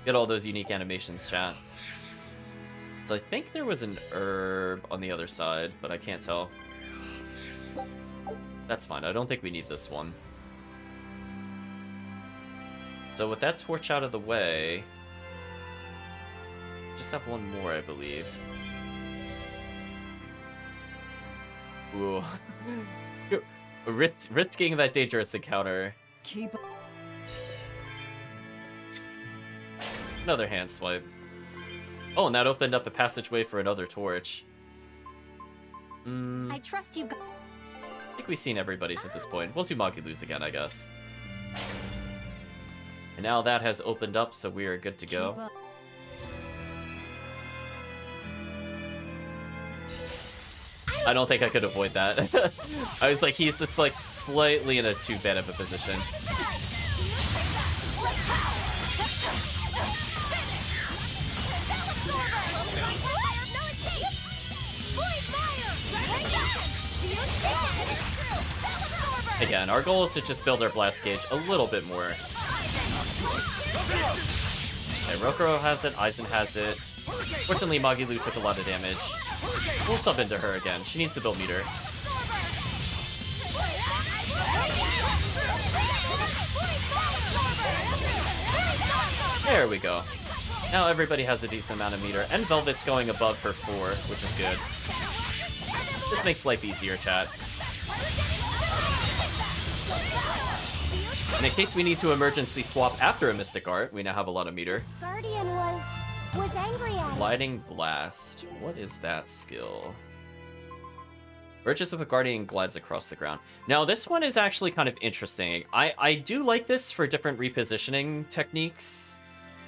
Speaker 1: Get all those unique animations, chat. So I think there was an herb on the other side, but I can't tell. That's fine. I don't think we need this one. So with that torch out of the way, just have one more, I believe. Ooh. Risking that dangerous encounter.
Speaker 7: Keep.
Speaker 1: Another hand swipe. Oh, and that opened up a passageway for another torch.
Speaker 3: I trust you.
Speaker 1: I think we've seen everybody's at this point. We'll do Magilu's again, I guess. And now that has opened up, so we are good to go. I don't think I could avoid that. I was like, he's just like slightly in a too bad of a position. Again, our goal is to just build our blast gauge a little bit more. Okay, Rokuro has it, Aizen has it. Fortunately, Magilu took a lot of damage. We'll sub into her again. She needs to build meter. There we go. Now everybody has a decent amount of meter, and Velvet's going above her 4, which is good. This makes life easier, chat. And in case we need to emergency swap after a Mystic Art, we now have a lot of meter.
Speaker 12: Guardian was angry at it.
Speaker 1: Gliding Blast. What is that skill? Merges with a Guardian glides across the ground. Now, this one is actually kind of interesting. I do like this for different repositioning techniques.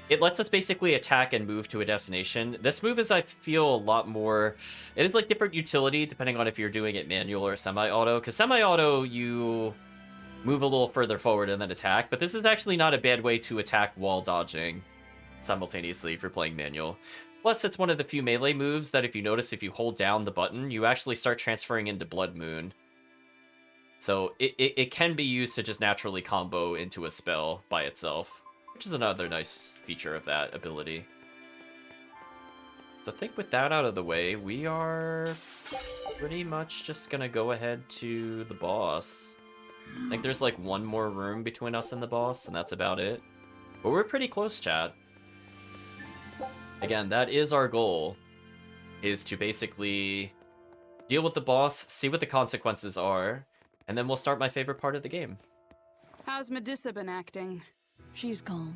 Speaker 1: It lets us basically attack and move to a destination. This move is, I feel, a lot more... It is like different utility depending on if you're doing it manual or semi-auto. Because semi-auto, you move a little further forward and then attack. But this is actually not a bad way to attack while dodging simultaneously if you're playing manual. Plus, it's one of the few melee moves that if you notice, if you hold down the button, you actually start transferring into Blood Moon. So it can be used to just naturally combo into a spell by itself, which is another nice feature of that ability. So I think with that out of the way, we are pretty much just gonna go ahead to the boss. I think there's like one more room between us and the boss, and that's about it. But we're pretty close, chat. Again, that is our goal, is to basically deal with the boss, see what the consequences are, and then we'll start my favorite part of the game.
Speaker 19: How's Medusa been acting?
Speaker 7: She's calm.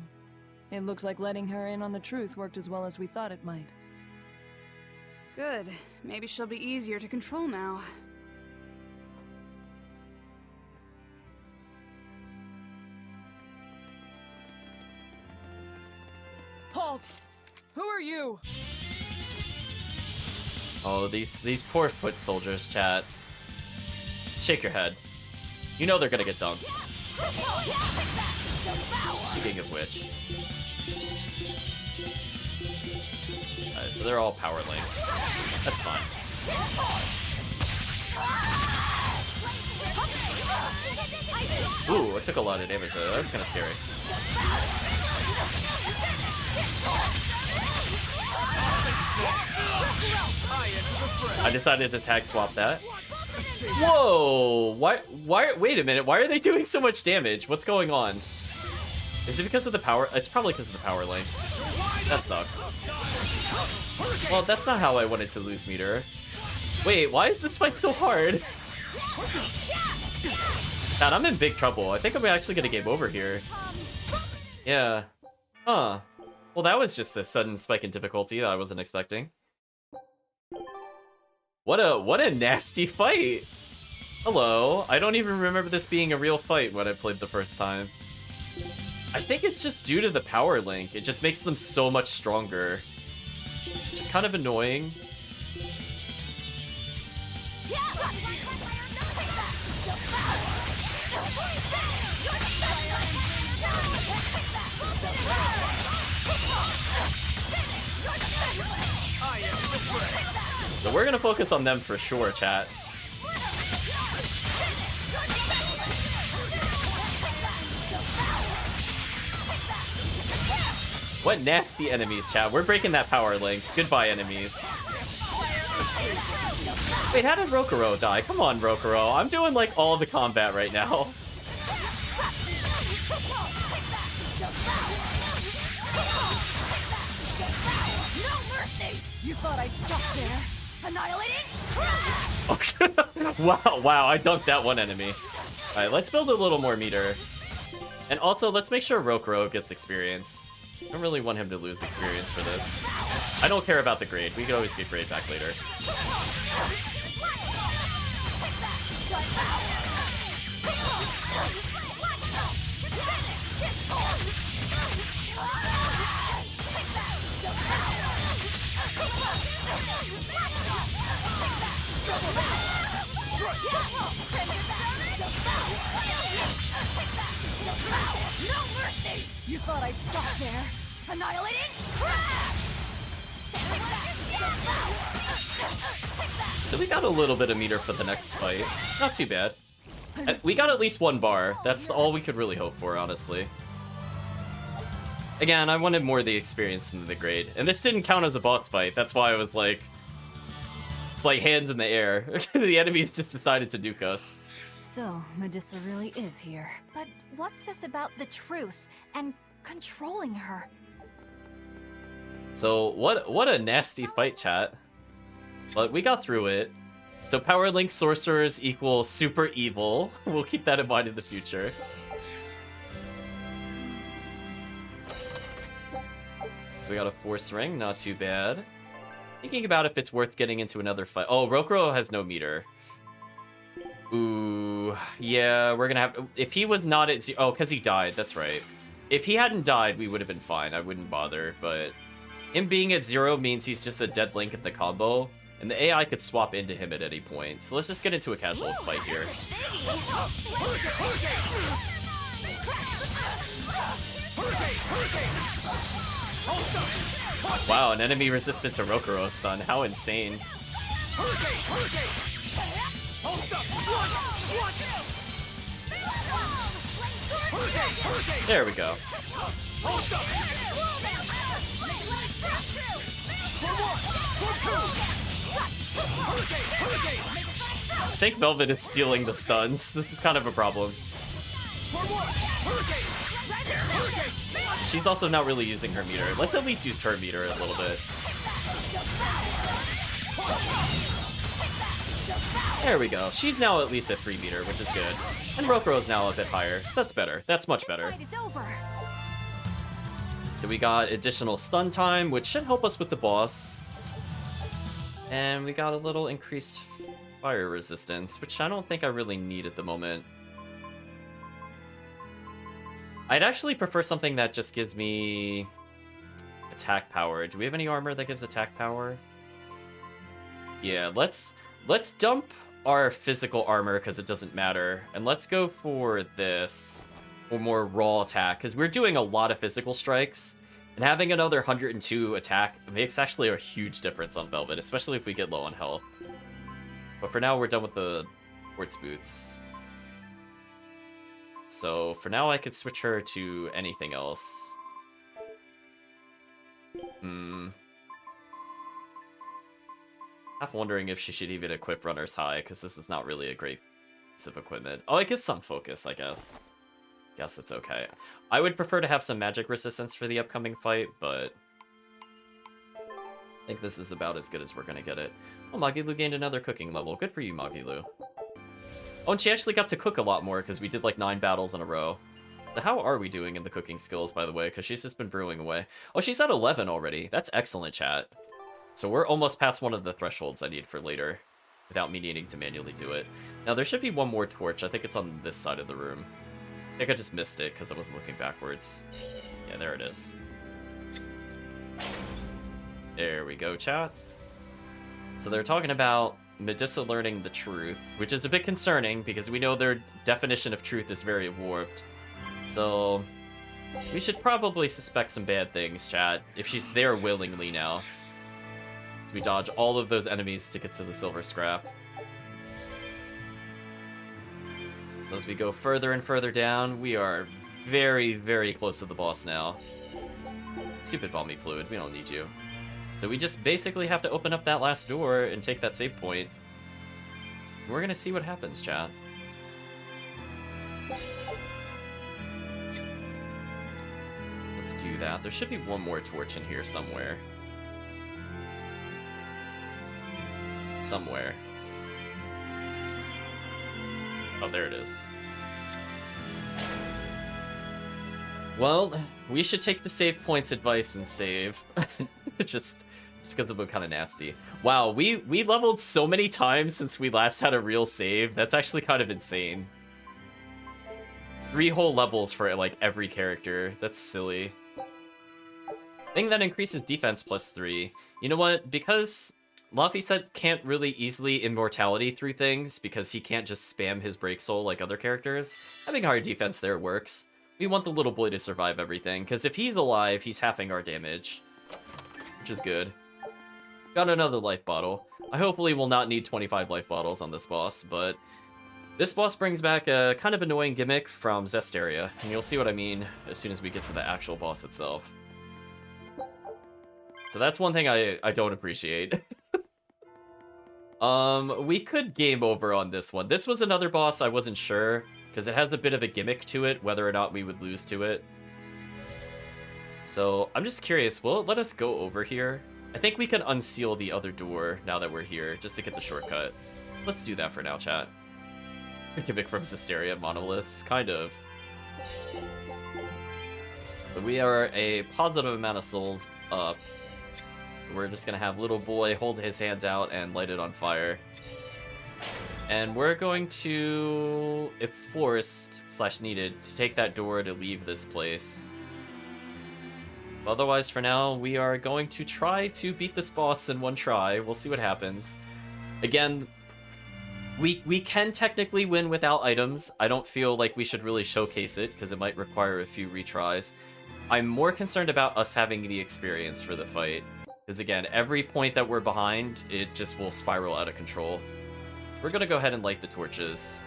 Speaker 7: It looks like letting her in on the truth worked as well as we thought it might.
Speaker 19: Good. Maybe she'll be easier to control now.
Speaker 7: Halt! Who are you?
Speaker 1: Oh, these poor foot soldiers, chat. Shake your head. You know they're gonna get dunked. Speaking of which. So they're all power linked. That's fine. Ooh, I took a lot of damage though. That's kind of scary. I decided to tag swap that. Whoa! Why, wait a minute, why are they doing so much damage? What's going on? Is it because of the power? It's probably because of the power link. That sucks. Well, that's not how I wanted to lose meter. Wait, why is this fight so hard? God, I'm in big trouble. I think I'm actually gonna game over here. Yeah. Huh. Well, that was just a sudden spike in difficulty that I wasn't expecting. What a nasty fight! Hello. I don't even remember this being a real fight when I played the first time. I think it's just due to the power link. It just makes them so much stronger. Which is kind of annoying. So we're gonna focus on them for sure, chat. What nasty enemies, chat. We're breaking that power link. Goodbye, enemies. Wait, how did Rokuro die? Come on, Rokuro. I'm doing, like, all the combat right now.
Speaker 11: You thought I'd stop there? Annihilating?
Speaker 1: Wow, I dunked that one enemy. Alright, let's build a little more meter. And also, let's make sure Rokuro gets experience. I don't really want him to lose experience for this. I don't care about the grade. We could always get grade back later.
Speaker 11: No mercy!
Speaker 3: You thought I'd stop there?
Speaker 11: Annihilating crash!
Speaker 1: So we got a little bit of meter for the next fight. Not too bad. We got at least 1 bar. That's all we could really hope for, honestly. Again, I wanted more of the experience than the grade. And this didn't count as a boss fight. That's why I was like... It's like hands in the air. The enemies just decided to nuke us.
Speaker 7: So, Medusa really is here.
Speaker 3: But what's this about the truth and controlling her?
Speaker 1: So, what a nasty fight, chat. But we got through it. So Power Link Sorcerers equal super evil. We'll keep that in mind in the future. So we got a Force Ring, not too bad. Thinking about if it's worth getting into another fight. Oh, Rokuro has no meter. Ooh, yeah, we're gonna have... If he was not at 0... Oh, because he died, that's right. If he hadn't died, we would have been fine. I wouldn't bother, but... Him being at 0 means he's just a dead Link at the combo, and the AI could swap into him at any point. So let's just get into a casual fight here. Wow, an enemy resistant to Rokuro stun. How insane. There we go. I think Velvet is stealing the stuns. This is kind of a problem. She's also not really using her meter. Let's at least use her meter a little bit. There we go. She's now at least at 3 meter, which is good. And Rokuro's now a bit higher, so that's better. That's much better. So we got additional stun time, which should help us with the boss. And we got a little increased fire resistance, which I don't think I really need at the moment. I'd actually prefer something that just gives me attack power. Do we have any armor that gives attack power? Yeah, let's dump our physical armor because it doesn't matter. And let's go for this, or more raw attack, because we're doing a lot of physical strikes. And having another 102 attack makes actually a huge difference on Velvet, especially if we get low on health. But for now, we're done with the quartz boots. So for now, I could switch her to anything else. Half wondering if she should even equip Runner's High, because this is not really a great piece of equipment. Oh, it gives some focus, I guess. Guess it's okay. I would prefer to have some magic resistance for the upcoming fight, but I think this is about as good as we're gonna get it. Oh, Magilu gained another cooking level. Good for you, Magilu. Oh, and she actually got to cook a lot more because we did like 9 battles in a row. So how are we doing in the cooking skills, by the way? Because she's just been brewing away. Oh, she's at 11 already. That's excellent, chat. So we're almost past one of the thresholds I need for later without me needing to manually do it. Now, there should be one more torch. I think it's on this side of the room. I think I just missed it because I wasn't looking backwards. Yeah, there it is. There we go, chat. So they're talking about Medusa learning the truth, which is a bit concerning because we know their definition of truth is very warped. So we should probably suspect some bad things, chat, if she's there willingly now. So we dodge all of those enemies to get to the silver scrap. As we go further and further down, we are very, very close to the boss now. Stupid Balmy Fluid, we don't need you. So we just basically have to open up that last door and take that save point. We're gonna see what happens, chat. Let's do that. There should be one more torch in here somewhere. Somewhere. Oh, there it is. Well, we should take the save points advice and save. just because it looked kind of nasty. Wow, we leveled so many times since we last had a real save. That's actually kind of insane. 3 whole levels for like every character. That's silly. Thing that increases defense +3. You know what? Because Laphicet can't really easily immortality through things because he can't just spam his break soul like other characters, having higher defense there works. We want the little boy to survive everything, because if he's alive, he's halving our damage, which is good. Got another life bottle. I hopefully will not need 25 life bottles on this boss, but this boss brings back a kind of annoying gimmick from Zesteria, and you'll see what I mean as soon as we get to the actual boss itself. So that's one thing I don't appreciate. We could game over on this one. This was another boss I wasn't sure, because it has a bit of a gimmick to it, whether or not we would lose to it. So I'm just curious, will it let us go over here? I think we can unseal the other door now that we're here, just to get the shortcut. Let's do that for now, chat. Gimmick from Zesteria monoliths, kind of. So we are a positive amount of souls up. We're just gonna have little boy hold his hands out and light it on fire. And we're going to, if forced/needed, to take that door to leave this place. Otherwise, for now, we are going to try to beat this boss in one try. We'll see what happens. Again, we can technically win without items. I don't feel like we should really showcase it, because it might require a few retries. I'm more concerned about us having the experience for the fight. Because again, every point that we're behind, it just will spiral out of control. We're gonna go ahead and light the torches.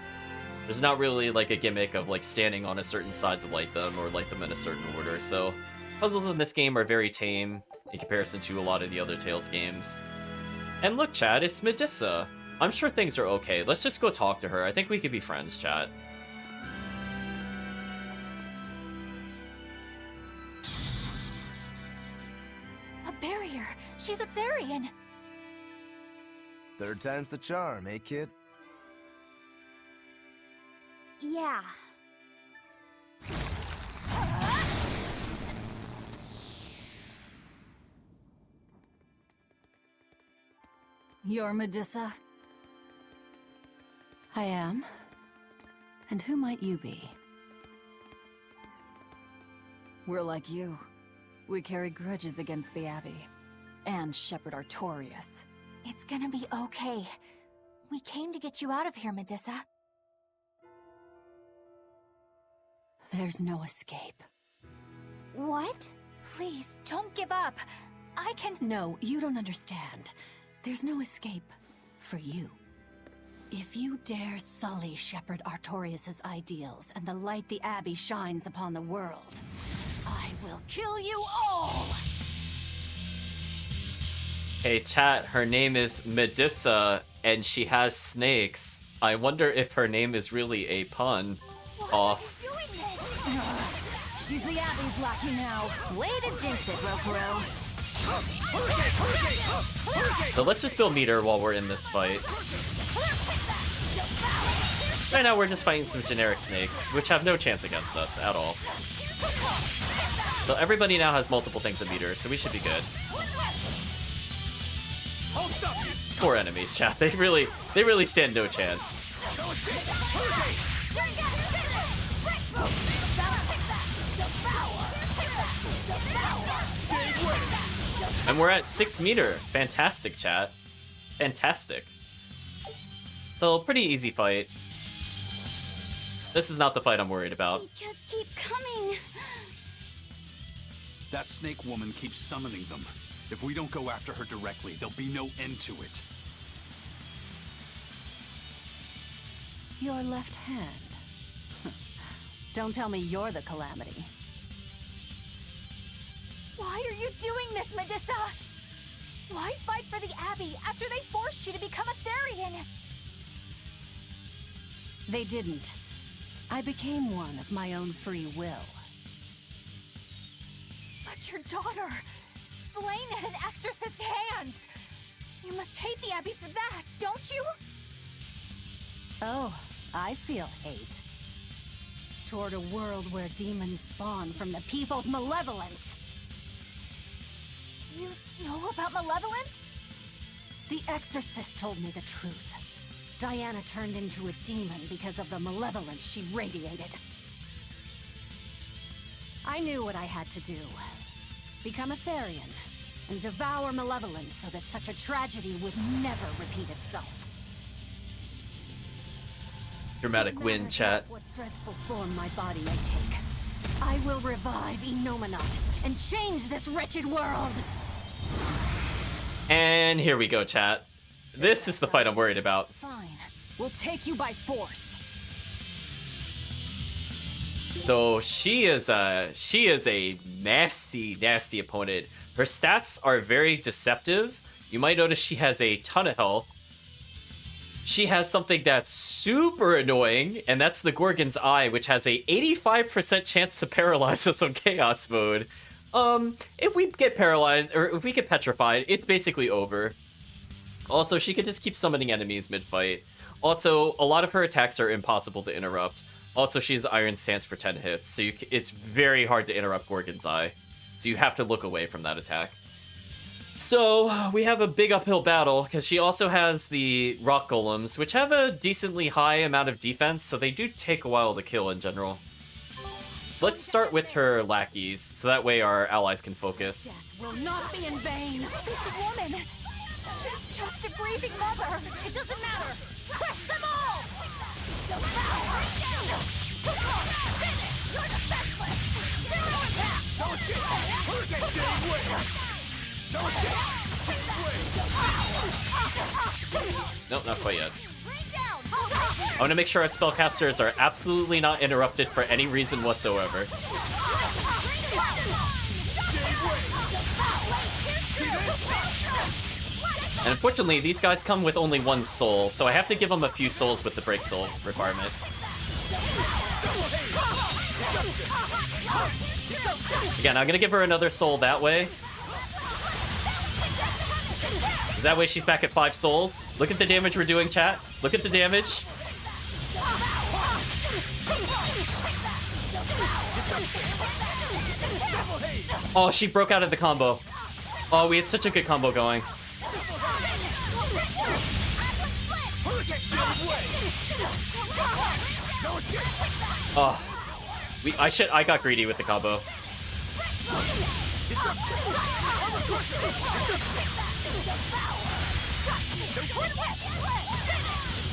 Speaker 1: There's not really like a gimmick of like standing on a certain side to light them or light them in a certain order, so puzzles in this game are very tame in comparison to a lot of the other Tales games. And look, chat, it's Medusa. I'm sure things are okay. Let's just go talk to her. I think we could be friends, chat.
Speaker 3: A barrier! She's a Therian!
Speaker 5: Third time's the charm, eh, kid?
Speaker 6: Yeah.
Speaker 7: You're Medusa?
Speaker 9: I am. And who might you be?
Speaker 7: We're like you. We carry grudges against the Abbey. And Shepherd Artorias.
Speaker 3: It's gonna be okay. We came to get you out of here, Medusa.
Speaker 9: There's no escape.
Speaker 6: What?
Speaker 3: Please, don't give up. I can—
Speaker 9: No, you don't understand. There's no escape for you. If you dare sully Shepherd Artorias' ideals and the light the Abbey shines upon the world, I will kill you all!
Speaker 1: Hey chat, her name is Medusa, and she has snakes. I wonder if her name is really a pun. Off.
Speaker 7: She's the Abbey's lackey now.
Speaker 4: Way to jinx it, Rokuro.
Speaker 1: So let's just build meter while we're in this fight. Right now we're just fighting some generic snakes, which have no chance against us at all. So everybody now has multiple things of meter, so we should be good. It's 4 enemies, chat. They really stand no chance. And we're at 6 meter. Fantastic, chat. Fantastic. So, pretty easy fight. This is not the fight I'm worried about.
Speaker 6: They just keep coming.
Speaker 2: That snake woman keeps summoning them. If we don't go after her directly, there'll be no end to it.
Speaker 9: Your left hand. Don't tell me you're the calamity.
Speaker 3: Why are you doing this, Medusa? Why fight for the Abbey after they forced you to become a Therian?
Speaker 9: They didn't. I became one of my own free will.
Speaker 3: But your daughter, slain at an exorcist's hands. You must hate the Abbey for that, don't you?
Speaker 9: Oh, I feel hate.
Speaker 7: toward a world where demons spawn from the people's malevolence.
Speaker 3: You know about malevolence?
Speaker 7: The Exorcist told me the truth. Diana turned into a demon because of the malevolence she radiated. I knew what I had to do. Become a Therian, and devour malevolence so that such a tragedy would never repeat itself.
Speaker 1: Dramatic win, chat.
Speaker 7: What dreadful form my body may take, I will revive Enominat and change this wretched world!
Speaker 1: And here we go, chat. This is the fight I'm worried about.
Speaker 7: Fine. We'll take you by force.
Speaker 1: So she is a nasty, nasty opponent. Her stats are very deceptive. You might notice she has a ton of health. She has something that's super annoying, and that's the Gorgon's Eye, which has a 85% chance to paralyze us on Chaos mode. If we get paralyzed, or if we get petrified, it's basically over. Also, she could just keep summoning enemies mid-fight. Also, a lot of her attacks are impossible to interrupt. Also, she has Iron Stance for 10 hits, so it's very hard to interrupt Gorgon's Eye. So you have to look away from that attack. So, we have a big uphill battle, because she also has the Rock Golems, which have a decently high amount of defense, so they do take a while to kill in general. So let's start with her lackeys, so that way our allies can focus.
Speaker 7: Will not be in vain.
Speaker 3: This woman, she's just a grieving mother. It doesn't matter. Crush them all!
Speaker 1: Nope, not quite yet. I want to make sure our spellcasters are absolutely not interrupted for any reason whatsoever. And unfortunately, these guys come with only one soul, so I have to give them a few souls with the break soul requirement. Again, I'm gonna give her another soul that way. That way she's back at 5 souls. Look at the damage we're doing, chat. Look at the damage. Oh, she broke out of the combo. Oh, we had such a good combo going. Oh, I got greedy with the combo.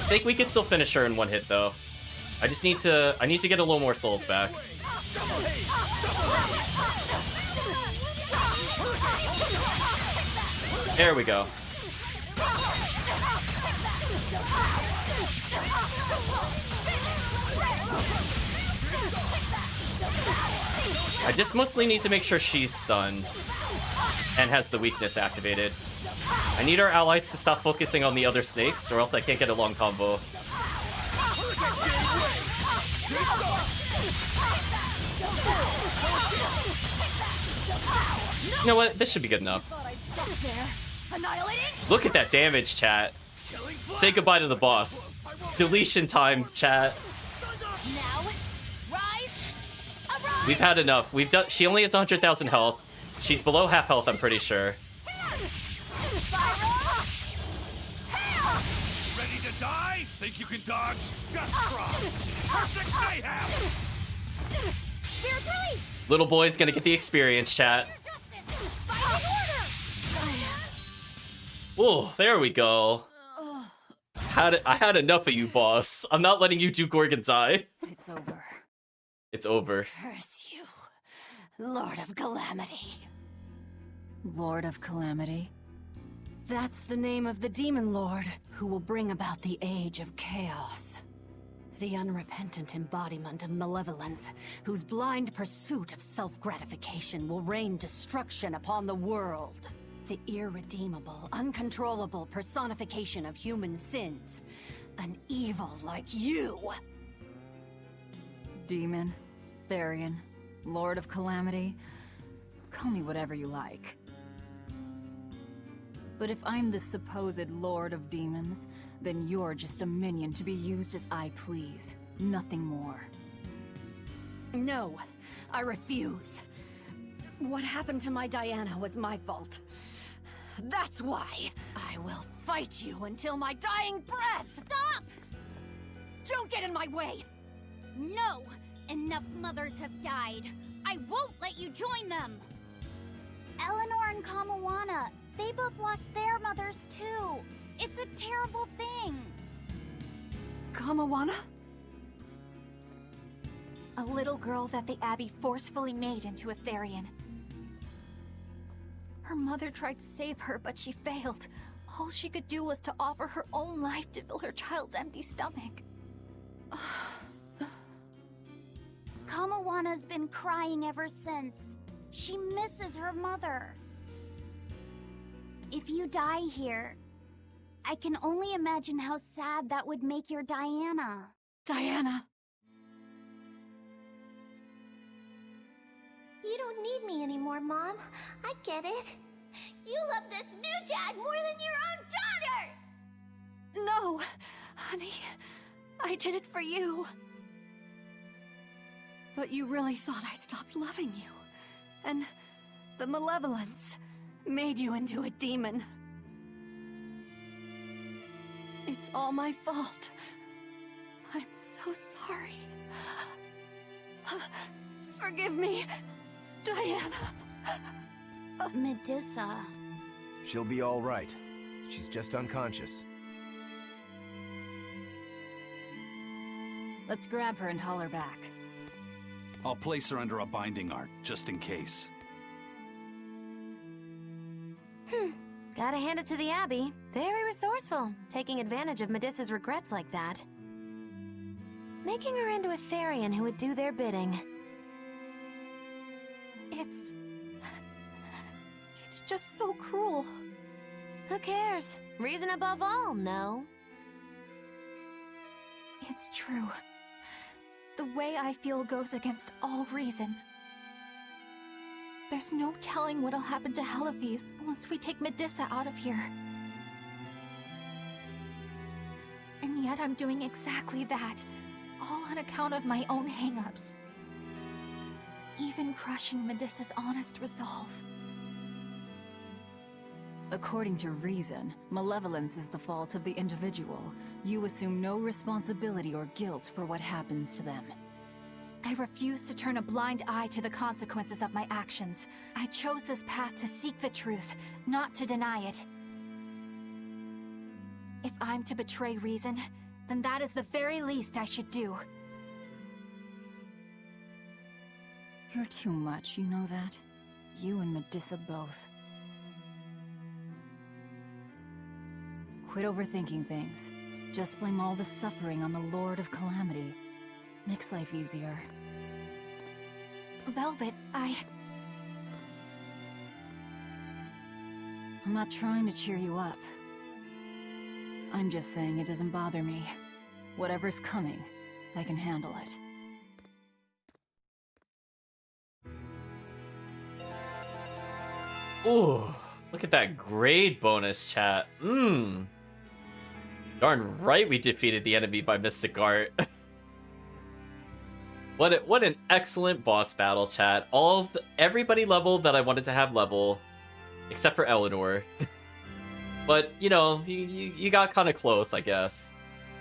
Speaker 1: I think we could still finish her in one hit though. I need to get a little more souls back. There we go. I just mostly need to make sure she's stunned and has the weakness activated. I need our allies to stop focusing on the other snakes, or else I can't get a long combo. You know what? This should be good enough. Look at that damage, chat. Say goodbye to the boss. Deletion time, chat. We've had enough. She only has 100,000 health. She's below half health, I'm pretty sure.
Speaker 17: Ready to die? Think you can dodge? Just try. Perfect mayhem!
Speaker 3: Spirit release!
Speaker 1: Little boy's gonna get the experience, chat. Oh, there we go. I had enough of you, boss. I'm not letting you do Gorgon's Eye.
Speaker 7: It's over.
Speaker 1: It's over.
Speaker 7: Curse you, Lord of Calamity. Lord of Calamity? That's the name of the Demon Lord who will bring about the Age of Chaos. The unrepentant embodiment of malevolence, whose blind pursuit of self-gratification will rain destruction upon the world. The irredeemable, uncontrollable personification of human sins. An evil like you. Demon, Therian, Lord of Calamity. Call me whatever you like. But if I'm the supposed Lord of Demons, then you're just a minion to be used as I please. Nothing more.
Speaker 15: No, I refuse. What happened to my Diana was my fault. That's why I will fight you until my dying breath!
Speaker 6: Stop!
Speaker 15: Don't get in my way!
Speaker 6: No! Enough mothers have died. I won't let you join them! Eleanor and Kamawana, they both lost their mothers too. It's a terrible thing.
Speaker 15: Kamawana?
Speaker 3: A little girl that the Abbey forcefully made into a Therian. Her mother tried to save her, but she failed. All she could do was to offer her own life to fill her child's empty stomach.
Speaker 6: Kamawana's been crying ever since. She misses her mother. If you die here, I can only imagine how sad that would make your Diana.
Speaker 15: Diana!
Speaker 11: You don't need me anymore, Mom. I get it. You love this new dad more than your own daughter!
Speaker 15: No! Honey, I did it for you. But you really thought I stopped loving you. And the malevolence made you into a demon. It's all my fault. I'm so sorry. Forgive me, Diana.
Speaker 6: Medusa.
Speaker 5: She'll be all right. She's just unconscious.
Speaker 7: Let's grab her and haul her back.
Speaker 17: I'll place her under a binding art, just in case.
Speaker 4: Gotta hand it to the Abbey. Very resourceful, taking advantage of Medussa's regrets like that. Making her into a Therian who would do their bidding.
Speaker 3: It's just so cruel.
Speaker 4: Who cares? Reason above all, no?
Speaker 3: It's true. The way I feel goes against all reason. There's no telling what'll happen to Heliphys once we take Medusa out of here. And yet I'm doing exactly that, all on account of my own hang-ups. Even crushing Medusa's honest resolve.
Speaker 7: According to reason, malevolence is the fault of the individual. You assume no responsibility or guilt for what happens to them.
Speaker 3: I refuse to turn a blind eye to the consequences of my actions. I chose this path to seek the truth, not to deny it. If I'm to betray reason, then that is the very least I should do.
Speaker 7: You're too much, you know that? You and Medusa both. Quit overthinking things. Just blame all the suffering on the Lord of Calamity. Makes life easier.
Speaker 3: Velvet,
Speaker 7: I'm not trying to cheer you up. I'm just saying it doesn't bother me. Whatever's coming, I can handle it.
Speaker 1: Ooh, look at that grade bonus, chat. Darn right we defeated the enemy by Mystic Art. What an excellent boss battle, chat. Everybody leveled that I wanted to have level, except for Eleanor. But you know, you got kind of close, I guess.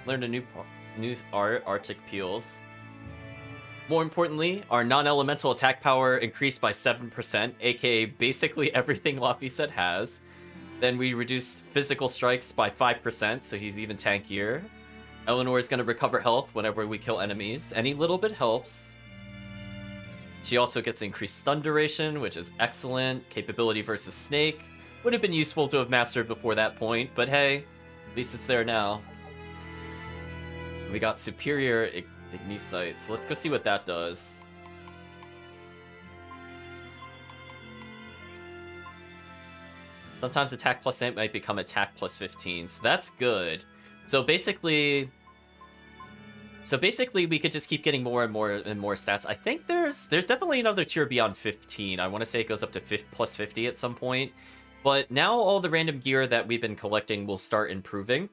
Speaker 1: Learned a new art, Arctic Peels. More importantly, our non-elemental attack power increased by 7%, aka basically everything Laphicet has. Then we reduced physical strikes by 5%, so he's even tankier. Eleanor is going to recover health whenever we kill enemies. Any little bit helps. She also gets increased stun duration, which is excellent. Capability versus Snake. Would have been useful to have mastered before that point, but hey, at least it's there now. We got superior Ignicytes. So let's go see what that does. Sometimes attack plus 8 might become attack plus 15, so that's good. So basically we could just keep getting more and more and more stats. I think there's definitely another tier beyond 15. I want to say it goes up to plus 50 at some point. But now all the random gear that we've been collecting will start improving.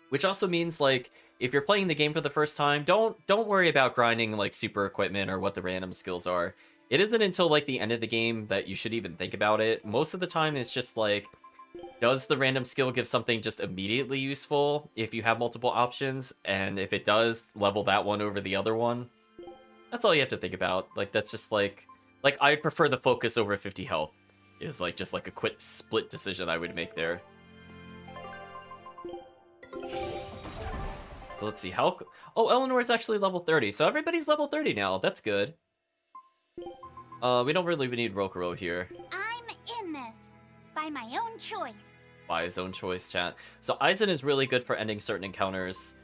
Speaker 1: Which also means, like, if you're playing the game for the first time, don't worry about grinding, like, super equipment or what the random skills are. It isn't until, like, the end of the game that you should even think about it. Most of the time, it's just, like, does the random skill give something just immediately useful if you have multiple options? And if it does, level that one over the other one. That's all you have to think about. Like, that's just, like, I'd prefer the focus over 50 health. Is, like, just, like, a quick split decision I would make there. So let's see, how... Oh, Eleanor is actually level 30, so everybody's level 30 now. That's good. We don't really need Rokuro here.
Speaker 6: I'm in this. By my own choice.
Speaker 1: By his own choice, chat. So Aizen is really good for ending certain encounters.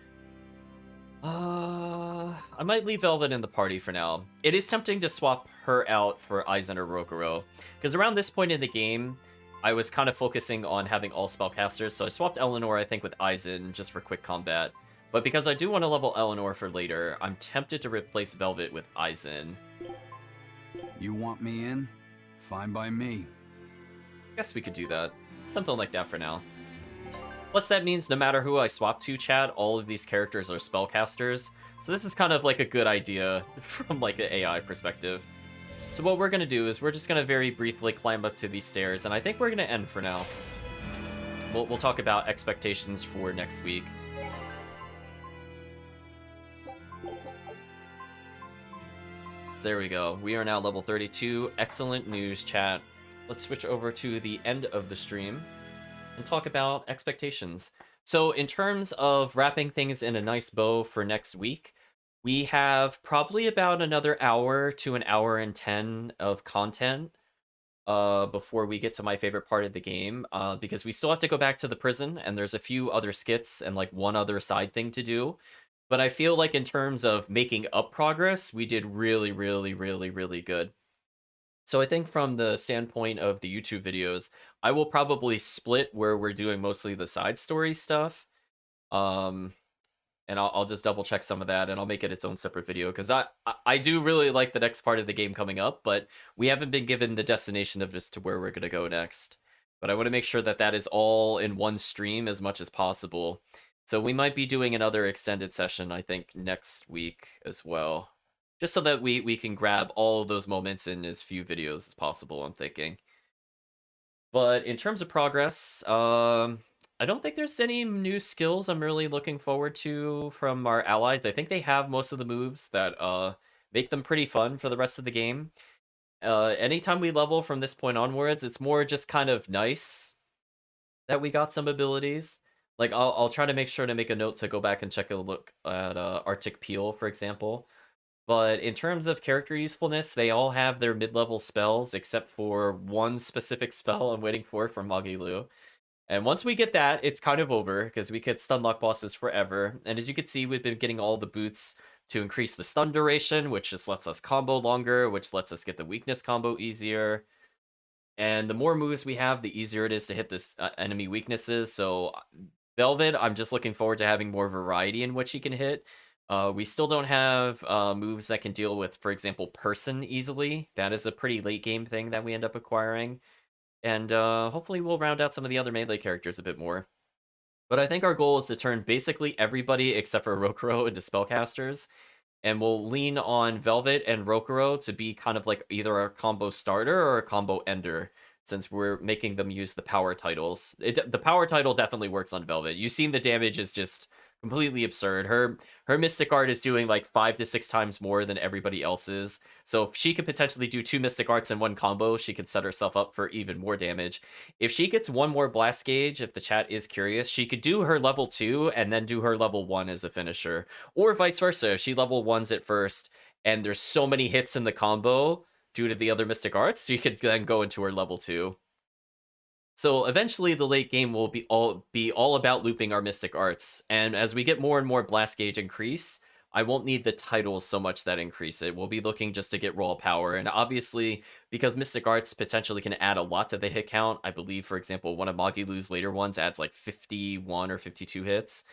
Speaker 1: I might leave Velvet in the party for now. It is tempting to swap her out for Aizen or Rokuro. Because around this point in the game, I was kind of focusing on having all spellcasters, so I swapped Eleanor, I think, with Aizen just for quick combat. But because I do want to level Eleanor for later, I'm tempted to replace Velvet with Aizen.
Speaker 2: You want me in? Fine by me.
Speaker 1: Guess we could do that. Something like that for now. Plus that means no matter who I swap to, chat, all of these characters are spellcasters. So this is kind of like a good idea from like the AI perspective. So what we're going to do is we're just going to very briefly climb up to these stairs, and I think we're going to end for now. We'll talk about expectations for next week. There we go. We are now level 32. Excellent news, chat. Let's switch over to the end of the stream and talk about expectations. So in terms of wrapping things in a nice bow for next week, we have probably about another hour to an hour and 10 of content before we get to my favorite part of the game, because we still have to go back to the prison, and there's a few other skits and like one other side thing to do. But I feel like in terms of making up progress, we did really, really, really, really good. So I think from the standpoint of the YouTube videos, I will probably split where we're doing mostly the side story stuff. And I'll just double check some of that, and I'll make it its own separate video, because I do really like the next part of the game coming up, but we haven't been given the destination of as to where we're going to go next. But I want to make sure that that is all in one stream as much as possible. So we might be doing another extended session, I think, next week as well. Just so that we can grab all of those moments in as few videos as possible, I'm thinking. But in terms of progress, I don't think there's any new skills I'm really looking forward to from our allies. I think they have most of the moves that make them pretty fun for the rest of the game. Anytime we level from this point onwards, it's more just kind of nice that we got some abilities. Like, I'll try to make sure to make a note to go back and check a look at Arctic Peel, for example. But in terms of character usefulness, they all have their mid-level spells, except for one specific spell I'm waiting for from Magilu. And once we get that, it's kind of over, because we could stun lock bosses forever. And as you can see, we've been getting all the boots to increase the stun duration, which just lets us combo longer, which lets us get the weakness combo easier. And the more moves we have, the easier it is to hit this enemy weaknesses. So Velvet, I'm just looking forward to having more variety in what she can hit. We still don't have moves that can deal with, for example, Person easily. That is a pretty late game thing that we end up acquiring. And hopefully we'll round out some of the other melee characters a bit more. But I think our goal is to turn basically everybody except for Rokuro into spellcasters. And we'll lean on Velvet and Rokuro to be kind of like either a combo starter or a combo ender, since we're making them use the power titles. The power title definitely works on Velvet. You've seen the damage is just completely absurd. Her Mystic Art is doing like 5 to 6 times more than everybody else's. So if she could potentially do 2 Mystic Arts in one combo, she could set herself up for even more damage. If she gets one more Blast Gauge, if the chat is curious, she could do her level 2 and then do her level 1 as a finisher. Or vice versa, if she level 1s at first and there's so many hits in the combo due to the other Mystic Arts, she could then go into her level 2. So eventually the late game will be all about looping our Mystic Arts, and as we get more and more Blast Gauge increase, I won't need the titles so much that increase it. We'll be looking just to get raw power, and obviously, because Mystic Arts potentially can add a lot to the hit count, I believe, for example, one of Magilu's later ones adds like 51 or 52 hits.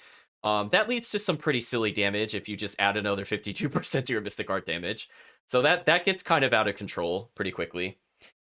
Speaker 1: That leads to some pretty silly damage if you just add another 52% to your Mystic Art damage. So that gets kind of out of control pretty quickly.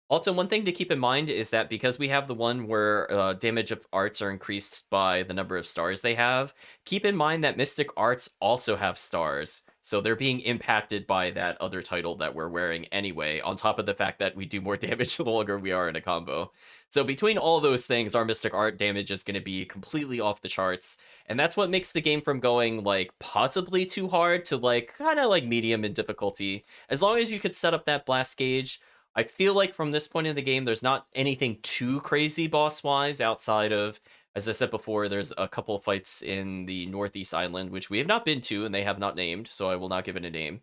Speaker 1: Also, one thing to keep in mind is that because we have the one where damage of arts are increased by the number of stars they have, keep in mind that Mystic Arts also have stars. So they're being impacted by that other title that we're wearing anyway, on top of the fact that we do more damage the longer we are in a combo. So between all those things, our Mystic Art damage is going to be completely off the charts. And that's what makes the game from going, like, possibly too hard to, like, kind of, like, medium in difficulty. As long as you could set up that blast gauge, I feel like from this point in the game, there's not anything too crazy boss-wise outside of, as I said before, there's a couple of fights in the Northeast Island, which we have not been to and they have not named, so I will not give it a name.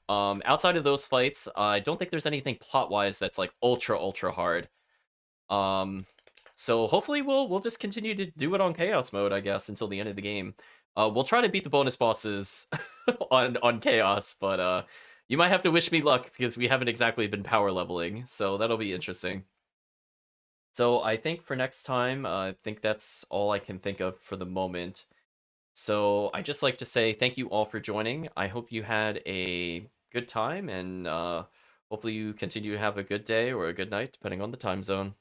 Speaker 1: Outside of those fights, I don't think there's anything plot-wise that's like ultra hard. So hopefully we'll just continue to do it on Chaos mode, I guess, until the end of the game. We'll try to beat the bonus bosses on Chaos, but you might have to wish me luck because we haven't exactly been power leveling, so that'll be interesting. So I think for next time, I think that's all I can think of for the moment. So I just like to say thank you all for joining. I hope you had a good time, and hopefully you continue to have a good day or a good night, depending on the time zone.